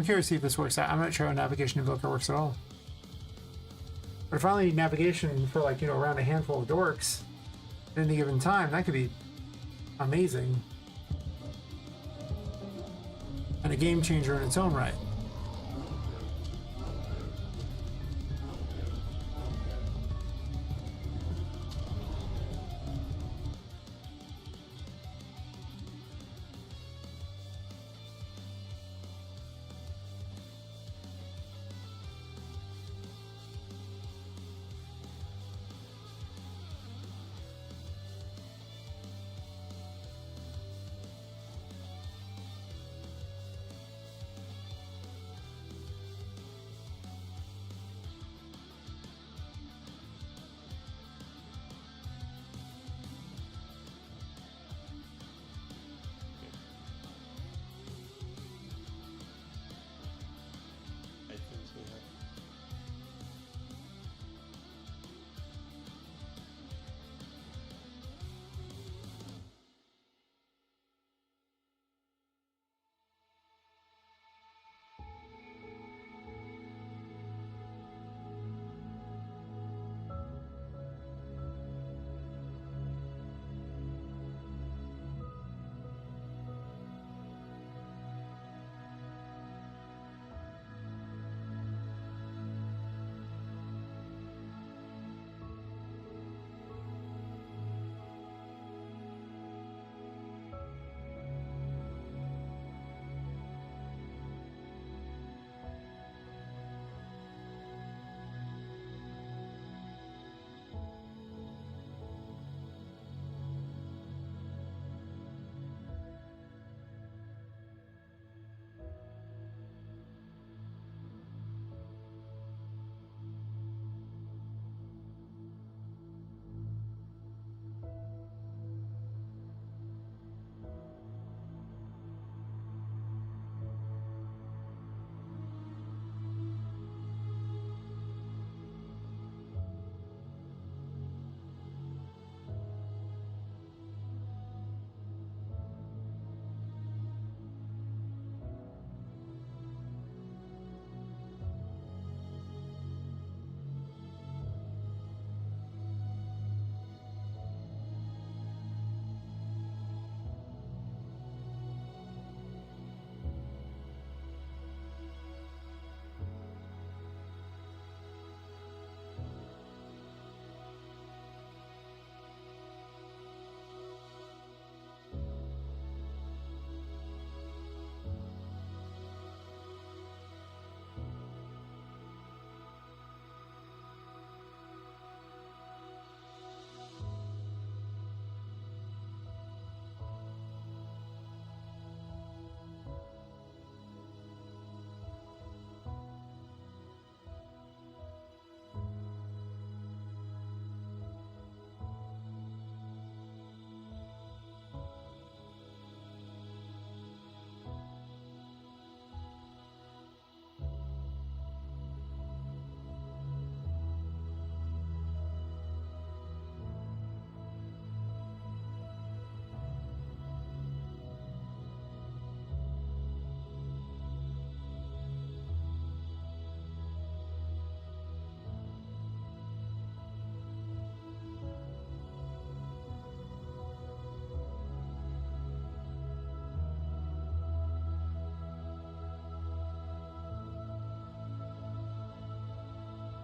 I'm curious to see if this works out. I'm not sure how Navigation Invoker works at all. But if I only need navigation for, like, you know, around a handful of dorks at any given time, that could be amazing. And a game changer in its own right.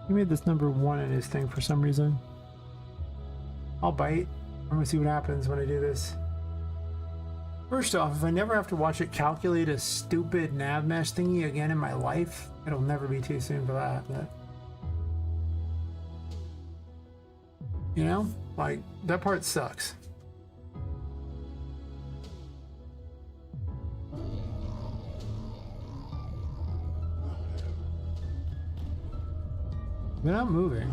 He made this number 1 in his thing for some reason. I'll bite. I'm gonna see what happens when I do this. First off, if I never have to watch it calculate a stupid nav mesh thingy again in my life, it'll never be too soon for that. But, you know, like, that part sucks. They're not moving.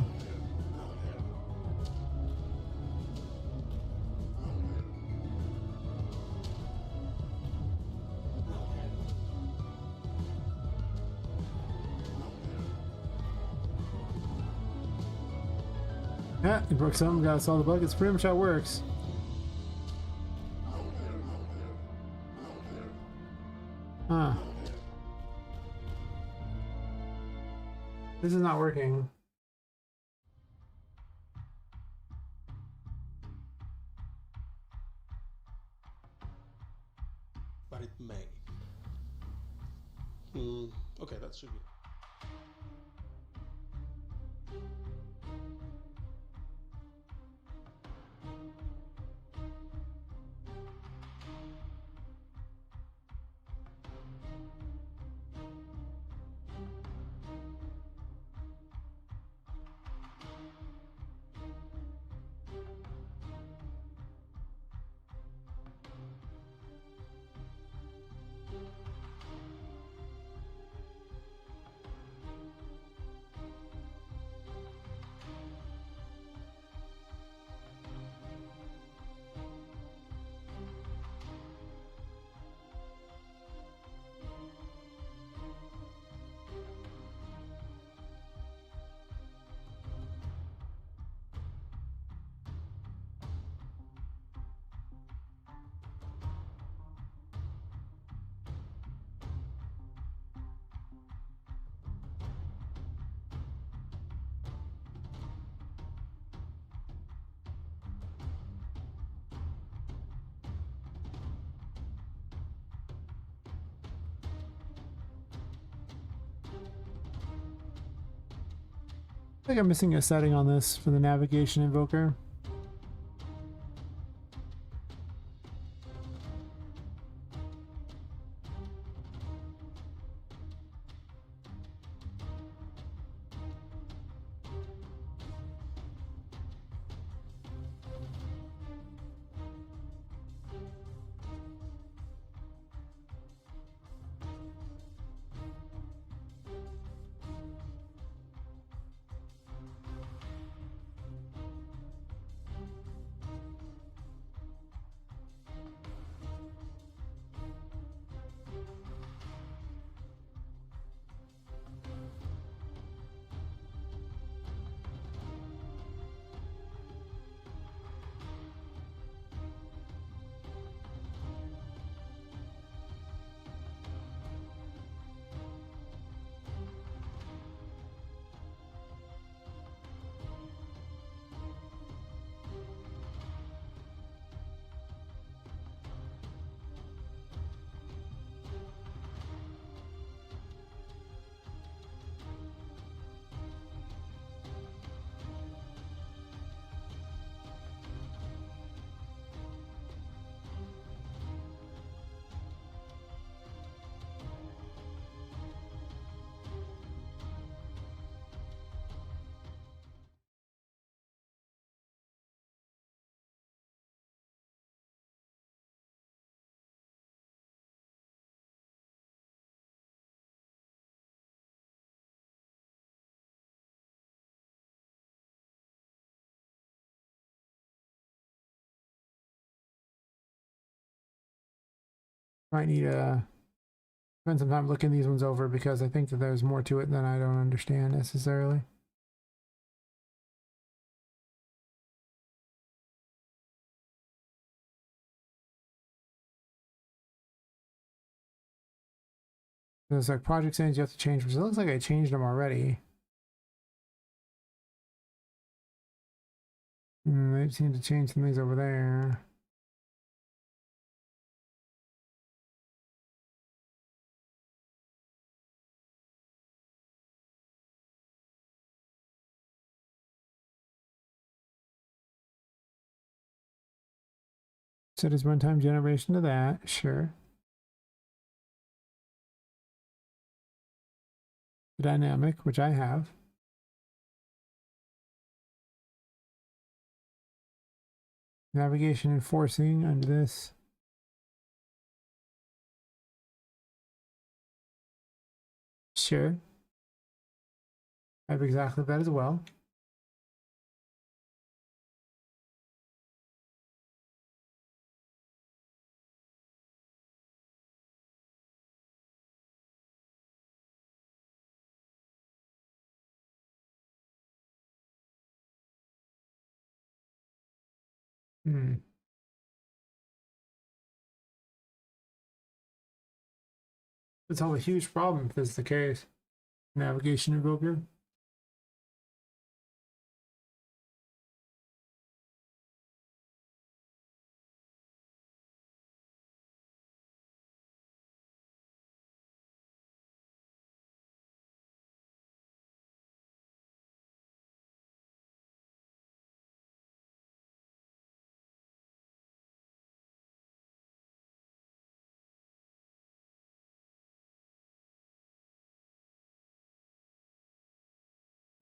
Yeah, he broke something, got us all the buckets. Pretty much how it works. Huh. This is not working. But it may. Okay, that should be. I think I'm missing a setting on this for the navigation invoker. Might need to spend some time looking these ones over because I think that there's more to it than I don't understand necessarily. There's like project settings you have to change, which it looks like I changed them already. They seem to change some things over there. Set as runtime generation to that, sure. Dynamic, which I have. Navigation enforcing under this. Sure. I have exactly that as well. It's all a huge problem if this is the case. Navigation invoker.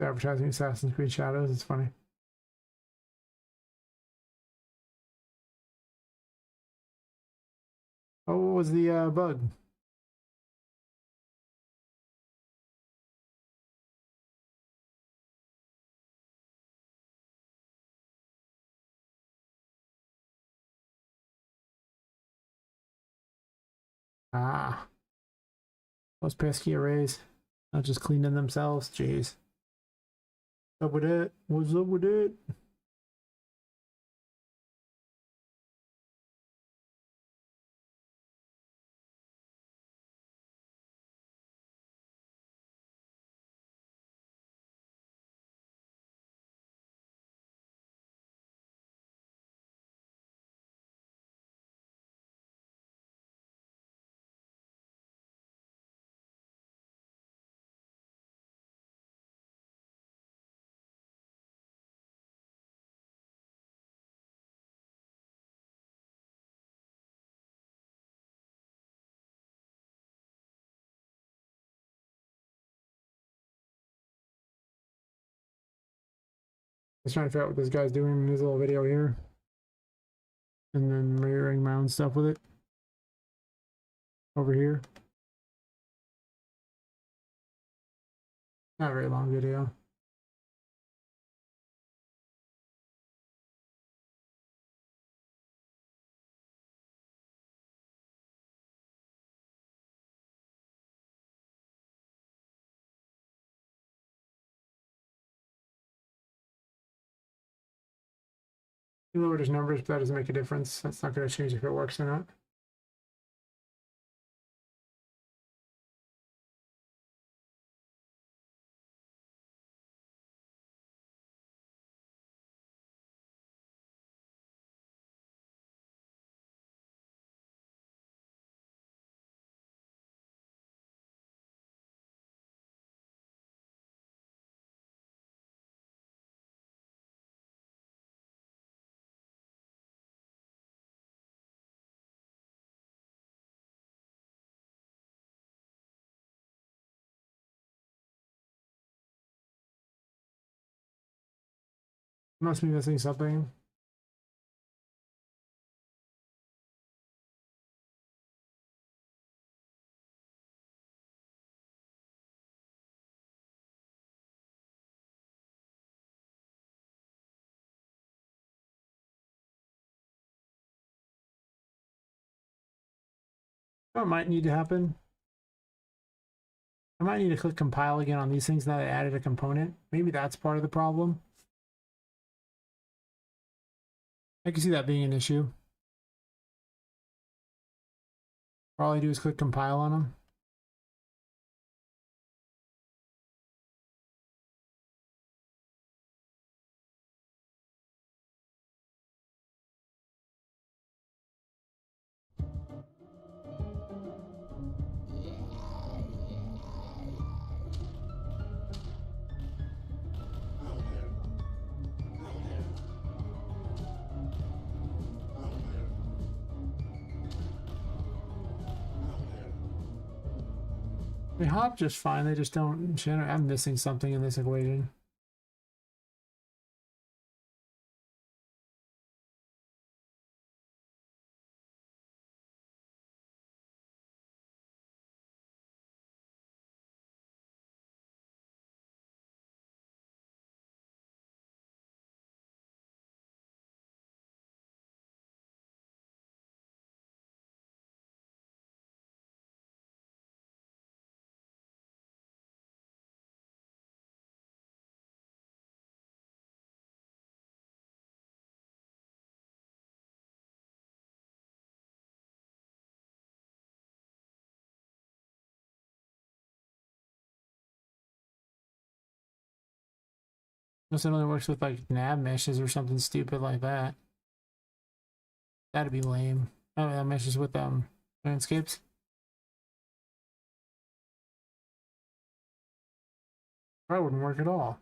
Advertising Assassin's Creed Shadows. It's funny. Oh, what was the bug? Ah, those pesky arrays. Not just cleaning themselves. Jeez. What's up with it? What's up with it? I was trying to figure out what this guy's doing in his little video here. And then mirroring my own stuff with it. Over here. Not a very long video. He lowered his numbers, but that doesn't make a difference. That's not going to change if it works or not. Must be missing something. What might need to happen? I might need to click compile again on these things now that I added a component. Maybe that's part of the problem. I can see that being an issue. All I do is click compile on them. They hop just fine, they just don't generate. I'm missing something in this equation. Unless it only works with like nav meshes or something stupid like that. That'd be lame. Oh, that meshes with landscapes. Probably wouldn't work at all.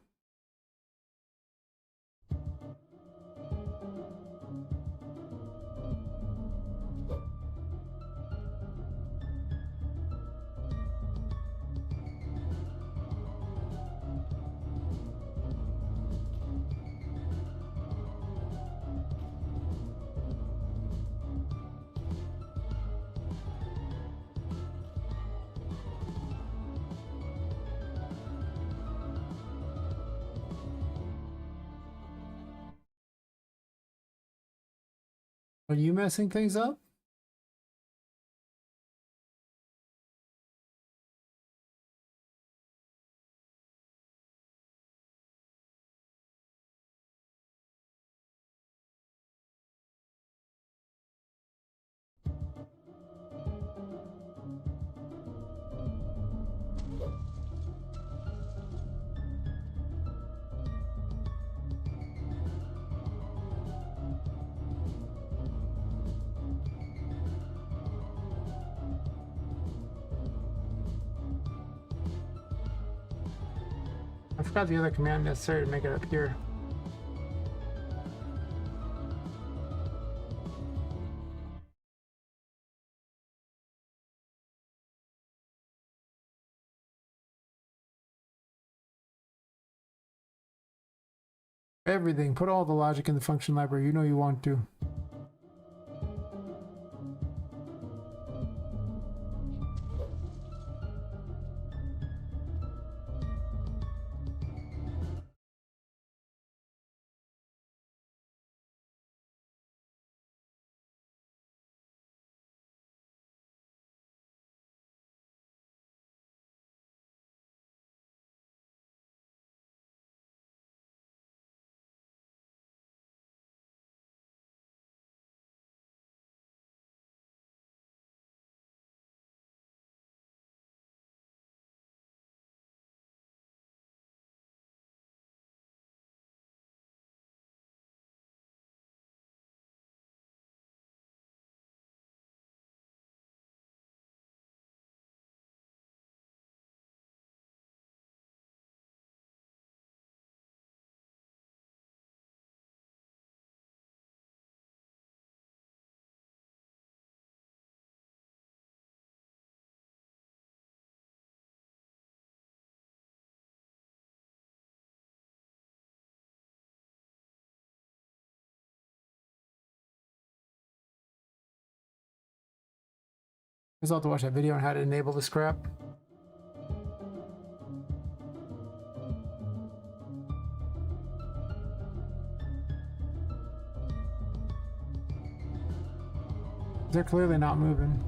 Are you messing things up? I forgot the other command necessary to make it up here. Everything. Put all the logic in the function library. You know you want to. I'll have to watch that video on how to enable this crap. They're clearly not moving.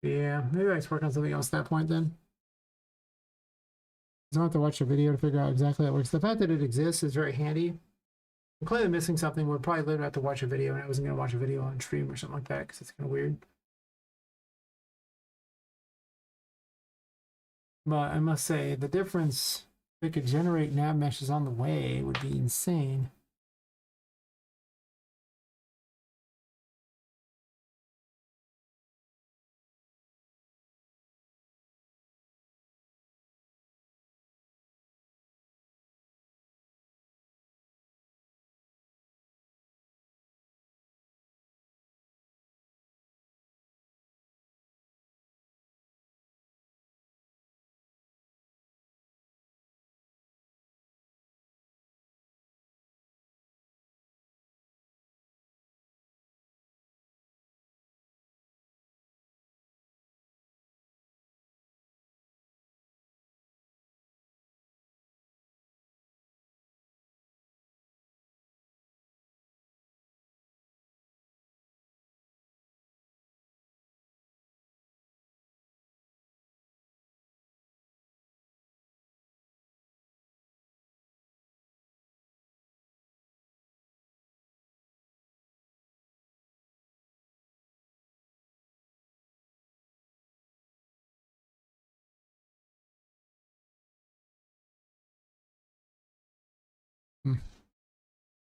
Yeah, maybe I should work on something else at that point then. I don't have to watch a video to figure out exactly how it works. The fact that it exists is very handy. I'm clearly missing something. We'll probably literally have to watch a video, and I wasn't going to watch a video on stream or something like that because it's kind of weird. But I must say, the difference, if it could generate nav meshes on the way, would be insane.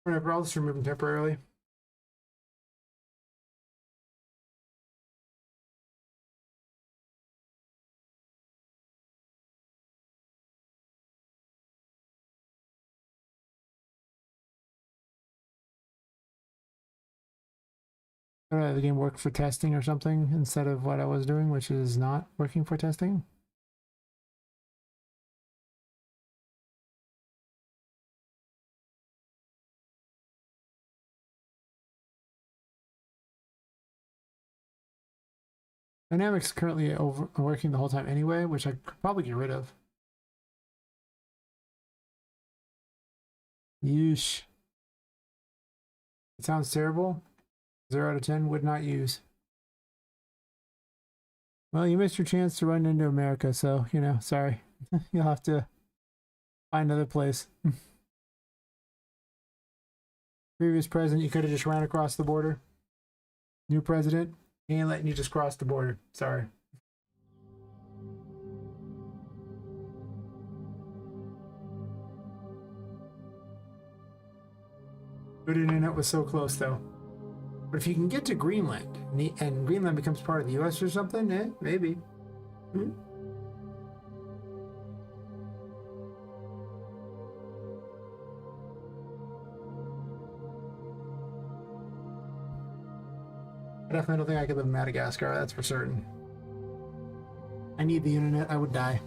Whatever, I'll just remove them temporarily. The game work for testing or something instead of what I was doing, which is not working for testing. Dynamics currently working the whole time anyway, which I could probably get rid of. Yeesh. It sounds terrible. 0 out of 10 would not use. Well, you missed your chance to run into America, so, you know, sorry. You'll have to find another place. Previous president, you could have just ran across the border. New president, he ain't letting you just cross the border. Sorry. Good internet was so close, though. But if you can get to Greenland, and Greenland becomes part of the US or something, maybe. Hmm? I definitely don't think I could live in Madagascar, that's for certain. I need the internet, I would die.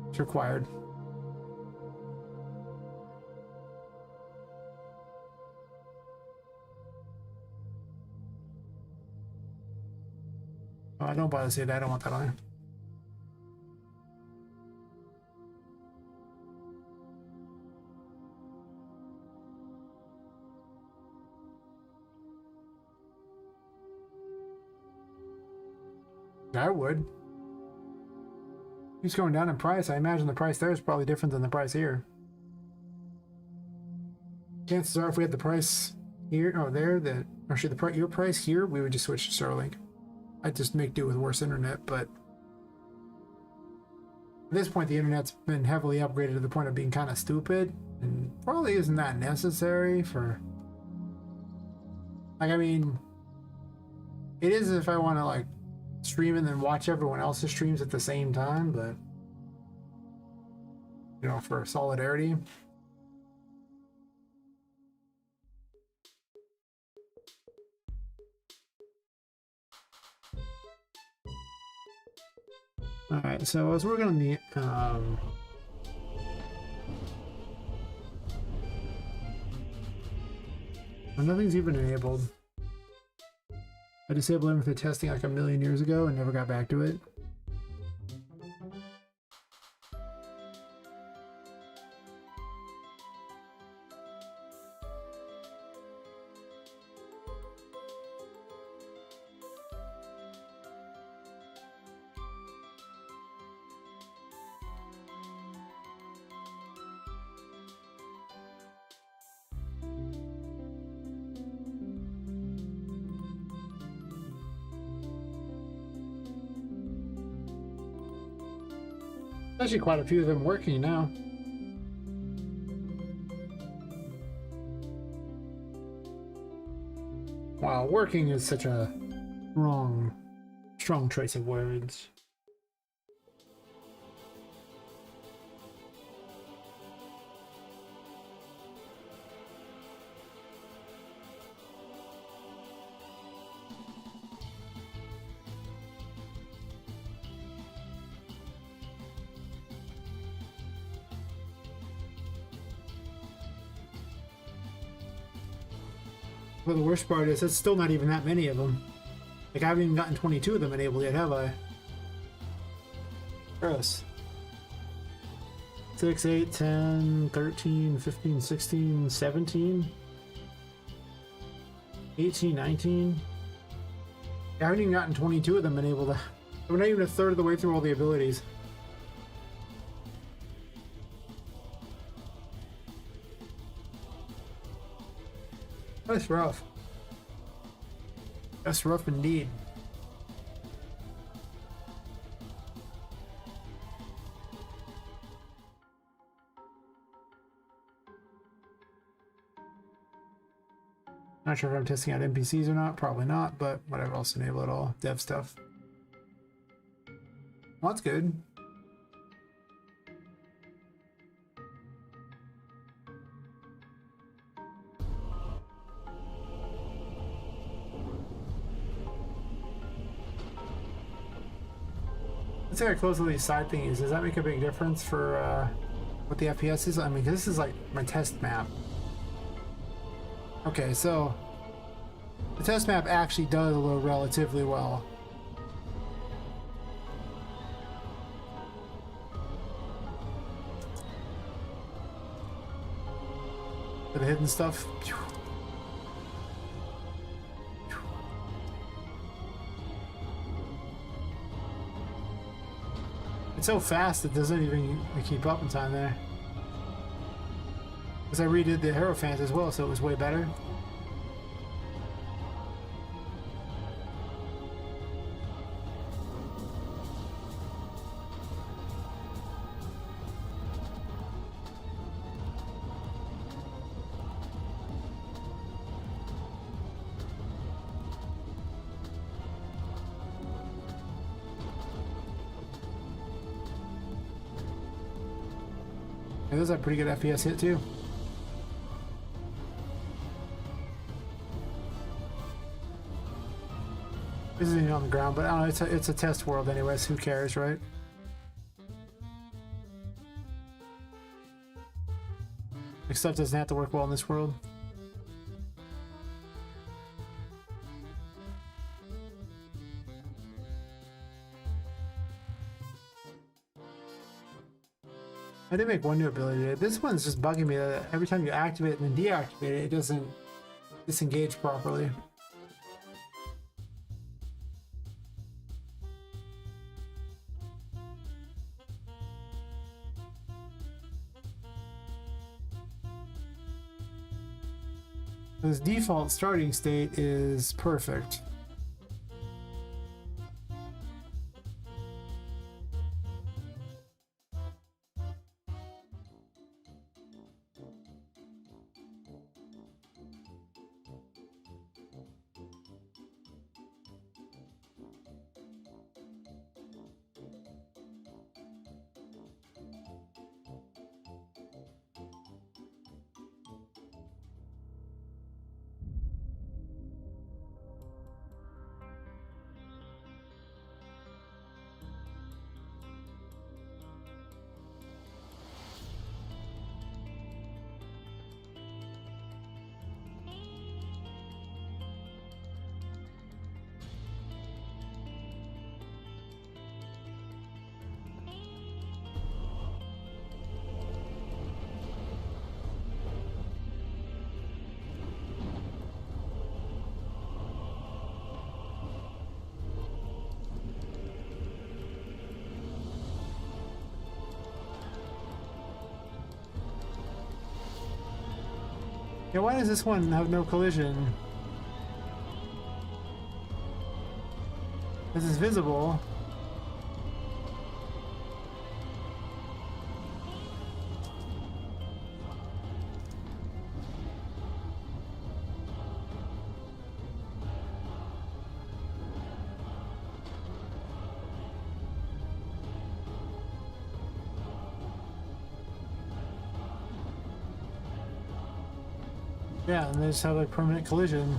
It's required. Oh, don't bother to say that, I don't want that on there. I would. It's going down in price. I imagine the price there is probably different than the price here. Chances are, if we had the price here or there, that or should your price here, we would just switch to Starlink. I'd just make do with worse internet, but at this point, the internet's been heavily upgraded to the point of being kind of stupid, and probably isn't that necessary for. Like, I mean, it is if I want to like stream and then watch everyone else's streams at the same time, but you know, for solidarity. All right, so I was working on the nothing's even enabled. I disabled them for testing like a million years ago and never got back to it. Actually, quite a few of them working now. Wow, working is such a strong choice of words. Well, the worst part is, it's still not even that many of them. Like, I haven't even gotten 22 of them enabled yet, have I? Gross. 6, 8, 10, 13, 15, 16, 17, 18, 19. I haven't even gotten 22 of them enabled. We're not even a third of the way through all the abilities. That's rough. That's rough indeed. Not sure if I'm testing out NPCs or not. Probably not, but whatever. I'll enable it all. Dev stuff. Well, that's good. Looks like I close all these side thingies. Does that make a big difference for what the FPS is? I mean, 'cause this is like my test map. Okay, so the test map actually does load relatively well. For the hidden stuff. It's so fast it doesn't even keep up in time there. Because I redid the Hierophant as well, so it was way better. It was a pretty good FPS hit too. This isn't even on the ground, but I don't know, it's a test world anyways, who cares, right? Like, stuff doesn't have to work well in this world. I did make one new ability. This one's just bugging me that every time you activate and then deactivate it, it doesn't disengage properly. This default starting state is perfect. Yeah, why does this one have no collision? This is visible. Yeah, and they just have like permanent collision.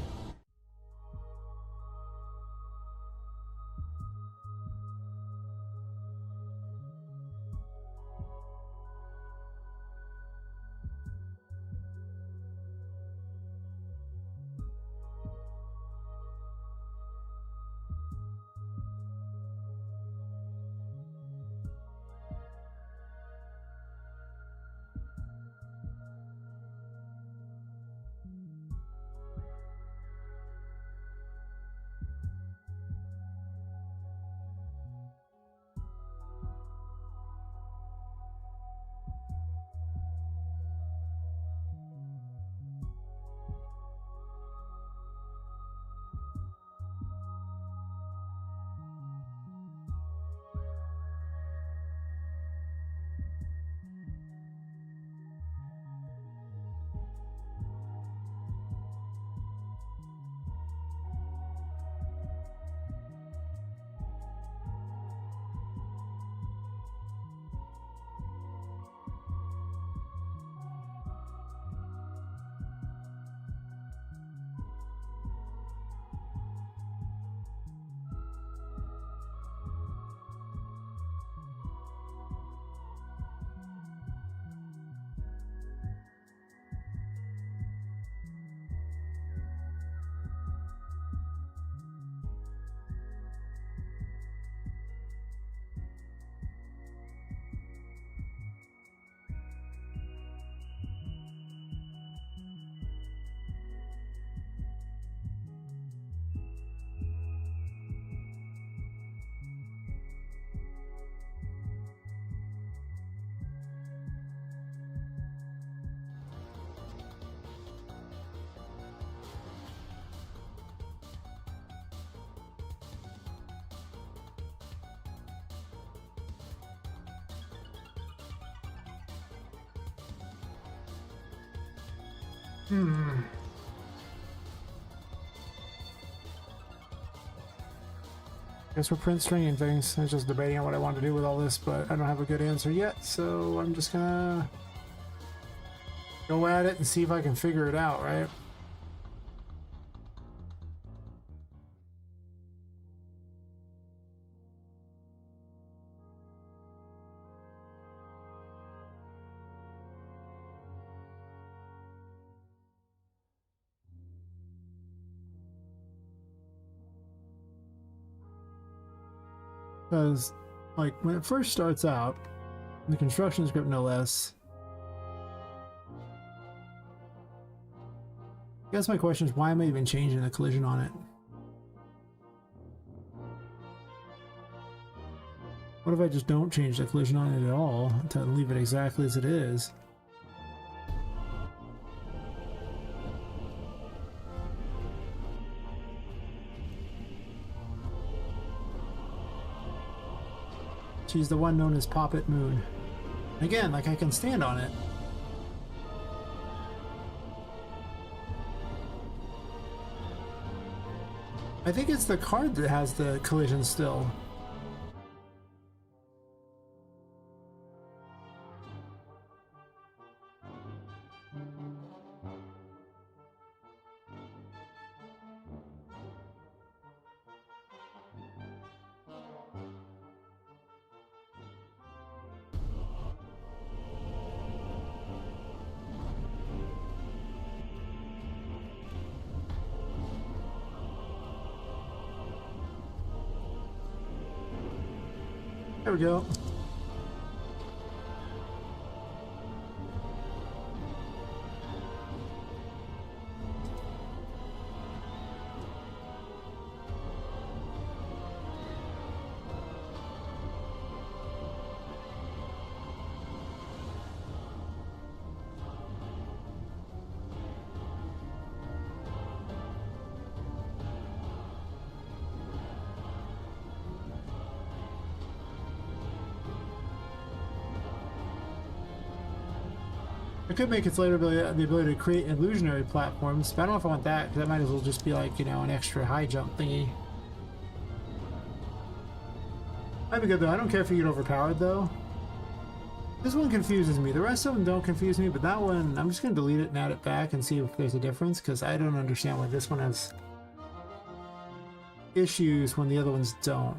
Hmm. Guess we're print stringing things. I was just debating on what I want to do with all this, but I don't have a good answer yet, so I'm just gonna go at it and see if I can figure it out, right? Because, like, when it first starts out, the construction script no less, I guess my question is, why am I even changing the collision on it? What if I just don't change the collision on it at all, to leave it exactly as it is? She's the one known as Poppet Moon. Again, like, I can stand on it. I think it's the card that has the collision still. There we go. I could make its later the ability to create illusionary platforms, but I don't know if I want that, because that might as well just be like, you know, an extra high jump thingy. Might be good though. I don't care if you get overpowered though. This one confuses me. The rest of them don't confuse me, but that one, I'm just going to delete it and add it back and see if there's a difference, because I don't understand why this one has issues when the other ones don't.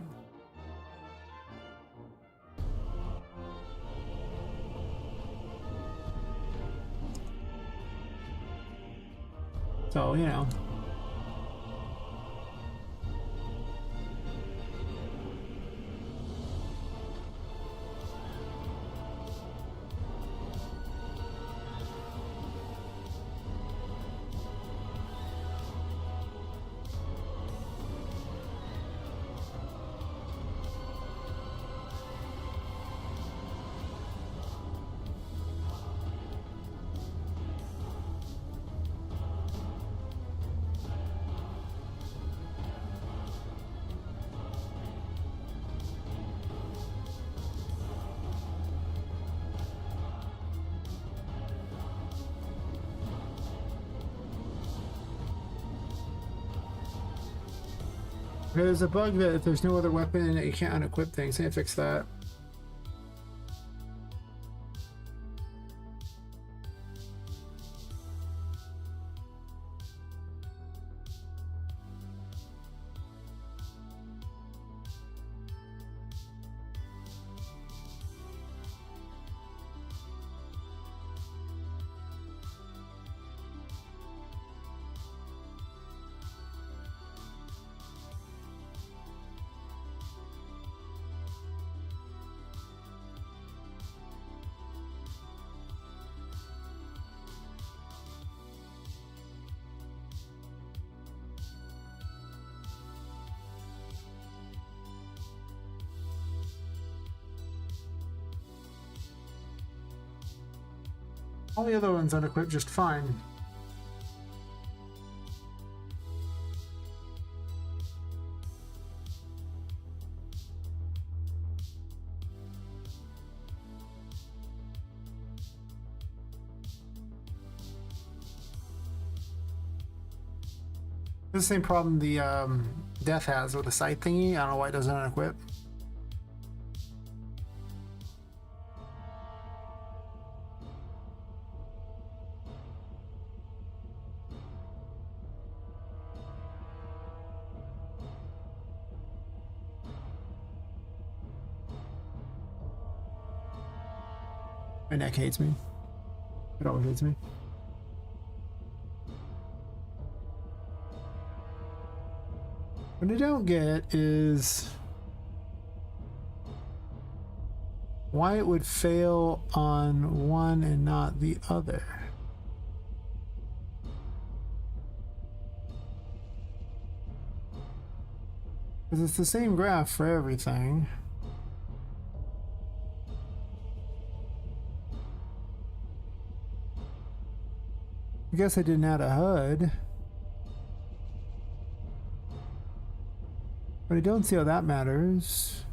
So, you know. There's a bug that if there's no other weapon in it, you can't unequip things. I need to fix that. All the other ones unequipped just fine. The same problem the Death has with the sight thingy. I don't know why it doesn't unequip. My neck hates me. It always hates me. What I don't get is why it would fail on one and not the other. Because it's the same graph for everything. I guess I didn't add a HUD. But I don't see how that matters.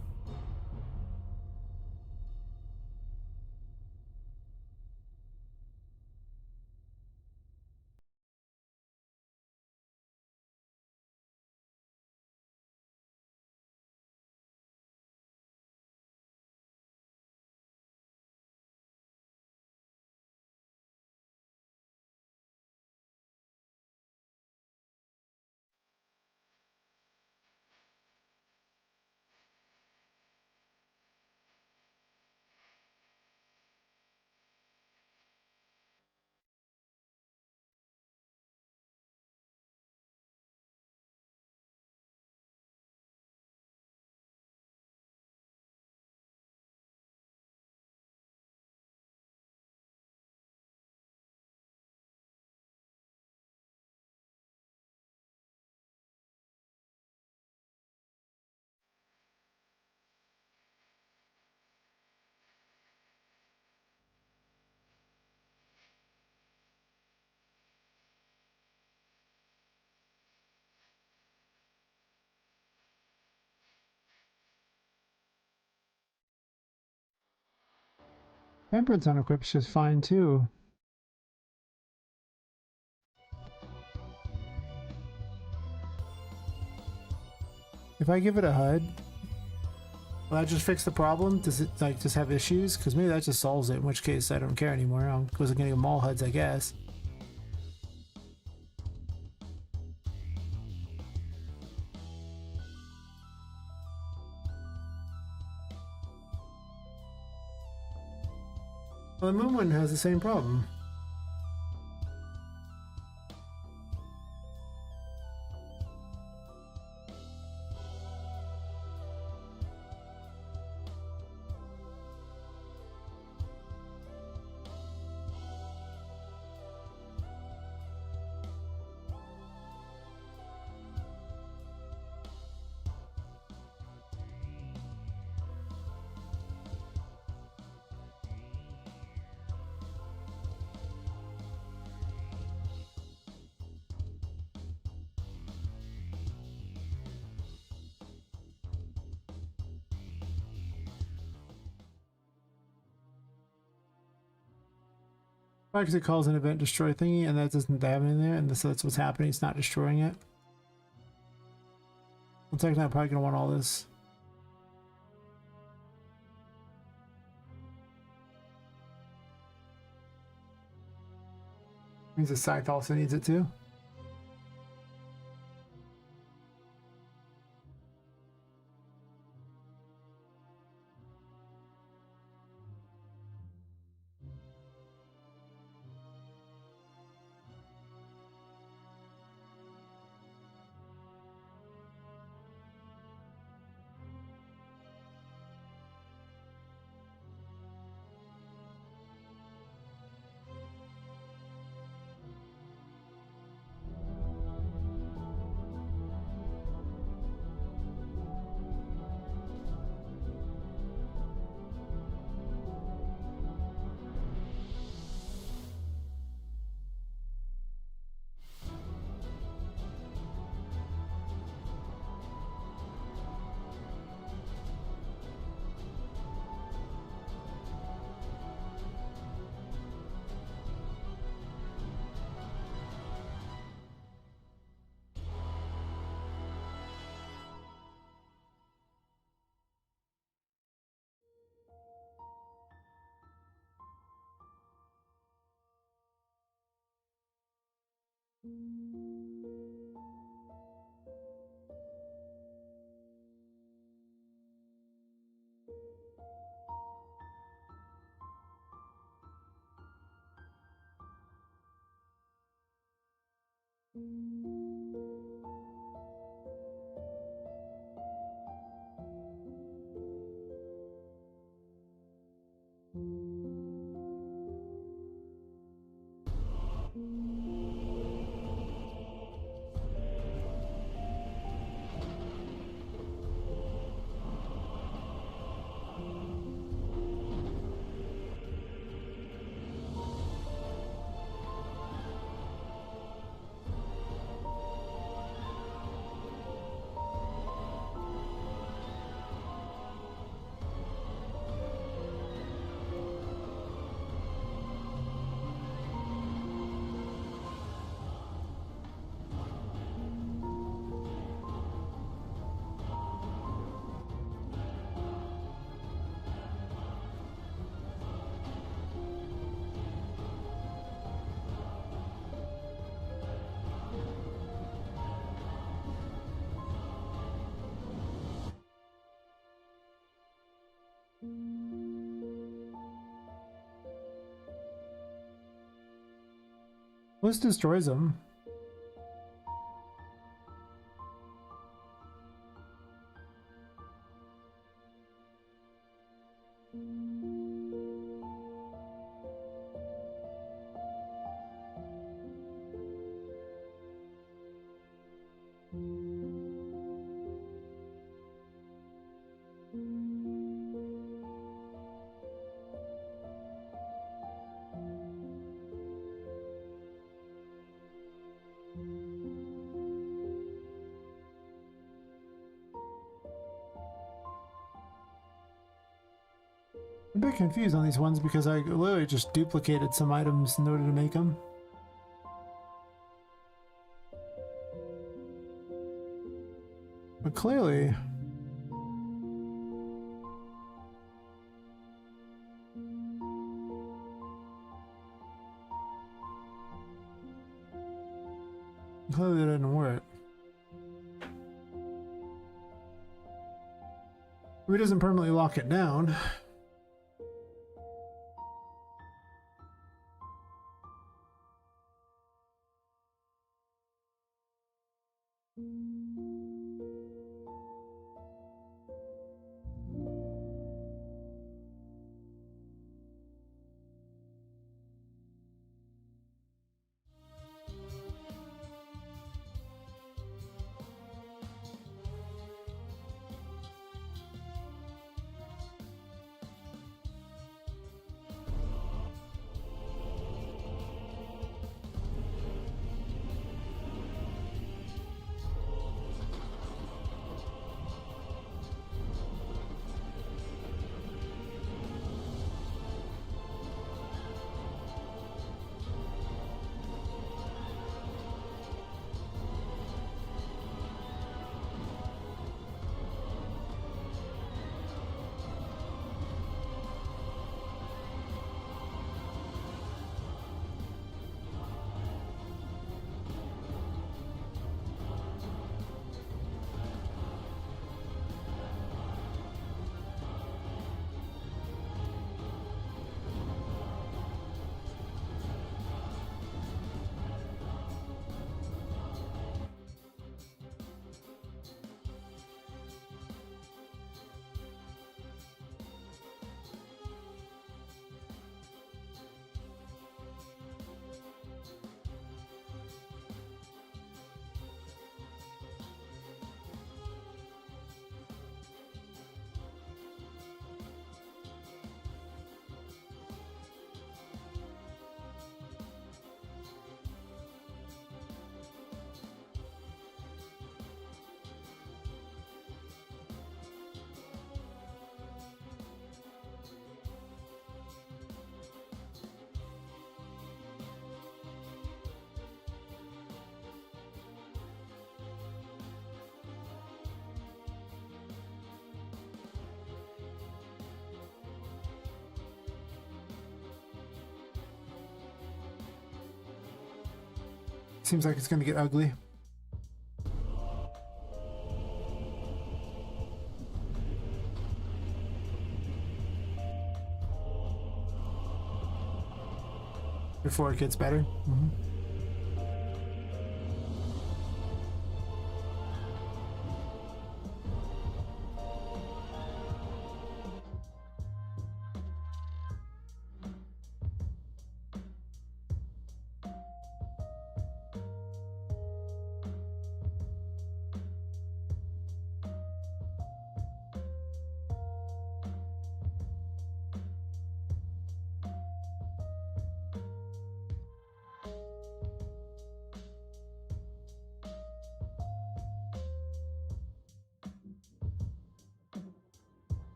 Temperance unequips just fine too. If I give it a HUD, will that just fix the problem? Does it like just have issues? Because maybe that just solves it, in which case I don't care anymore. I wasn't gonna give them all HUDs, I guess. Well, the moon one has the same problem. Because it calls an event destroy thingy, and that doesn't have it in there, and so that's what's happening. It's not destroying it. Well, technically, I'm probably gonna want all this. Means the scythe also needs it too. This destroys them. I'm a bit confused on these ones because I literally just duplicated some items in order to make them. But clearly... Clearly that didn't work. If it doesn't permanently lock it down... seems like it's going to get ugly. Before it gets better. Mm-hmm.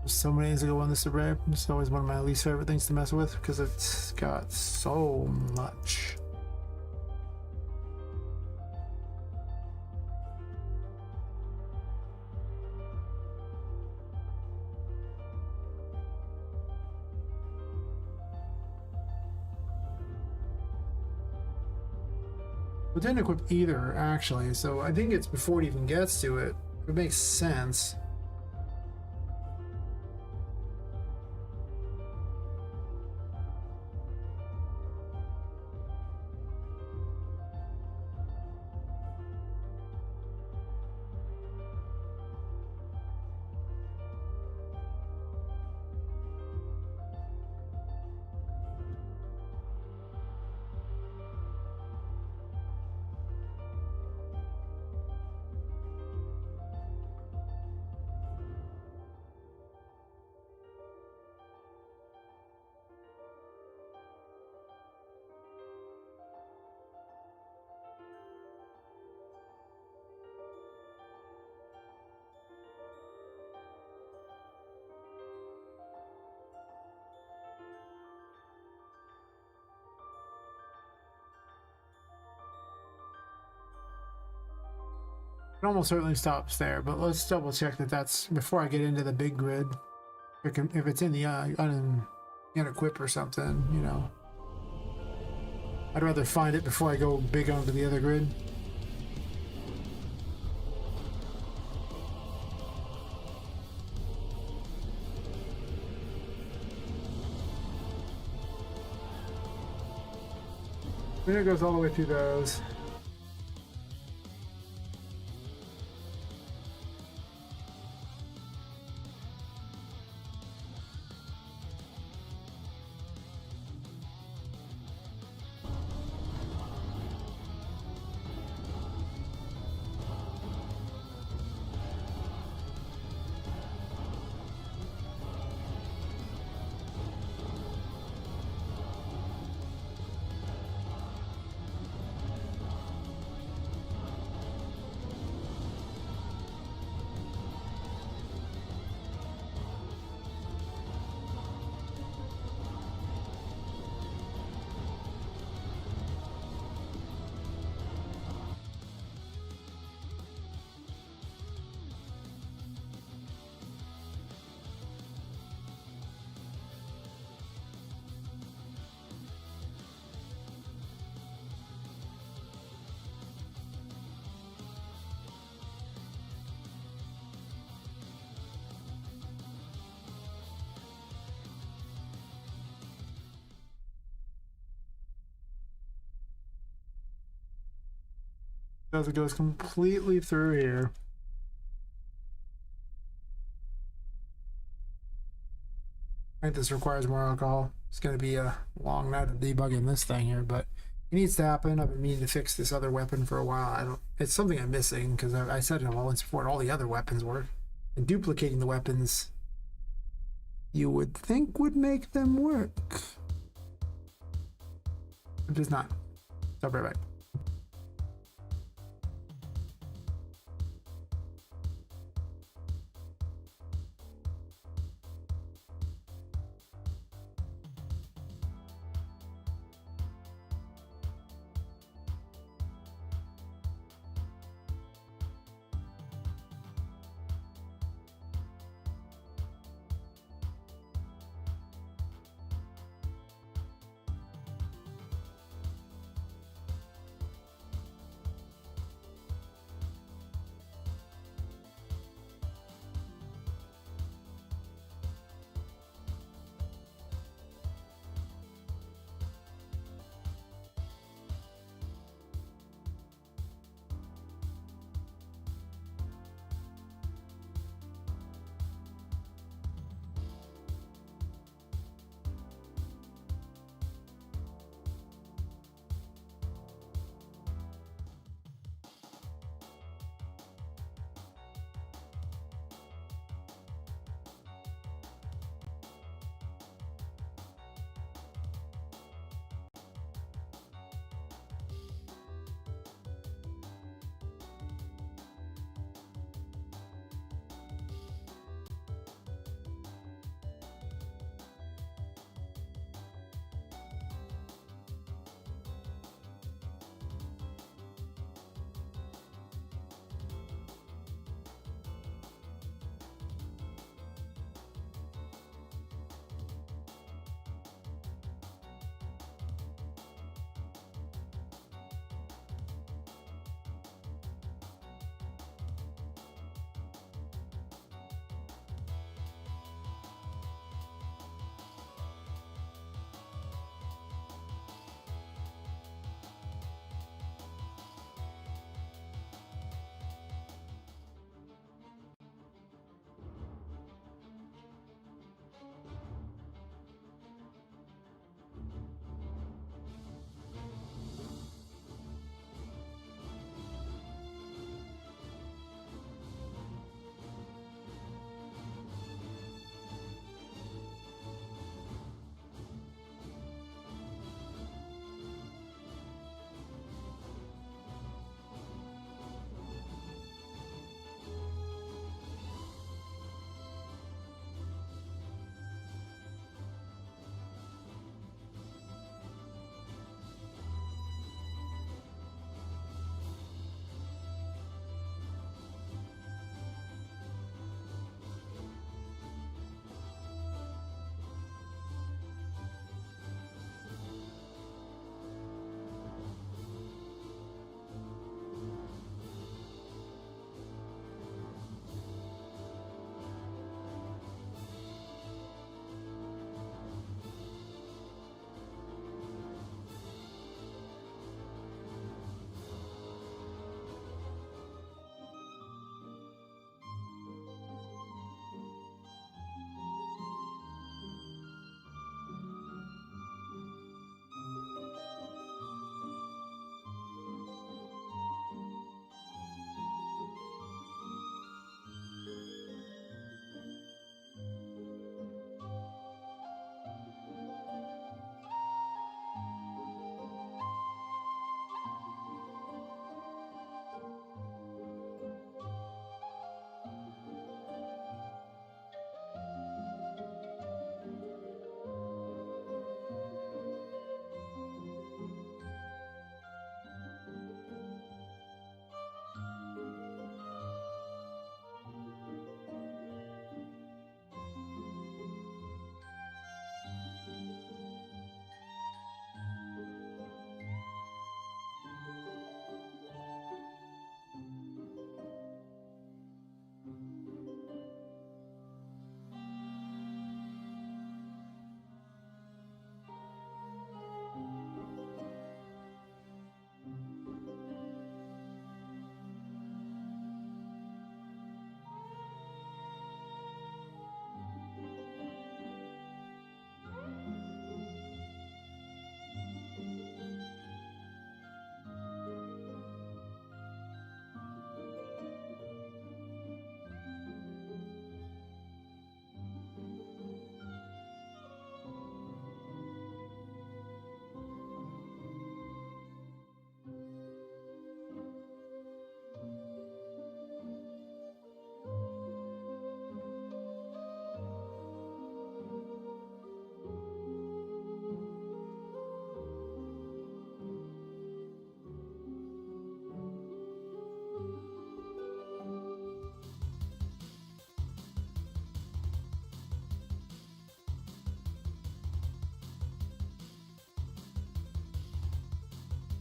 So many days ago when this arrived, it's always one of my least favorite things to mess with because it's got so much. It didn't equip either, actually, so I think it's before it even gets to it. It makes sense. It almost certainly stops there, but let's double check that that's before I get into the big grid. If it's in the unequip or something, you know. I'd rather find it before I go big onto the other grid. Then it goes all the way through those. As it goes completely through here. I think this requires more alcohol. It's going to be a long night of debugging this thing here, but it needs to happen. I've been meaning to fix this other weapon for a while. I don't. It's something I'm missing because I said it once before. All the other weapons work, and duplicating the weapons, you would think would make them work. It does not. So I'll be right back.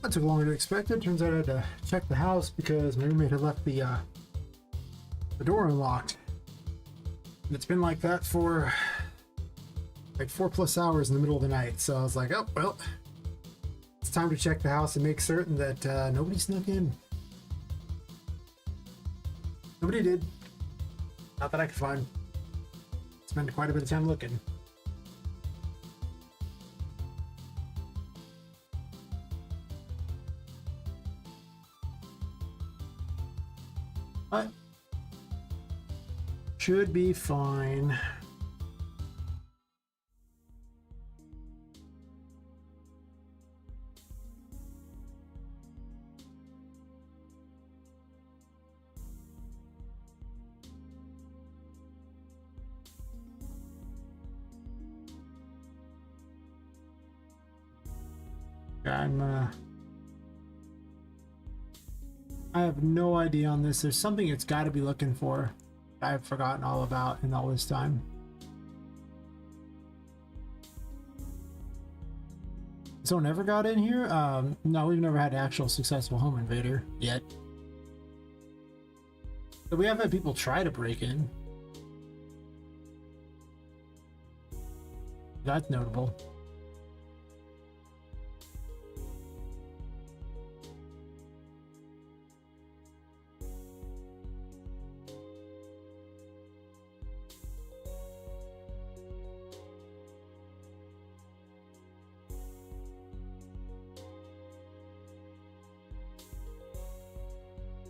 That took longer than expected. Turns out I had to check the house because my roommate had left the door unlocked. And it's been like that for like 4+ hours in the middle of the night. So I was like, oh, well, it's time to check the house and make certain that nobody snuck in. Nobody did. Not that I could find. Spent quite a bit of time looking. But should be fine. I have no idea on this. There's something it's got to be looking for I've forgotten all about in all this time. Someone ever got in here? No, we've never had an actual successful home invader yet. But we have had people try to break in. That's notable.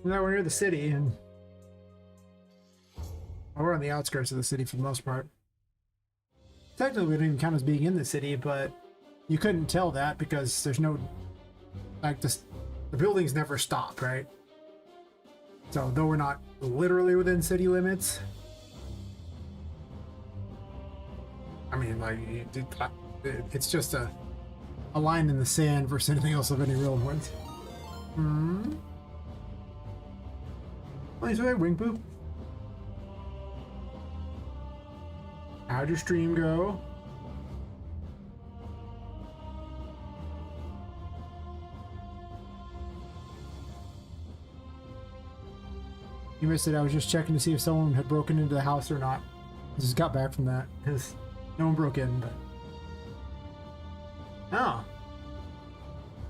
Now we're near the city, and we're on the outskirts of the city for the most part. Technically, we don't even count as being in the city, but you couldn't tell that because there's no, like, the buildings never stop, right? So, though we're not literally within city limits, I mean, like, it's just a line in the sand versus anything else of any real importance. Hmm? Nice way, wing poop. How'd your stream go? You missed it. I was just checking to see if someone had broken into the house or not. I just got back from that because no one broke in. But oh,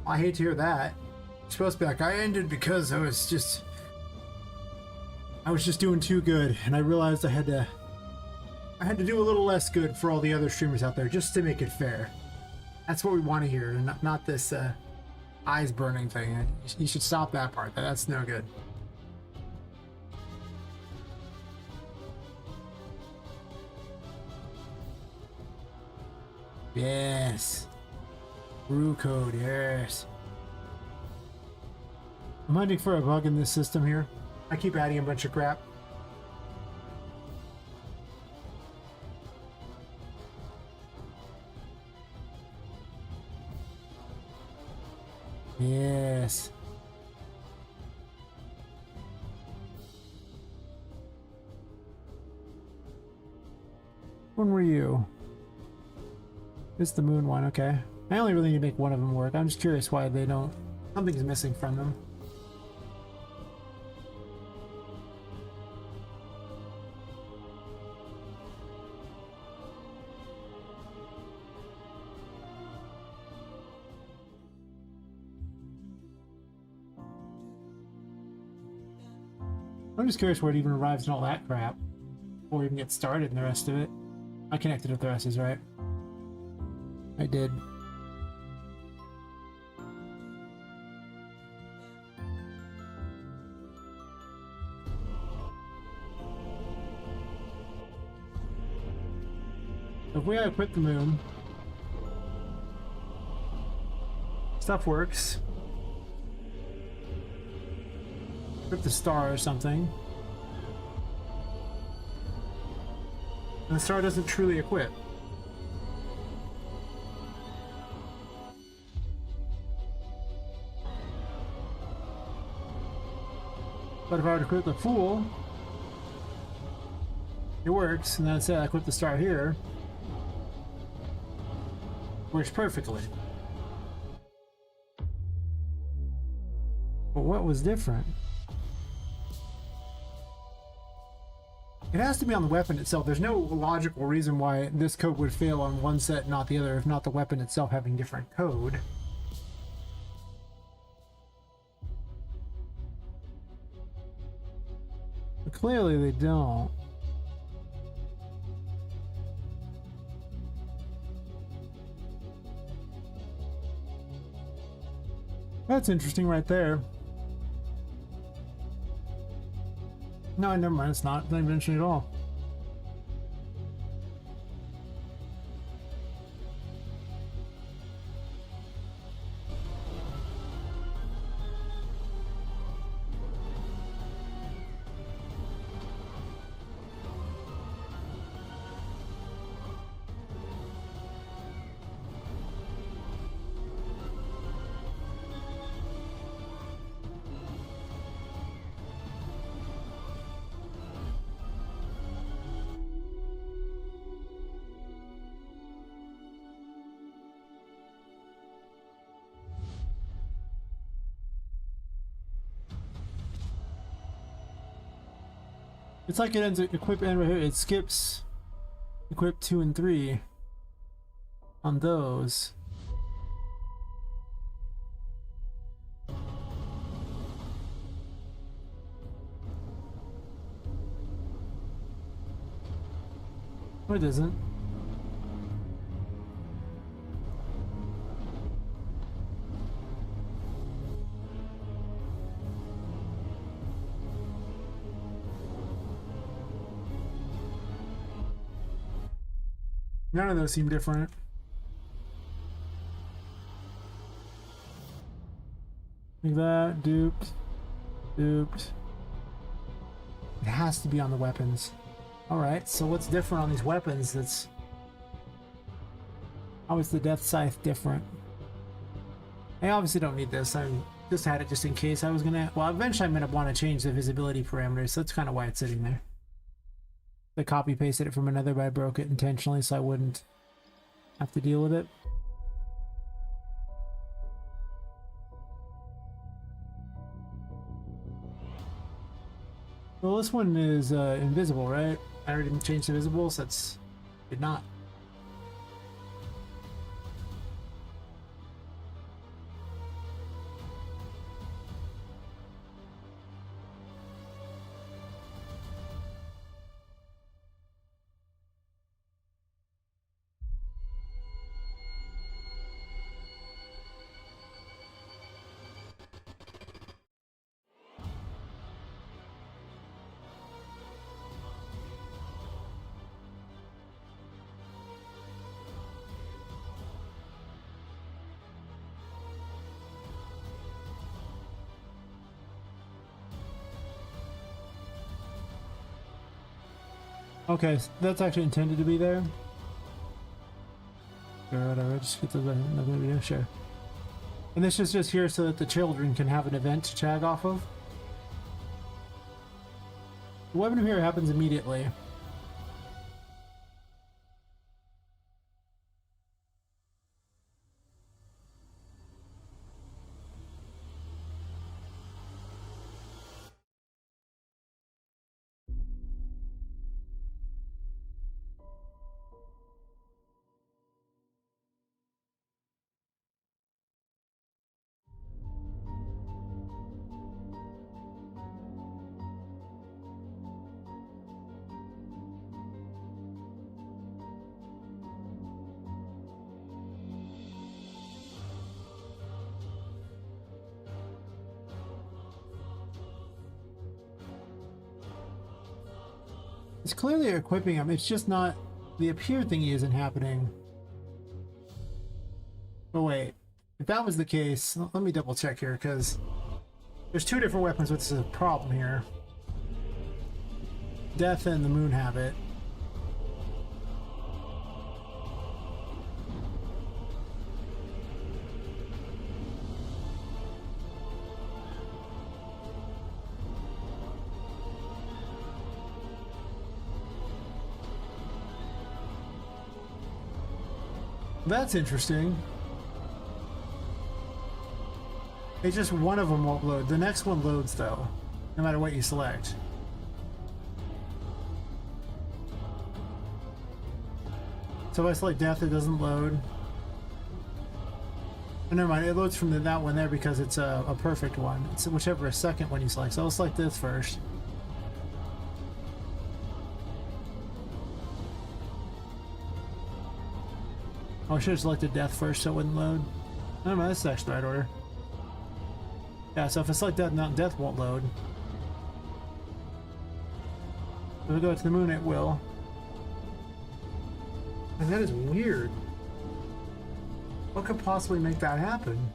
I hate to hear that. You're supposed to be like, I ended because I was just doing too good, and I realized I had to do a little less good for all the other streamers out there just to make it fair. That's what we want to hear, and not this eyes burning thing. You should stop that part. That's no good. Yes. Brew code, yes. I'm hunting for a bug in this system here. I keep adding a bunch of crap. Yes. When were you? It's the moon one, okay. I only really need to make one of them work. I'm just curious why they don't. Something's missing from them. I'm just curious where it even arrives and all that crap before we even get started and the rest of it. I connected with the rest, is right? I did. If we equip the moon, stuff works. Equip the star or something. And the star doesn't truly equip. But if I were to equip the Fool, it works, and that's it. I equip the star here. Works perfectly. But what was different? It has to be on the weapon itself. There's no logical reason why this code would fail on one set, not the other, if not the weapon itself having different code. But clearly they don't. That's interesting right there. No, never mind. It's not even interesting at all. It's like it ends at equip and right here. It skips equip 2 and 3 on those. No, it isn't. None of those seem different. Like that, duped, duped. It has to be on the weapons. Alright, so what's different on these weapons that's... How is the Death Scythe different? I obviously don't need this. I just had it just in case I was gonna... Well, eventually I'm gonna want to change the visibility parameters, so that's kind of why it's sitting there. I copy pasted it from another, but I broke it intentionally so I wouldn't have to deal with it. Well, this one is invisible, right? I already changed the visible, so that's... did not. Okay, so that's actually intended to be there. Or whatever, just get the video, sure. And this is just here so that the children can have an event to tag off of. The weapon here happens immediately. It's clearly equipping him, it's just not... the appear thingy isn't happening. But wait, if that was the case, let me double check here, because there's two different weapons, which is a problem here. Death and the Moon Habit. That's interesting. It's just one of them won't load. The next one loads though, no matter what you select. So if I select death, it doesn't load. Oh, never mind, it loads from that one there because it's a perfect one. It's whichever second one you select. So I'll select this first. Oh, I should have selected death first so it wouldn't load. Never mind, that's actually the right order. Yeah, so if I select death, not death won't load. If I go to the moon, it will. And that is weird. What could possibly make that happen?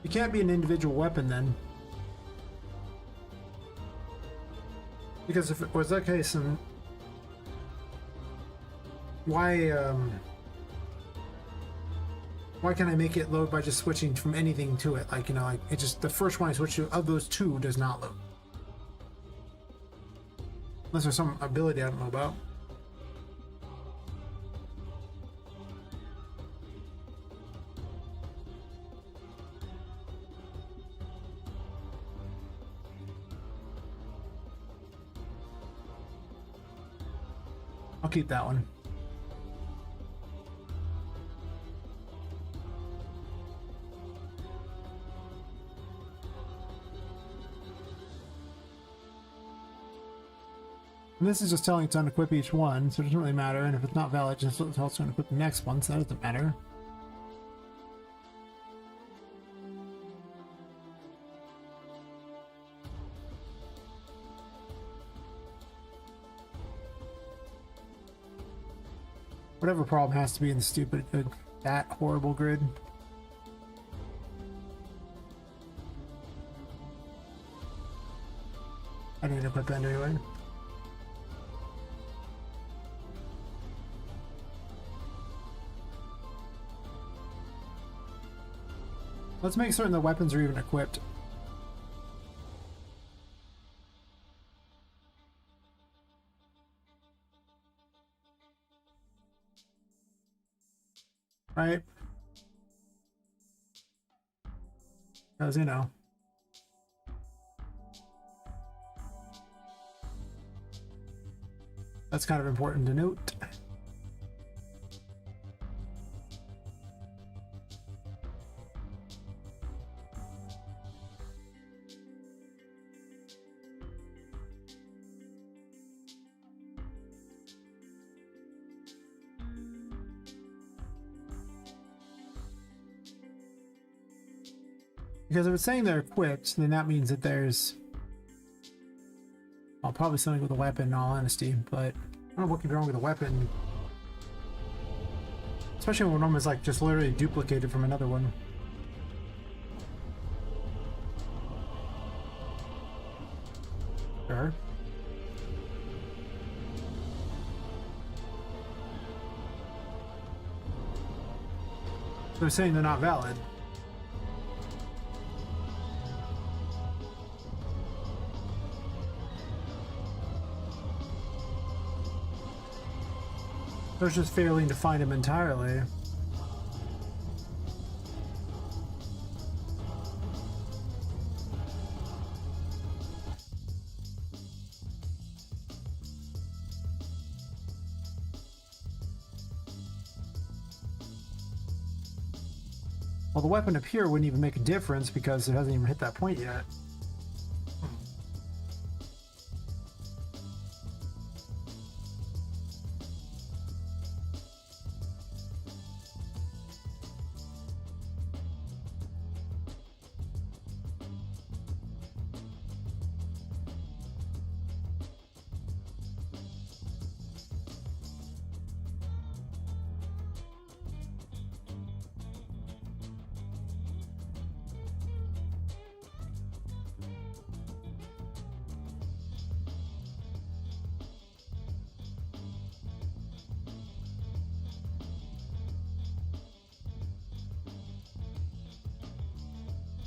It can't be an individual weapon then. Because if it was that case, then why can't I make it load by just switching from anything to it? Like, you know, like it just, the first one I switch to of those two does not load. Unless there's some ability I don't know about. I'll keep that one. And this is just telling it to unequip each one, so it doesn't really matter. And if it's not valid, just tell it to unequip the next one, so that doesn't matter. Whatever problem has to be in the stupid, that horrible grid. I need to put that anyway. Let's make certain the weapons are even equipped. Right? Because, you know. That's kind of important to note. Because if it's saying they're equipped, then that means that there's... Well, probably something with a weapon, in all honesty, but I don't know what could be wrong with a weapon. Especially when one is like just literally duplicated from another one. Sure. They're saying they're not valid. They're just failing to find him entirely. Well, the weapon up here wouldn't even make a difference because it hasn't even hit that point yet.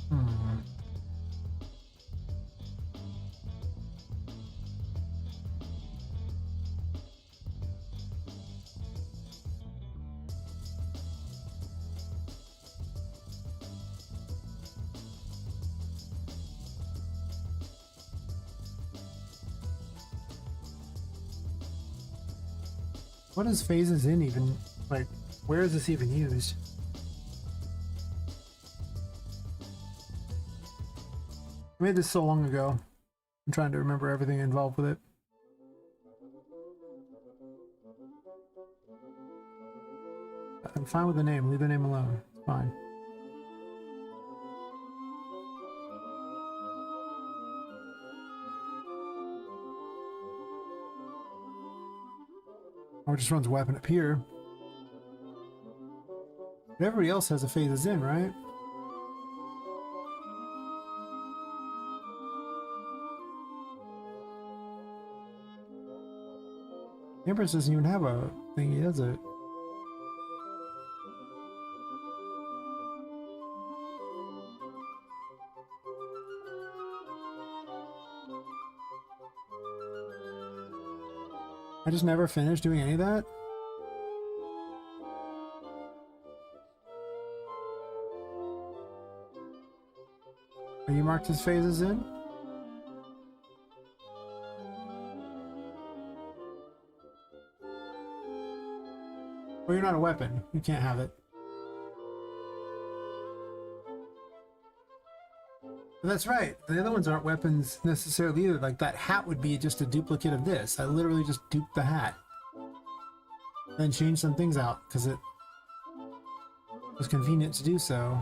Hmm. What is phases in even? Like, where is this even used? I made this so long ago. I'm trying to remember everything involved with it. I'm fine with the name. Leave the name alone. It's fine. Or just runs weapon up here. But everybody else has a phases in, right? Empress doesn't even have a thingy, does it? I just never finished doing any of that? Are you marked as phases in? Well, you're not a weapon. You can't have it. But that's right. The other ones aren't weapons necessarily either. Like, that hat would be just a duplicate of this. I literally just duped the hat. Then changed some things out, because it was convenient to do so.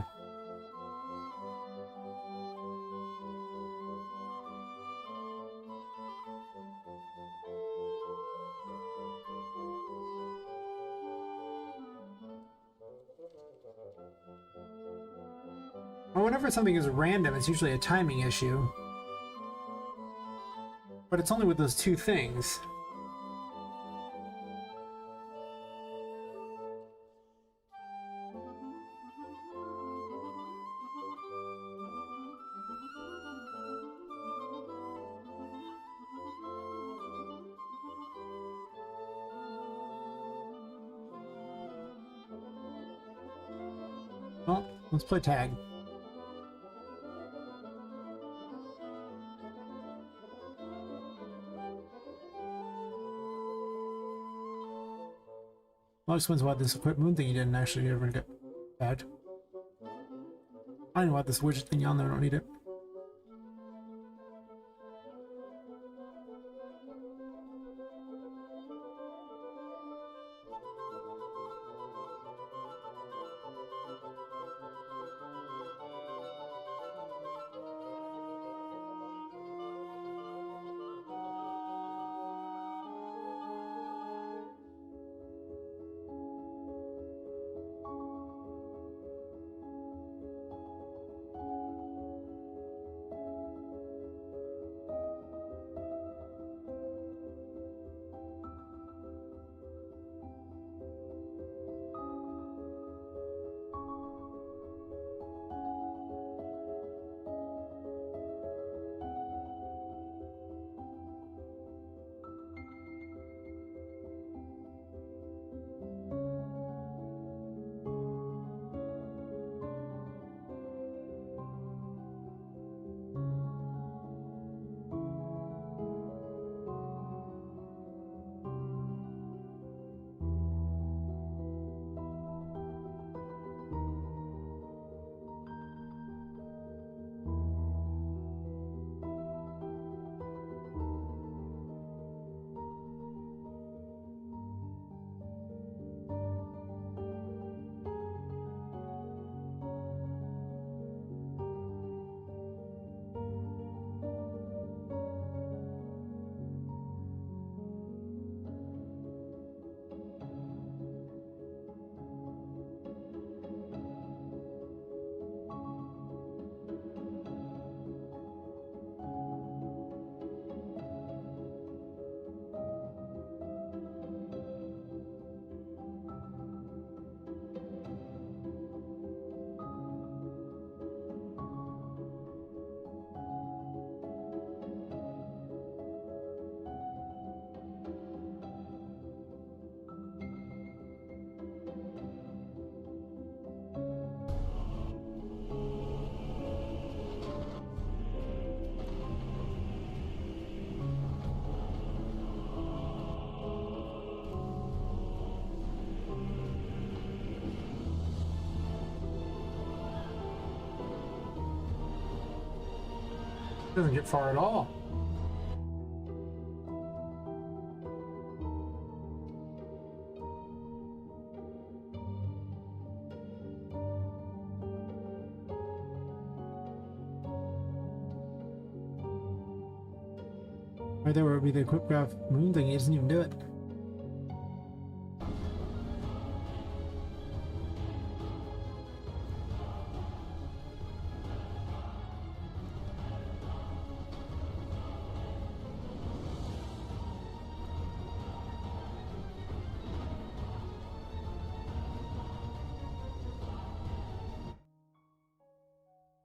Well, whenever something is random, it's usually a timing issue. But it's only with those two things. Well, let's play tag. Well, explains why this equip moon thing you didn't actually ever get bad. I know why this widget thing on there, I don't need it. Doesn't get far at all. Right there would be the quick craft moon thing, he doesn't even do it.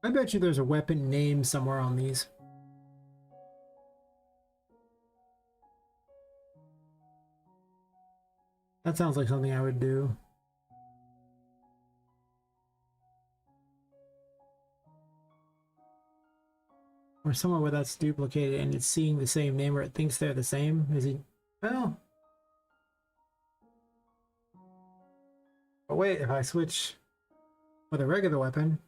I bet you there's a weapon name somewhere on these. That sounds like something I would do. Or somewhere where that's duplicated and it's seeing the same name or it thinks they're the same. Is he? Well. But wait, if I switch with a regular weapon.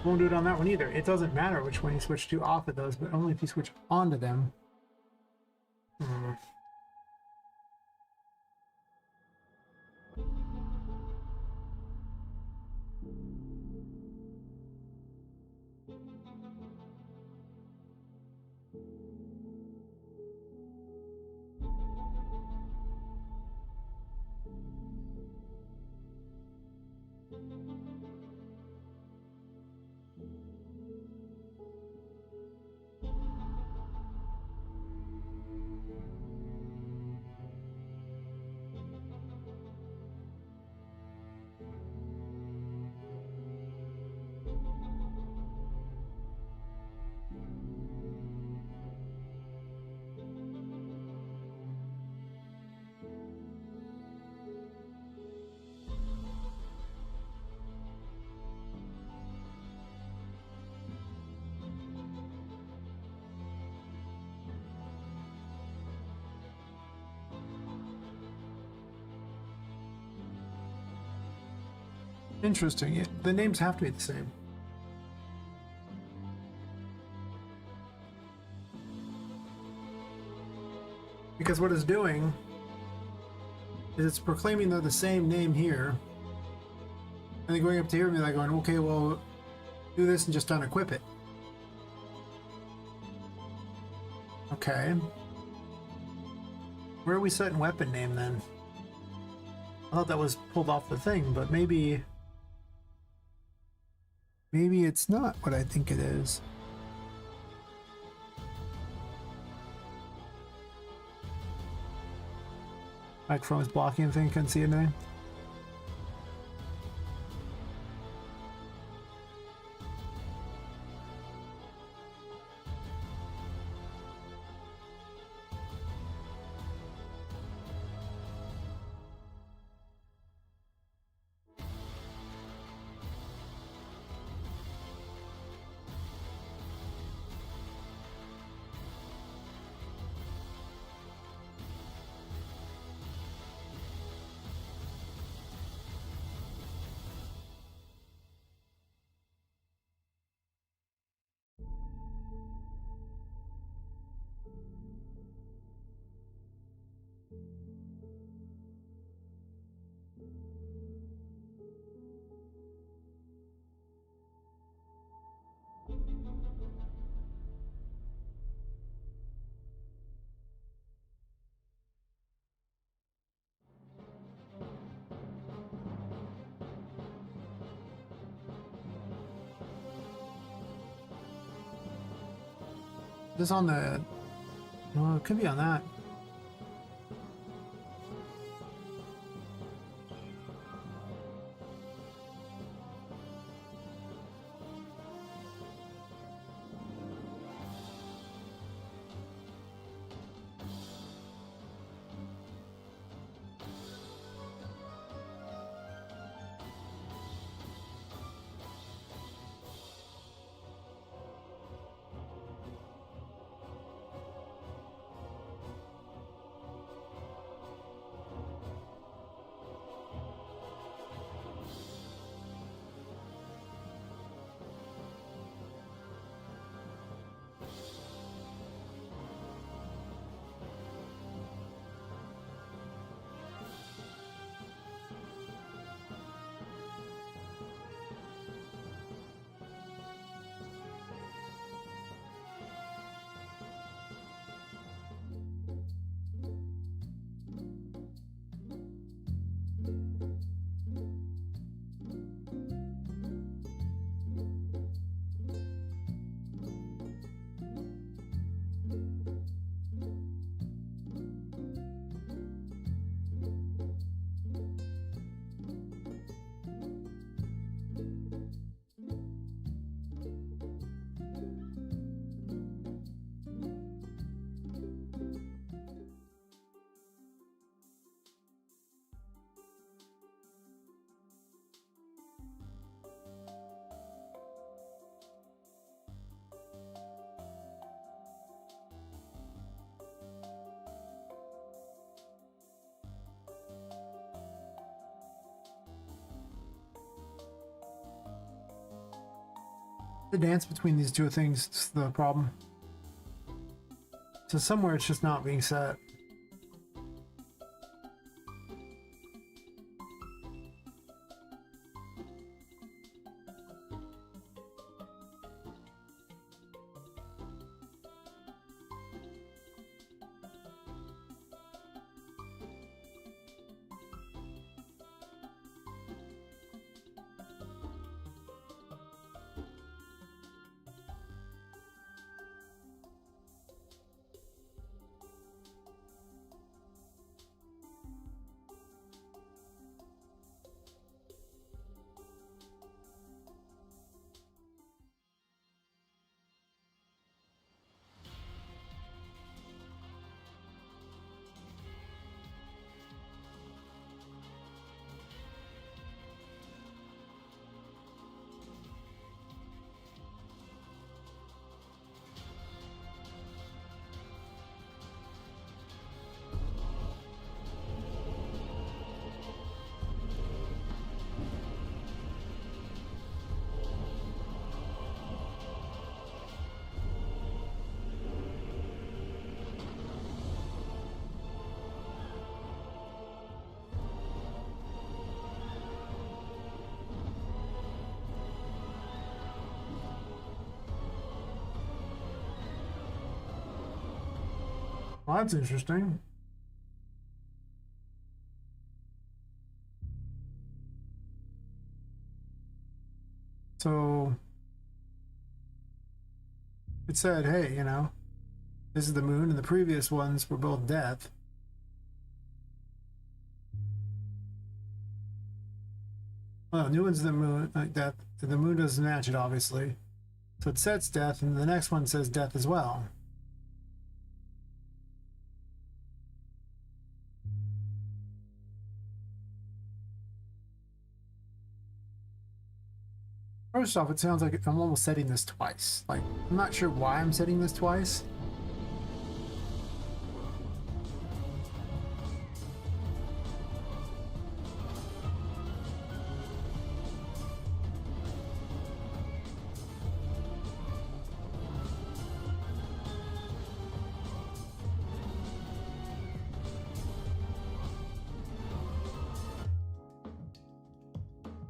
Won't do it on that one either. It doesn't matter which one you switch to off of those, but only if you switch onto them. Interesting. The names have to be the same. Because what it's doing is it's proclaiming they're the same name here. And then going up to here and be like going, okay, well, do this and just unequip it. Okay. Where are we setting weapon name then? I thought that was pulled off the thing, but maybe it's not what I think it is. Microphone is blocking anything, couldn't see anything. This on the... Well, it could be on that. The dance between these two things is the problem. So somewhere it's just not being set. Well, that's interesting. So it said, hey, you know, this is the moon, and the previous ones were both death. Well, new one's the moon, like death. The moon doesn't match it, obviously. So it sets death, and the next one says death as well. First off, it sounds like I'm almost setting this twice. Like, I'm not sure why I'm setting this twice.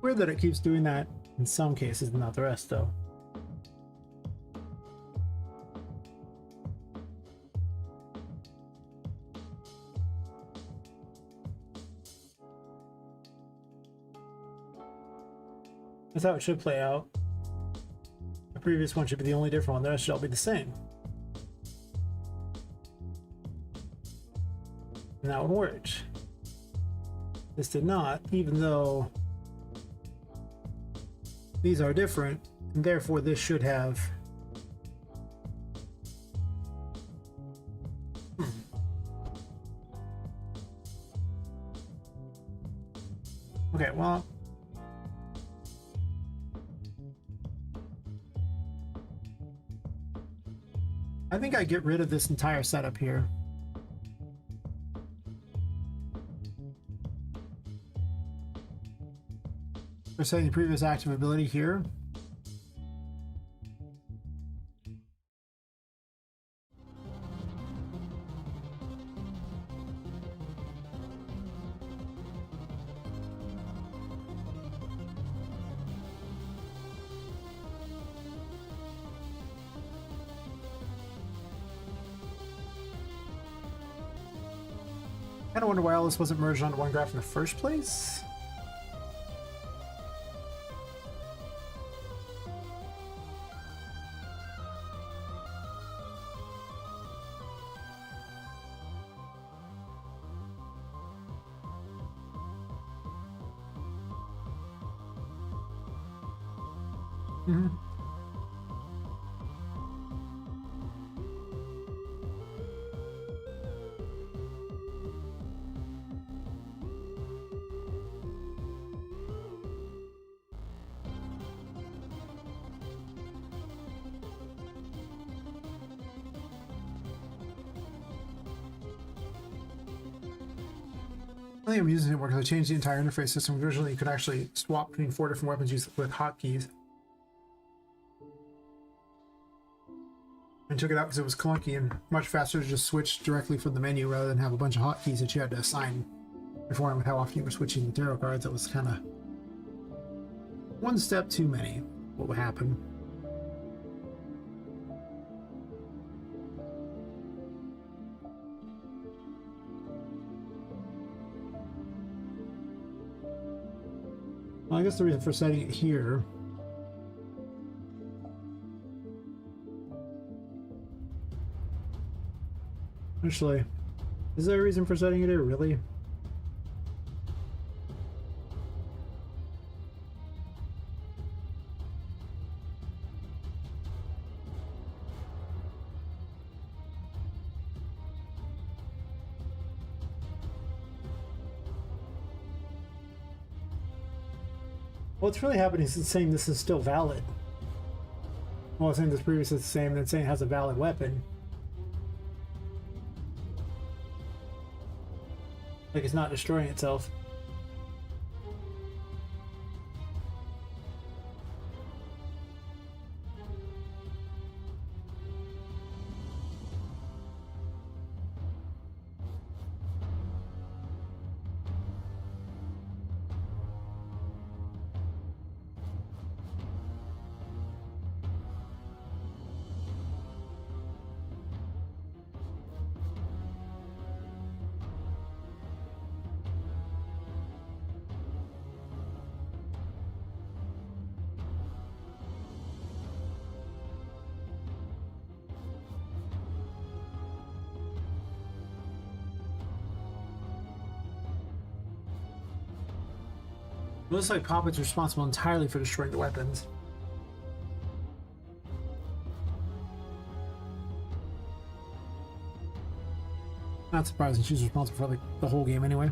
Weird that it keeps doing that in some cases, but not the rest, though. That's how it should play out. The previous one should be the only different one. The rest should all be the same. And that one worked. This did not, even though these are different, and therefore this should have... Okay, well... I think I get rid of this entire setup here. We're setting previous active ability here. I kind of wonder why all this wasn't merged onto one graph in the first place. Mm-hmm. I think I'm using it more because I changed the entire interface system. Originally, you could actually swap between 4 different weapons used with hotkeys. and took it out because it was clunky and much faster to just switch directly from the menu rather than have a bunch of hotkeys that you had to assign beforehand with how often you were switching the tarot cards. That was kind of one step too many. What would happen? Well, I guess the reason for setting it here actually, is there a reason for setting it here, really? What's really happening is it's saying this is still valid. Well, it's saying this previous is the same, then saying it has a valid weapon. Like it's not destroying itself. It looks like Poppet's responsible entirely for destroying the weapons. Not surprising, she's responsible for like the whole game anyway.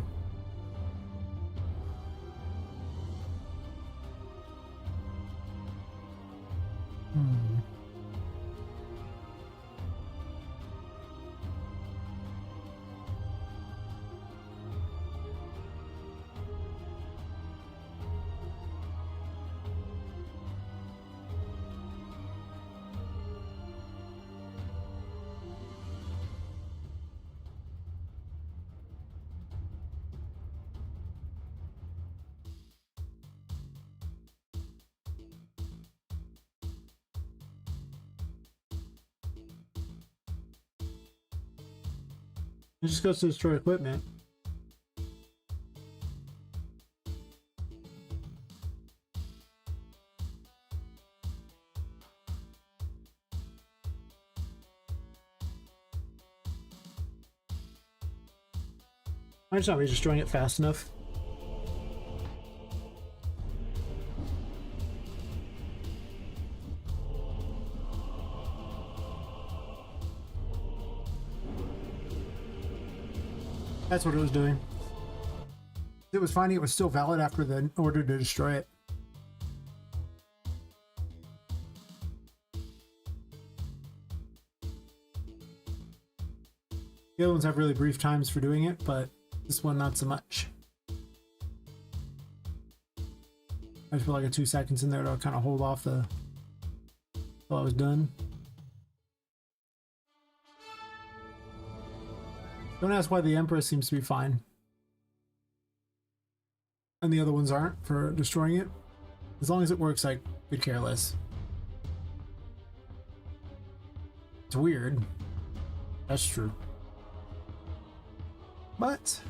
It just goes to destroy equipment. I'm just not really destroying it fast enough. That's what it was doing. It was finding it was still valid after the order to destroy it. The other ones have really brief times for doing it, but this one not so much. I just put like a 2 seconds in there to kind of hold off the till I was done. Don't ask why the Empress seems to be fine and the other ones aren't for destroying it. As long as it works, I could care less. It's weird. That's true. But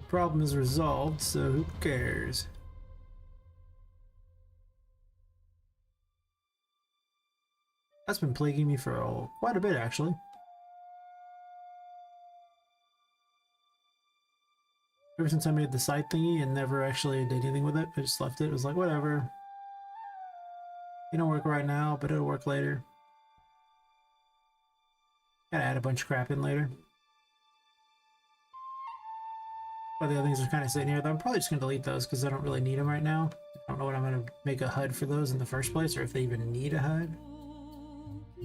the problem is resolved, so who cares? That's been plaguing me for quite a bit, actually. Ever since I made the side thingy and never actually did anything with it, I just left it. It was like, whatever. It don't work right now, but it'll work later. Gotta add a bunch of crap in later. But the other things are kind of sitting here. I'm probably just going to delete those because I don't really need them right now. I don't know what I'm going to make a HUD for those in the first place, or if they even need a HUD. I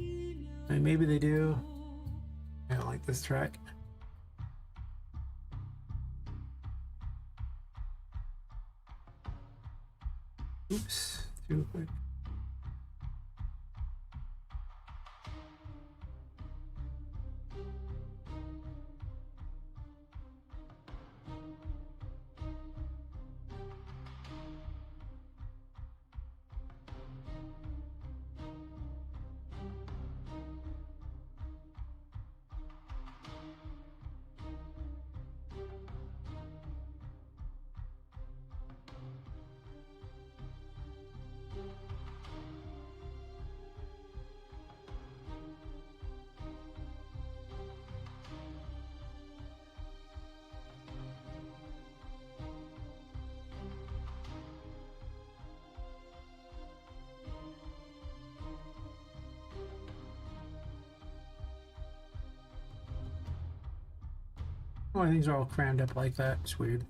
mean, maybe they do. I don't like this track. Oops, too quick. Why things are all crammed up like that? It's weird.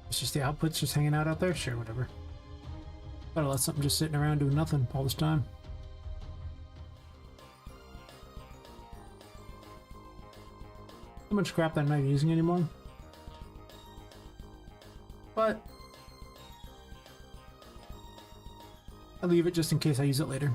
It's just the outputs just hanging out there? Sure, whatever. Gotta let something just sitting around doing nothing all this time. So much crap that I'm not using anymore. But I leave it just in case I use it later.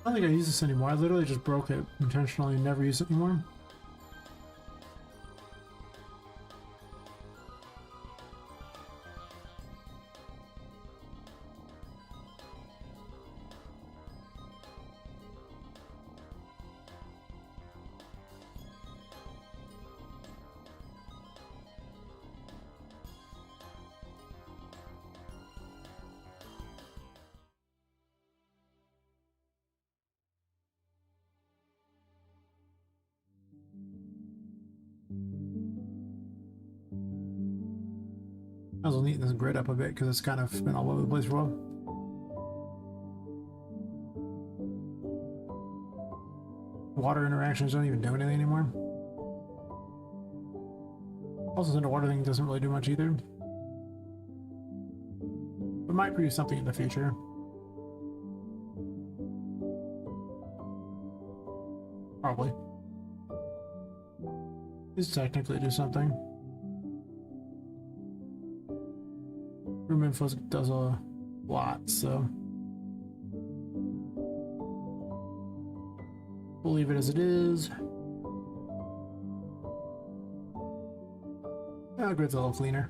I don't think I use this anymore. I literally just broke it intentionally and never use it anymore. I was neaten this grid up a bit because it's kind of been all over the place for a while. Water interactions don't even do anything anymore. Also, the underwater thing doesn't really do much either. It might produce something in the future. Probably. This technically do something. Room info does a lot, so we'll leave it as it is. Grid's a little cleaner.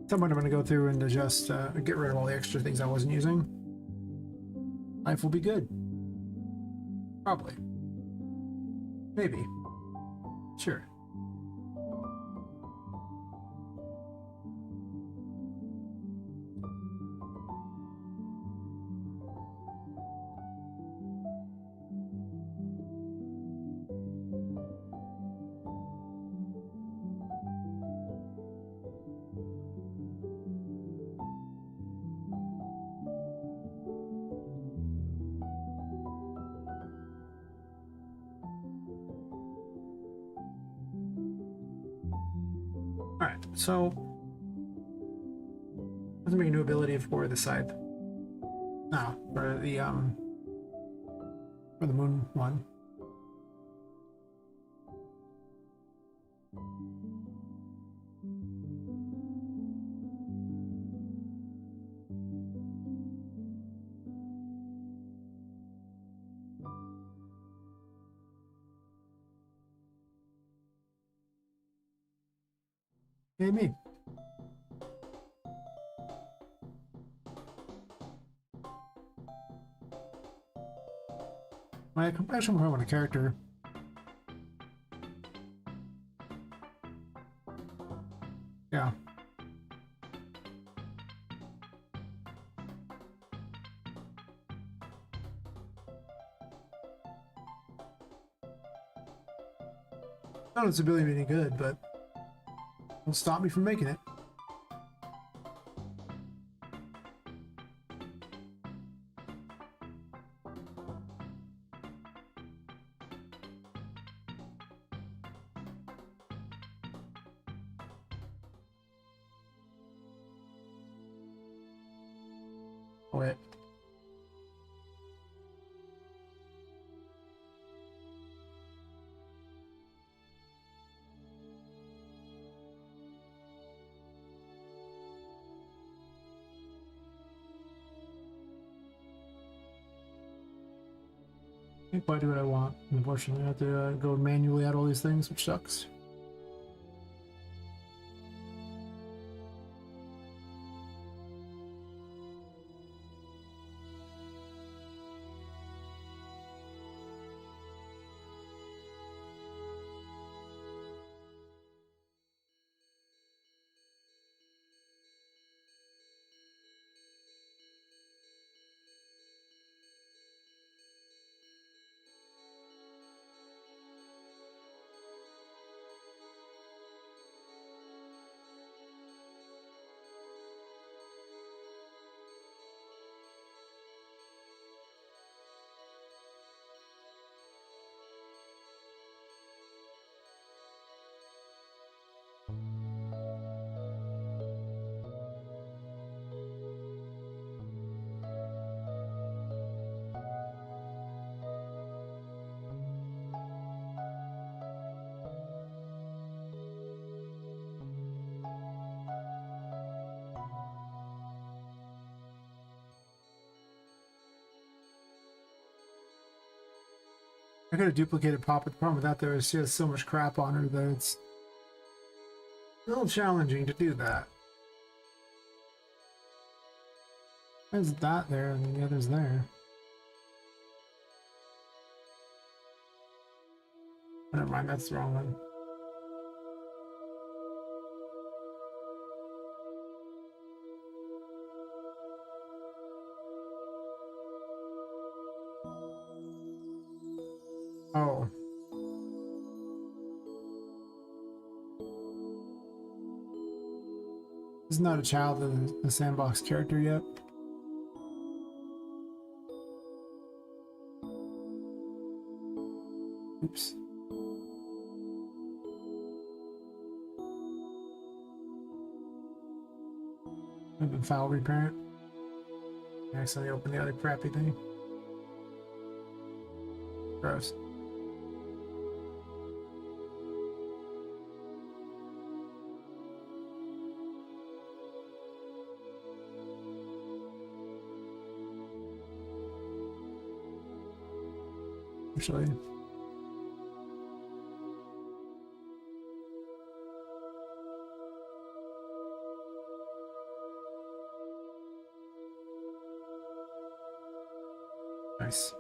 At some point I'm going to go through and just get rid of all the extra things I wasn't using. Life will be good. Probably. Maybe. Sure. Alright, so let's make a new ability for the scythe. No, for the For the moon one. Hey, me. I actually want a character. Yeah. Not its ability to be any good, but don't stop me from making it. Wait. Can't quite do what I want. Unfortunately, I have to go manually add all these things, which sucks. I could have duplicated Poppet. The problem with that, though, is she has so much crap on her that it's a little challenging to do that. Why is that there and the other's there? Oh, never mind, that's the wrong one. Oh. He's not a child of the sandbox character yet. Oops. I've been file reparent. I accidentally opened the other crappy thing. Gross. Actually. Nice.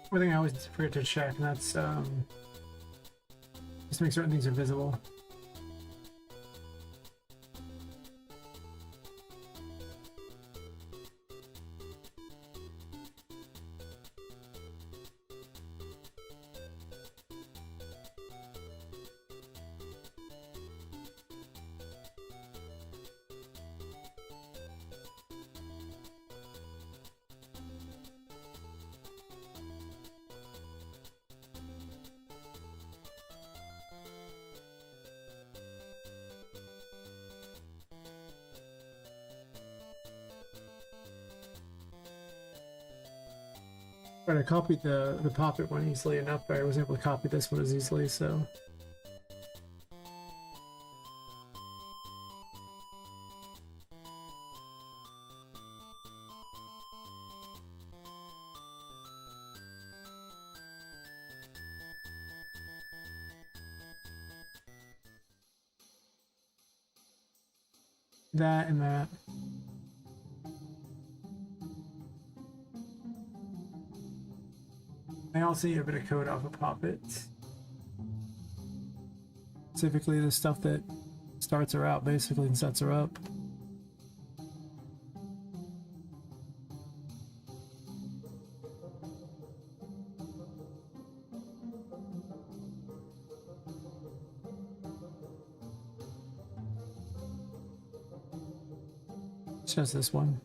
One thing I always forget to check, and that's just to make certain things are visible. But I copied the Poppet one easily enough, but I wasn't able to copy this one as easily, so. That and that. I also need a bit of code off of Poppet. Specifically the stuff that starts her out basically and sets her up. It's just this one.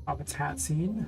Poppet's hat scene.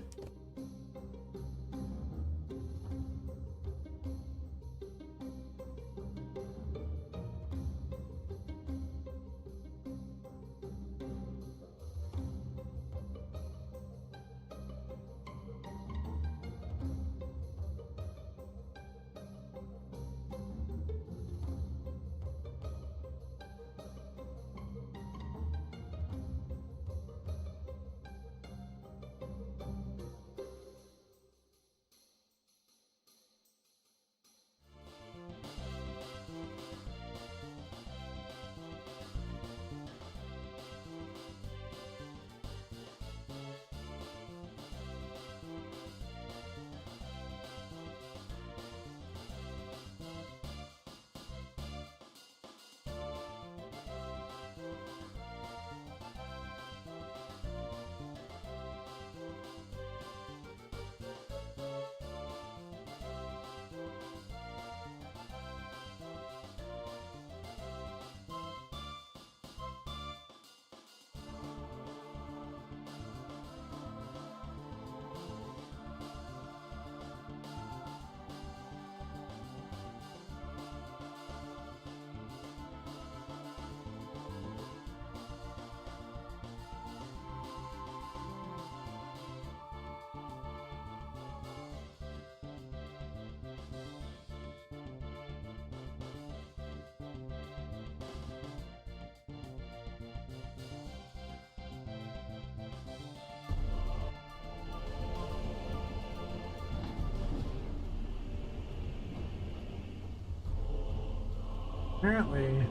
Apparently.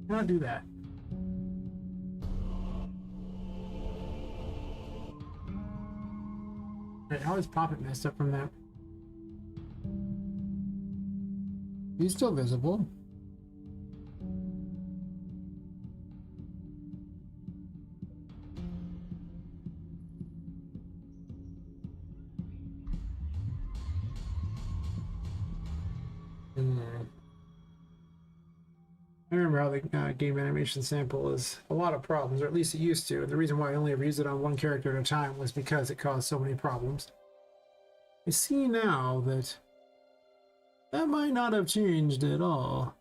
Cannot do that. Wait, how is Poppet messed up from that? He's still visible. I remember how the game animation sample is a lot of problems, or at least it used to. And the reason why I only ever used it on one character at a time was because it caused so many problems. I see now that that might not have changed at all.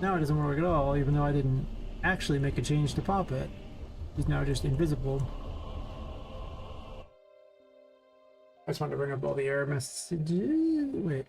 Now it doesn't work at all, even though I didn't actually make a change to Poppet. He's now just invisible. I just wanted to bring up all the error messages. Wait.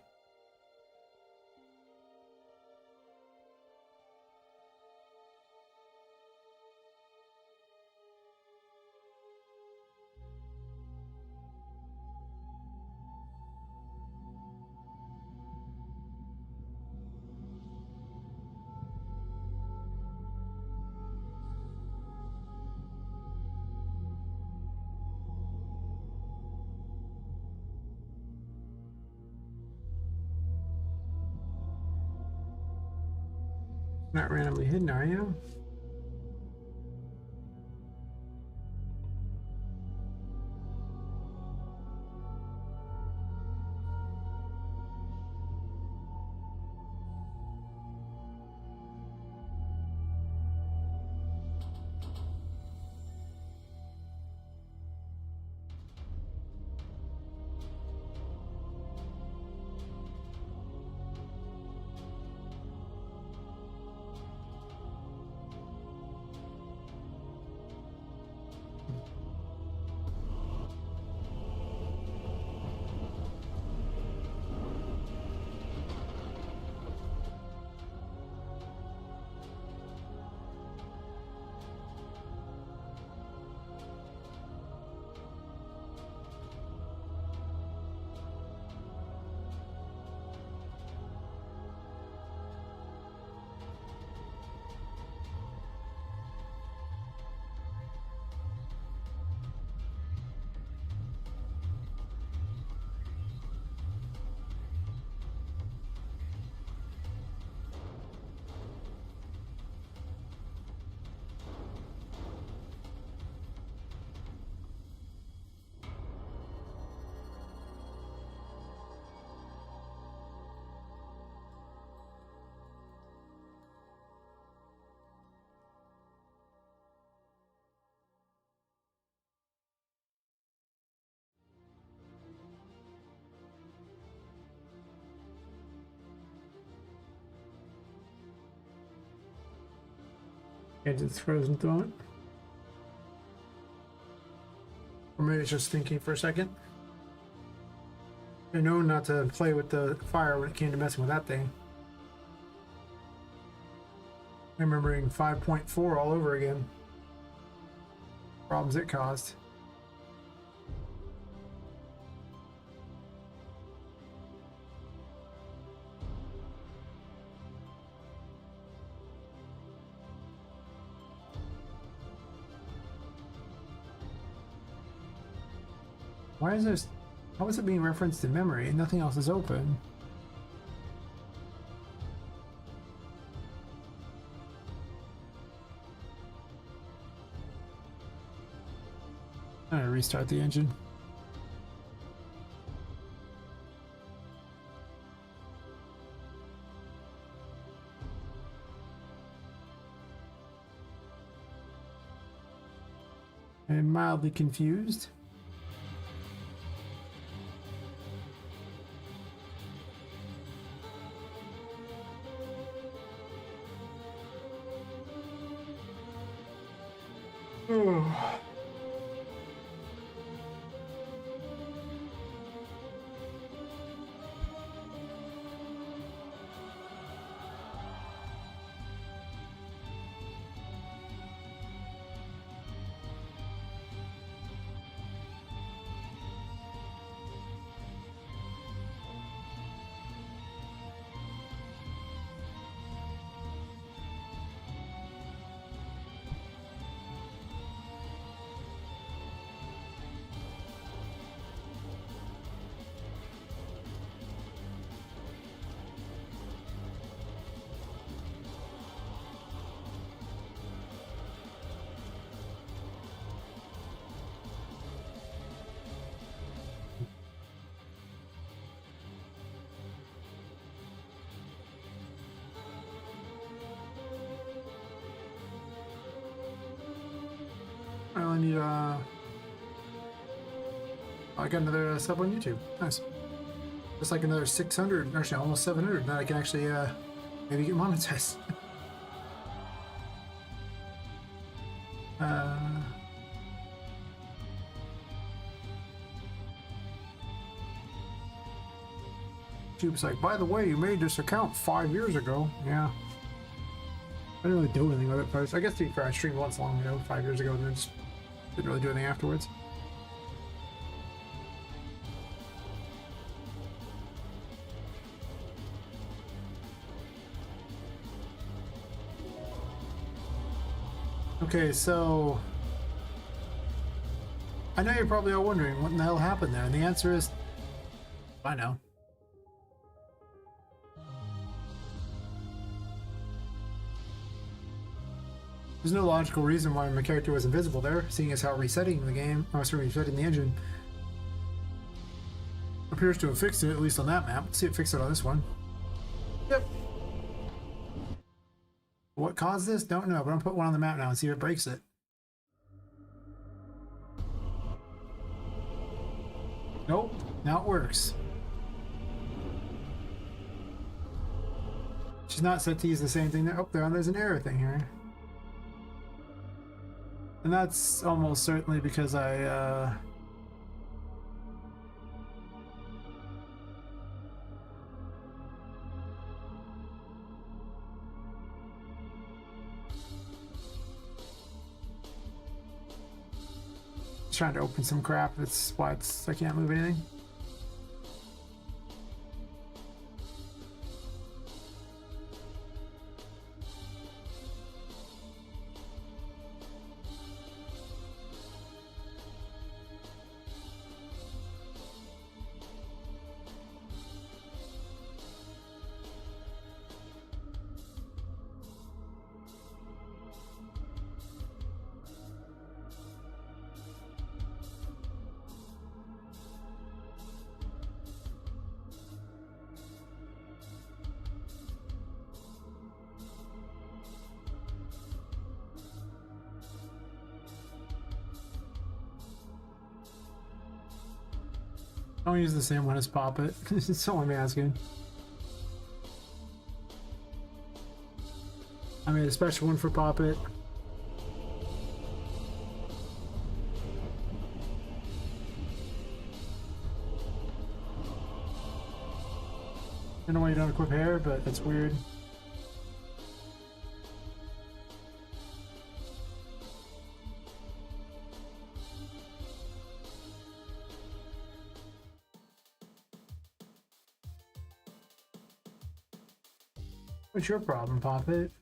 Not randomly hidden, are you? It's frozen at the moment. Or maybe it's just thinking for a second. I know not to play with the fire when it came to messing with that thing. Remembering 5.4 all over again. Problems it caused. Why is this? How is it being referenced in memory and nothing else is open? I'm gonna restart the engine. I'm mildly confused. Oh. I only need I got another sub on YouTube. Nice. Just like another 600, actually almost 700. Now I can actually maybe get monetized. Tube's like, by the way, you made this account 5 years ago. Yeah. I didn't really do anything with it first. I guess to be fair, I streamed once long ago, 5 years ago, and then just didn't really do anything afterwards. Okay, so I know you're probably all wondering what in the hell happened there, and the answer is I know. There's no logical reason why my character was invisible there, seeing as how resetting the game, resetting the engine appears to have fixed it, at least on that map. Let's see it fix it on this one. Yep. What caused this? Don't know, but I'm gonna put one on the map now and see if it breaks it. Nope, now it works. She's not set to use the same thing there. Oh, there's an error thing here. And that's almost certainly because I, trying to open some crap. That's why I can't move anything. Don't use the same one as Poppet. That's all I'm asking. I made a special one for Poppet. I don't know why you don't equip hair, but that's weird. What's your problem, Poppet?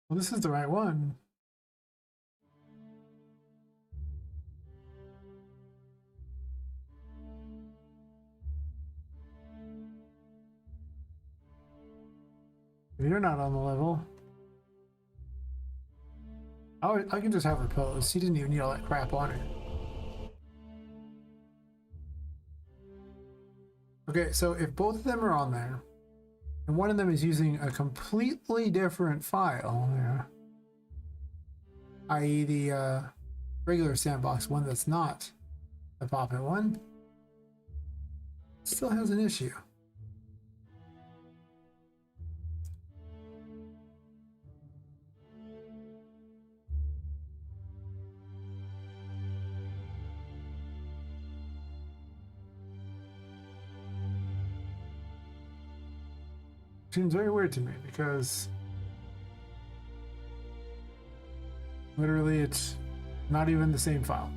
Well, this is the right one. You're not on the level. I can just have her pose. She didn't even need all that crap on her. Okay, so if both of them are on there, and one of them is using a completely different file, yeah, i.e. the regular sandbox one that's not the Poppet one, still has an issue. Seems very weird to me because literally it's not even the same file.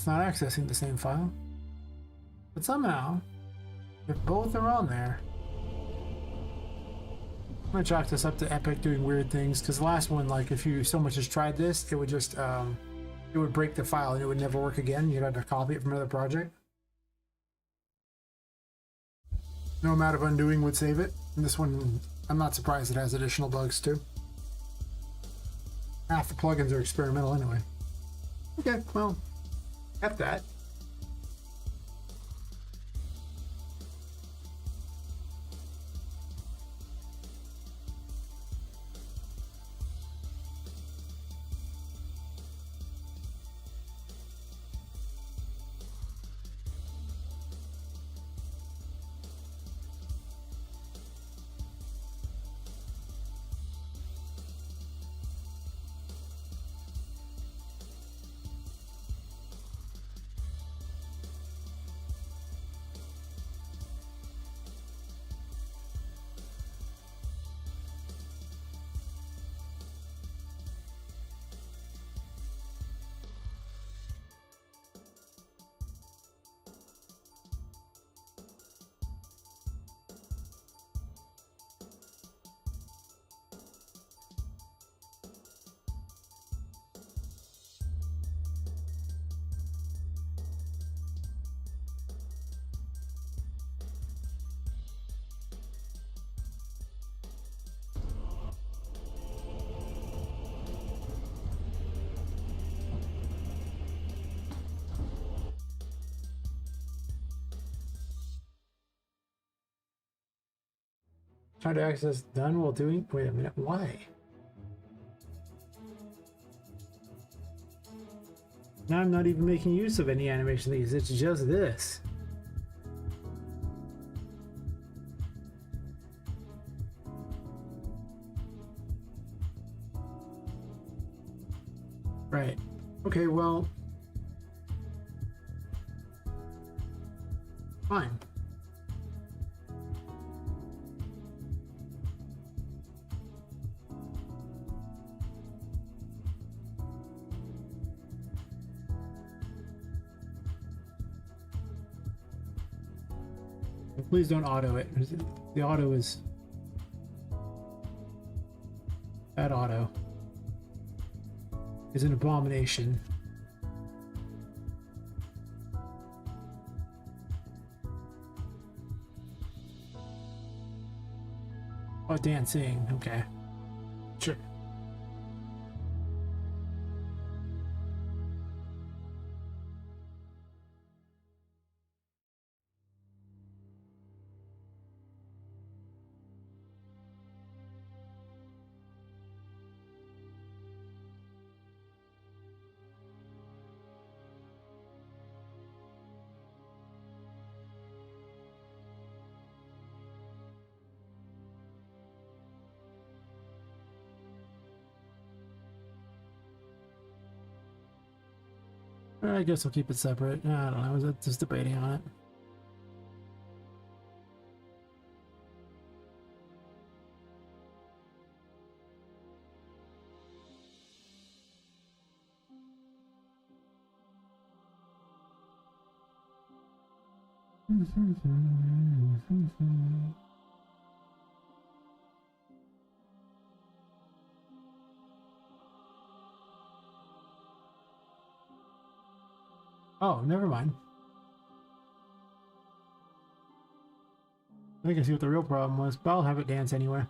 It's not accessing the same file. But somehow, if both are on there, I'm gonna chalk this up to Epic doing weird things, because the last one, like, if you so much as tried this, it would just, it would break the file and it would never work again. You'd have to copy it from another project. No amount of undoing would save it. And this one, I'm not surprised it has additional bugs too. Half the plugins are experimental anyway. Okay, well, F that. Trying to access done while doing. Wait a minute, why? Now I'm not even making use of any animation of these, it's just this. Right. Okay, well. Fine. Please don't auto it. The auto is that auto is an abomination. Oh, dancing. Okay. Sure. I guess I'll keep it separate. I don't know. I was just debating on it. Oh, never mind. I can see what the real problem was, but I'll have it dance anyway.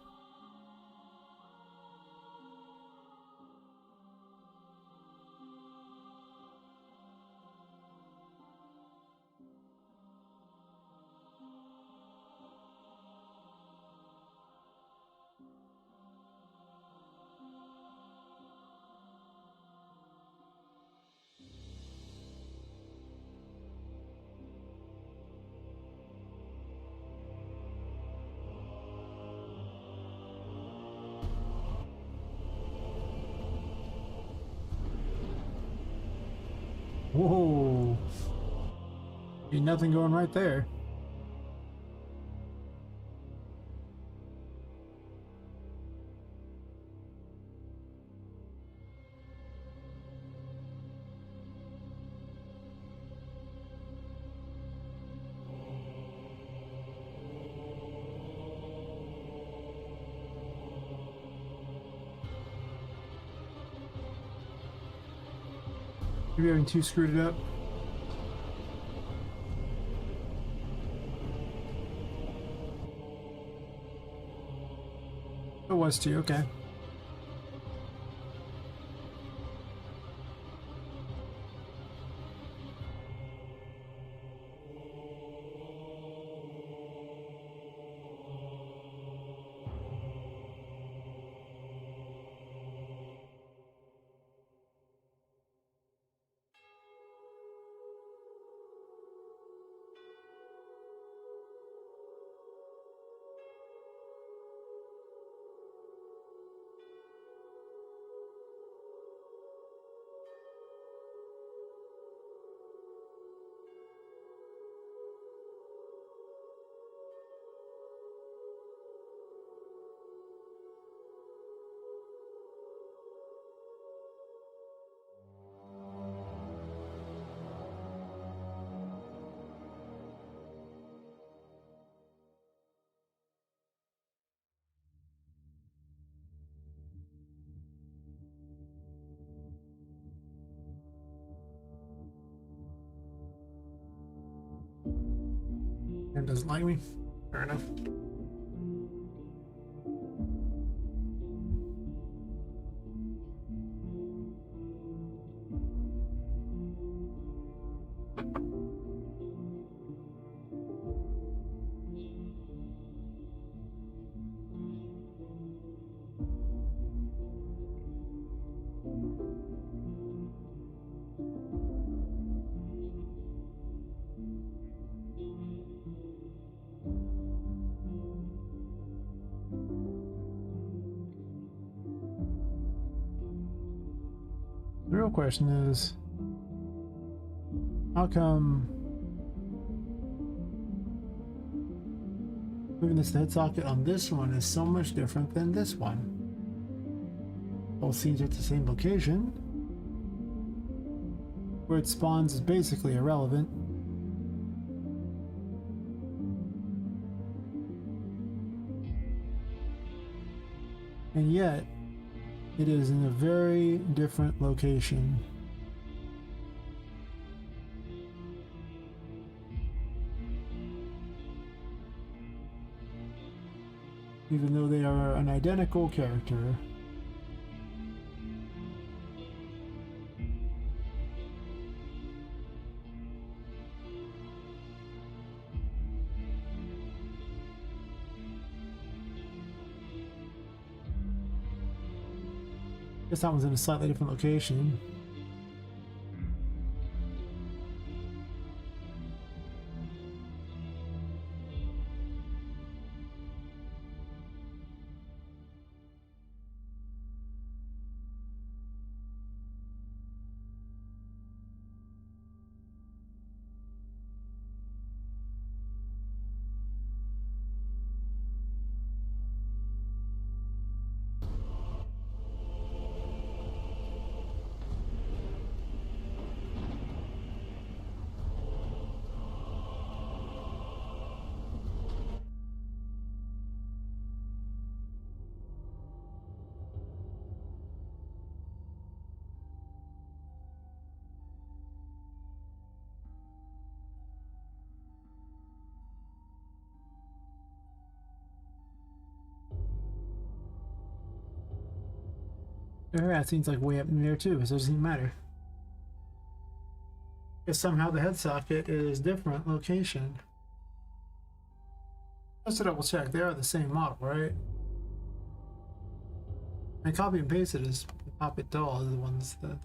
Whoa. Ain't nothing going right there. Maybe having too screwed it up. It was too, okay. And doesn't like me. Fair enough. The real question is, how come moving this head socket on this one is so much different than this one? Both seems at the same location. Where it spawns is basically irrelevant. And yet, it is in a very different location. Even though they are an identical character. Guess that one's in a slightly different location. That seems like way up in there too, so it doesn't even matter. Because somehow the head socket is different location. Just to double check, they are the same model, right? And copy and paste it as Poppet doll are the ones that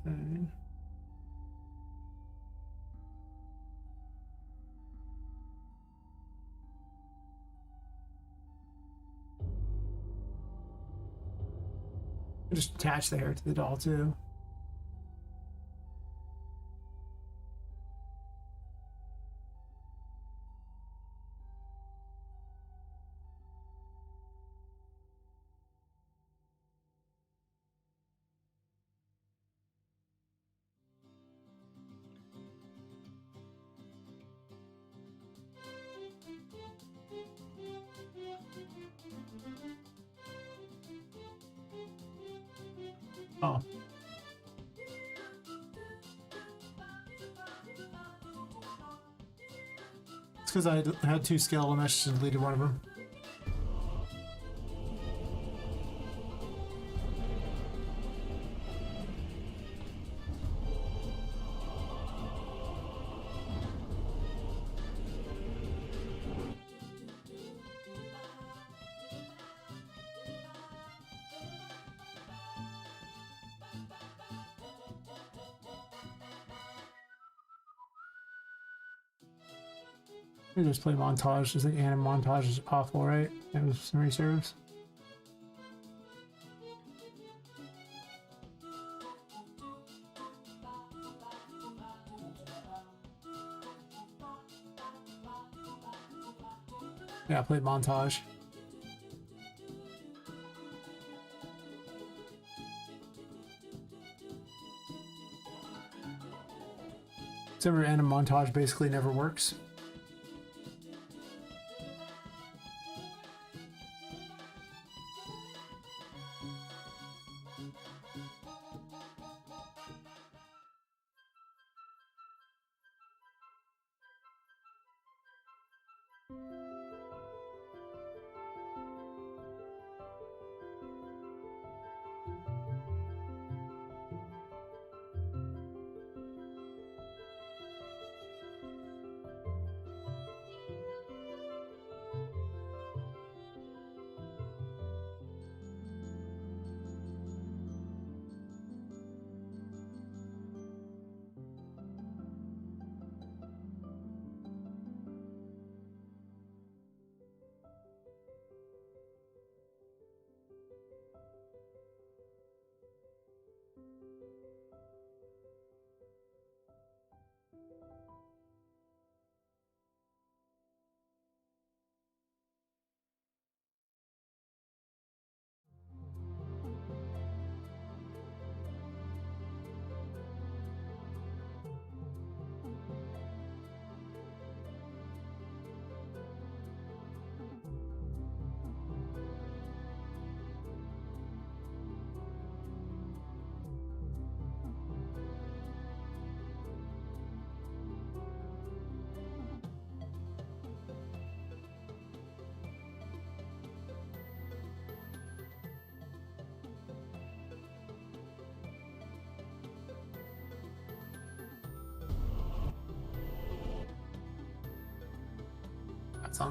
just attach the hair to the doll too. Oh. because I had 2 skeletal meshes and deleted one of them. I just play montage. I think anim montage is awful, right? It was some reserves. Yeah, I played montage. Except for anim montage basically never works. That's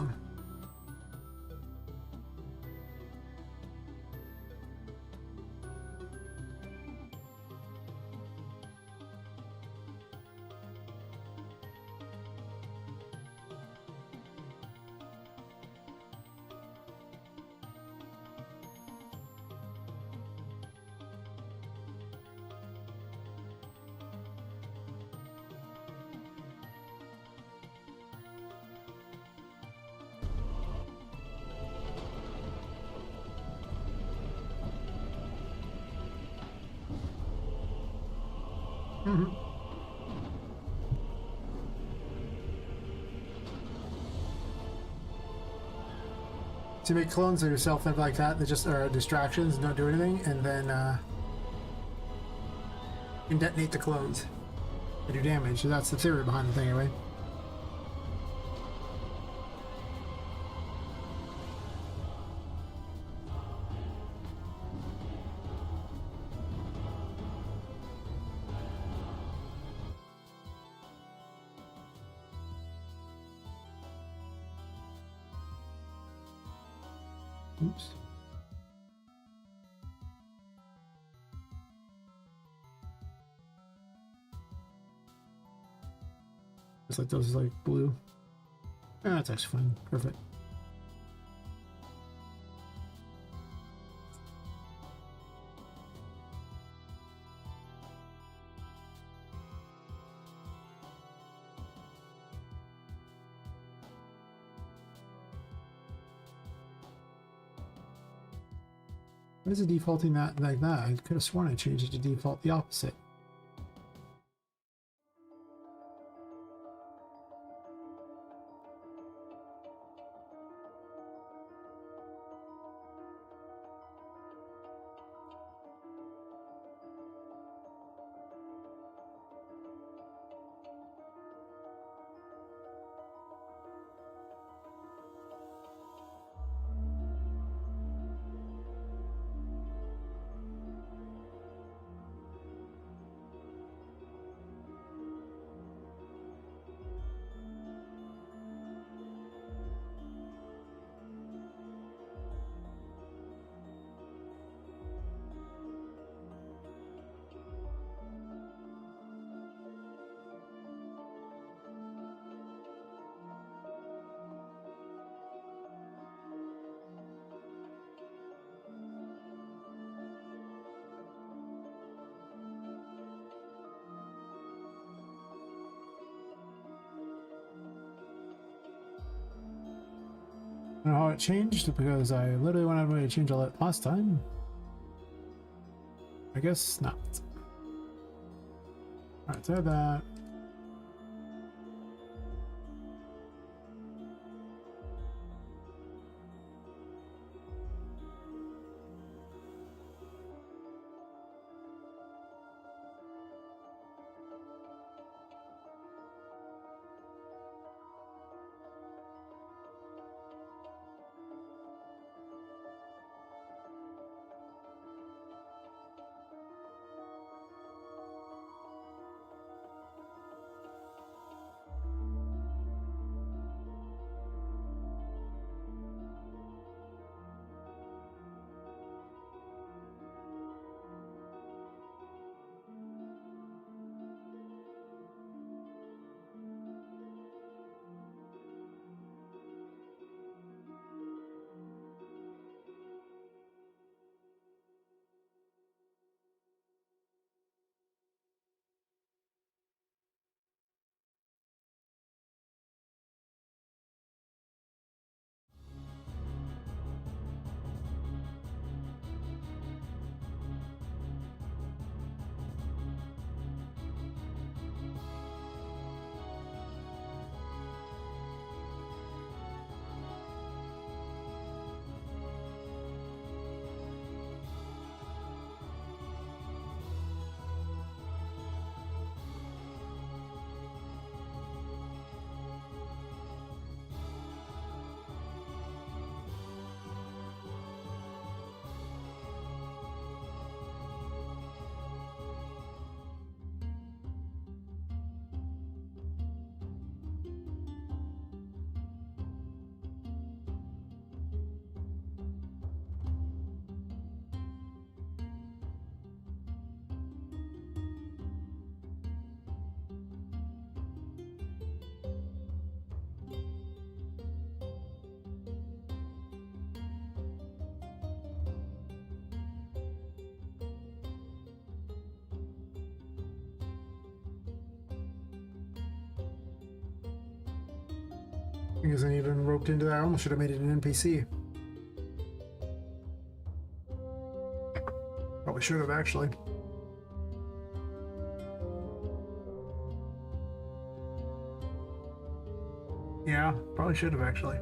to make clones of yourself like that just are distractions and don't do anything, and then you can detonate the clones. They do damage. So that's the theory behind the thing, anyway. Oops. It's like those like blue. Ah, that's actually fine. Perfect. Why is it defaulting that like that? I could have sworn I changed it to default the opposite. I don't know how it changed because I literally went out of my way to change all that last time. I guess not. Alright, so that. I wasn't even roped into that. I almost should have made it an NPC. Probably should have, actually. Yeah, probably should have, actually.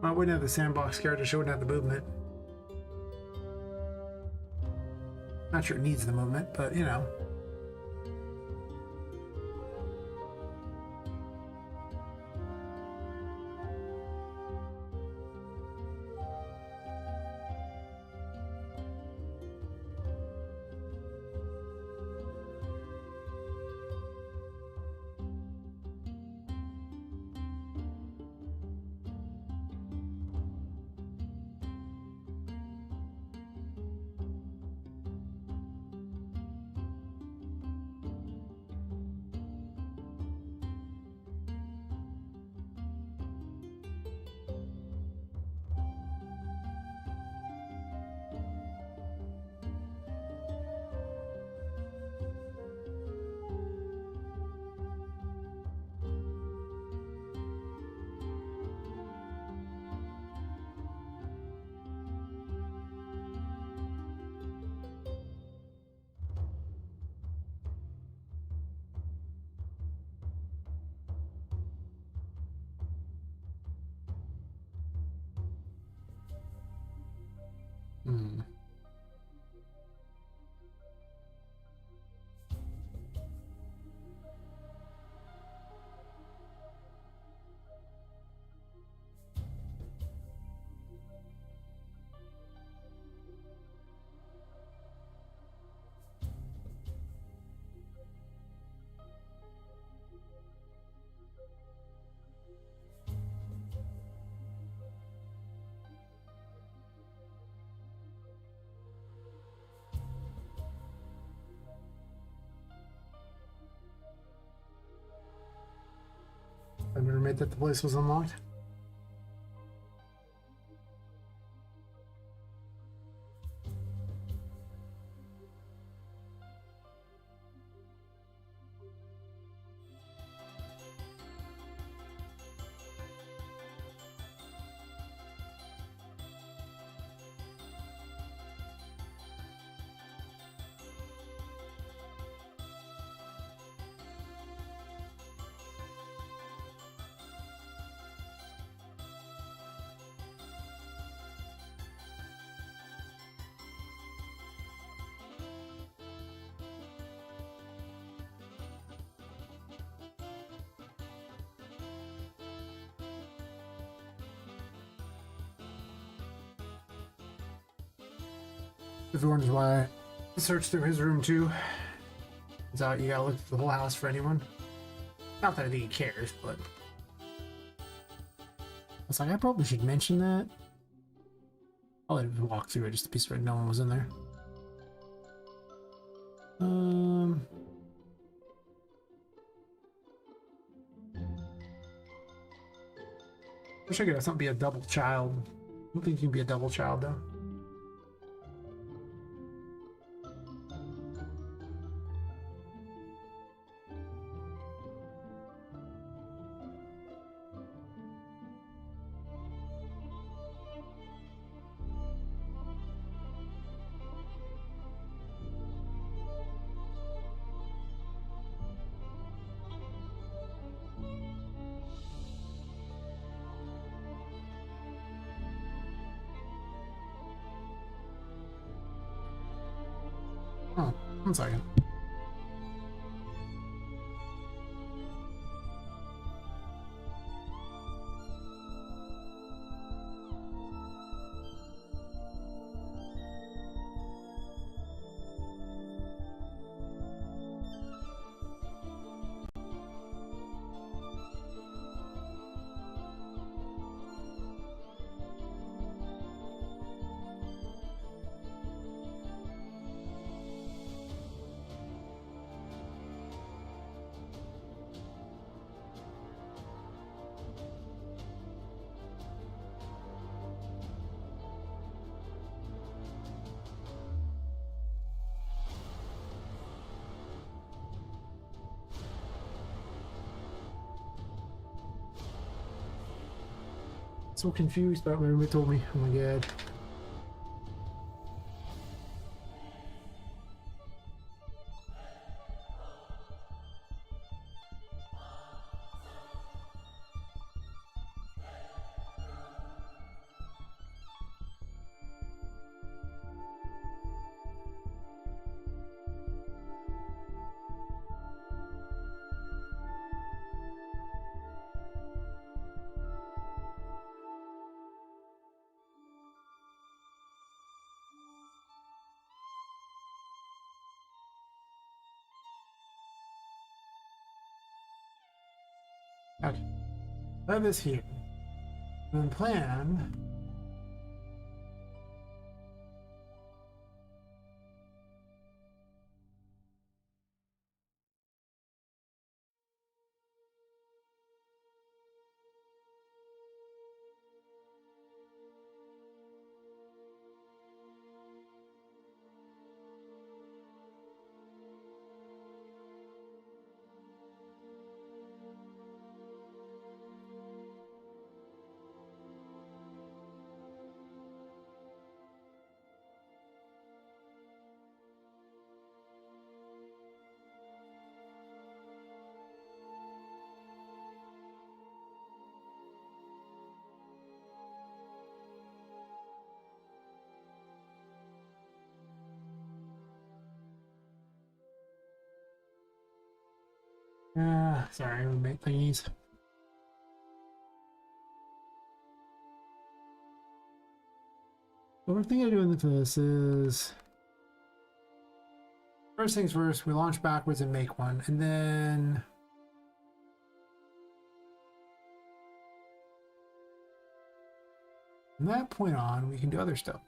I wouldn't have the sandbox character, she wouldn't have the movement. Not sure it needs the movement, but you know. Hmm. I've never made that the place was unlocked. If you wonders why I searched through his room too. Turns out you gotta look through the whole house for anyone. Not that I think he cares, but it's like I probably should mention that. I'll let him walk through it just to be certain no one was in there. Wish I could have something be a double child. I don't think you can be a double child though. Oh, 1 second. So confused about what my roommate told me. Oh my god. Okay. Have this here. And then plan. Sorry, roommate thingies. The one thing I do in this is first things first, we launch backwards and make one, and then from that point on, we can do other stuff.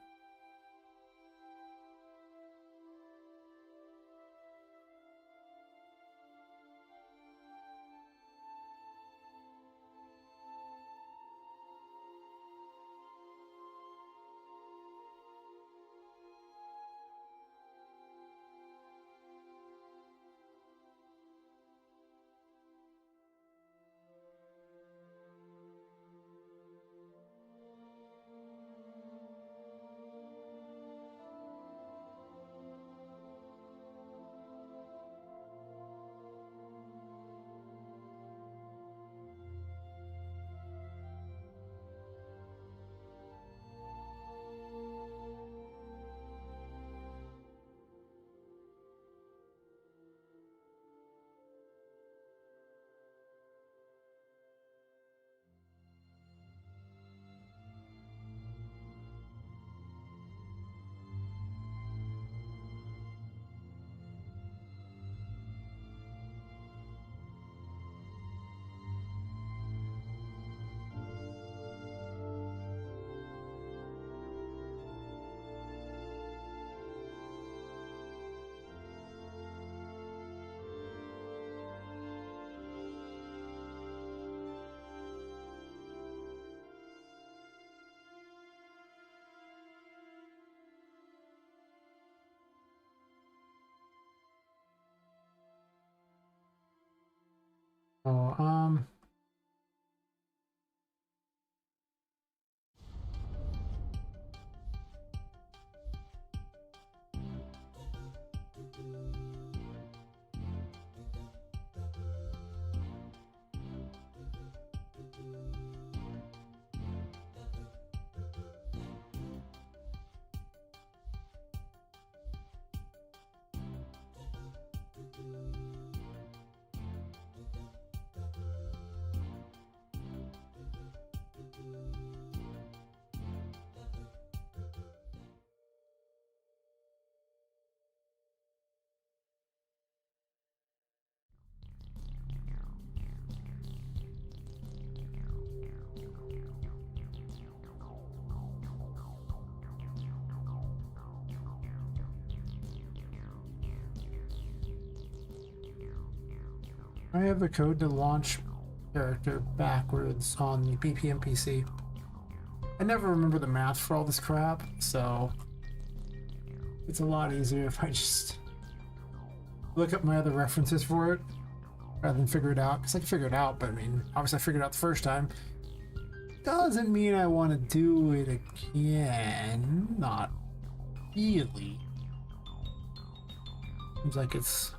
Oh, I have the code to launch character backwards on the BPM PC. I never remember the math for all this crap, so it's a lot easier if I just look up my other references for it rather than figure it out. Because I can figure it out, but I mean, obviously I figured it out the first time. Doesn't mean I want to do it again. Not really. Seems like it's...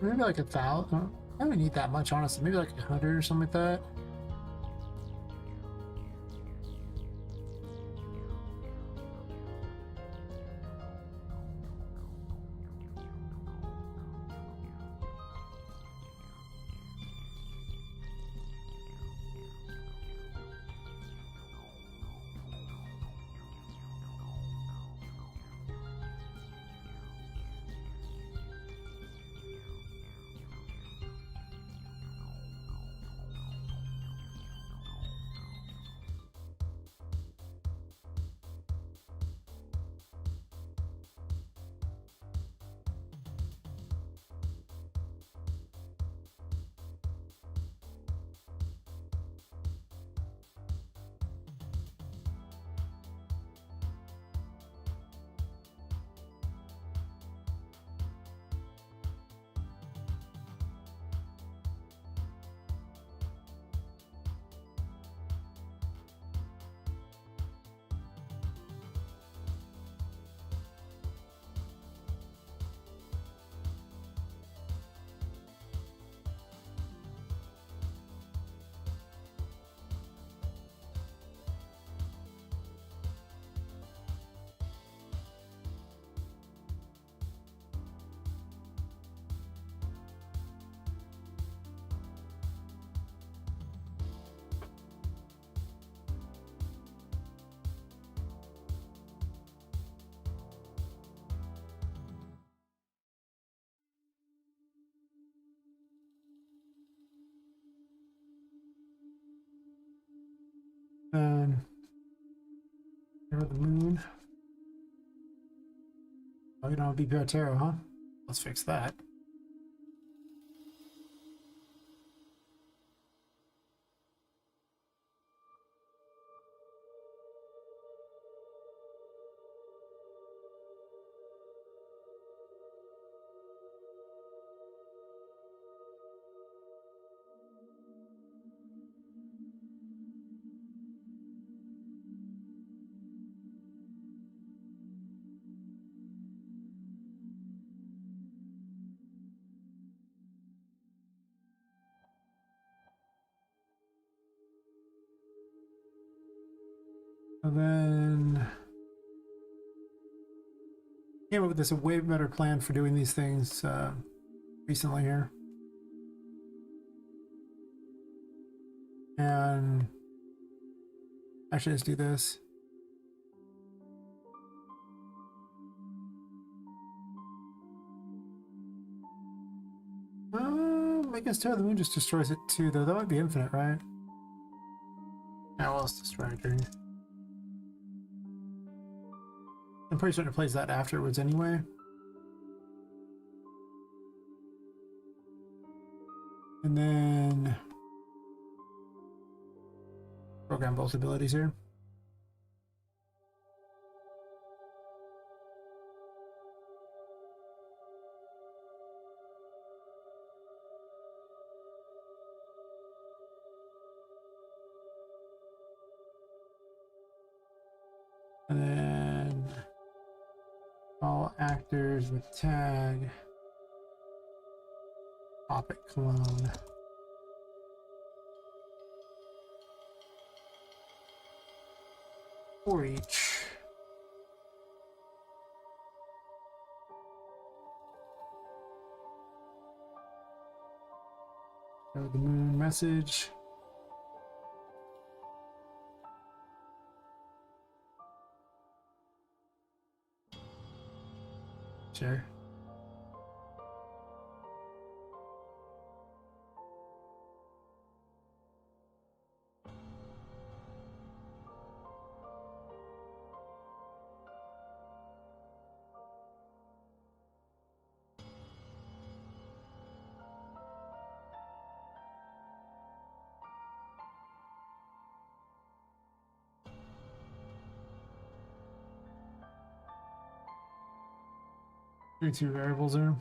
Maybe like 1,000. I don't need that much, honestly. Maybe like 100 or something like that. And Hero of the Moon. Oh, you don't have BPR Tarot, huh? Let's fix that. And then came up with this a way better plan for doing these things recently here. And actually, let's do this. I guess Tear of the Moon just destroys it too, though. That might be infinite, right? Yeah, well, let's destroy it. I'm pretty certain it plays that afterwards anyway. And then program both abilities here. And then all actors with tag Poppet clone. For each. Go to the moon message. Sure. Two variables there.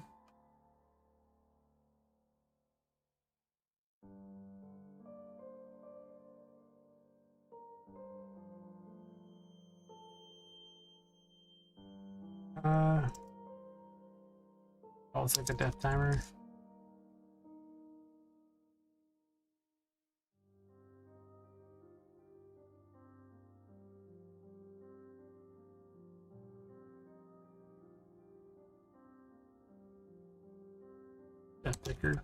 Oh, it's like the death timer. Death ticker.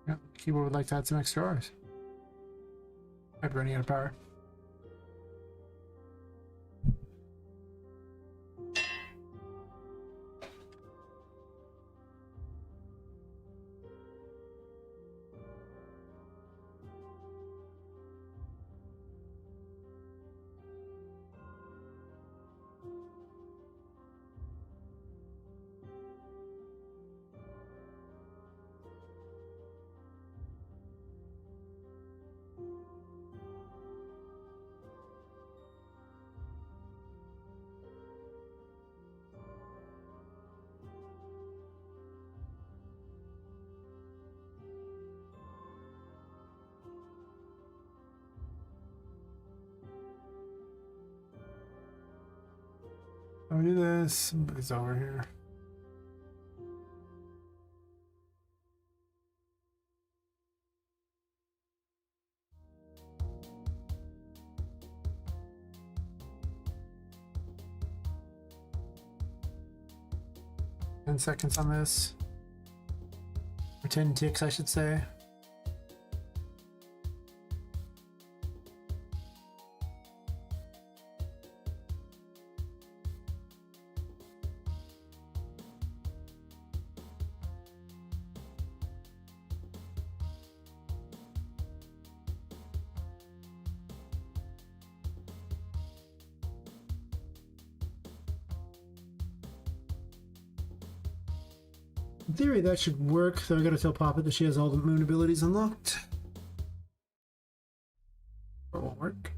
Yeah, keyboard would like to add some extra R's. Might be running out of power. I'll do this. It's over here. Seconds on this. Or 10 ticks, I should say. In theory, that should work, so I gotta tell Poppet that she has all the moon abilities unlocked. Or it won't work.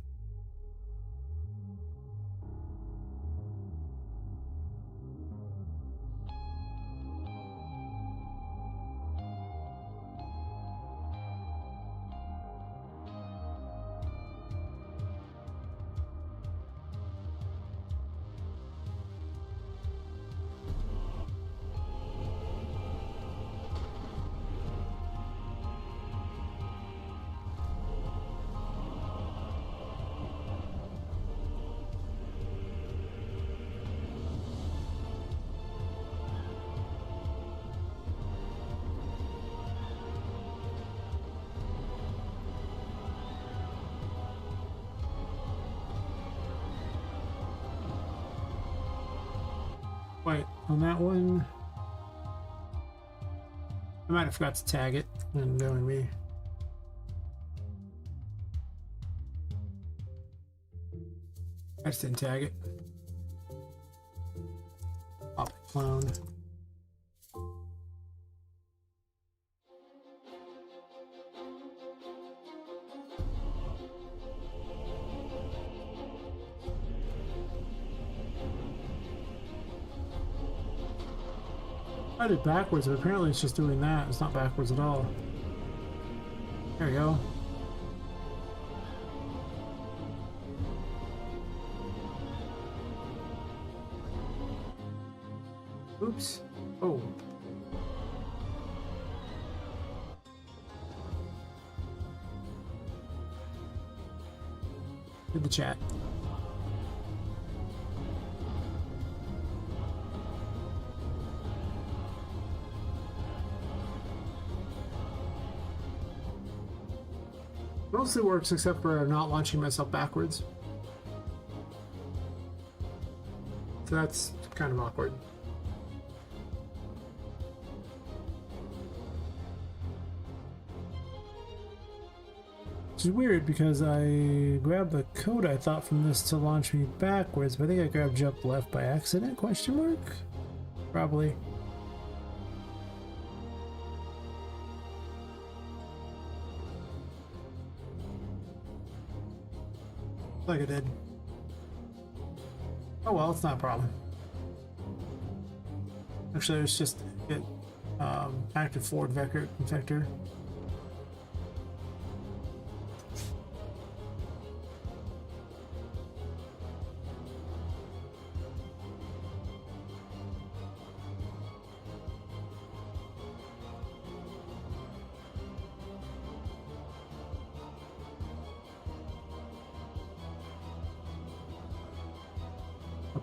on that one. I might have forgot to tag it and knowing me. I just didn't tag it. Poppet clone. I did backwards, but apparently it's just doing that. It's not backwards at all. There we go. Oops. Oh. Read the chat. Mostly works except for not launching myself backwards. So that's kind of awkward. Which is weird because I grabbed the code I thought from this to launch me backwards, but I think I grabbed jump left by accident, question mark? Probably. Like I did. Oh well, it's not a problem. Actually, it's just get active forward vector.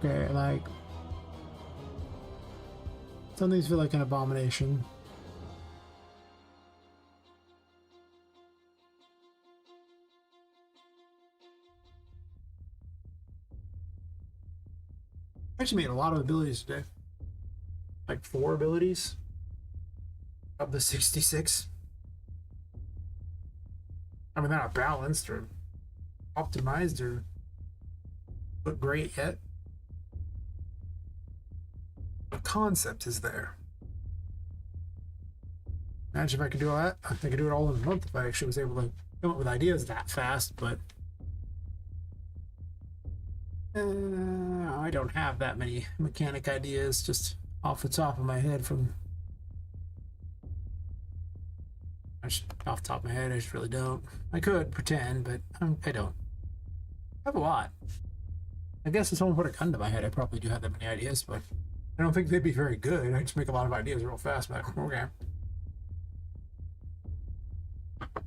Okay, like some things feel like an abomination. I actually made a lot of abilities today. Like 4 abilities of the 66. I mean, they're not balanced or optimized or look great yet. The concept is there. Imagine if I could do all that. I could do it all in a month if I actually was able to come up with ideas that fast, but I don't have that many mechanic ideas just off the top of my head from off the top of my head. I just really don't. I could pretend, but I don't. I have a lot. I guess if someone put a gun to my head, I probably do have that many ideas, but I don't think they'd be very good. I just make a lot of ideas real fast, but okay.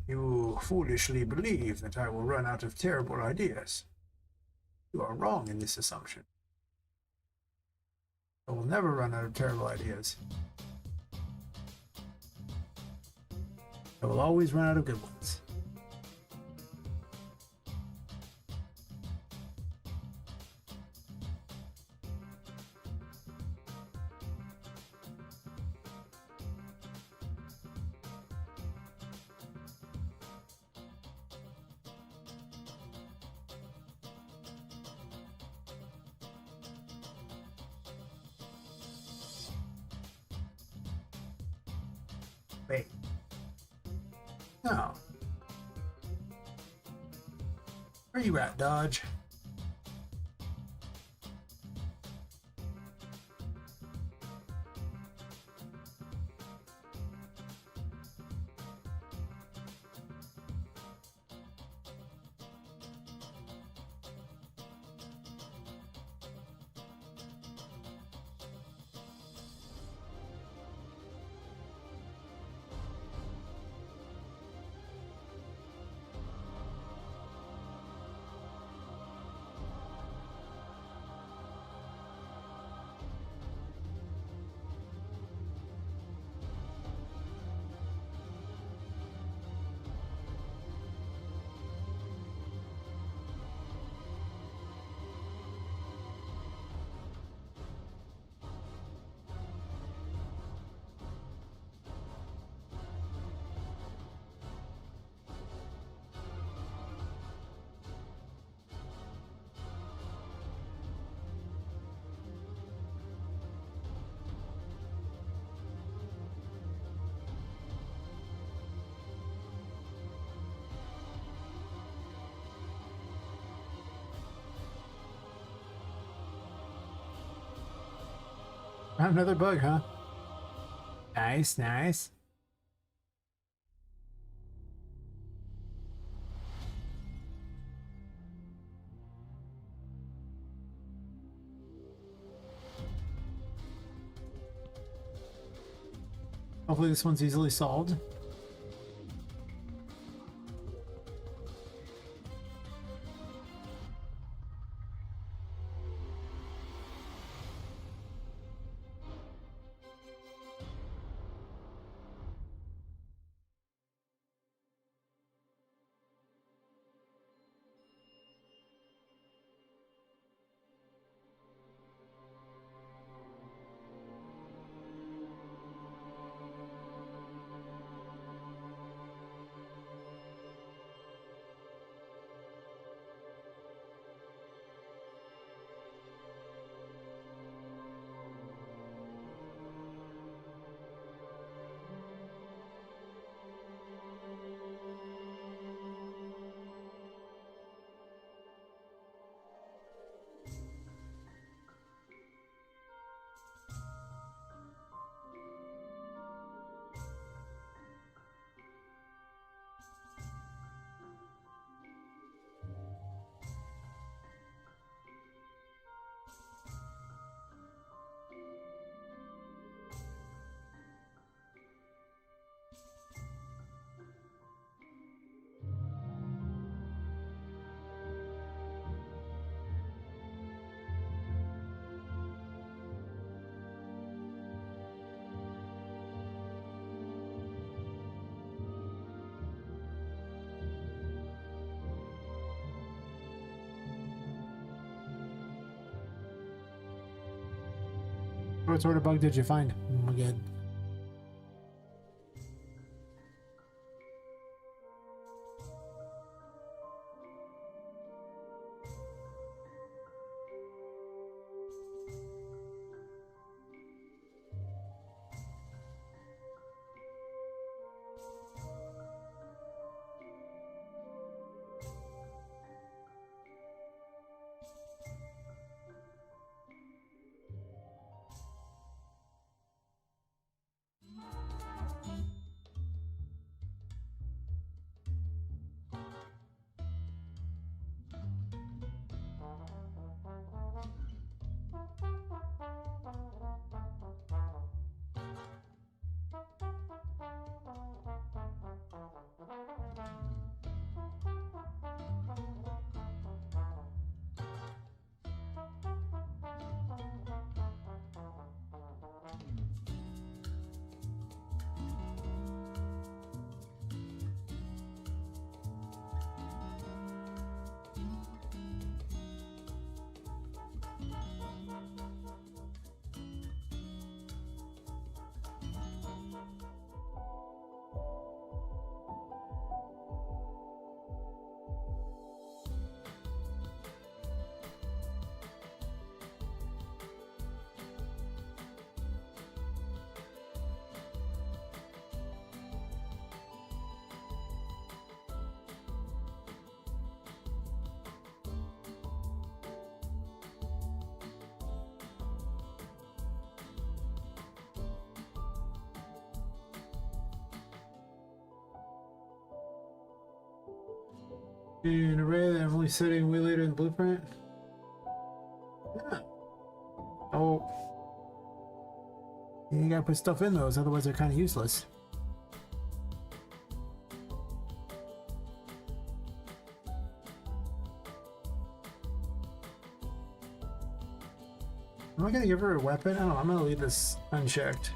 You foolishly believe that I will run out of terrible ideas. You are wrong in this assumption. I will never run out of terrible ideas. I will always run out of good ones. Wait. No. Where you at, Dodge? Another bug, huh? Nice, nice. Hopefully this one's easily solved. What sort of bug did you find? Oh my god. An array that I'm only setting way later in the blueprint. Yeah. Oh. You gotta put stuff in those, otherwise they're kind of useless. Am I gonna give her a weapon? I don't know, I'm gonna leave this unchecked.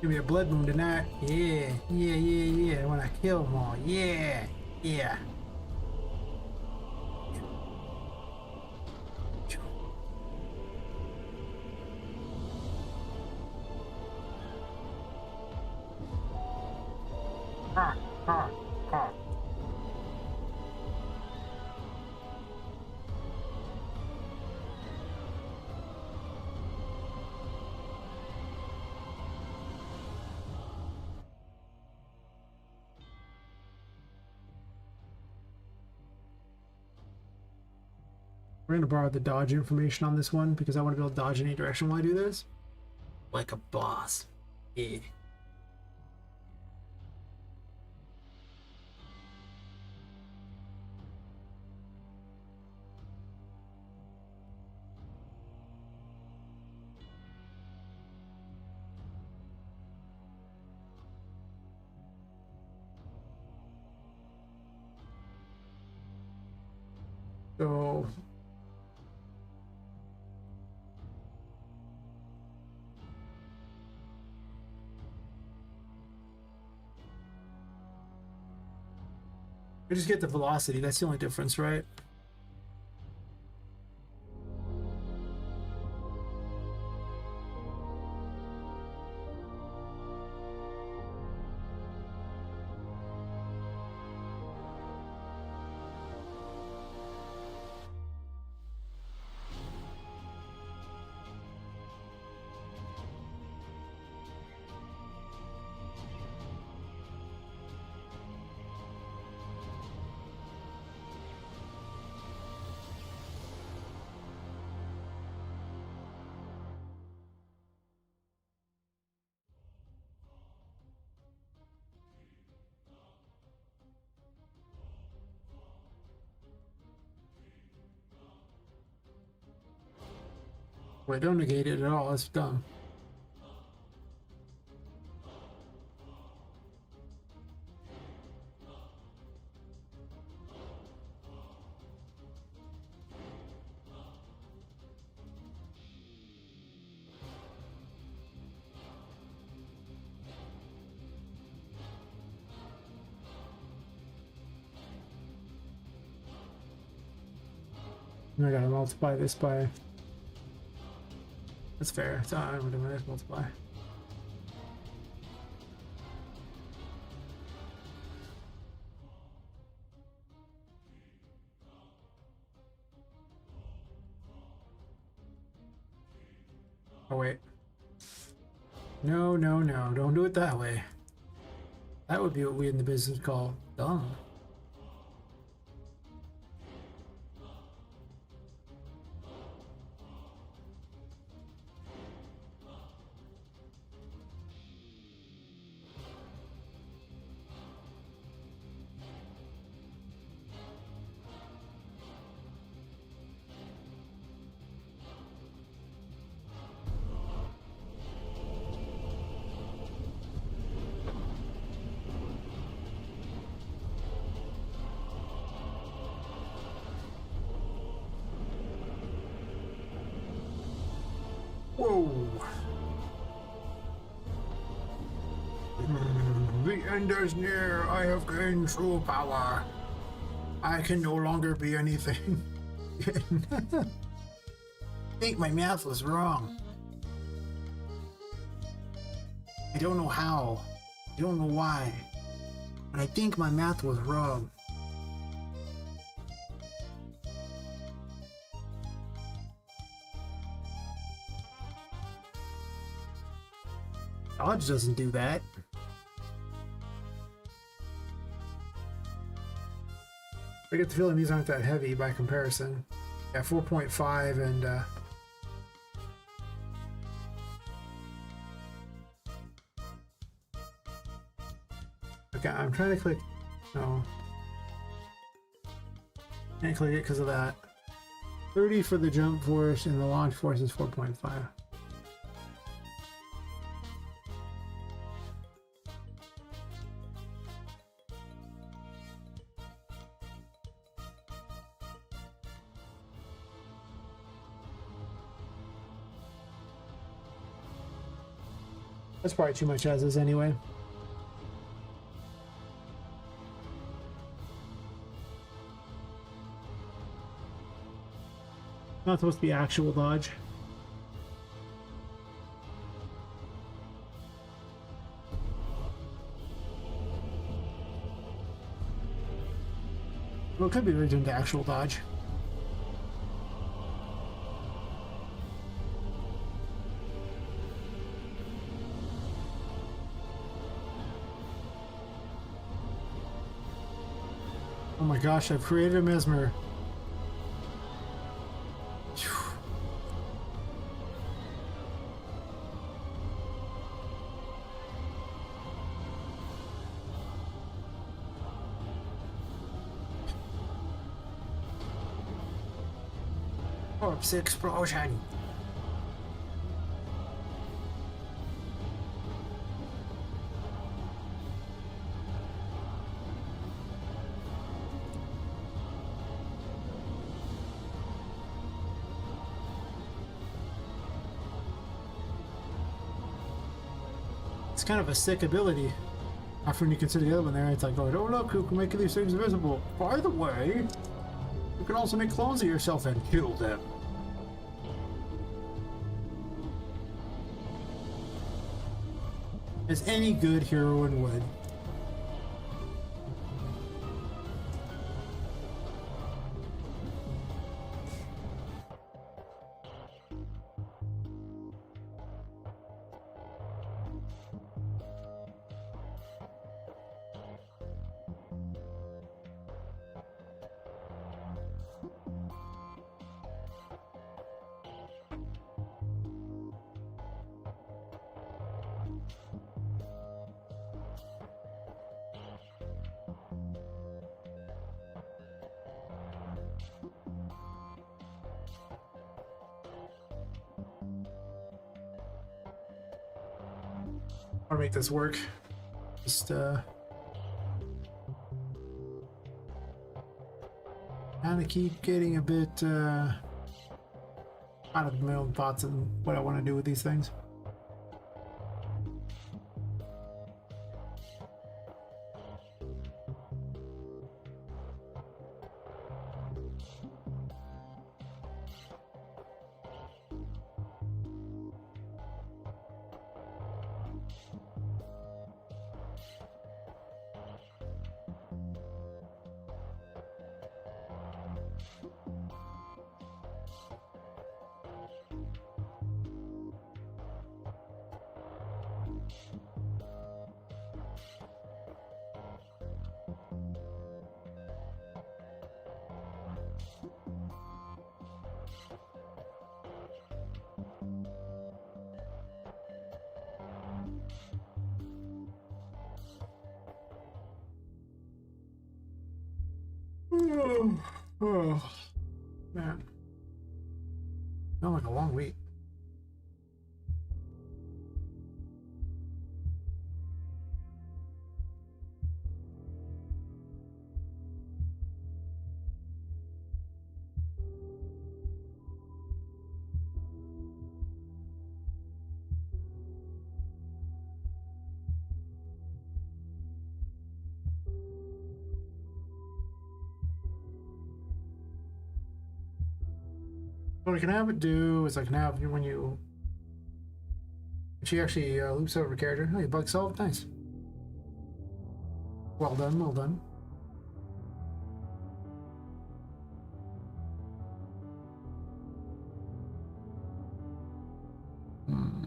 Give me a blood moon tonight. Yeah, yeah, yeah, yeah. When I kill them all. Yeah, yeah. Ha, ha, ha. We're gonna borrow the dodge information on this one because I want to be able to dodge in any direction while I do this. Like a boss. Yeah. So I just get the velocity, that's the only difference, right? Wait, don't negate it at all, that's dumb. I gotta multiply this by... That's fair. So I'm gonna do this multiply. Oh wait. No, no, no. Don't do it that way. That would be what we in the business call dumb. Whoa! The end is near. I have gained true power. I can no longer be anything. I think my math was wrong. I don't know how. I don't know why. But I think my math was wrong. Dodge doesn't do that. I get the feeling these aren't that heavy by comparison. Yeah, 4.5 and okay, I'm trying to click. No. Can't click it because of that. 30 for the jump force and the launch force is 4.5. That's probably too much as is anyway. Not supposed to be actual dodge. Well, it could be returned to actual dodge. Oh my gosh, I've created a mesmer. Corpse explosion. It's kind of a sick ability. After when you consider the other one there, it's like going, oh look, who can make these things invisible. By the way, you can also make clones of yourself and kill them. As any good heroine would. I'll make this work. Just kind of keep getting a bit out of my own thoughts and what I want to do with these things. Oh, man. Not like a long week. What I can have it do is I can have when you she actually loops over a character. Oh, you bug solved. Nice. Well done. Well done. Hmm.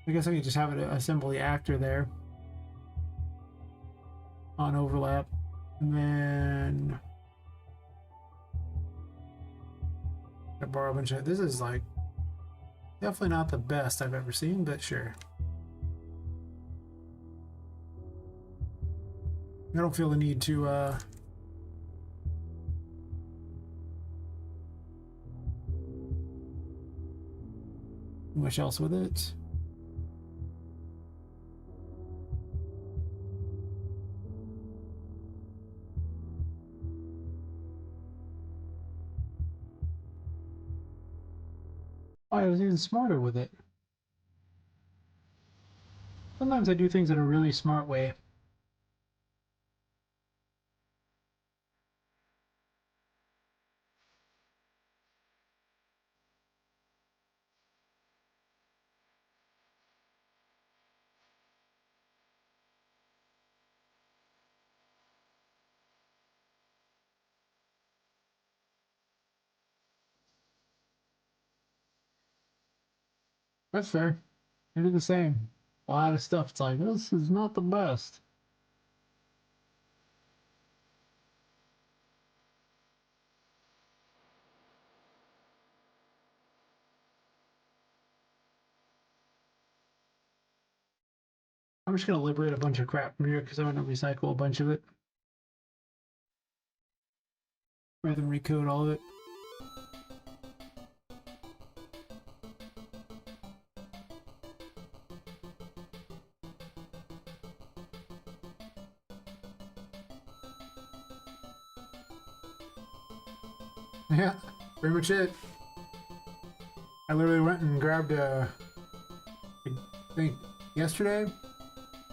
I guess I could just have it assemble the actor there on overlap, and then I borrow a bunch of. This is like definitely not the best I've ever seen, but sure. I don't feel the need to much else with it. Oh, I was even smarter with it. Sometimes I do things in a really smart way. That's fair. I do the same. A lot of stuff. It's like, this is not the best. I'm just gonna liberate a bunch of crap from here because I want to recycle a bunch of it. Rather than recode all of it. Yeah, pretty much it. I literally went and grabbed I think yesterday,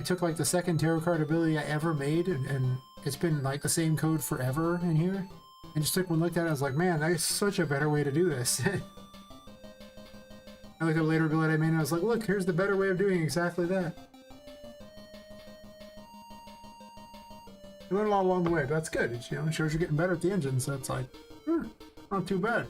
I took like the second tarot card ability I ever made, and it's been like the same code forever in here. And just took one look at it, I was like, man, that's such a better way to do this. I looked at a later ability I made and I was like, look, here's the better way of doing exactly that. It went along the way, but that's good. It, it shows you're getting better at the engine, so it's like, not too bad.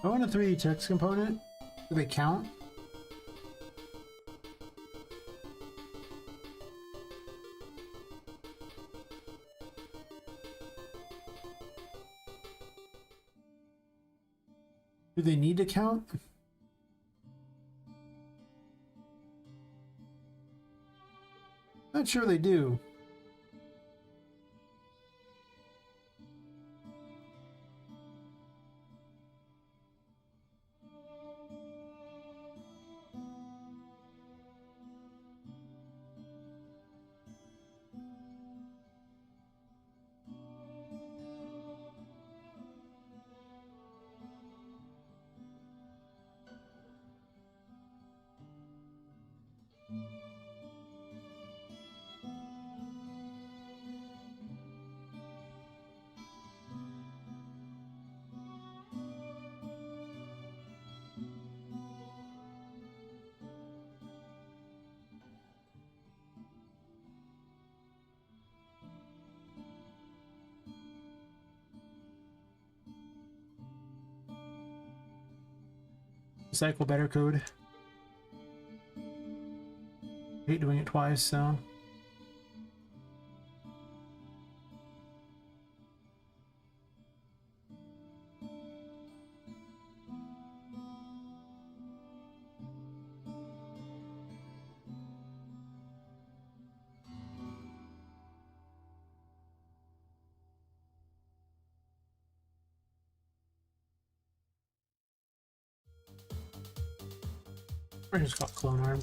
I want a 3D text component. Do they count? Do they need to count? Not sure they do. Cycle better code. Hate doing it twice, so. I just got clone arm.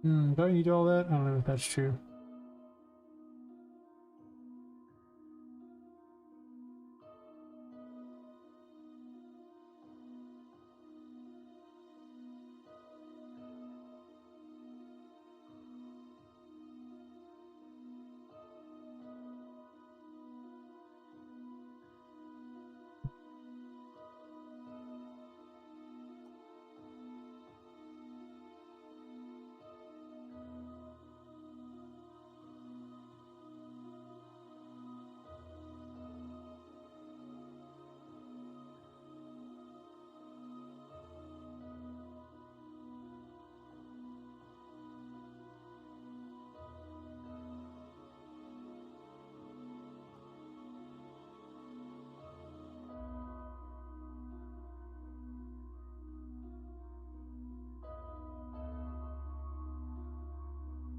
Do I need all that? I don't know if that's true.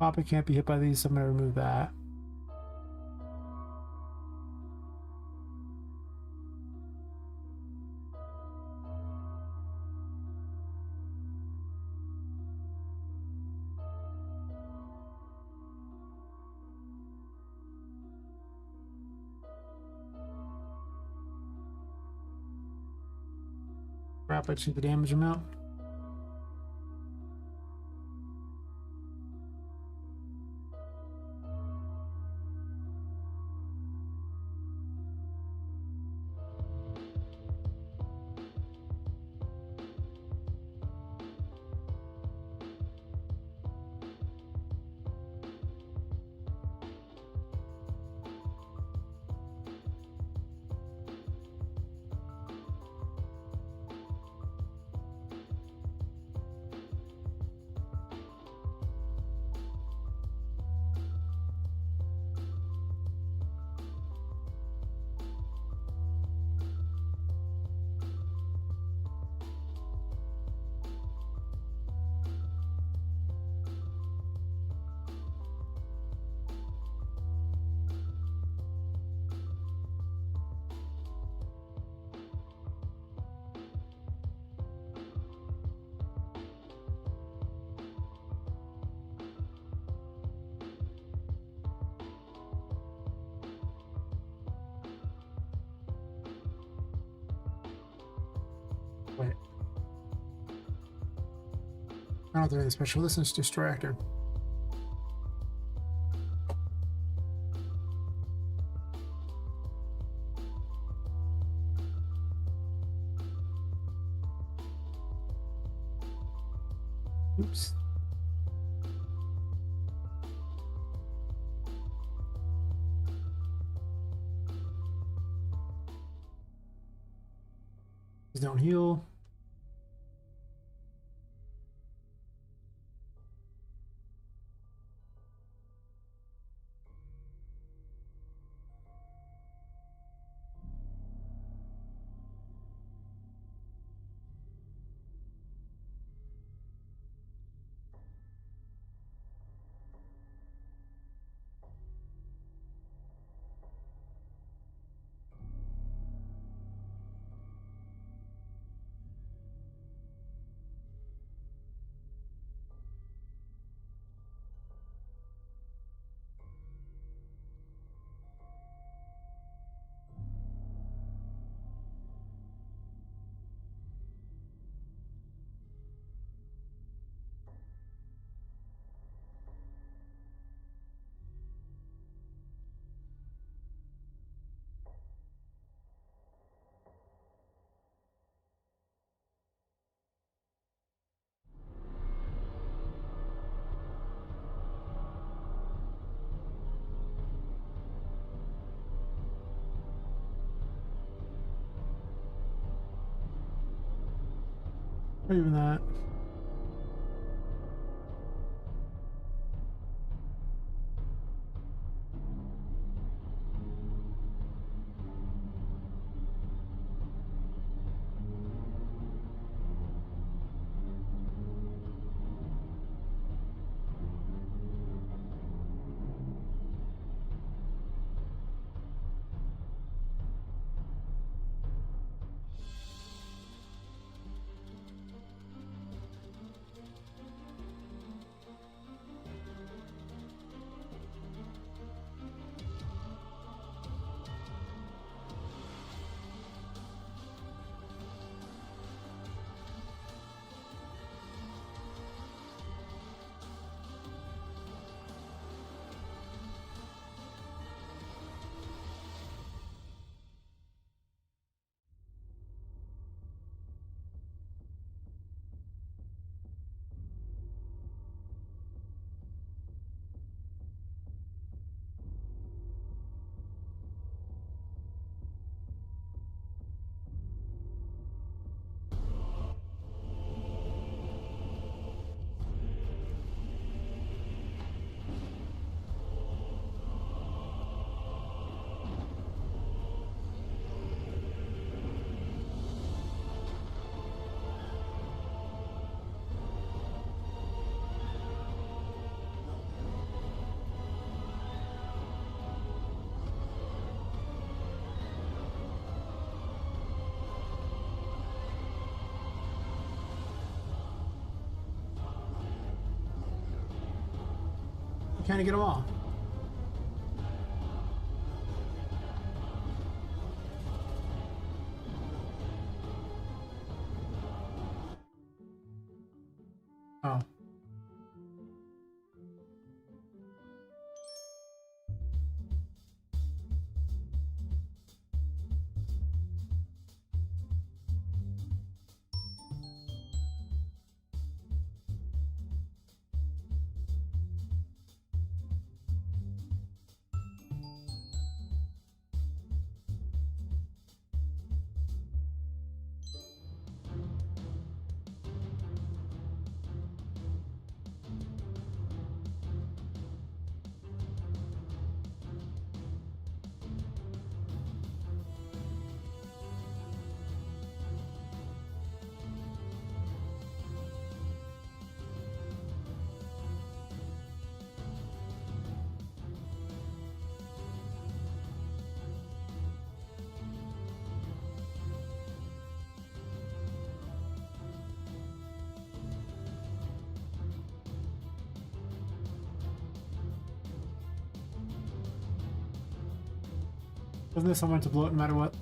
Poppet can't be hit by these, so I'm gonna remove that. Crap, I just need the damage amount. Wait. I don't think anything special. This is distractor. Oops. Don't heal. Not even that. Can't I get them all? Oh. Wasn't there someone to blow it no matter what?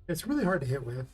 It's really hard to hit with.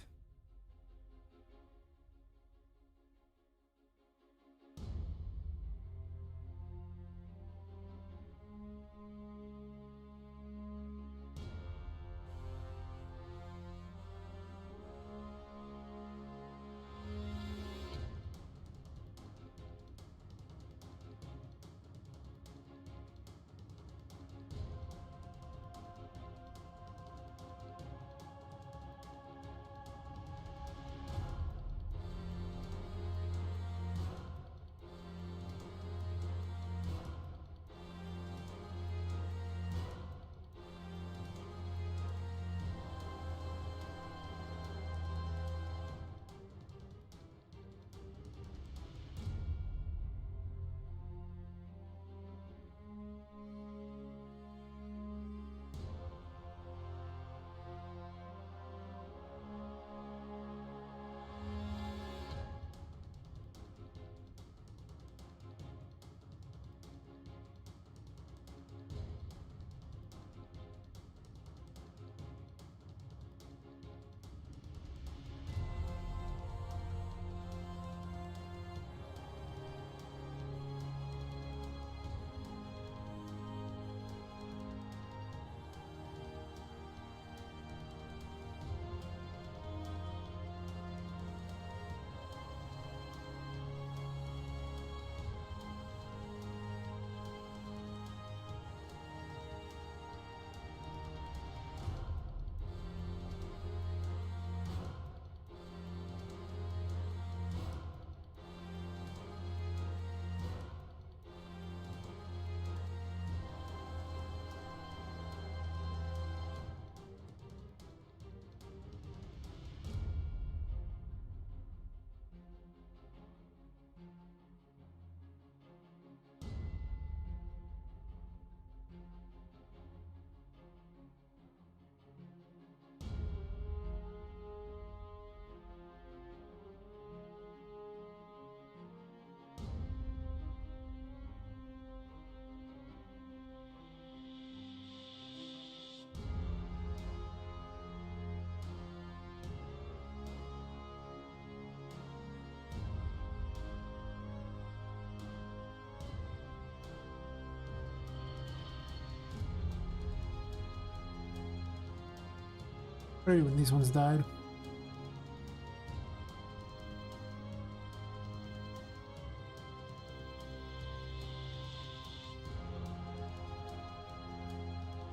Right when these ones died.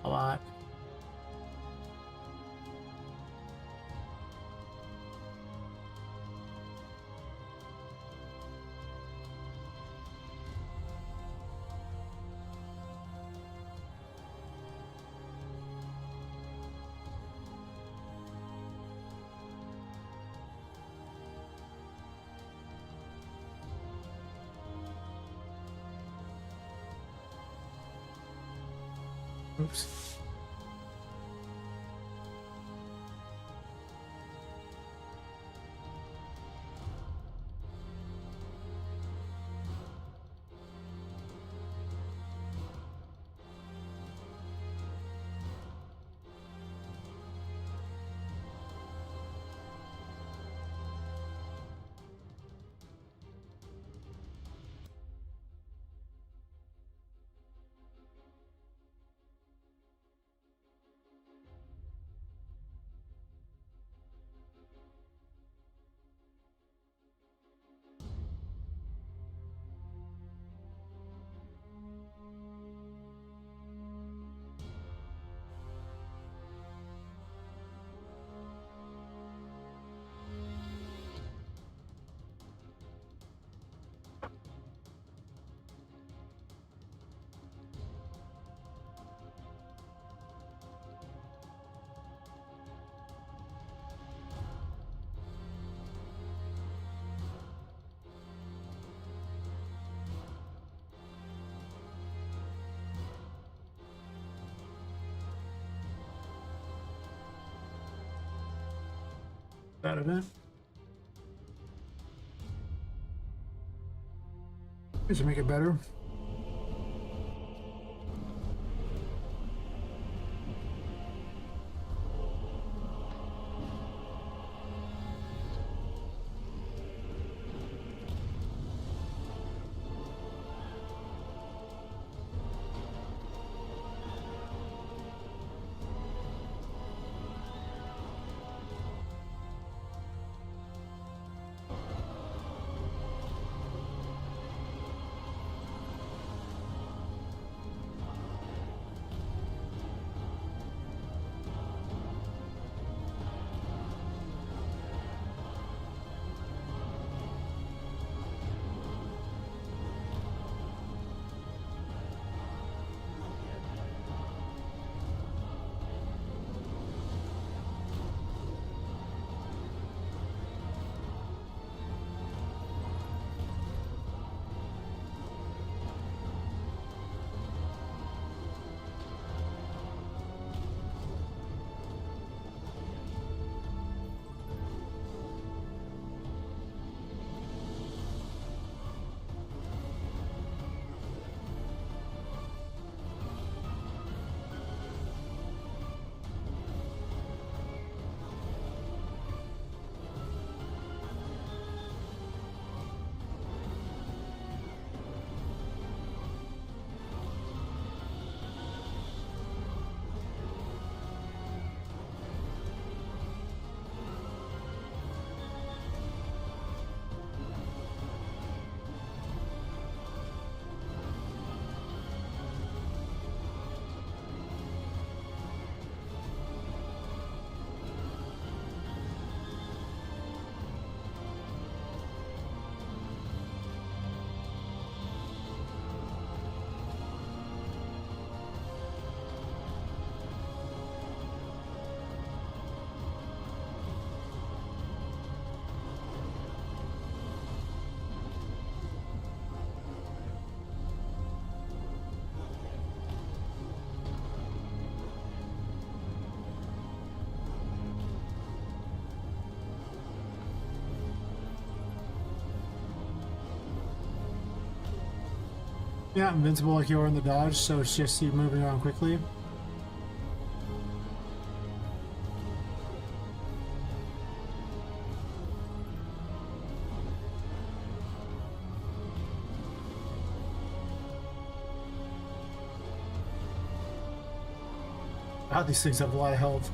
A lot. Oops. That event. We should make it better. Yeah, invincible like you are in the dodge, so it's just you moving around quickly. God, these things have a lot of health.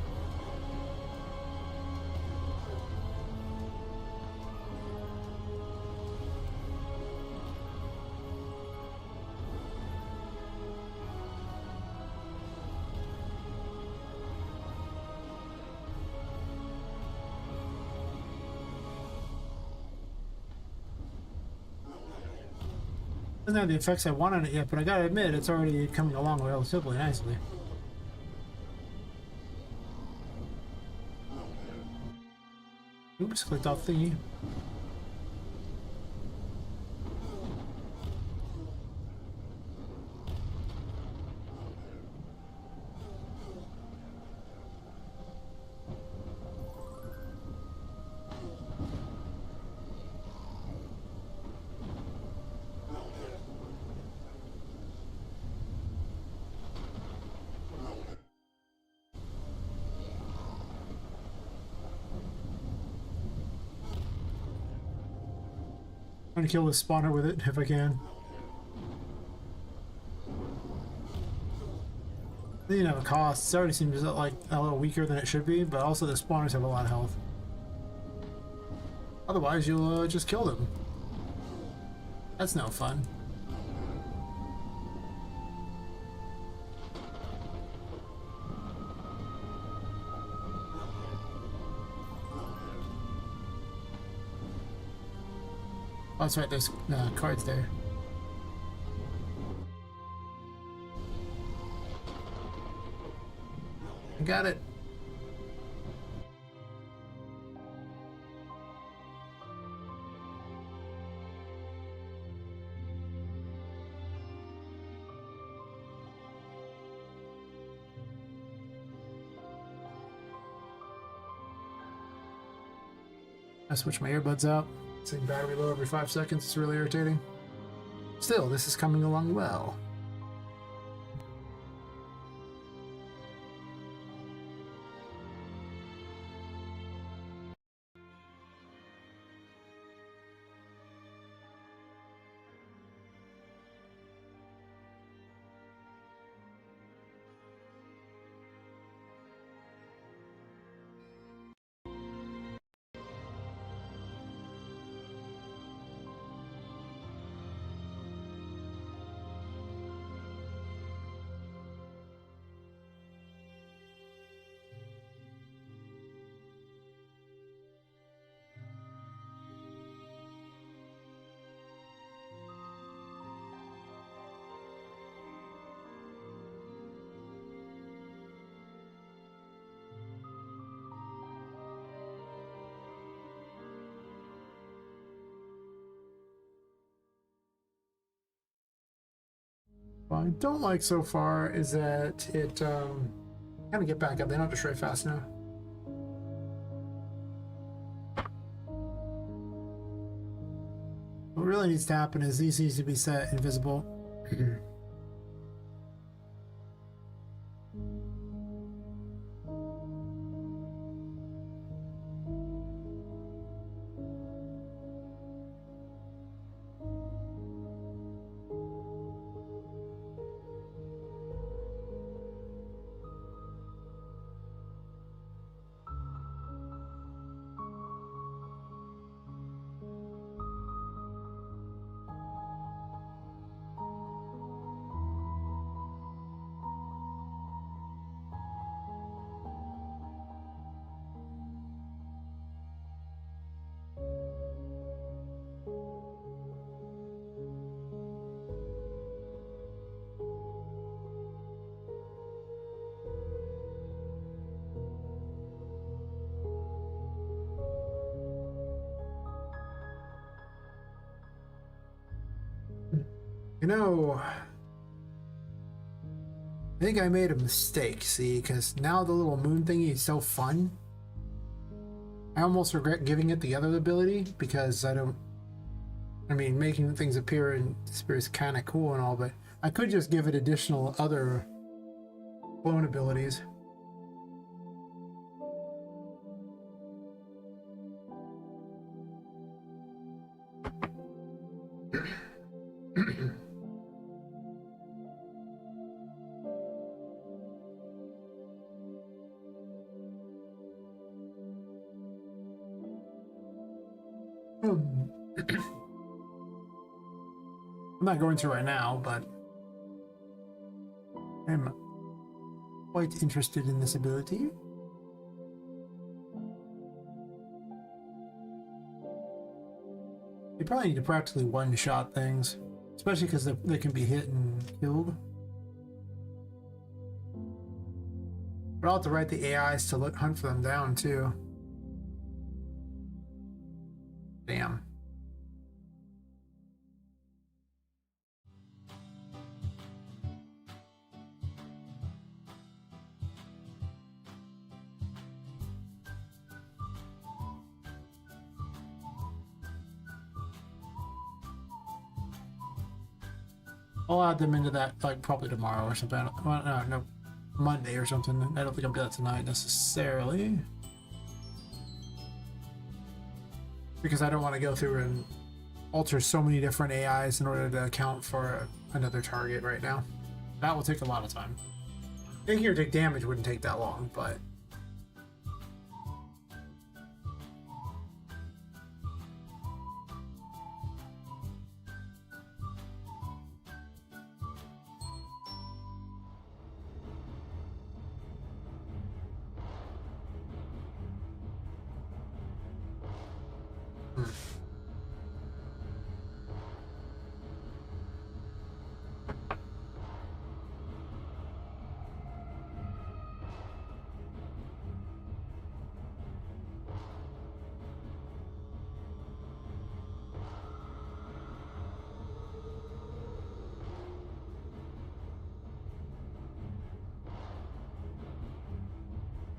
Doesn't have the effects I want on it yet, but I gotta admit, it's already coming along relatively nicely. Oops, clicked off thingy. Trying to kill this spawner with it if I can. You know, the cost. It already seems like a little weaker than it should be, but also the spawners have a lot of health. Otherwise, you'll just kill them. That's no fun. Oh, that's right, there's cards there. I got it. I switch my earbuds out. Seeing battery low every 5 seconds, it's really irritating. Still, this is coming along well. What I don't like so far is that it kind of get back up. They don't destroy fast now. What really needs to happen is these needs to be set invisible. You know, I think I made a mistake, see, because now the little moon thingy is so fun. I almost regret giving it the other ability because I mean, making things appear in spirit is kind of cool and all, but I could just give it additional other clone abilities. I'm not going to right now, but I'm quite interested in this ability. You probably need to practically one-shot things. Especially because they can be hit and killed. But I'll have to write the AIs to hunt for them down too. Damn. I'll add them into that like probably tomorrow or something. Well, no, Monday or something. I don't think I'm doing that tonight necessarily. Because I don't want to go through and alter so many different AIs in order to account for another target right now. That will take a lot of time. Taking or take damage wouldn't take that long, but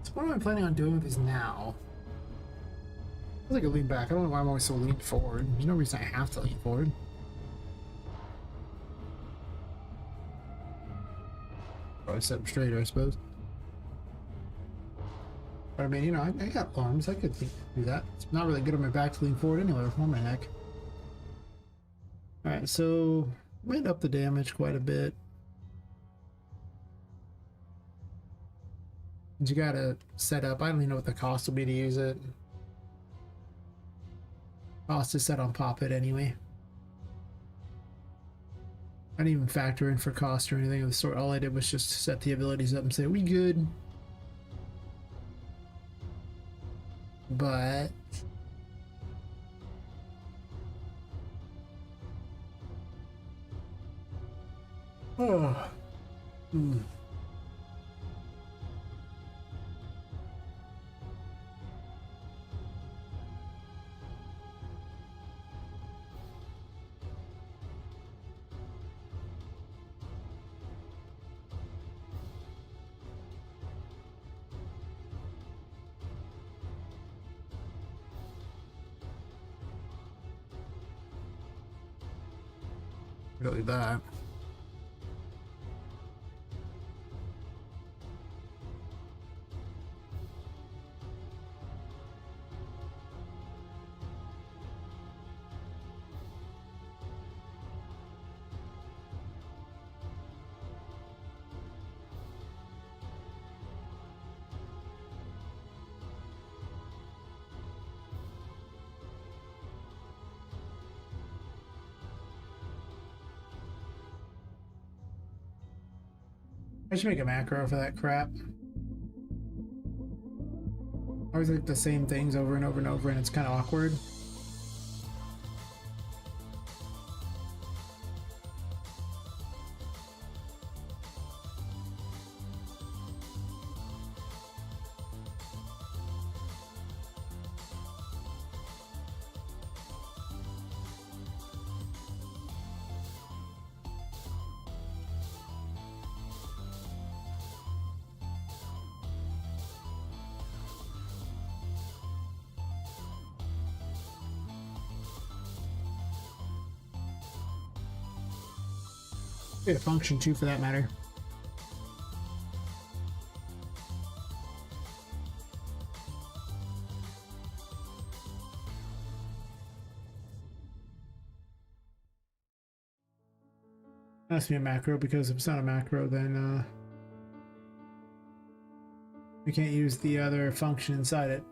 so what am I planning on doing with these now? I think I lean back. I don't know why I'm always so leaned forward. There's no reason I have to lean forward. Probably set them straighter, I suppose. But I mean, you know, I got arms. I could do that. It's not really good on my back to lean forward anyway, or my neck. Alright, so went up the damage quite a bit. You gotta set up. I don't even know what the cost will be to use it. Cost is set on Poppet anyway. I didn't even factor in for cost or anything of the sort. All I did was just set the abilities up and say, we good. But oh. Really that. I should make a macro for that crap. I always like the same things over and over and over, and it's kind of awkward. A function too, for that matter. Has to be a macro, because if it's not a macro, then we can't use the other function inside it.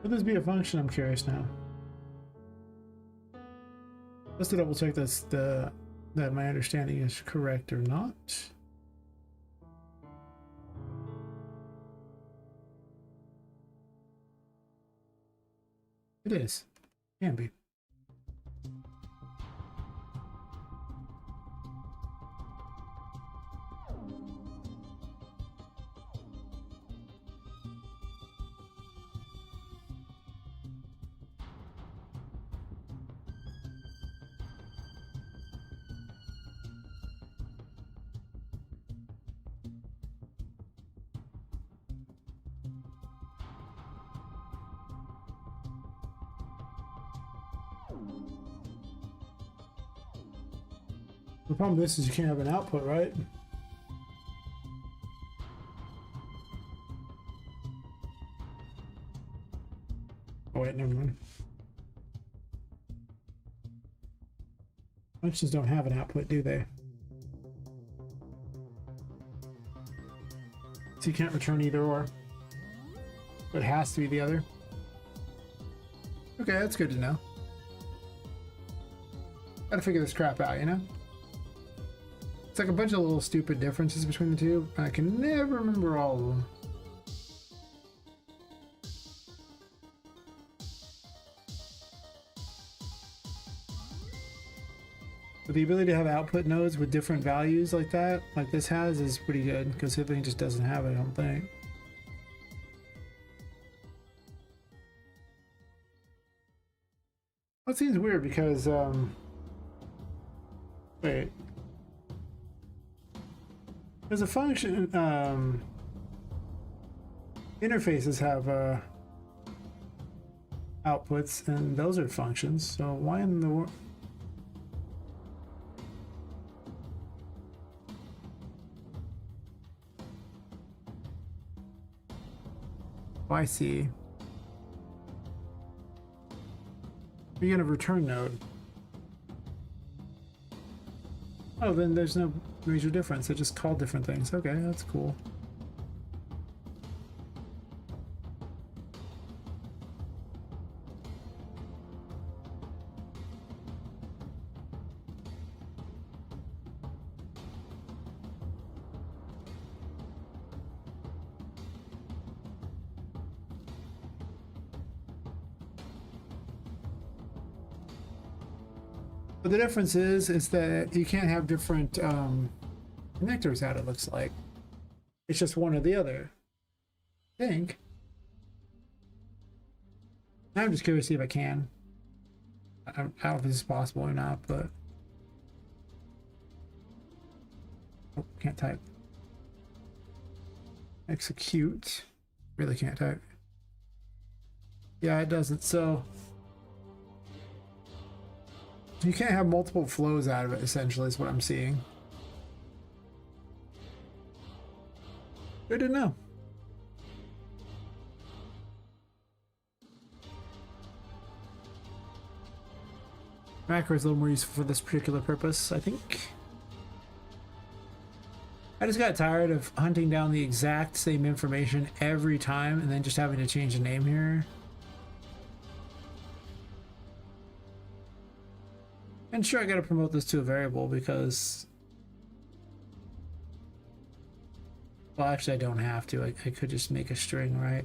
Would this be a function? I'm curious now. Let's double check that my understanding is correct or not. It is. Can be. The problem with this is you can't have an output, right? Oh wait, never mind. Functions don't have an output, do they? So you can't return either or. But it has to be the other. Okay, that's good to know. Gotta figure this crap out, you know? It's like a bunch of little stupid differences between the two. I can never remember all of them. But the ability to have output nodes with different values like that, like this has, is pretty good, because the other thing just doesn't have it, I don't think. That seems weird because, wait. There's a function, interfaces have, outputs, and those are functions, so why in the world? Oh, I see. You're gonna return node. Oh, then there's no major difference. They just call different things. Okay, that's cool. But the difference is that you can't have different connectors out, it looks like. It's just one or the other. I think. I'm just curious to see if I can. I don't know if this is possible or not, but... Oh, can't type. Execute. Really can't type. Yeah, it doesn't, so... You can't have multiple flows out of it, essentially, is what I'm seeing. Good to know. Macro is a little more useful for this particular purpose, I think. I just got tired of hunting down the exact same information every time and then just having to change the name here. And sure, I gotta promote this to a variable because... Well, actually, I don't have to. I could just make a string, right?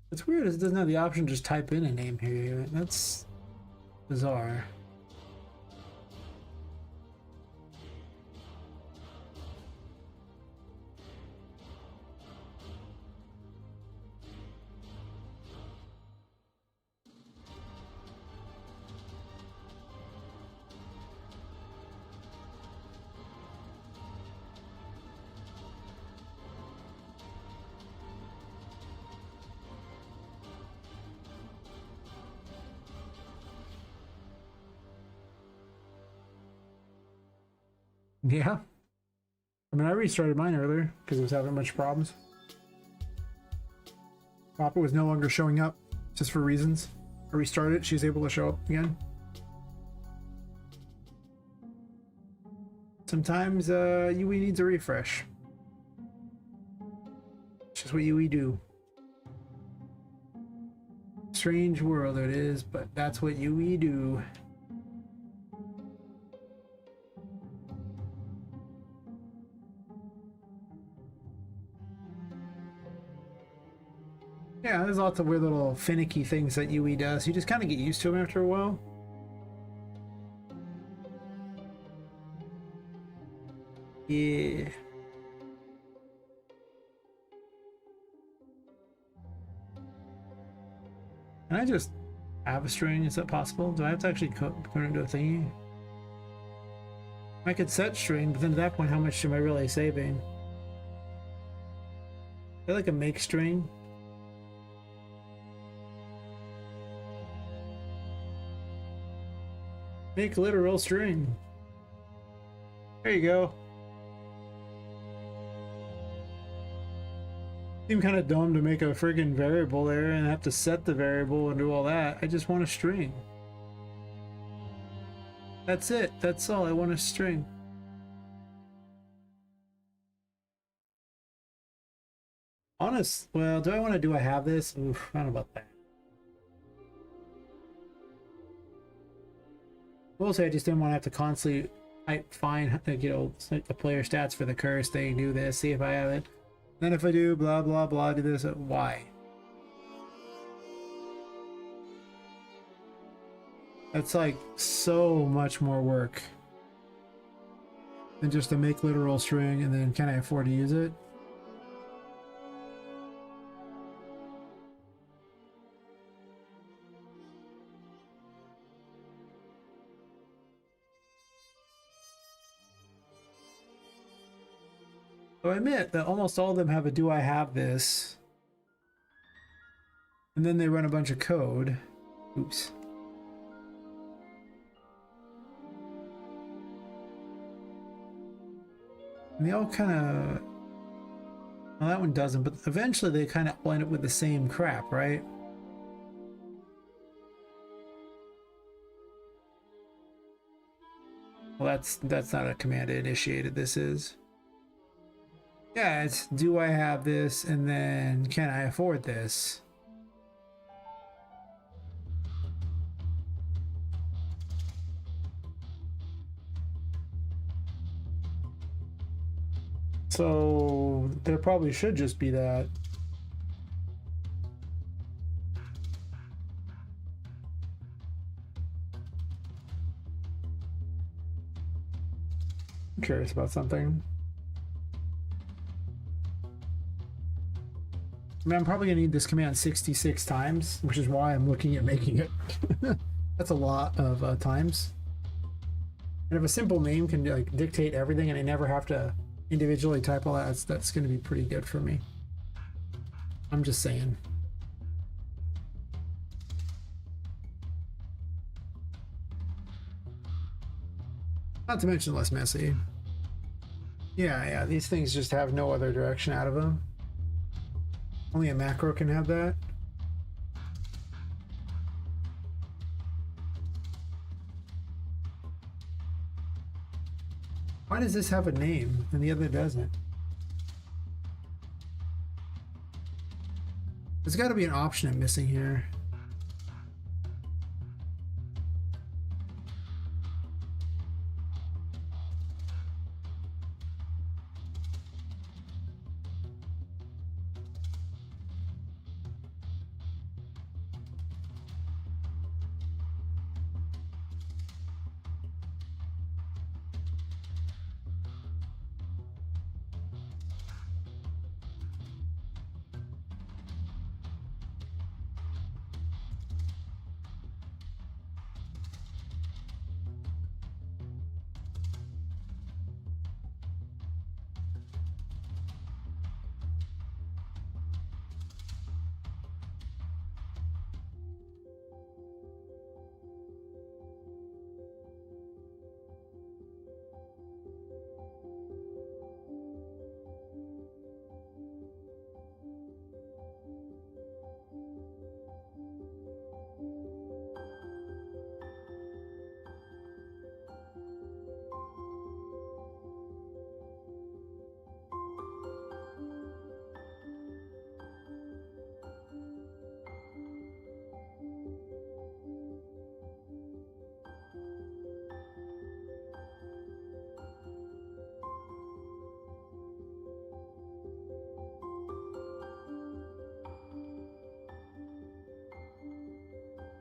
What's weird is it doesn't have the option to just type in a name here. That's bizarre. Yeah. I mean, I restarted mine earlier because it was having a bunch of problems. Poppet was no longer showing up just for reasons. I restarted it, she's able to show up again. Sometimes we need to refresh. Just what we do. Strange world it is, but that's what we do. Yeah, there's lots of weird little finicky things that UE does. You just kind of get used to them after a while. Yeah. Can I just have a string? Is that possible? Do I have to actually turn it into a thingy? I could set string, but then at that point, how much am I really saving? Is there like a make string? Make literal string. There you go. Seemed kind of dumb to make a friggin' variable there and have to set the variable and do all that. I just want a string. That's it. That's all. I want a string. Honest. Well, do I want to do I have this? Oof, I don't know about that. Mostly I just didn't want to have to constantly find, like, you know, the player stats for the curse thing, do this, see if I have it. Then if I do blah blah blah, do this, why? That's like so much more work than just to make literal string and then can I afford to use it? So I admit that almost all of them have a do I have this, and then they run a bunch of code. Oops. And they all kind of, well, that one doesn't, but eventually they kind of all end up with the same crap, right? Well, that's not a command initiated, this is. Yeah, it's do I have this, and then can I afford this? So there probably should just be that. I'm curious about something. I mean, I'm probably gonna need this command 66 times, which is why I'm looking at making it. That's a lot of times. And if a simple name can like dictate everything and I never have to individually type all that, that's gonna be pretty good for me. I'm just saying. Not to mention less messy. Yeah, these things just have no other direction out of them. Only a macro can have that. Why does this have a name and the other doesn't? There's got to be an option I'm missing here.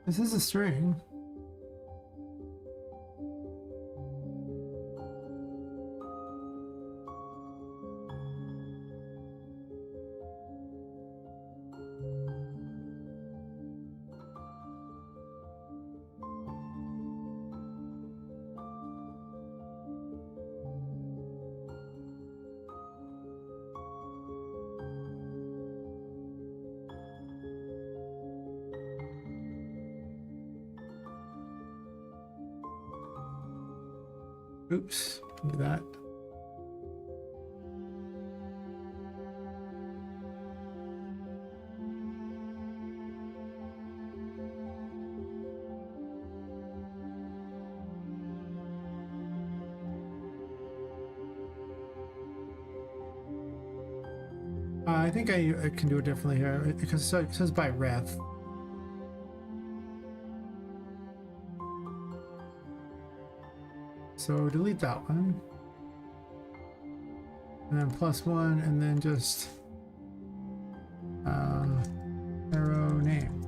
This is a string. Oops, do that. I think I can do it differently here because it says by ref. So delete that one. And then +1 and then just arrow name.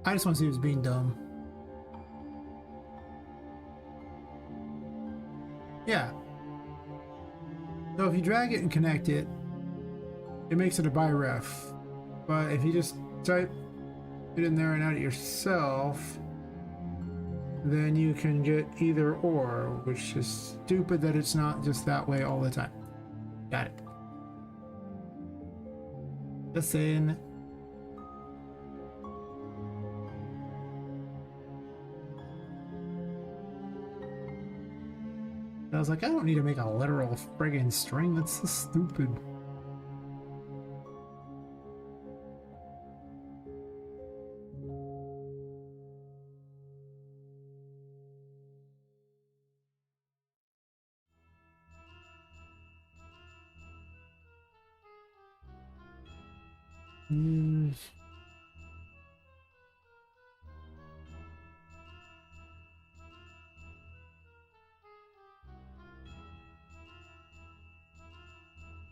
I just want to see who's being dumb. Yeah. So if you drag it and connect it, it makes it a by ref. But if you just type it in there and add it yourself, then you can get either or, which is stupid that it's not just that way all the time. Got it. Just saying. I was like, I don't need to make a literal friggin' string. That's so stupid.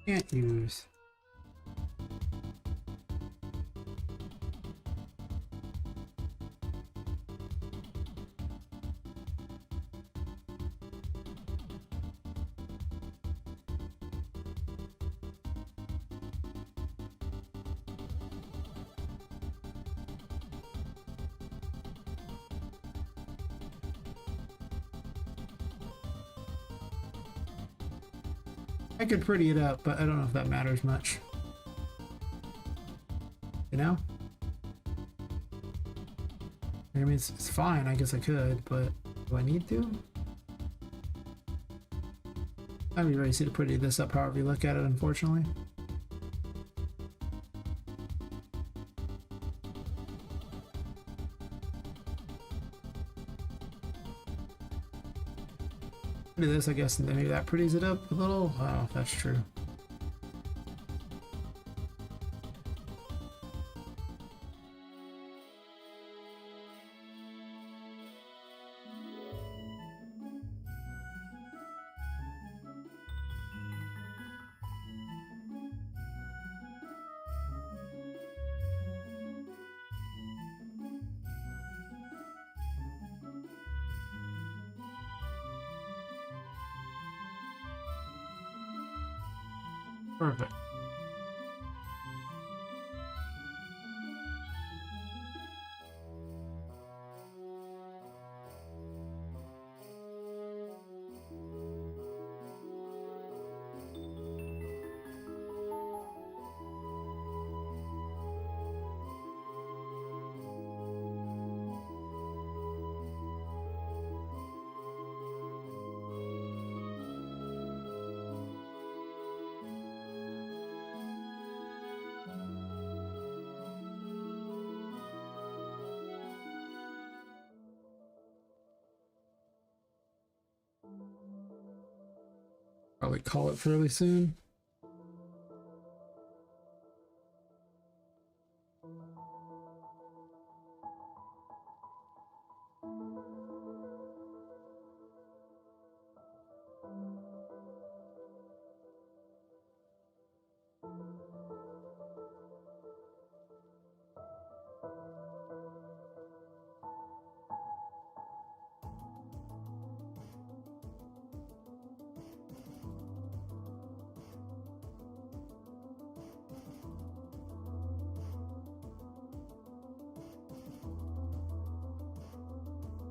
Can't use. I could pretty it up, but I don't know if that matters much. You know? I mean, it's fine. I guess I could, but do I need to? I'd be very easy to pretty this up however you look at it, unfortunately. Do this, I guess, and then maybe that pretties it up a little. Oh, that's true. Perfect. Probably call it fairly soon.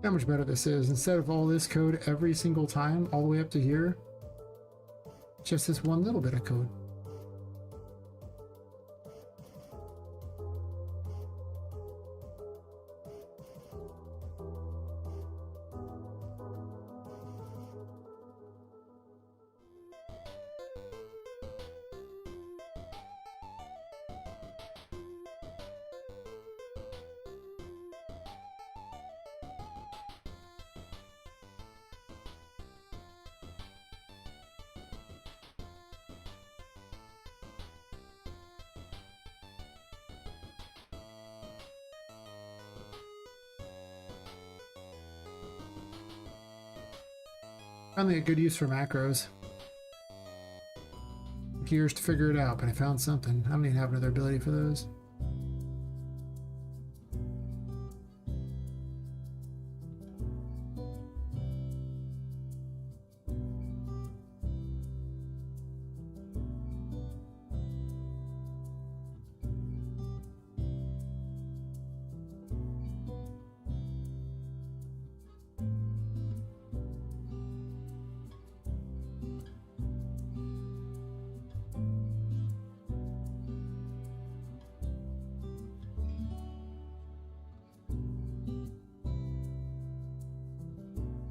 How much better this is. Instead of all this code every single time, all the way up to here, just this one little bit of code. Finally a good use for macros. Took years to figure it out, but I found something. I don't even have another ability for those.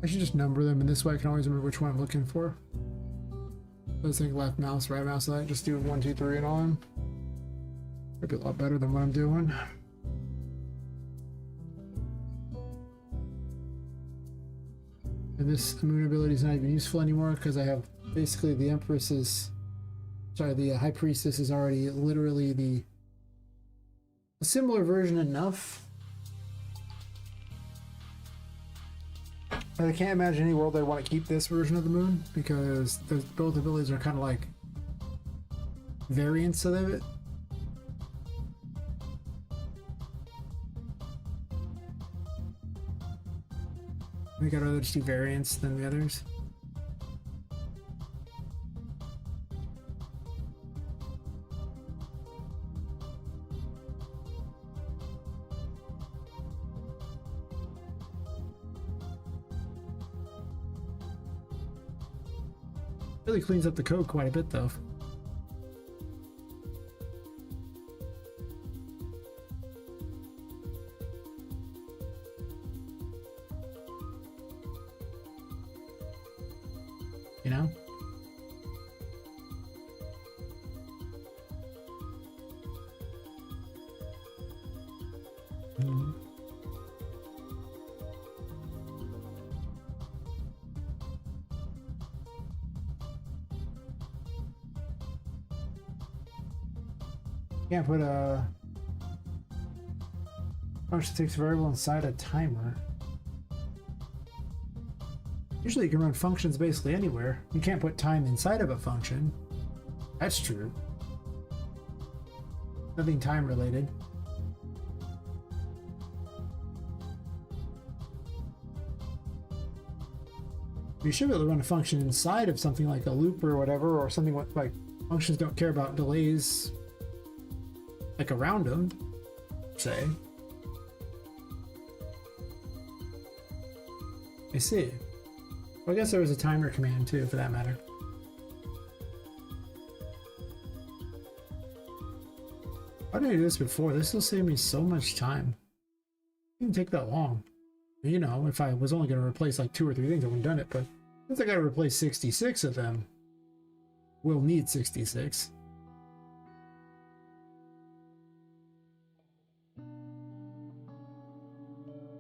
I should just number them, and this way I can always remember which one I'm looking for. I was thinking left mouse, right mouse, and I just do 1, 2, 3 and on. Might be a lot better than what I'm doing. And this moon ability is not even useful anymore because I have basically the Empress's, sorry, the High Priestess is already literally a similar version enough. I can't imagine any world I'd want to keep this version of the moon because both abilities are kind of like variants of it. I think I'd rather just do variants than the others. Really cleans up the code quite a bit though. You know? Can't put a function takes a variable inside a timer. Usually you can run functions basically anywhere. You can't put time inside of a function. That's true. Nothing time related. You should be able to run a function inside of something like a loop or whatever, or something like functions don't care about delays like around them, say. I see. Well, I guess there was a timer command too, for that matter. Why did I do this before? This will save me so much time. It didn't take that long. You know, if I was only going to replace like 2 or 3 things, I wouldn't have done it, but since I got to replace 66 of them, we'll need 66.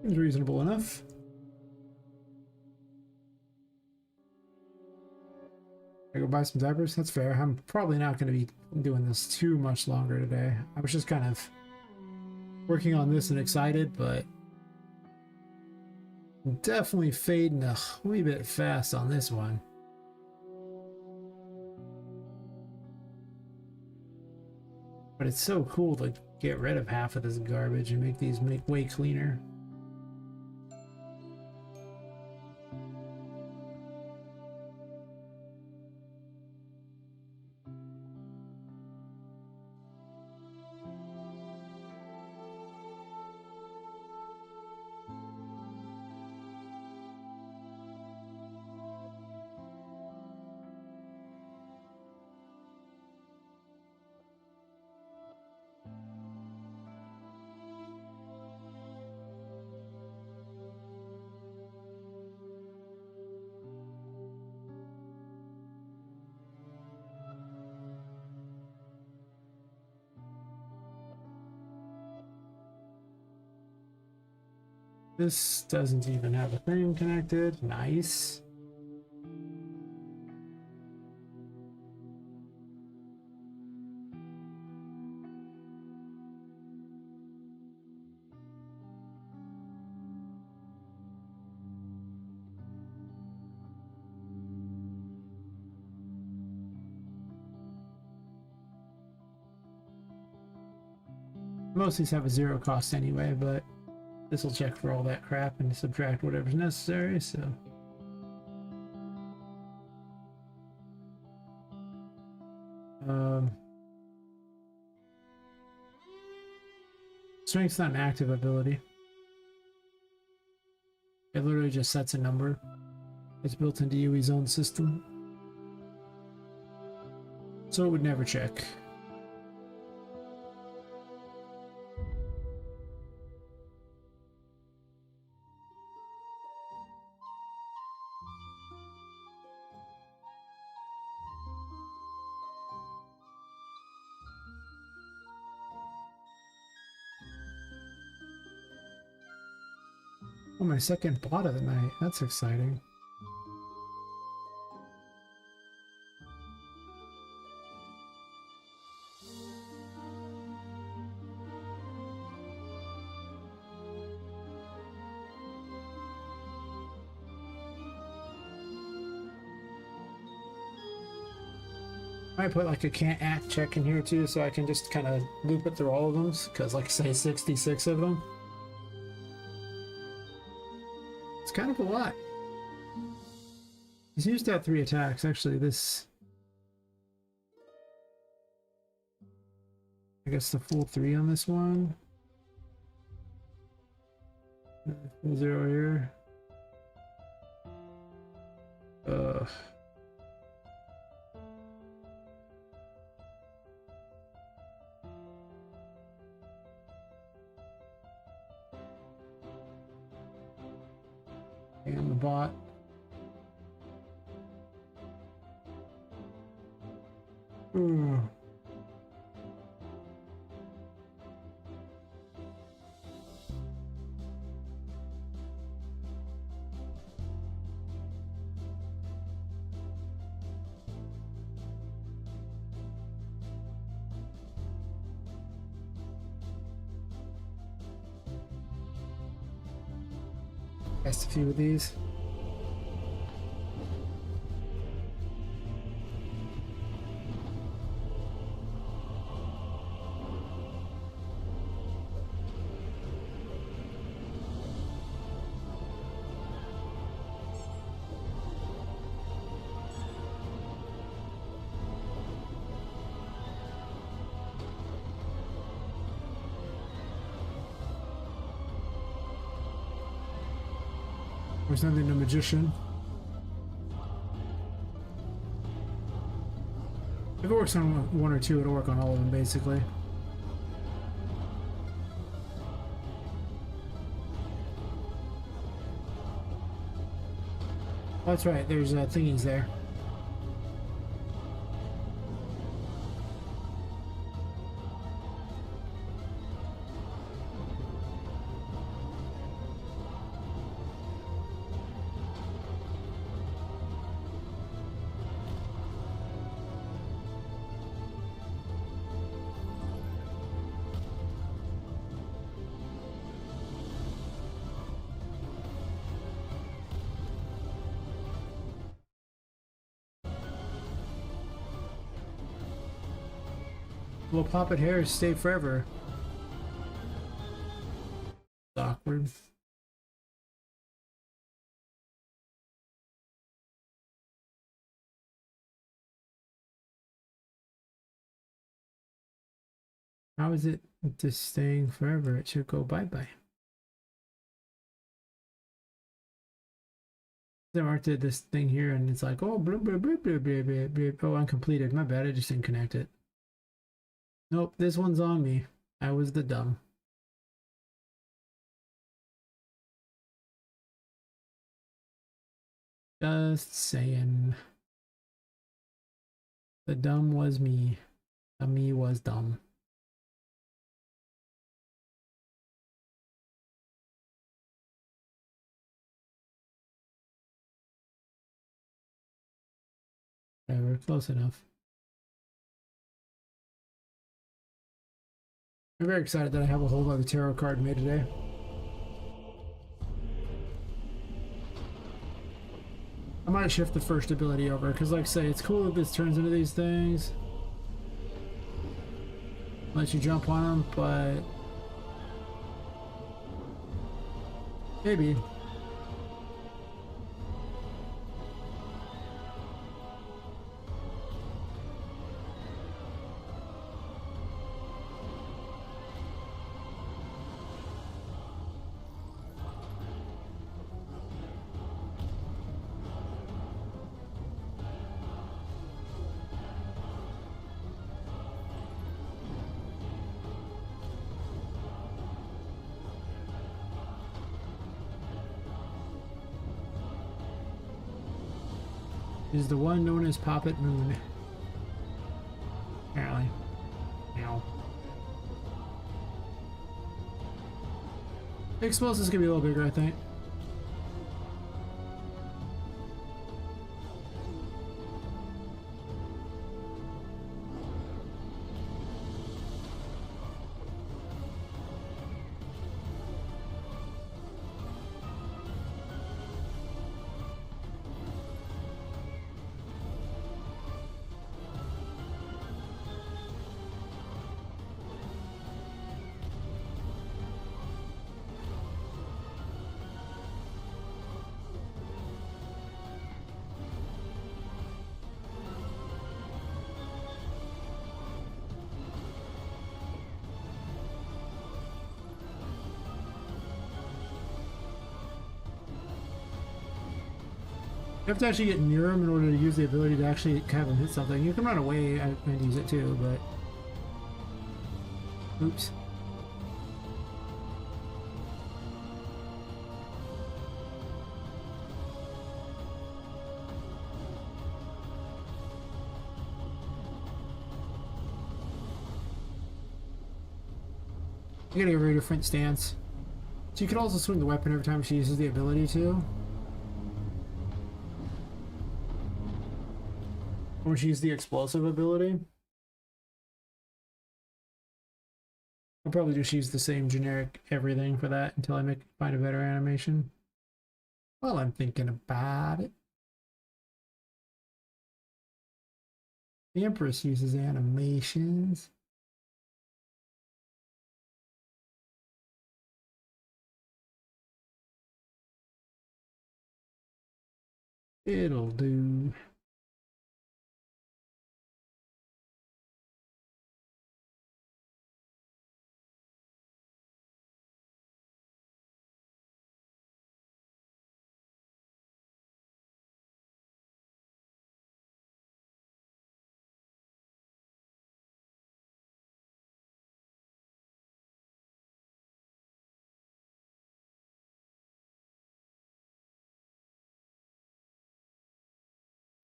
Seems reasonable enough. I go buy some diapers? That's fair. I'm probably not going to be doing this too much longer today. I was just kind of working on this and excited, but definitely fading a wee bit fast on this one. But it's so cool to get rid of half of this garbage and make these way cleaner. This doesn't even have a thing connected. Nice. Most of these have a zero cost anyway, but this will check for all that crap and subtract whatever's necessary, so. Strength's not an active ability. It literally just sets a number. It's built into Yui's own system. So it would never check. Oh, my second bot of the night. That's exciting. I put like a can't act check in here too, so I can just kind of loop it through all of them, because like I say, 66 of them. It's kind of a lot. He's used to have 3 attacks. Actually, this... I guess the full 3 on this one. Full 0 here. And the bot. Ooh. Test a few of these. There's nothing to magician. If it works on 1 or 2, it'll work on all of them basically. Oh, that's right, there's thingies there. Will Poppet hairs stay forever? Awkward. How is it just staying forever? It should go bye-bye. I marked it this thing here and it's like, oh, blah, blah, blah, blah, blah, blah, blah. Oh, uncompleted. My bad, I just didn't connect it. Nope, this one's on me. I was the dumb. Just saying. The dumb was me. The me was dumb. Yeah, we're close enough. I'm very excited that I have a whole other tarot card made today. I might shift the first ability over, because like I say, it's cool that this turns into these things. Lets you jump on them, but... maybe. Is the one known as Poppet Moon. Apparently. Ow. The explosive's gonna be a little bigger, I think. You have to actually get near him in order to use the ability to actually have him hit something. You can run away and use it too, but... oops. You gotta get a very different stance. So you can also swing the weapon every time she uses the ability to. When she uses the explosive ability. I'll probably just use the same generic everything for that until I find a better animation. Well, I'm thinking about it. The Empress uses animations. It'll do.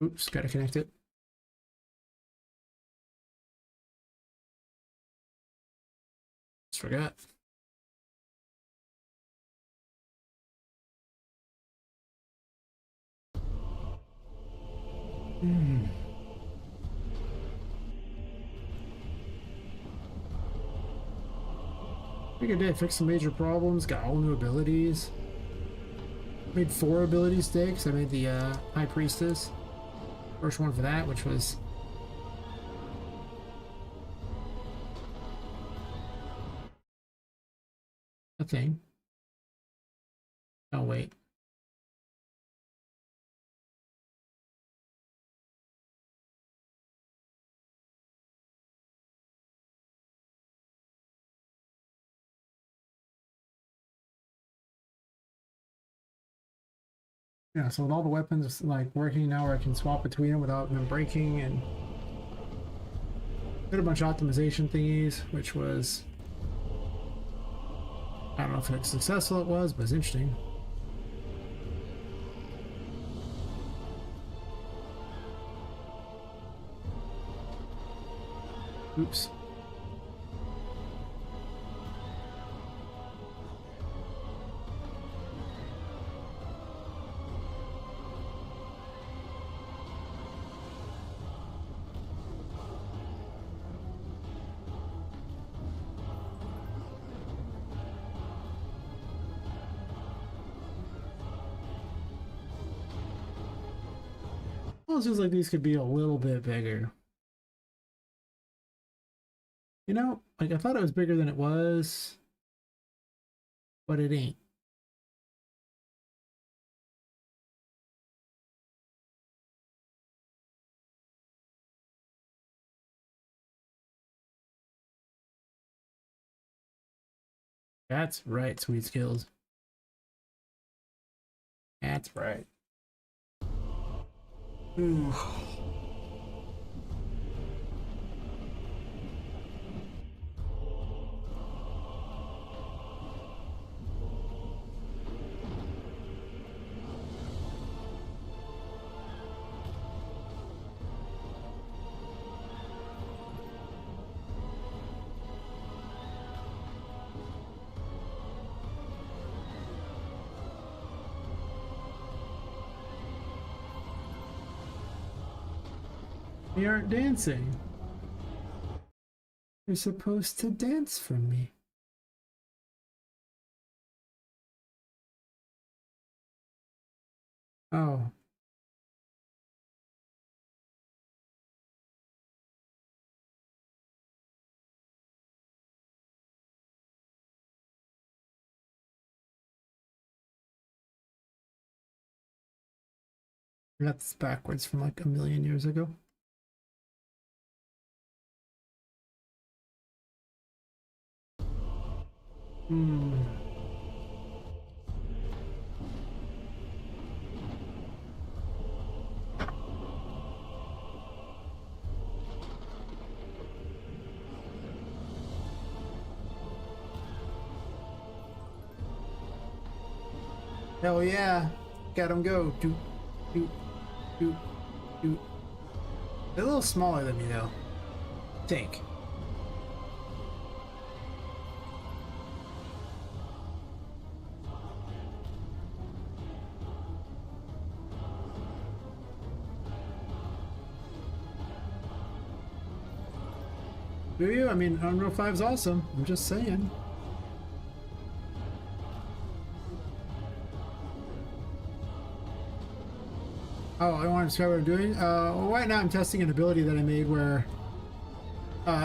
Oops, gotta connect it. Just forgot. Pretty good day. Fixed some major problems. Got all new abilities. Made 4 ability stakes. I made the High Priestess. First one for that, which was a thing. Oh wait. Yeah, so with all the weapons like working now where I can swap between them without them breaking, and did a bunch of optimization thingies, which was, I don't know if it's successful it was, but it's interesting. Oops. almost feels like these could be a little bit bigger. You know, like I thought it was bigger than it was, but it ain't. That's right, sweet skills. That's right. Ooh. You aren't dancing. You're supposed to dance for me. Oh. That's backwards from like a million years ago. Hmm. Hell yeah. Got him go. Doot, doot, doot, doot. They're a little smaller than me though. Think. Do you? I mean, Unreal 5's awesome. I'm just saying. Oh, I want to describe what I'm doing? Well, right now I'm testing an ability that I made where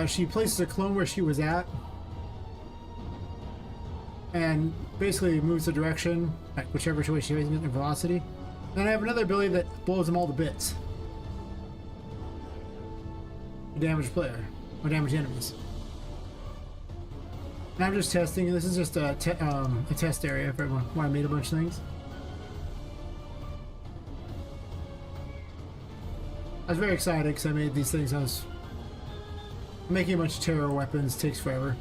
she places a clone where she was at and basically moves the direction, like whichever way she is in velocity. Then I have another ability that blows them all to bits. Damage player, or damage enemies. And I'm just testing. This is just a test area for everyone where I made a bunch of things. I was very excited because I made these things. I was making a bunch of terror weapons. Takes forever.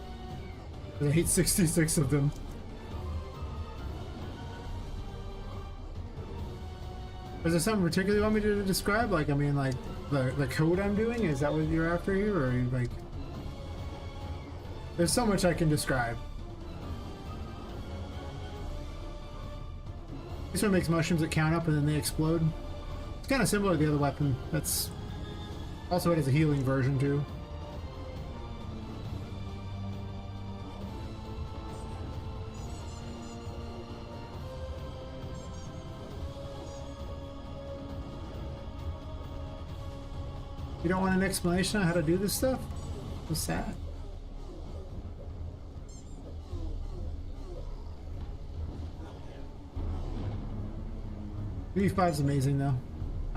I hate 66 of them. Is there something particular you want me to describe? Like, I mean, like the code I'm doing? Is that what you're after here, or are you like? There's so much I can describe. This one makes mushrooms that count up and then they explode. It's kind of similar to the other weapon. That's also it has a healing version too. You don't want an explanation on how to do this stuff? What's that? V5's amazing though.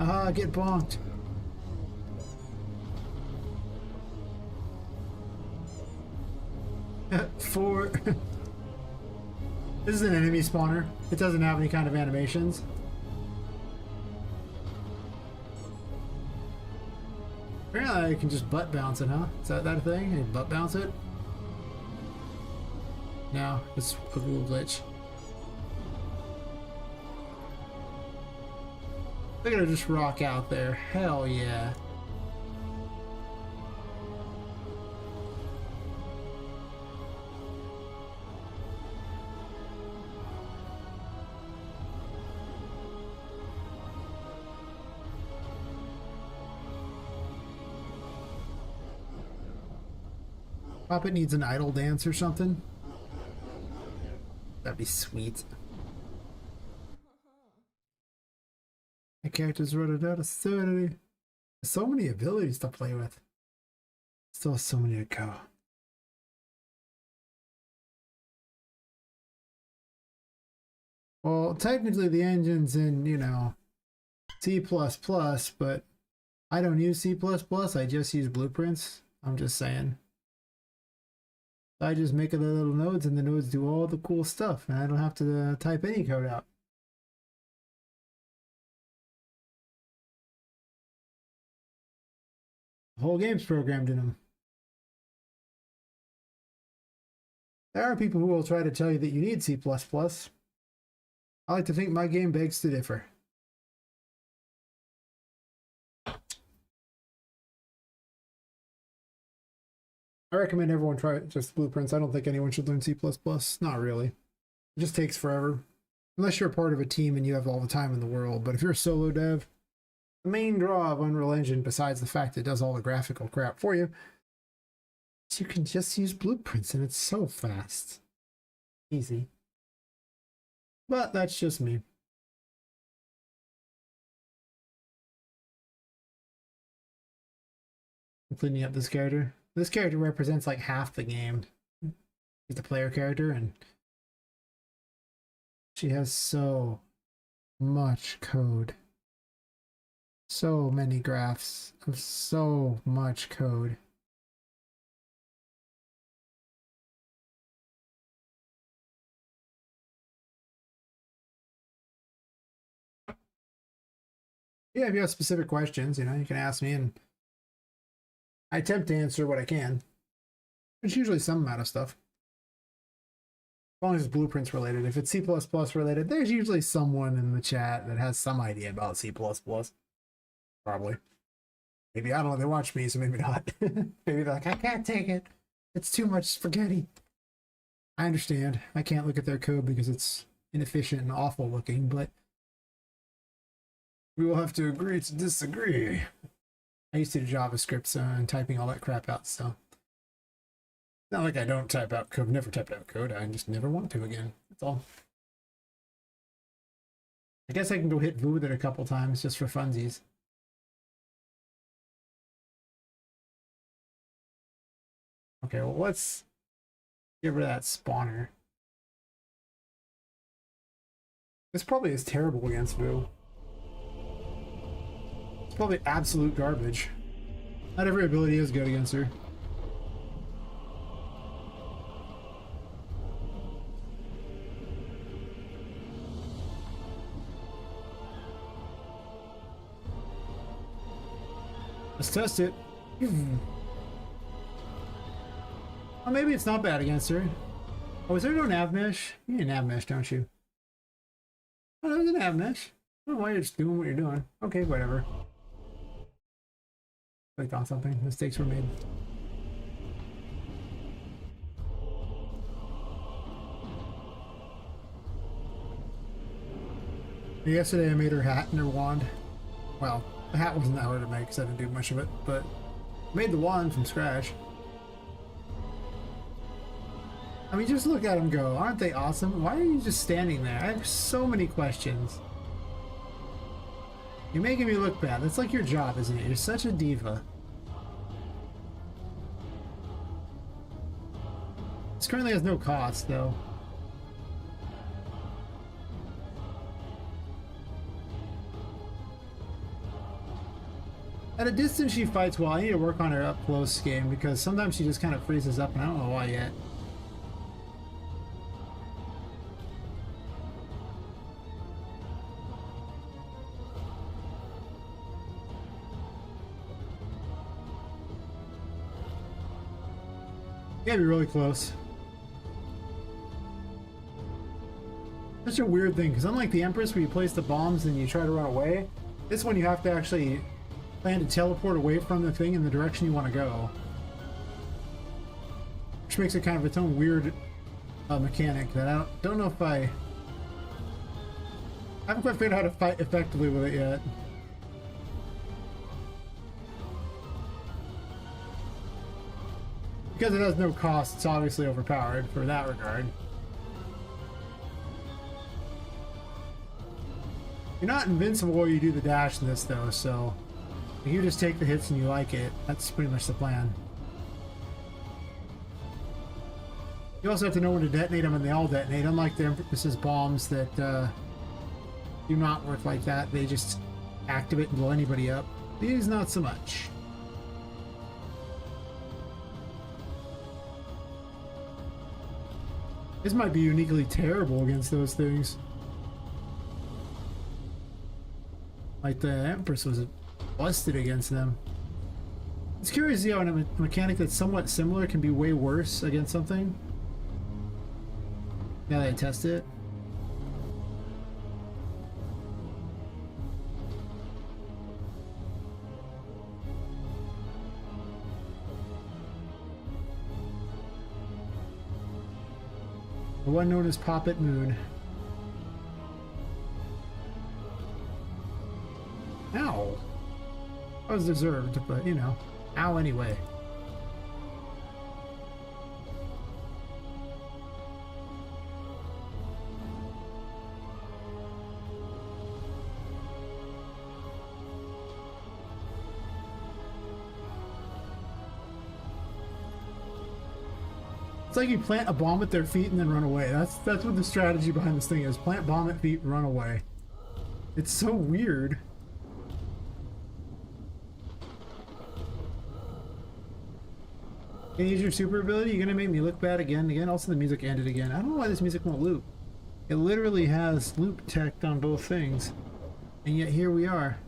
Aha, get bonked. Four. This is an enemy spawner. It doesn't have any kind of animations. Apparently I can just butt bounce it, huh? Is that a thing? I butt bounce it? No, it's a Google glitch. They're gonna just rock out there. Hell yeah. Poppet needs an idle dance or something. That'd be sweet. I character's running out of sanity. So many abilities to play with. Still so many to go. Well, technically the engine's in, you know, C++, but I don't use C++, I just use blueprints. I'm just saying. I just make the little nodes and the nodes do all the cool stuff and I don't have to type any code out. The whole game's programmed in them. There are people who will try to tell you that you need C++. I like to think my game begs to differ. I recommend everyone try just blueprints. I don't think anyone should learn C++. Not really. It just takes forever. Unless you're a part of a team and you have all the time in the world. But if you're a solo dev, the main draw of Unreal Engine, besides the fact it does all the graphical crap for you, is you can just use blueprints and it's so fast. Easy. But that's just me. I'm cleaning up this character. This character represents like half the game. She's the player character, and she has so much code. So many graphs of so much code. Yeah, if you have specific questions, you know, you can ask me, and I attempt to answer what I can. It's usually some amount of stuff. As long as it's blueprints related. If it's C++ related, there's usually someone in the chat that has some idea about C++. Probably. Maybe, I don't know, they watch me, so maybe not. Maybe they're like, I can't take it. It's too much spaghetti. I understand. I can't look at their code because it's inefficient and awful looking, but we will have to agree to disagree. I used to do JavaScript and typing all that crap out, so. Not like I don't type out code, never typed out code, I just never want to again. That's all. I guess I can go hit Voo with it a couple times just for funsies. Okay, well, let's get rid of that spawner. This probably is terrible against Voo. It's probably absolute garbage. Not every ability is good against her. Let's test it. Oh, maybe it's not bad against her. Oh, is there no nav mesh? You need a nav mesh, don't you? Oh, there's a nav mesh. I don't know why you're just doing what you're doing. Okay, whatever. Clicked on something. Mistakes were made. Yesterday I made her hat and her wand. Well, the hat wasn't that hard to make because I didn't do much of it, but I made the wand from scratch. I mean, just look at them go. Aren't they awesome? Why are you just standing there? I have so many questions. You're making me look bad. That's like your job, isn't it? You're such a diva. This currently has no cost, though. At a distance, she fights well. I need to work on her up close game because sometimes she just kind of freezes up, and I don't know why yet. You gotta be really close. Such a weird thing, because unlike the Empress where you place the bombs and you try to run away, this one you have to actually plan to teleport away from the thing in the direction you want to go. Which makes it kind of its own weird mechanic that I don't know if I haven't quite figured out how to fight effectively with it yet. Because it has no cost, it's obviously overpowered for that regard. You're not invincible while you do the dash in this, though, so if you just take the hits and you like it, that's pretty much the plan. You also have to know when to detonate them, and they all detonate. Unlike the Empress's bombs that do not work like that, they just activate and blow anybody up. These, not so much. This might be uniquely terrible against those things. Like the Empress was busted against them. It's curious to see how a mechanic that's somewhat similar can be way worse against something. Now that I test it. The one known as Poppet Moon. Ow. That was deserved, but you know. Ow anyway. It's like you plant a bomb at their feet and then run away. That's what the strategy behind this thing is. Plant bomb at feet and run away. It's so weird. Can you use your super ability? You're gonna make me look bad again. Also the music ended again. I don't know why this music won't loop. It literally has loop tech on both things. And yet here we are.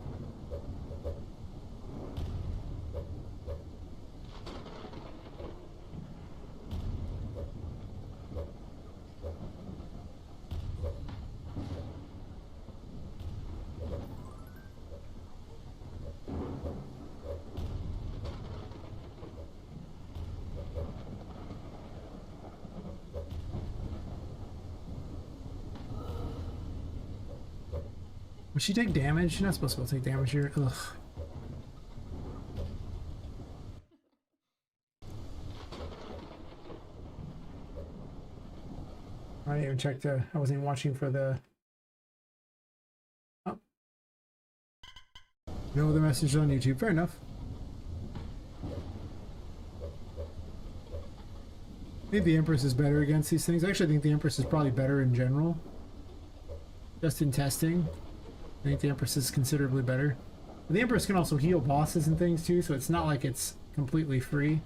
Would she take damage? She's not supposed to take damage here. Ugh. I didn't even check the... I wasn't even watching for the... Oh. No other message on YouTube. Fair enough. I think the Empress is better against these things. I actually think the Empress is probably better in general. Just in testing. I think the Empress is considerably better. But the Empress can also heal bosses and things too, so it's not like it's completely free.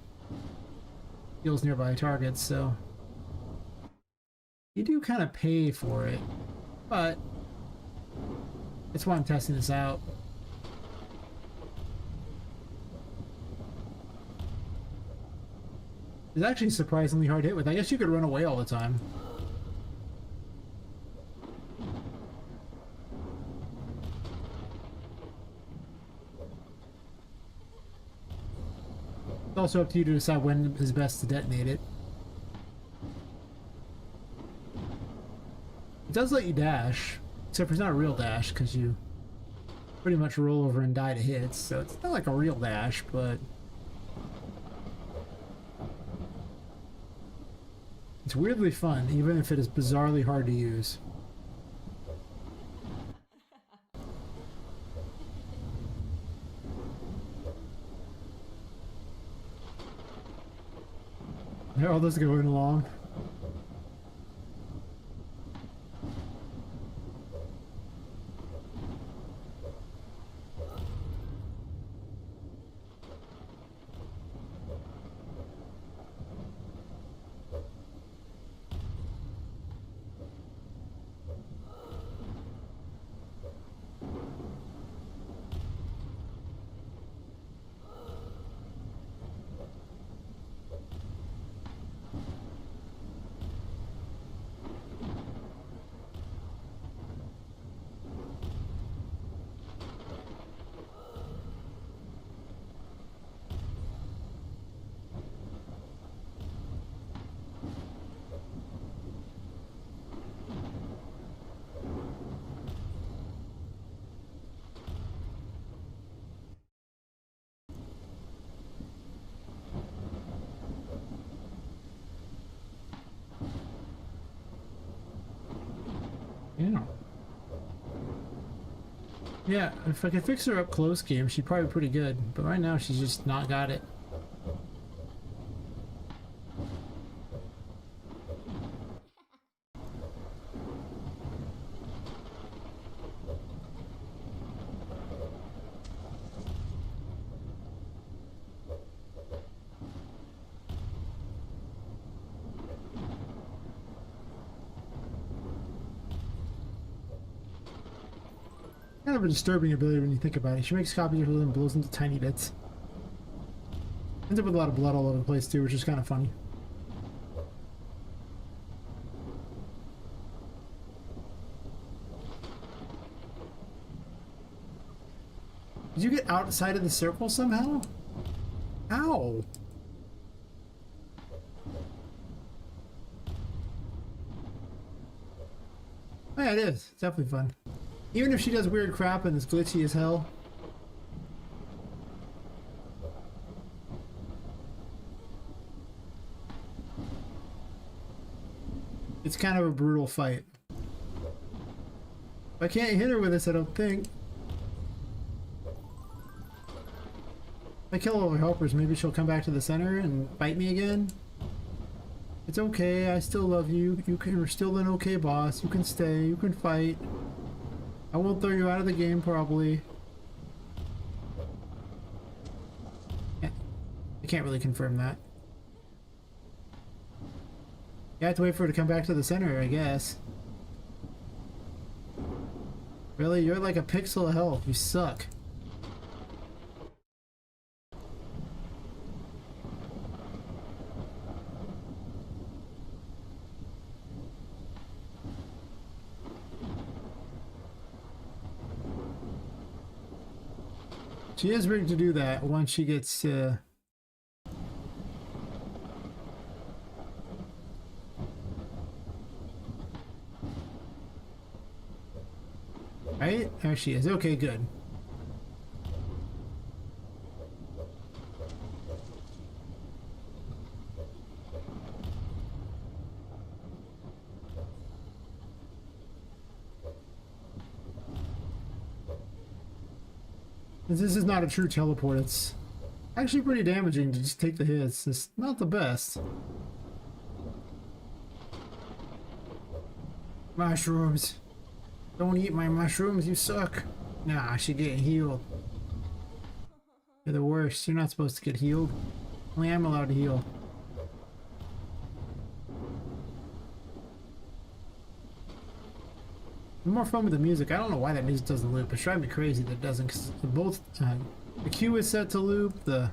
Heals nearby targets, so... You do kind of pay for it, but... That's why I'm testing this out. It's actually surprisingly hard to hit with. I guess you could run away all the time. It's also up to you to decide when is best to detonate it. It does let you dash, except for it's not a real dash because you pretty much roll over and die to hits, so it's not like a real dash, but it's weirdly fun, even if it is bizarrely hard to use. How are all this going along? Yeah. Yeah, if I could fix her up close game, she'd probably be pretty good. But right now, she's just not got it. Kind of a disturbing ability when you think about it. She makes copies of her and blows into tiny bits. Ends up with a lot of blood all over the place too, which is kind of funny. Did you get outside of the circle somehow? Ow! Oh, yeah, it is. It's definitely fun. Even if she does weird crap and it's glitchy as hell. It's kind of a brutal fight. I can't hit her with this, I don't think. If I kill all her helpers, maybe she'll come back to the center and fight me again. It's okay, I still love you. You're still an okay boss. You can stay, you can fight. I won't throw you out of the game, probably. I can't really confirm that. You have to wait for her to come back to the center, I guess. Really? You're like a pixel of health. You suck. She is ready to do that once she gets right? There she is. Okay, good. This is not a true teleport. It's actually pretty damaging to just take the hits. It's not the best. Mushrooms. Don't eat my mushrooms, you suck. Nah, she getting healed. You're the worst. You're not supposed to get healed. Only I'm allowed to heal. More fun with the music. I don't know why that music doesn't loop. It's driving me crazy that it doesn't. Cause both the cue is set to loop. The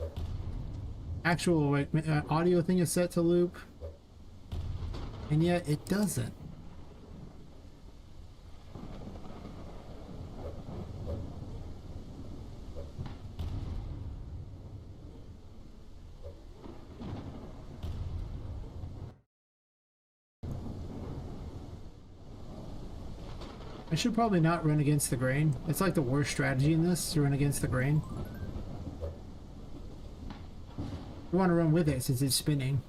actual like audio thing is set to loop, and yet it doesn't. I should probably not run against the grain. It's like the worst strategy in this, to run against the grain. You want to run with it since it's spinning.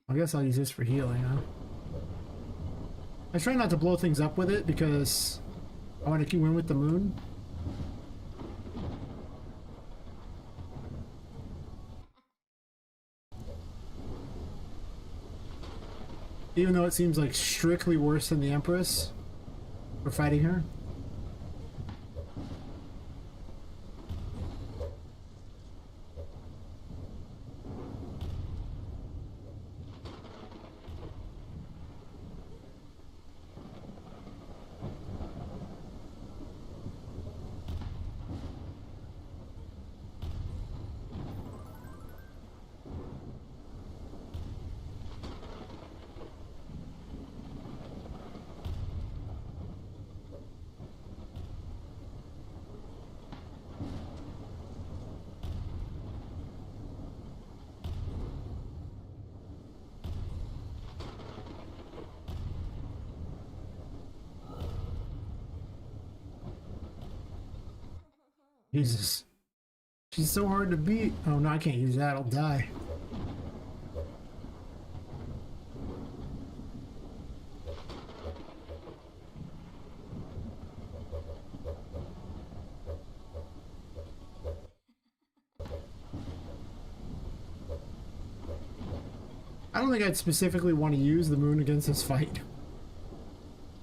I guess I'll use this for healing, huh? I try not to blow things up with it because I want to keep win with the moon. Even though it seems like strictly worse than the Empress for fighting her. Jesus. She's so hard to beat. Oh no, I can't use that. I'll die. I don't think I'd specifically want to use the moon against this fight.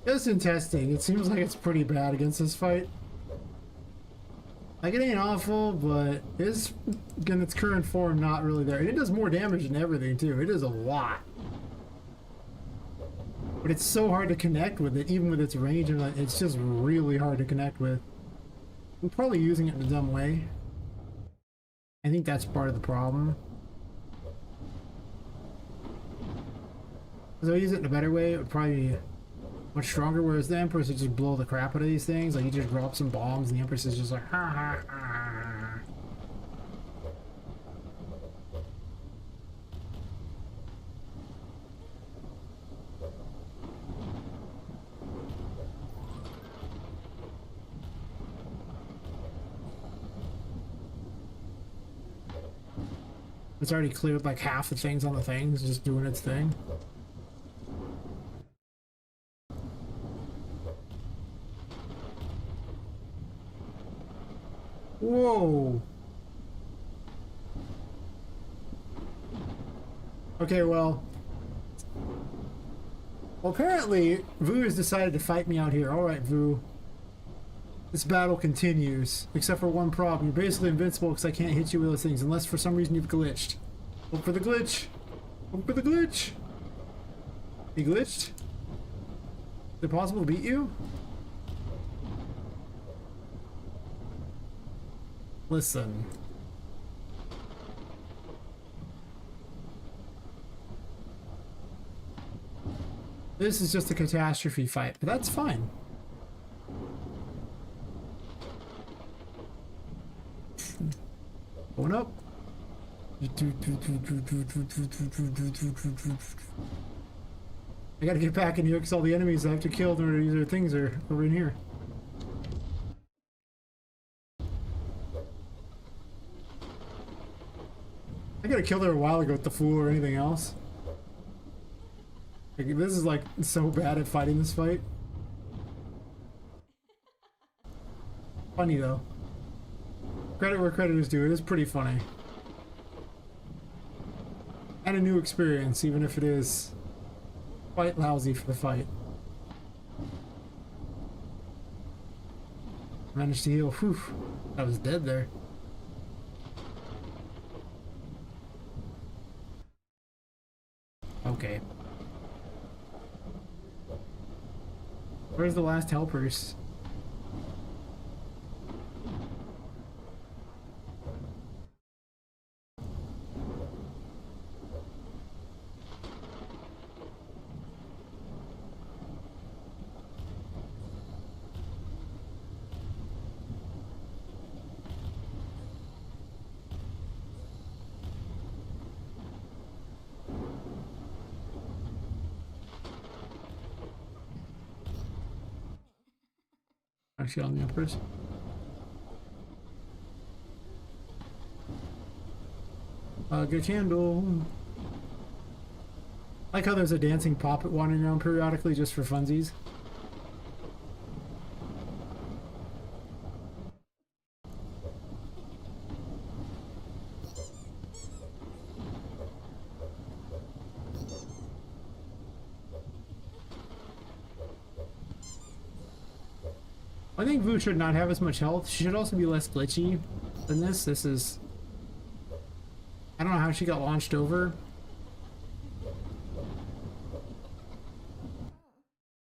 Just in testing, it seems like it's pretty bad against this fight. Like, it ain't awful, but it's, in its current form, not really there. And it does more damage than everything, too. It does a lot. But it's so hard to connect with it, even with its range, and it's just really hard to connect with. I'm probably using it in a dumb way. I think that's part of the problem. Because if I use it in a better way, it would probably be much stronger, whereas the Empress would just blow the crap out of these things. Like, you just drop some bombs and the Empress is just like, ha ha ha. It's already cleared like half the things on the things, just doing its thing. Whoa. Okay, well, apparently Vu has decided to fight me out here. Alright, Vu. This battle continues, except for one problem. You're basically invincible because I can't hit you with those things, unless for some reason you've glitched. Hope for the glitch. Hope for the glitch. He glitched? Is it possible to beat you? Listen. This is just a catastrophe fight, but that's fine. Going up. I gotta get back in here because all the enemies I have to kill in order to use their things are over in here. I gotta kill her a while ago with the fool or anything else. Like, this is like so bad at fighting this fight. Funny though. Credit where credit is due, it is pretty funny. And a new experience, even if it is quite lousy for the fight. Managed to heal. Whew. I was dead there. Okay. Where's the last helpers? Actually on the Empress. Good candle. I like how there's a dancing poppet wandering around periodically just for funsies. I think Vu should not have as much health. She should also be less glitchy than this. This is... I don't know how she got launched over.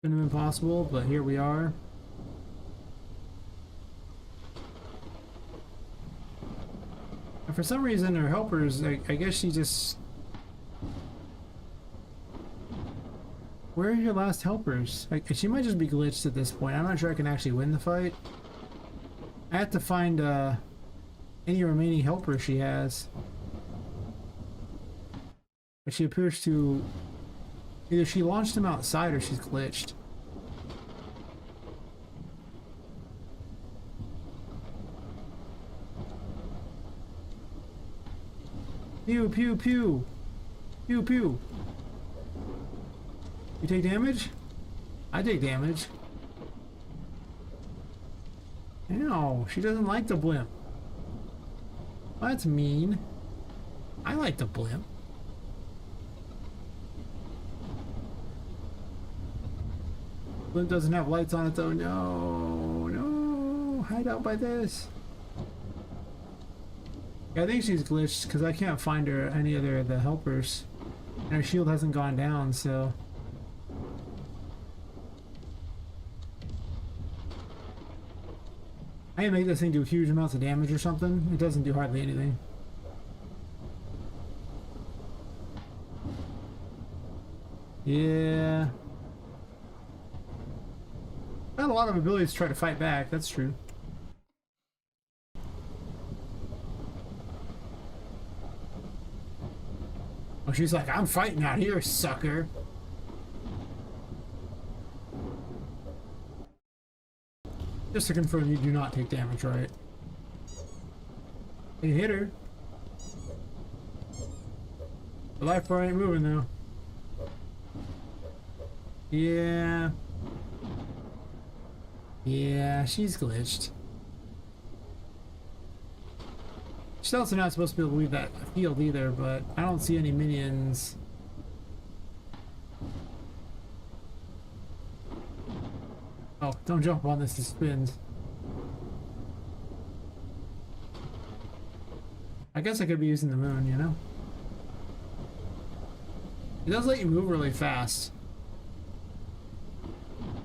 Couldn't have been possible, but here we are. And for some reason, her helpers, I guess she just... Where are your last helpers? Like, she might just be glitched at this point. I'm not sure I can actually win the fight. I have to find any remaining helpers she has. But she appears to... Either she launched them outside or she's glitched. Pew pew pew! Pew pew! You take damage? I take damage. No, she doesn't like the blimp. Well, that's mean. I like the blimp. Blimp doesn't have lights on it though. No, no. Hide out by this. Yeah, I think she's glitched because I can't find her any other of the helpers. And her shield hasn't gone down, so. I can make this thing do huge amounts of damage or something. It doesn't do hardly anything. Yeah. I had a lot of abilities to try to fight back, that's true. Oh, she's like, I'm fighting out here, sucker. Just to confirm, you do not take damage, right? You hit her. The life bar ain't moving though. Yeah. Yeah, she's glitched. She's also not supposed to be able to leave that field either, but I don't see any minions. Oh, don't jump on this, it spins. I guess I could be using the moon, you know? It does let you move really fast.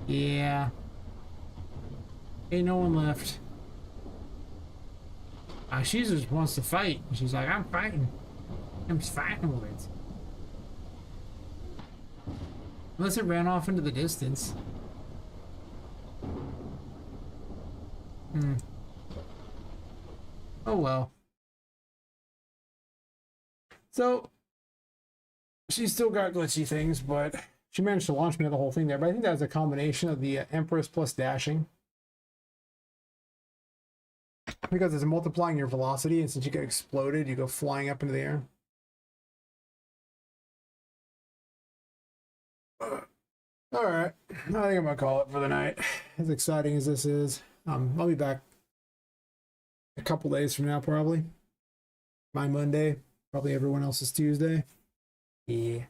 Yeah. Ain't no one left. She just wants to fight. She's like, I'm fighting. I'm just fighting with it. Unless it ran off into the distance. Oh well. So, she's still got glitchy things, but she managed to launch me to the whole thing there. But I think that was a combination of the Empress plus dashing. Because it's multiplying your velocity, and since you get exploded, you go flying up into the air. Alright, I think I'm gonna call it for the night. As exciting as this is. I'll be back a couple days from now, probably. My Monday, probably everyone else's Tuesday. Yeah.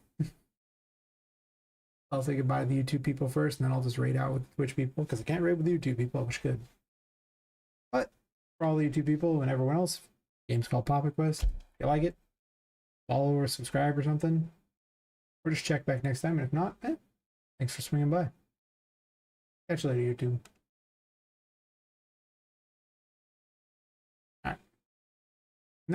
I'll say goodbye to the YouTube people first, and then I'll just raid out with the Twitch people, because I can't raid with the YouTube people, I wish I could. But for all the YouTube people and everyone else, game's called Poppet Quest. If you like it, follow or subscribe or something. Or just check back next time, and if not, thanks for swinging by. Catch you later, YouTube.